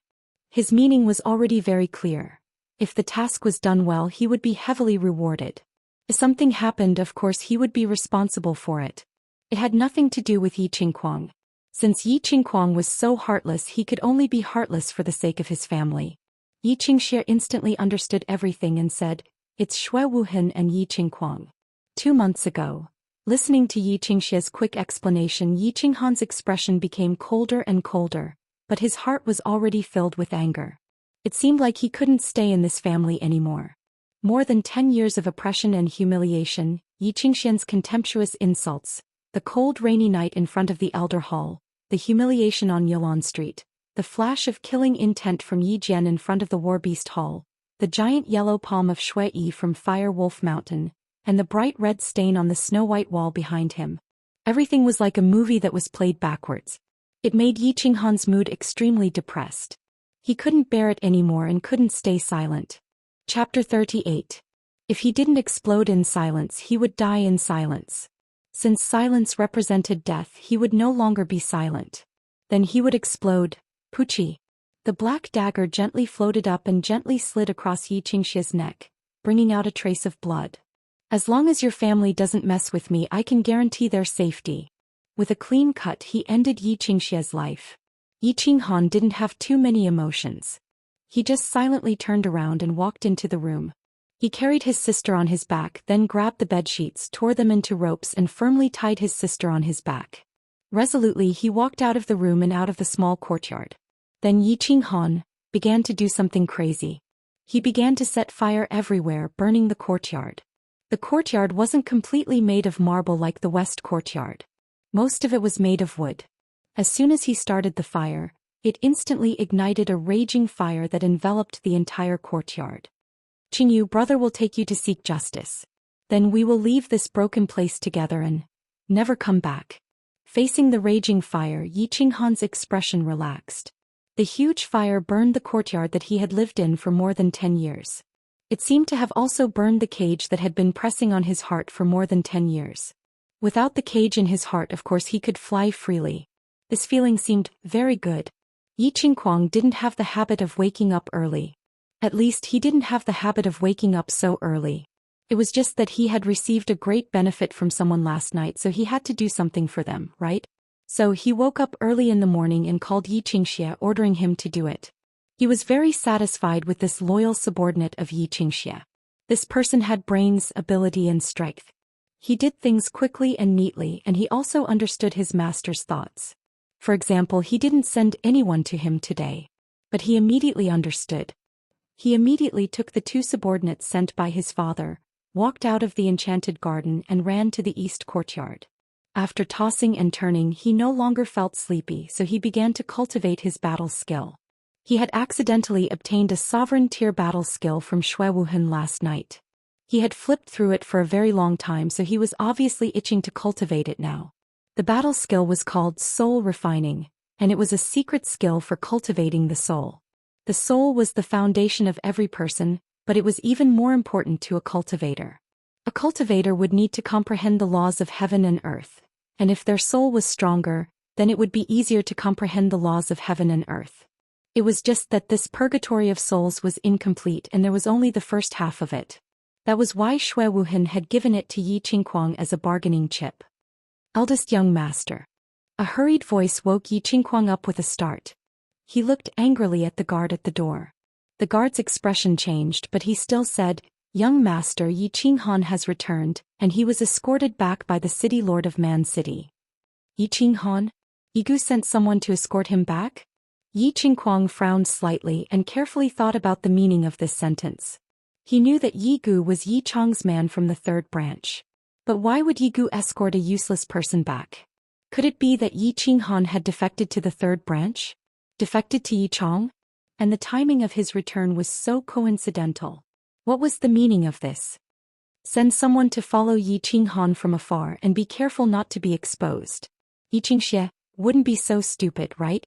His meaning was already very clear. If the task was done well, he would be heavily rewarded. If something happened, of course he would be responsible for it. It had nothing to do with Yi Qingquang. Since Yi Qingquang was so heartless, he could only be heartless for the sake of his family. Yi Qingxia instantly understood everything and said, "It's Shui Wuhan and Yi Qingquang." 2 months ago. Listening to Yi Qingxia's quick explanation, Yi Qinghan's expression became colder and colder, but his heart was already filled with anger. It seemed like he couldn't stay in this family anymore. More than 10 years of oppression and humiliation, Yi Qingxian's contemptuous insults, the cold rainy night in front of the Elder Hall, the humiliation on Yulon Street, the flash of killing intent from Yi Jian in front of the War Beast Hall, the giant yellow palm of Shui Yi from Fire Wolf Mountain, and the bright red stain on the snow-white wall behind him. Everything was like a movie that was played backwards. It made Yi Qinghan's mood extremely depressed. He couldn't bear it anymore and couldn't stay silent. Chapter 38. If he didn't explode in silence, he would die in silence. Since silence represented death, he would no longer be silent. Then he would explode. Puchi. The black dagger gently floated up and gently slid across Yi Qingxia's neck, bringing out a trace of blood. "As long as your family doesn't mess with me, I can guarantee their safety." With a clean cut, he ended Yi Qingxia's life. Yi Qinghan didn't have too many emotions. He just silently turned around and walked into the room. He carried his sister on his back, then grabbed the bedsheets, tore them into ropes and firmly tied his sister on his back. Resolutely he walked out of the room and out of the small courtyard. Then Yi Qinghan began to do something crazy. He began to set fire everywhere, burning the courtyard. The courtyard wasn't completely made of marble like the West courtyard. Most of it was made of wood. As soon as he started the fire, it instantly ignited a raging fire that enveloped the entire courtyard. "Qingyu, brother will take you to seek justice. Then we will leave this broken place together and never come back." Facing the raging fire, Yi Qinghan's expression relaxed. The huge fire burned the courtyard that he had lived in for more than 10 years. It seemed to have also burned the cage that had been pressing on his heart for more than 10 years. Without the cage in his heart, of course, he could fly freely. This feeling seemed very good. Yi Qinghuang didn't have the habit of waking up early. At least he didn't have the habit of waking up so early. It was just that he had received a great benefit from someone last night, so he had to do something for them, right? So he woke up early in the morning and called Xianxia, ordering him to do it. He was very satisfied with this loyal subordinate of Xianxia. This person had brains, ability and strength. He did things quickly and neatly, and he also understood his master's thoughts. For example, he didn't send anyone to him today. But he immediately understood. He immediately took the 2 subordinates sent by his father, walked out of the enchanted garden and ran to the east courtyard. After tossing and turning, he no longer felt sleepy, so he began to cultivate his battle skill. He had accidentally obtained a sovereign tier battle skill from Shui Wuhan last night. He had flipped through it for a very long time, so he was obviously itching to cultivate it now. The battle skill was called Soul Refining, and it was a secret skill for cultivating the soul. The soul was the foundation of every person, but it was even more important to a cultivator. A cultivator would need to comprehend the laws of heaven and earth, and if their soul was stronger, then it would be easier to comprehend the laws of heaven and earth. It was just that this purgatory of souls was incomplete and there was only the first half of it. That was why Shui Wuhan had given it to Yi Qinghuang as a bargaining chip. Eldest young master. A hurried voice woke Yi Qinghuang up with a start. He looked angrily at the guard at the door. The guard's expression changed, but he still said, "Young master, Yi Qinghan has returned," and he was escorted back by the city lord of Man City. Yi Qinghan? Yigu sent someone to escort him back? Yi Qinghuang frowned slightly and carefully thought about the meaning of this sentence. He knew that Yigu was Yi Chang's man from the 3rd branch. But why would Yigu escort a useless person back? Could it be that Yi Qinghan had defected to the 3rd branch? Defected to Yi Chang? And the timing of his return was so coincidental. What was the meaning of this? Send someone to follow Yi Qinghan from afar and be careful not to be exposed. Xianxia wouldn't be so stupid, right?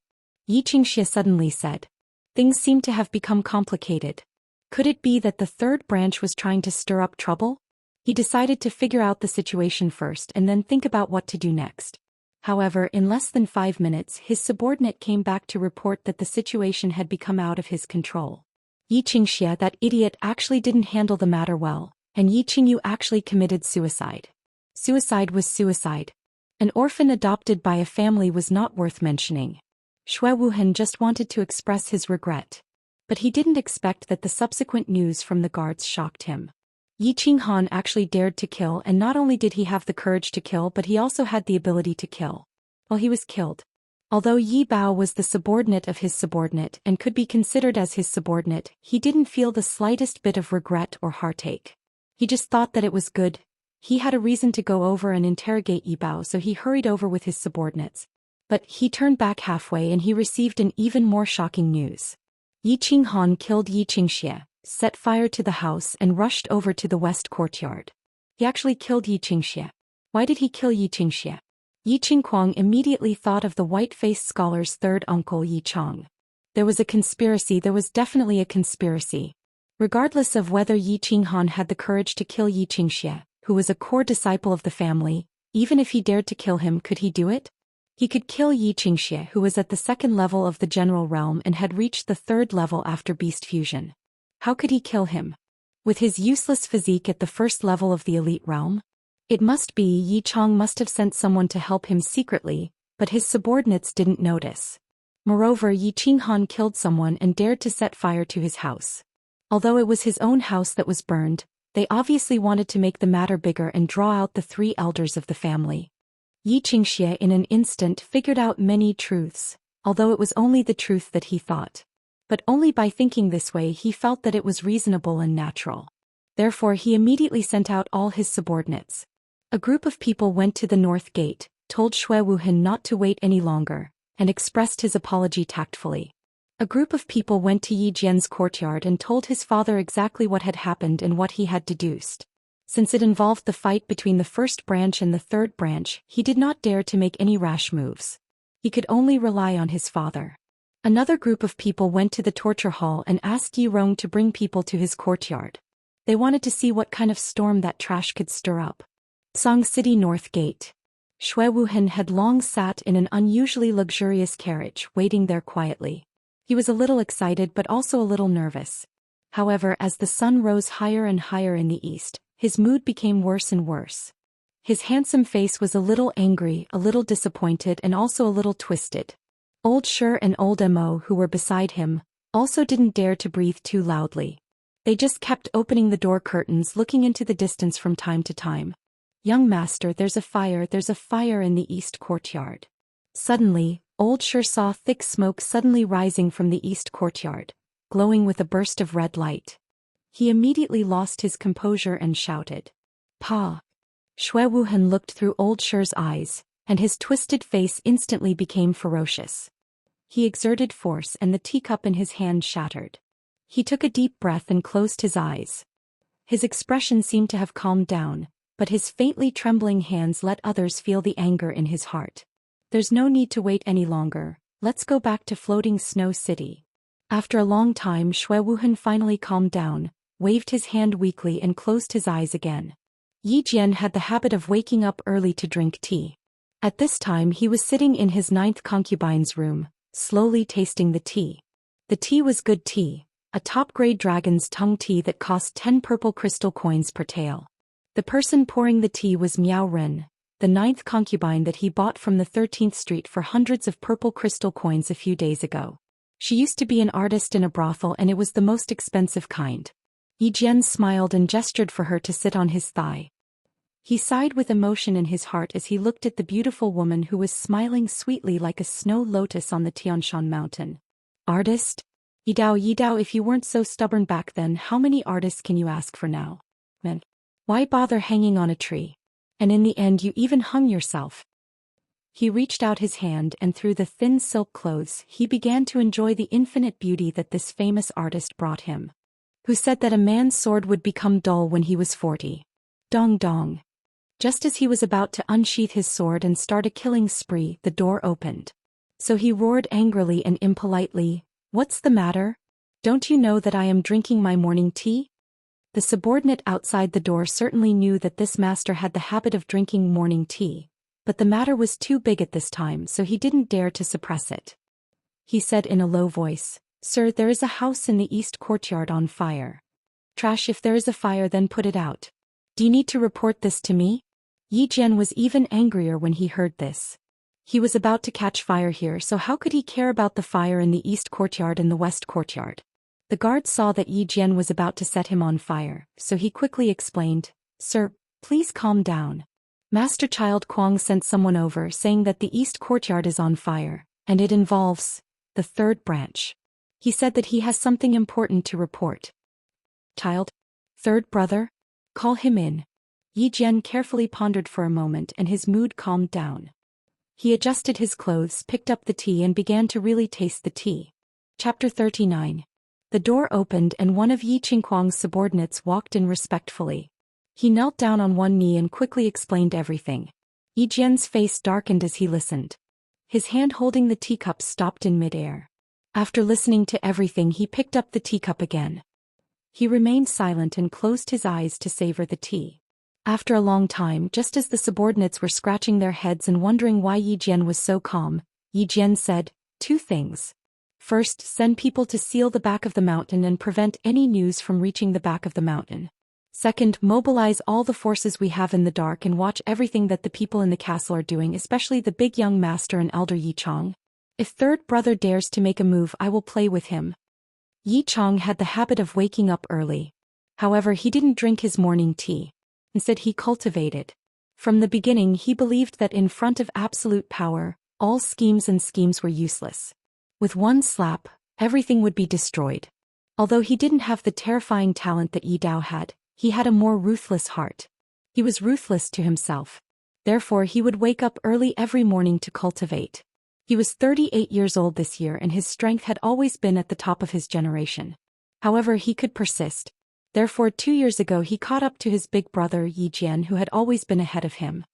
Xianxia suddenly said. Things seemed to have become complicated. Could it be that the 3rd branch was trying to stir up trouble? He decided to figure out the situation first and then think about what to do next. However, in less than 5 minutes, his subordinate came back to report that the situation had become out of his control. Xianxia, that idiot, actually didn't handle the matter well, and Yi Qingyu actually committed suicide. Suicide was suicide. An orphan adopted by a family was not worth mentioning. Shui Wuhan just wanted to express his regret. But he didn't expect that the subsequent news from the guards shocked him. Yi Qinghan actually dared to kill, and not only did he have the courage to kill, but he also had the ability to kill. Well, he was killed. Although Yi Bao was the subordinate of his subordinate and could be considered as his subordinate, he didn't feel the slightest bit of regret or heartache. He just thought that it was good. He had a reason to go over and interrogate Yi Bao, so he hurried over with his subordinates. But he turned back halfway and he received an even more shocking news. Yi Qinghan killed Yi Qingxia, set fire to the house and rushed over to the west courtyard. He actually killed Yi Qingxia. Why did he kill Yi Qingxia? Yi Qinghuang immediately thought of the white-faced scholar's 3rd uncle Yi Chang. There was a conspiracy, there was definitely a conspiracy. Regardless of whether Yi Qinghan had the courage to kill Yi Qingxia, who was a core disciple of the family, even if he dared to kill him, could he do it? He could kill Yi Qingxia, who was at the 2nd level of the general realm and had reached the 3rd level after beast fusion. How could he kill him? With his useless physique at the 1st level of the elite realm? It must be Yi Chang must have sent someone to help him secretly, but his subordinates didn't notice. Moreover, Yi Qinghan killed someone and dared to set fire to his house. Although it was his own house that was burned, they obviously wanted to make the matter bigger and draw out the 3 elders of the family. Yi Qingxia in an instant figured out many truths, although it was only the truth that he thought. But only by thinking this way he felt that it was reasonable and natural. Therefore he immediately sent out all his subordinates. A group of people went to the north gate, told Shui Wuhan not to wait any longer, and expressed his apology tactfully. A group of people went to Yi Jian's courtyard and told his father exactly what had happened and what he had deduced. Since it involved the fight between the first branch and the third branch, he did not dare to make any rash moves. He could only rely on his father. Another group of people went to the torture hall and asked Yi Rong to bring people to his courtyard. They wanted to see what kind of storm that trash could stir up. Song City North Gate. Shui Wuhan had long sat in an unusually luxurious carriage, waiting there quietly. He was a little excited but also a little nervous. However, as the sun rose higher and higher in the east, his mood became worse and worse. His handsome face was a little angry, a little disappointed and also a little twisted. Old Shi and old Mo, who were beside him, also didn't dare to breathe too loudly. They just kept opening the door curtains, looking into the distance from time to time. "Young master, there's a fire in the east courtyard." Suddenly, old Shi saw thick smoke suddenly rising from the east courtyard, glowing with a burst of red light. He immediately lost his composure and shouted, "Pa!" Shui Wuhan looked through old Shi's eyes, and his twisted face instantly became ferocious. He exerted force and the teacup in his hand shattered. He took a deep breath and closed his eyes. His expression seemed to have calmed down, but his faintly trembling hands let others feel the anger in his heart. "There's no need to wait any longer, let's go back to Floating Snow City." After a long time, Shui Wuhan finally calmed down, waved his hand weakly and closed his eyes again. Yi Jian had the habit of waking up early to drink tea. At this time he was sitting in his 9th concubine's room, slowly tasting the tea. The tea was good tea, a top-grade dragon's tongue tea that cost 10 purple crystal coins per tael. The person pouring the tea was Miao Ren, the 9th concubine that he bought from the 13th Street for hundreds of purple crystal coins a few days ago. She used to be an artist in a brothel and it was the most expensive kind. Yi Jian smiled and gestured for her to sit on his thigh. He sighed with emotion in his heart as he looked at the beautiful woman who was smiling sweetly like a snow lotus on the Tianshan mountain. "Artist? Yidao, if you weren't so stubborn back then, how many artists can you ask for now? Man, why bother hanging on a tree? And in the end you even hung yourself." He reached out his hand and through the thin silk clothes he began to enjoy the infinite beauty that this famous artist brought him. Who said that a man's sword would become dull when he was 40? Dong dong. Just as he was about to unsheath his sword and start a killing spree, the door opened. So he roared angrily and impolitely, "What's the matter? Don't you know that I am drinking my morning tea?" The subordinate outside the door certainly knew that this master had the habit of drinking morning tea, but the matter was too big at this time so he didn't dare to suppress it. He said in a low voice, "Sir, there is a house in the east courtyard on fire." "Trash, if there is a fire then put it out. Do you need to report this to me?" Yi Jian was even angrier when he heard this. He was about to catch fire here, so how could he care about the fire in the east courtyard and the west courtyard? The guard saw that Yi Jian was about to set him on fire, so he quickly explained, "Sir, please calm down. Master Child Kuang sent someone over saying that the east courtyard is on fire, and it involves the third branch. He said that he has something important to report." "Child? Third brother? Call him in." Yi Jian carefully pondered for a moment and his mood calmed down. He adjusted his clothes, picked up the tea and began to really taste the tea. Chapter 39. The door opened and one of Yi Qingquang's subordinates walked in respectfully. He knelt down on one knee and quickly explained everything. Yi Jian's face darkened as he listened. His hand holding the teacup stopped in midair. After listening to everything he picked up the teacup again. He remained silent and closed his eyes to savor the tea. After a long time, just as the subordinates were scratching their heads and wondering why Yi Jian was so calm, Yi Jian said, "Two things. First, send people to seal the back of the mountain and prevent any news from reaching the back of the mountain. Second, mobilize all the forces we have in the dark and watch everything that the people in the castle are doing, especially the big young master and elder Yi Chong. If third brother dares to make a move, I will play with him." Yi Chong had the habit of waking up early. However, he didn't drink his morning tea. Instead he cultivated. From the beginning he believed that in front of absolute power, all schemes were useless. With one slap, everything would be destroyed. Although he didn't have the terrifying talent that Yi Dao had, he had a more ruthless heart. He was ruthless to himself. Therefore he would wake up early every morning to cultivate. He was 38 years old this year and his strength had always been at the top of his generation. However, he could persist. Therefore 2 years ago he caught up to his big brother Yi Jian, who had always been ahead of him.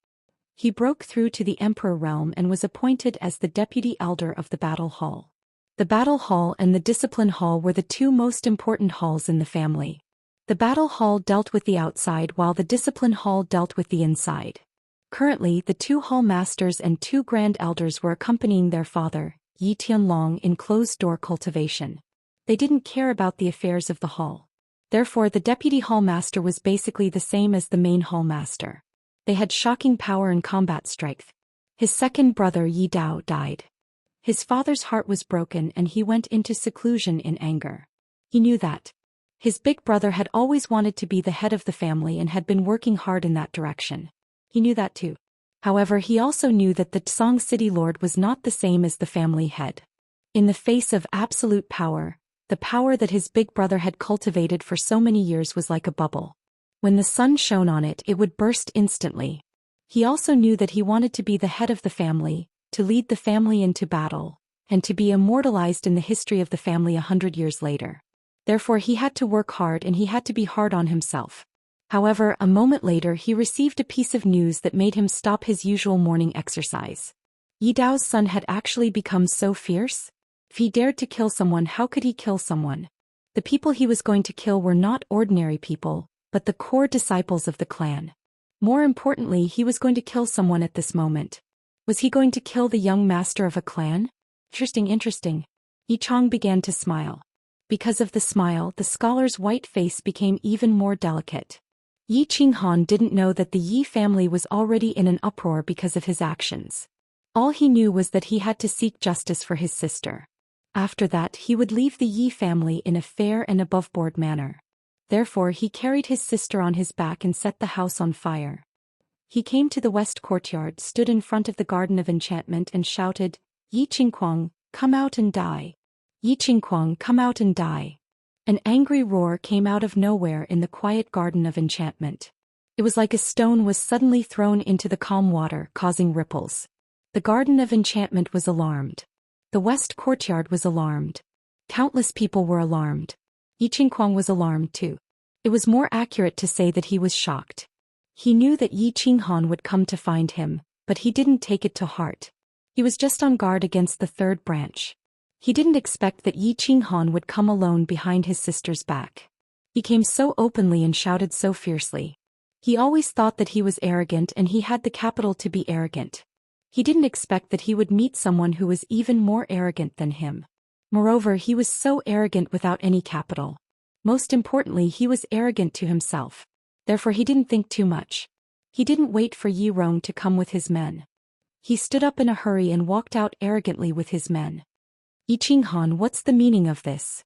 He broke through to the Emperor realm and was appointed as the deputy elder of the Battle Hall. The Battle Hall and the Discipline Hall were the two most important halls in the family. The Battle Hall dealt with the outside while the Discipline Hall dealt with the inside. Currently, the two hall masters and two grand elders were accompanying their father, Yi Tianlong, in closed-door cultivation. They didn't care about the affairs of the hall. Therefore the deputy hall master was basically the same as the main hall master. They had shocking power and combat strength. His second brother Yi Dao died. His father's heart was broken and he went into seclusion in anger. He knew that. His big brother had always wanted to be the head of the family and had been working hard in that direction. He knew that too. However, he also knew that the Song City Lord was not the same as the family head. In the face of absolute power, the power that his big brother had cultivated for so many years was like a bubble. When the sun shone on it, it would burst instantly. He also knew that he wanted to be the head of the family, to lead the family into battle, and to be immortalized in the history of the family 100 years later. Therefore he had to work hard and he had to be hard on himself. However, a moment later he received a piece of news that made him stop his usual morning exercise. Yi Dao's son had actually become so fierce. If he dared to kill someone, how could he kill someone? The people he was going to kill were not ordinary people, but the core disciples of the clan. More importantly, he was going to kill someone at this moment. Was he going to kill the young master of a clan? Interesting. Yi Chong began to smile. Because of the smile, the scholar's white face became even more delicate. Yi Qinghan didn't know that the Yi family was already in an uproar because of his actions. All he knew was that he had to seek justice for his sister. After that, he would leave the Yi family in a fair and above-board manner. Therefore he carried his sister on his back and set the house on fire. He came to the west courtyard, stood in front of the Garden of Enchantment and shouted, "Yi Qingquang, come out and die! Yi Qingquang, come out and die!" An angry roar came out of nowhere in the quiet Garden of Enchantment. It was like a stone was suddenly thrown into the calm water, causing ripples. The Garden of Enchantment was alarmed. The west courtyard was alarmed. Countless people were alarmed. Yi Qingquang was alarmed too. It was more accurate to say that he was shocked. He knew that Yi Qinghan would come to find him, but he didn't take it to heart. He was just on guard against the third branch. He didn't expect that Yi Qinghan would come alone behind his sister's back. He came so openly and shouted so fiercely. He always thought that he was arrogant and he had the capital to be arrogant. He didn't expect that he would meet someone who was even more arrogant than him. Moreover, he was so arrogant without any capital. Most importantly, he was arrogant to himself. Therefore he didn't think too much. He didn't wait for Yi Rong to come with his men. He stood up in a hurry and walked out arrogantly with his men. "Yi Qinghan, what's the meaning of this?"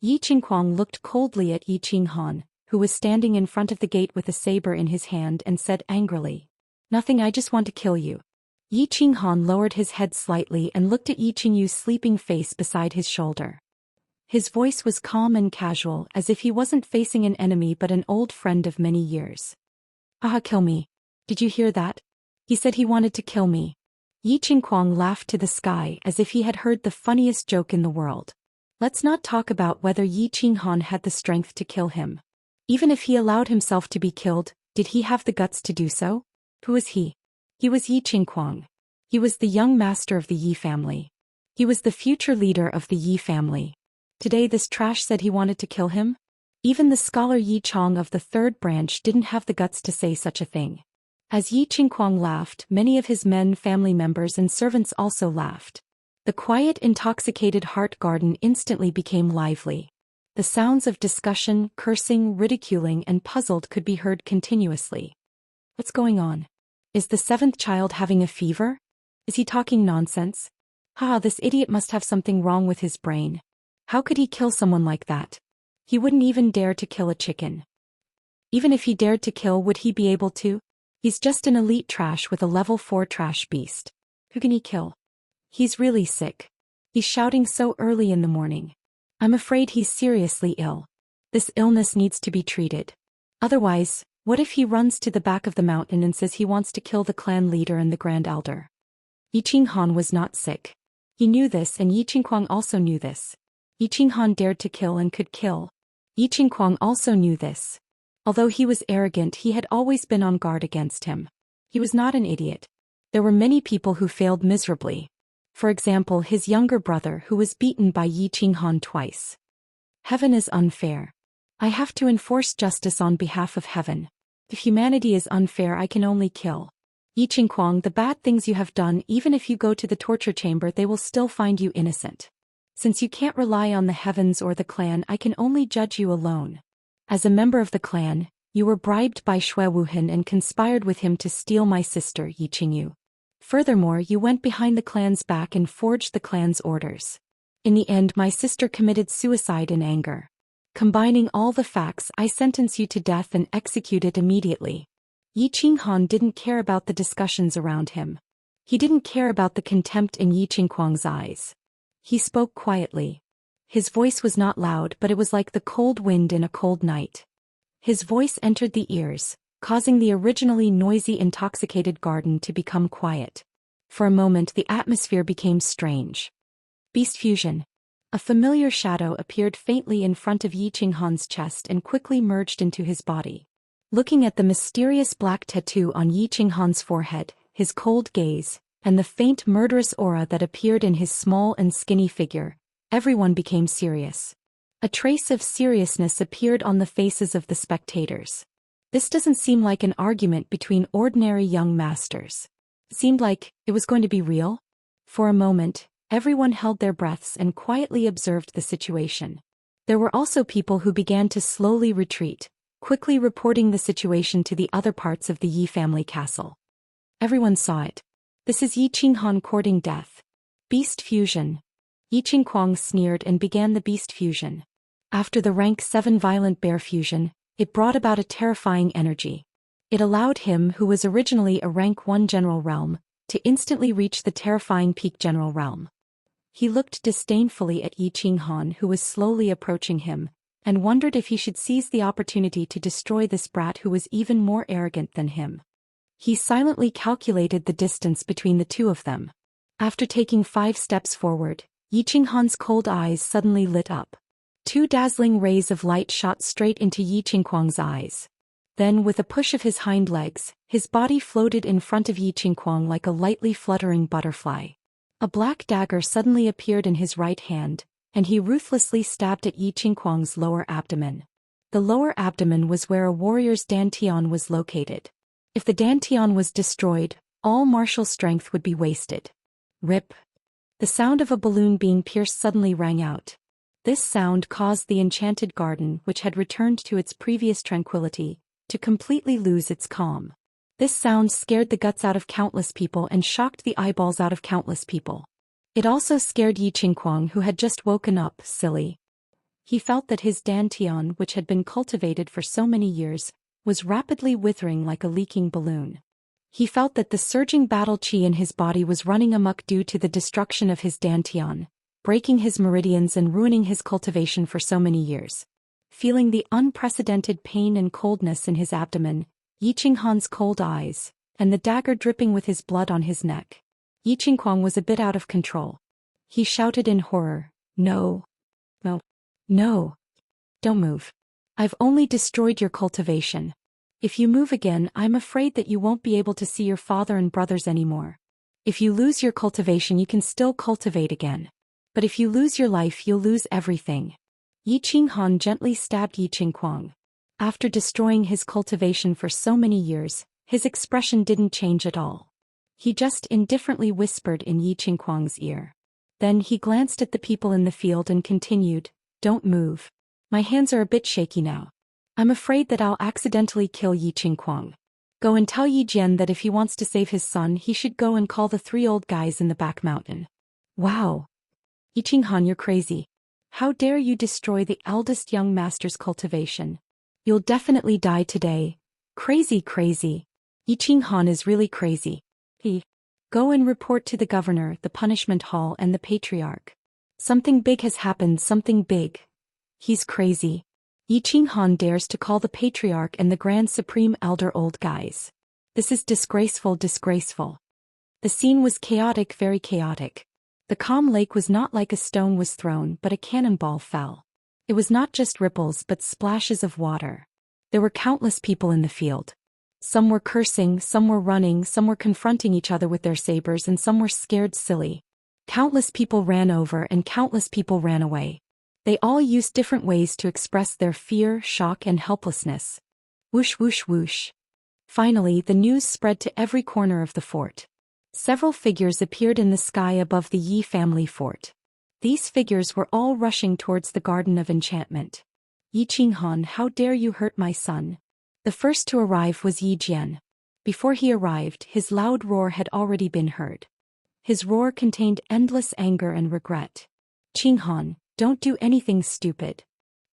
Yi Qingquang looked coldly at Yi Qinghan, who was standing in front of the gate with a saber in his hand, and said angrily, "Nothing, I just want to kill you." Yi Qinghan lowered his head slightly and looked at Yi Qingyu's sleeping face beside his shoulder. His voice was calm and casual, as if he wasn't facing an enemy but an old friend of many years. "Aha, kill me. Did you hear that? He said he wanted to kill me." Yi Qingquang laughed to the sky as if he had heard the funniest joke in the world. Let's not talk about whether Yi Qinghan had the strength to kill him. Even if he allowed himself to be killed, did he have the guts to do so? Who was he? He was Yi Qingquang. He was the young master of the Yi family. He was the future leader of the Yi family. Today this trash said he wanted to kill him? Even the scholar Yi Chong of the third branch didn't have the guts to say such a thing. As Yi Qingquang laughed, many of his men, family members and servants also laughed. The quiet, intoxicated heart garden instantly became lively. The sounds of discussion, cursing, ridiculing and puzzled could be heard continuously. What's going on? Is the seventh child having a fever? Is he talking nonsense? This idiot must have something wrong with his brain. How could he kill someone like that? He wouldn't even dare to kill a chicken. Even if he dared to kill, would he be able to? He's just an elite trash with a level 4 trash beast. Who can he kill? He's really sick. He's shouting so early in the morning. I'm afraid he's seriously ill. This illness needs to be treated. Otherwise, what if he runs to the back of the mountain and says he wants to kill the clan leader and the grand elder? Yi Qinghan was not sick. He knew this, and Yi Qingquang also knew this. Yi Qinghan dared to kill and could kill. Yi Qingguang also knew this. Although he was arrogant, he had always been on guard against him. He was not an idiot. There were many people who failed miserably. For example, his younger brother who was beaten by Yi Qinghan twice. Heaven is unfair. I have to enforce justice on behalf of heaven. If humanity is unfair, I can only kill. Yi Qingguang, the bad things you have done, even if you go to the torture chamber, they will still find you innocent. Since you can't rely on the heavens or the clan, I can only judge you alone. As a member of the clan, you were bribed by Shui Wuhan and conspired with him to steal my sister, Yi Qingyu. Furthermore, you went behind the clan's back and forged the clan's orders. In the end, my sister committed suicide in anger. Combining all the facts, I sentence you to death and execute it immediately. Yi Qinghan didn't care about the discussions around him. He didn't care about the contempt in Yi Qingguang's eyes. He spoke quietly. His voice was not loud, but it was like the cold wind in a cold night. His voice entered the ears, causing the originally noisy, intoxicated garden to become quiet. For a moment, the atmosphere became strange. Beast fusion. A familiar shadow appeared faintly in front of Yi Qinghan's chest and quickly merged into his body. Looking at the mysterious black tattoo on Yi Qinghan's forehead, his cold gaze, and the faint murderous aura that appeared in his small and skinny figure, everyone became serious. A trace of seriousness appeared on the faces of the spectators. This doesn't seem like an argument between ordinary young masters. It seemed like it was going to be real. For a moment, everyone held their breaths and quietly observed the situation. There were also people who began to slowly retreat, quickly reporting the situation to the other parts of the Yi family castle. Everyone saw it. This is Yi Qinghan courting death. Beast fusion. Yi Qingguang sneered and began the beast fusion. After the rank 7 violent bear fusion, it brought about a terrifying energy. It allowed him, who was originally a rank 1 general realm, to instantly reach the terrifying peak general realm. He looked disdainfully at Yi Qinghan, who was slowly approaching him, and wondered if he should seize the opportunity to destroy this brat who was even more arrogant than him. He silently calculated the distance between the two of them. After taking 5 steps forward, Yi Qinghan's cold eyes suddenly lit up. 2 dazzling rays of light shot straight into Yi Qingguang's eyes. Then, with a push of his hind legs, his body floated in front of Yi Qingguang like a lightly fluttering butterfly. A black dagger suddenly appeared in his right hand, and he ruthlessly stabbed at Yi Qingguang's lower abdomen. The lower abdomen was where a warrior's dantian was located. If the dantian was destroyed, all martial strength would be wasted. Rip. The sound of a balloon being pierced suddenly rang out. This sound caused the enchanted garden, which had returned to its previous tranquility, to completely lose its calm. This sound scared the guts out of countless people and shocked the eyeballs out of countless people. It also scared Yi Qingguang, who had just woken up, silly. He felt that his dantian, which had been cultivated for so many years, was rapidly withering like a leaking balloon. He felt that the surging battle qi in his body was running amok due to the destruction of his dantian, breaking his meridians and ruining his cultivation for so many years. Feeling the unprecedented pain and coldness in his abdomen, Yi Qinghan's cold eyes, and the dagger dripping with his blood on his neck, Yi Qingguang was a bit out of control. He shouted in horror, "No. No. No. Don't move. I've only destroyed your cultivation. If you move again, I'm afraid that you won't be able to see your father and brothers anymore. If you lose your cultivation, you can still cultivate again. But if you lose your life, you'll lose everything." Yi Qinghan gently stabbed Yi Qingguang. After destroying his cultivation for so many years, his expression didn't change at all. He just indifferently whispered in Yi Qingguang's ear. Then he glanced at the people in the field and continued, "Don't move. My hands are a bit shaky now. I'm afraid that I'll accidentally kill Yi Qingguang. Go and tell Yi Jian that if he wants to save his son, he should go and call the 3 old guys in the back mountain." Wow. Yi Qinghan, you're crazy. How dare you destroy the eldest young master's cultivation? You'll definitely die today. Crazy, crazy. Yi Qinghan is really crazy. Go and report to the governor, the punishment hall, and the patriarch. Something big has happened, something big. He's crazy. Yi Qinghan dares to call the patriarch and the grand supreme elder old guys. This is disgraceful, disgraceful. The scene was chaotic, very chaotic. The calm lake was not like a stone was thrown, but a cannonball fell. It was not just ripples but splashes of water. There were countless people in the field. Some were cursing, some were running, some were confronting each other with their sabers, and some were scared silly. Countless people ran over and countless people ran away. They all used different ways to express their fear, shock, and helplessness. Whoosh whoosh whoosh. Finally, the news spread to every corner of the fort. Several figures appeared in the sky above the Yi family fort. These figures were all rushing towards the Garden of Enchantment. Yi Qinghan, how dare you hurt my son? The first to arrive was Yi Jian. Before he arrived, his loud roar had already been heard. His roar contained endless anger and regret. Qinghan, don't do anything stupid.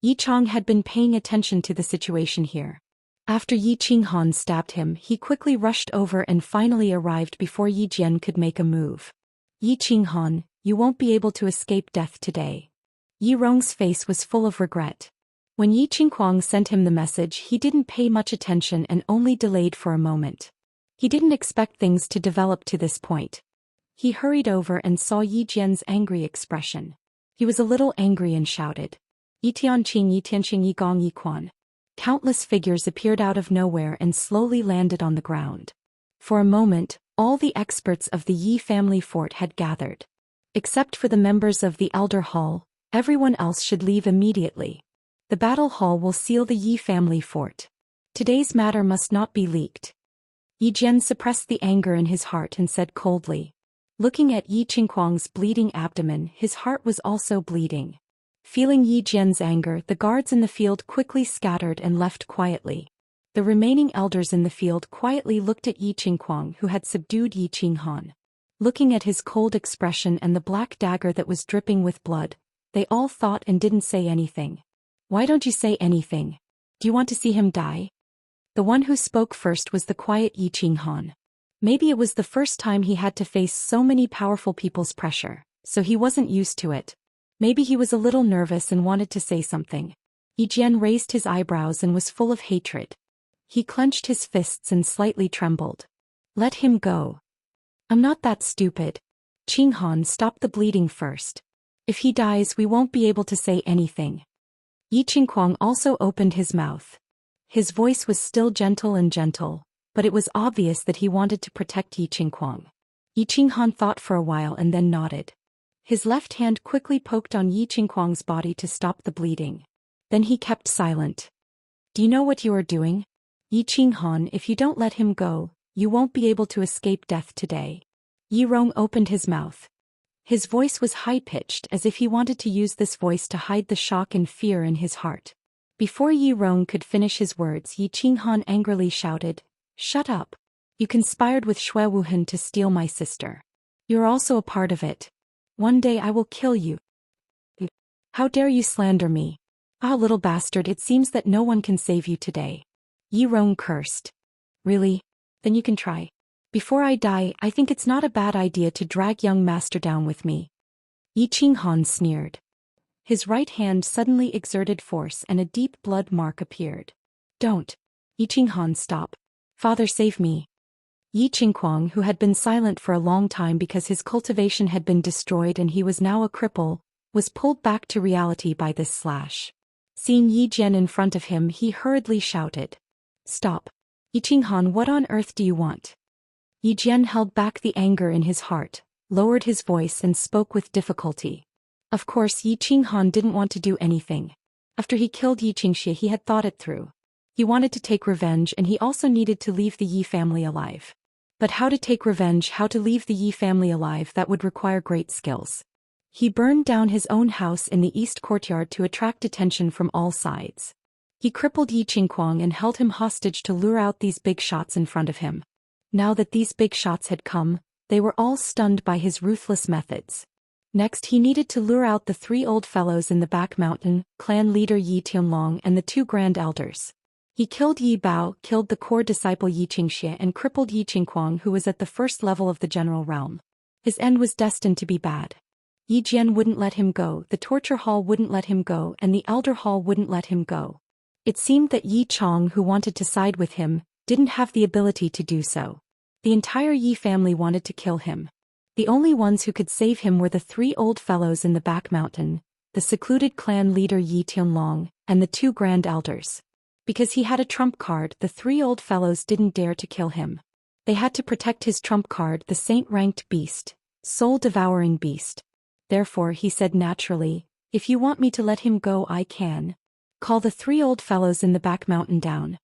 Yi Chong had been paying attention to the situation here. After Yi Qinghan stabbed him, he quickly rushed over and finally arrived before Yi Jian could make a move. Yi Qinghan, you won't be able to escape death today. Yi Rong's face was full of regret. When Yi Qinghuang sent him the message, he didn't pay much attention and only delayed for a moment. He didn't expect things to develop to this point. He hurried over and saw Yi Jian's angry expression. He was a little angry and shouted, Yi Tianqing Yi Tianqing Yi Gong Yi Quan. Countless figures appeared out of nowhere and slowly landed on the ground. For a moment, all the experts of the Yi family fort had gathered. Except for the members of the Elder Hall, everyone else should leave immediately. The Battle Hall will seal the Yi family fort. Today's matter must not be leaked. Yi Jian suppressed the anger in his heart and said coldly. Looking at Yi Qinghuang's bleeding abdomen, his heart was also bleeding. Feeling Yi Jian's anger, the guards in the field quickly scattered and left quietly. The remaining elders in the field quietly looked at Yi Qinghuang, who had subdued Yi Qinghan. Looking at his cold expression and the black dagger that was dripping with blood, they all thought and didn't say anything. Why don't you say anything? Do you want to see him die? The one who spoke first was the quiet Yi Qinghan. Maybe it was the first time he had to face so many powerful people's pressure, so he wasn't used to it. Maybe he was a little nervous and wanted to say something. Yi Jian raised his eyebrows and was full of hatred. He clenched his fists and slightly trembled. Let him go. I'm not that stupid. Qinghan, stop the bleeding first. If he dies, we won't be able to say anything. Yi Qinghuang also opened his mouth. His voice was still gentle, but it was obvious that he wanted to protect Yi Qinghuang. Yi Qinghan thought for a while and then nodded. His left hand quickly poked on Yi Qinghuang's body to stop the bleeding. Then he kept silent. Do you know what you are doing? Yi Qinghan, if you don't let him go, you won't be able to escape death today. Yi Rong opened his mouth. His voice was high-pitched, as if he wanted to use this voice to hide the shock and fear in his heart. Before Yi Rong could finish his words, Yi Qinghan angrily shouted, Shut up. You conspired with Xue Wuhan to steal my sister. You're also a part of it. One day I will kill you. How dare you slander me? Ah, little bastard, it seems that no one can save you today. Yi Rong cursed. Really? Then you can try. Before I die, I think it's not a bad idea to drag young master down with me. Yi Qinghan sneered. His right hand suddenly exerted force and a deep blood mark appeared. Don't. Yi Qinghan, stop. Father, save me. Yi Qinghuang, who had been silent for a long time because his cultivation had been destroyed and he was now a cripple, was pulled back to reality by this slash. Seeing Yi Jian in front of him, he hurriedly shouted. Stop. Yi Qinghan, what on earth do you want? Yi Jian held back the anger in his heart, lowered his voice and spoke with difficulty. Of course, Yi Qinghan didn't want to do anything. After he killed Xianxia, he had thought it through. He wanted to take revenge and he also needed to leave the Yi family alive. But how to take revenge, how to leave the Yi family alive, that would require great skills. He burned down his own house in the east courtyard to attract attention from all sides. He crippled Yi Qinghuang and held him hostage to lure out these big shots in front of him. Now that these big shots had come, they were all stunned by his ruthless methods. Next, he needed to lure out the 3 old fellows in the back mountain, clan leader Yi Tianlong and the 2 grand elders. He killed Yi Bao, killed the core disciple Yi Xianxia and crippled Yi Qinghuang, who was at the first level of the general realm. His end was destined to be bad. Yi Jian wouldn't let him go, the torture hall wouldn't let him go, and the elder hall wouldn't let him go. It seemed that Yi Chong, who wanted to side with him, didn't have the ability to do so. The entire Yi family wanted to kill him. The only ones who could save him were the 3 old fellows in the back mountain, the secluded clan leader Yi Tianlong, and the two grand elders. Because he had a trump card, the three old fellows didn't dare to kill him. They had to protect his trump card, the saint-ranked beast, soul-devouring beast. Therefore he said naturally, "If you want me to let him go, I can." Call the three old fellows in the back mountain down.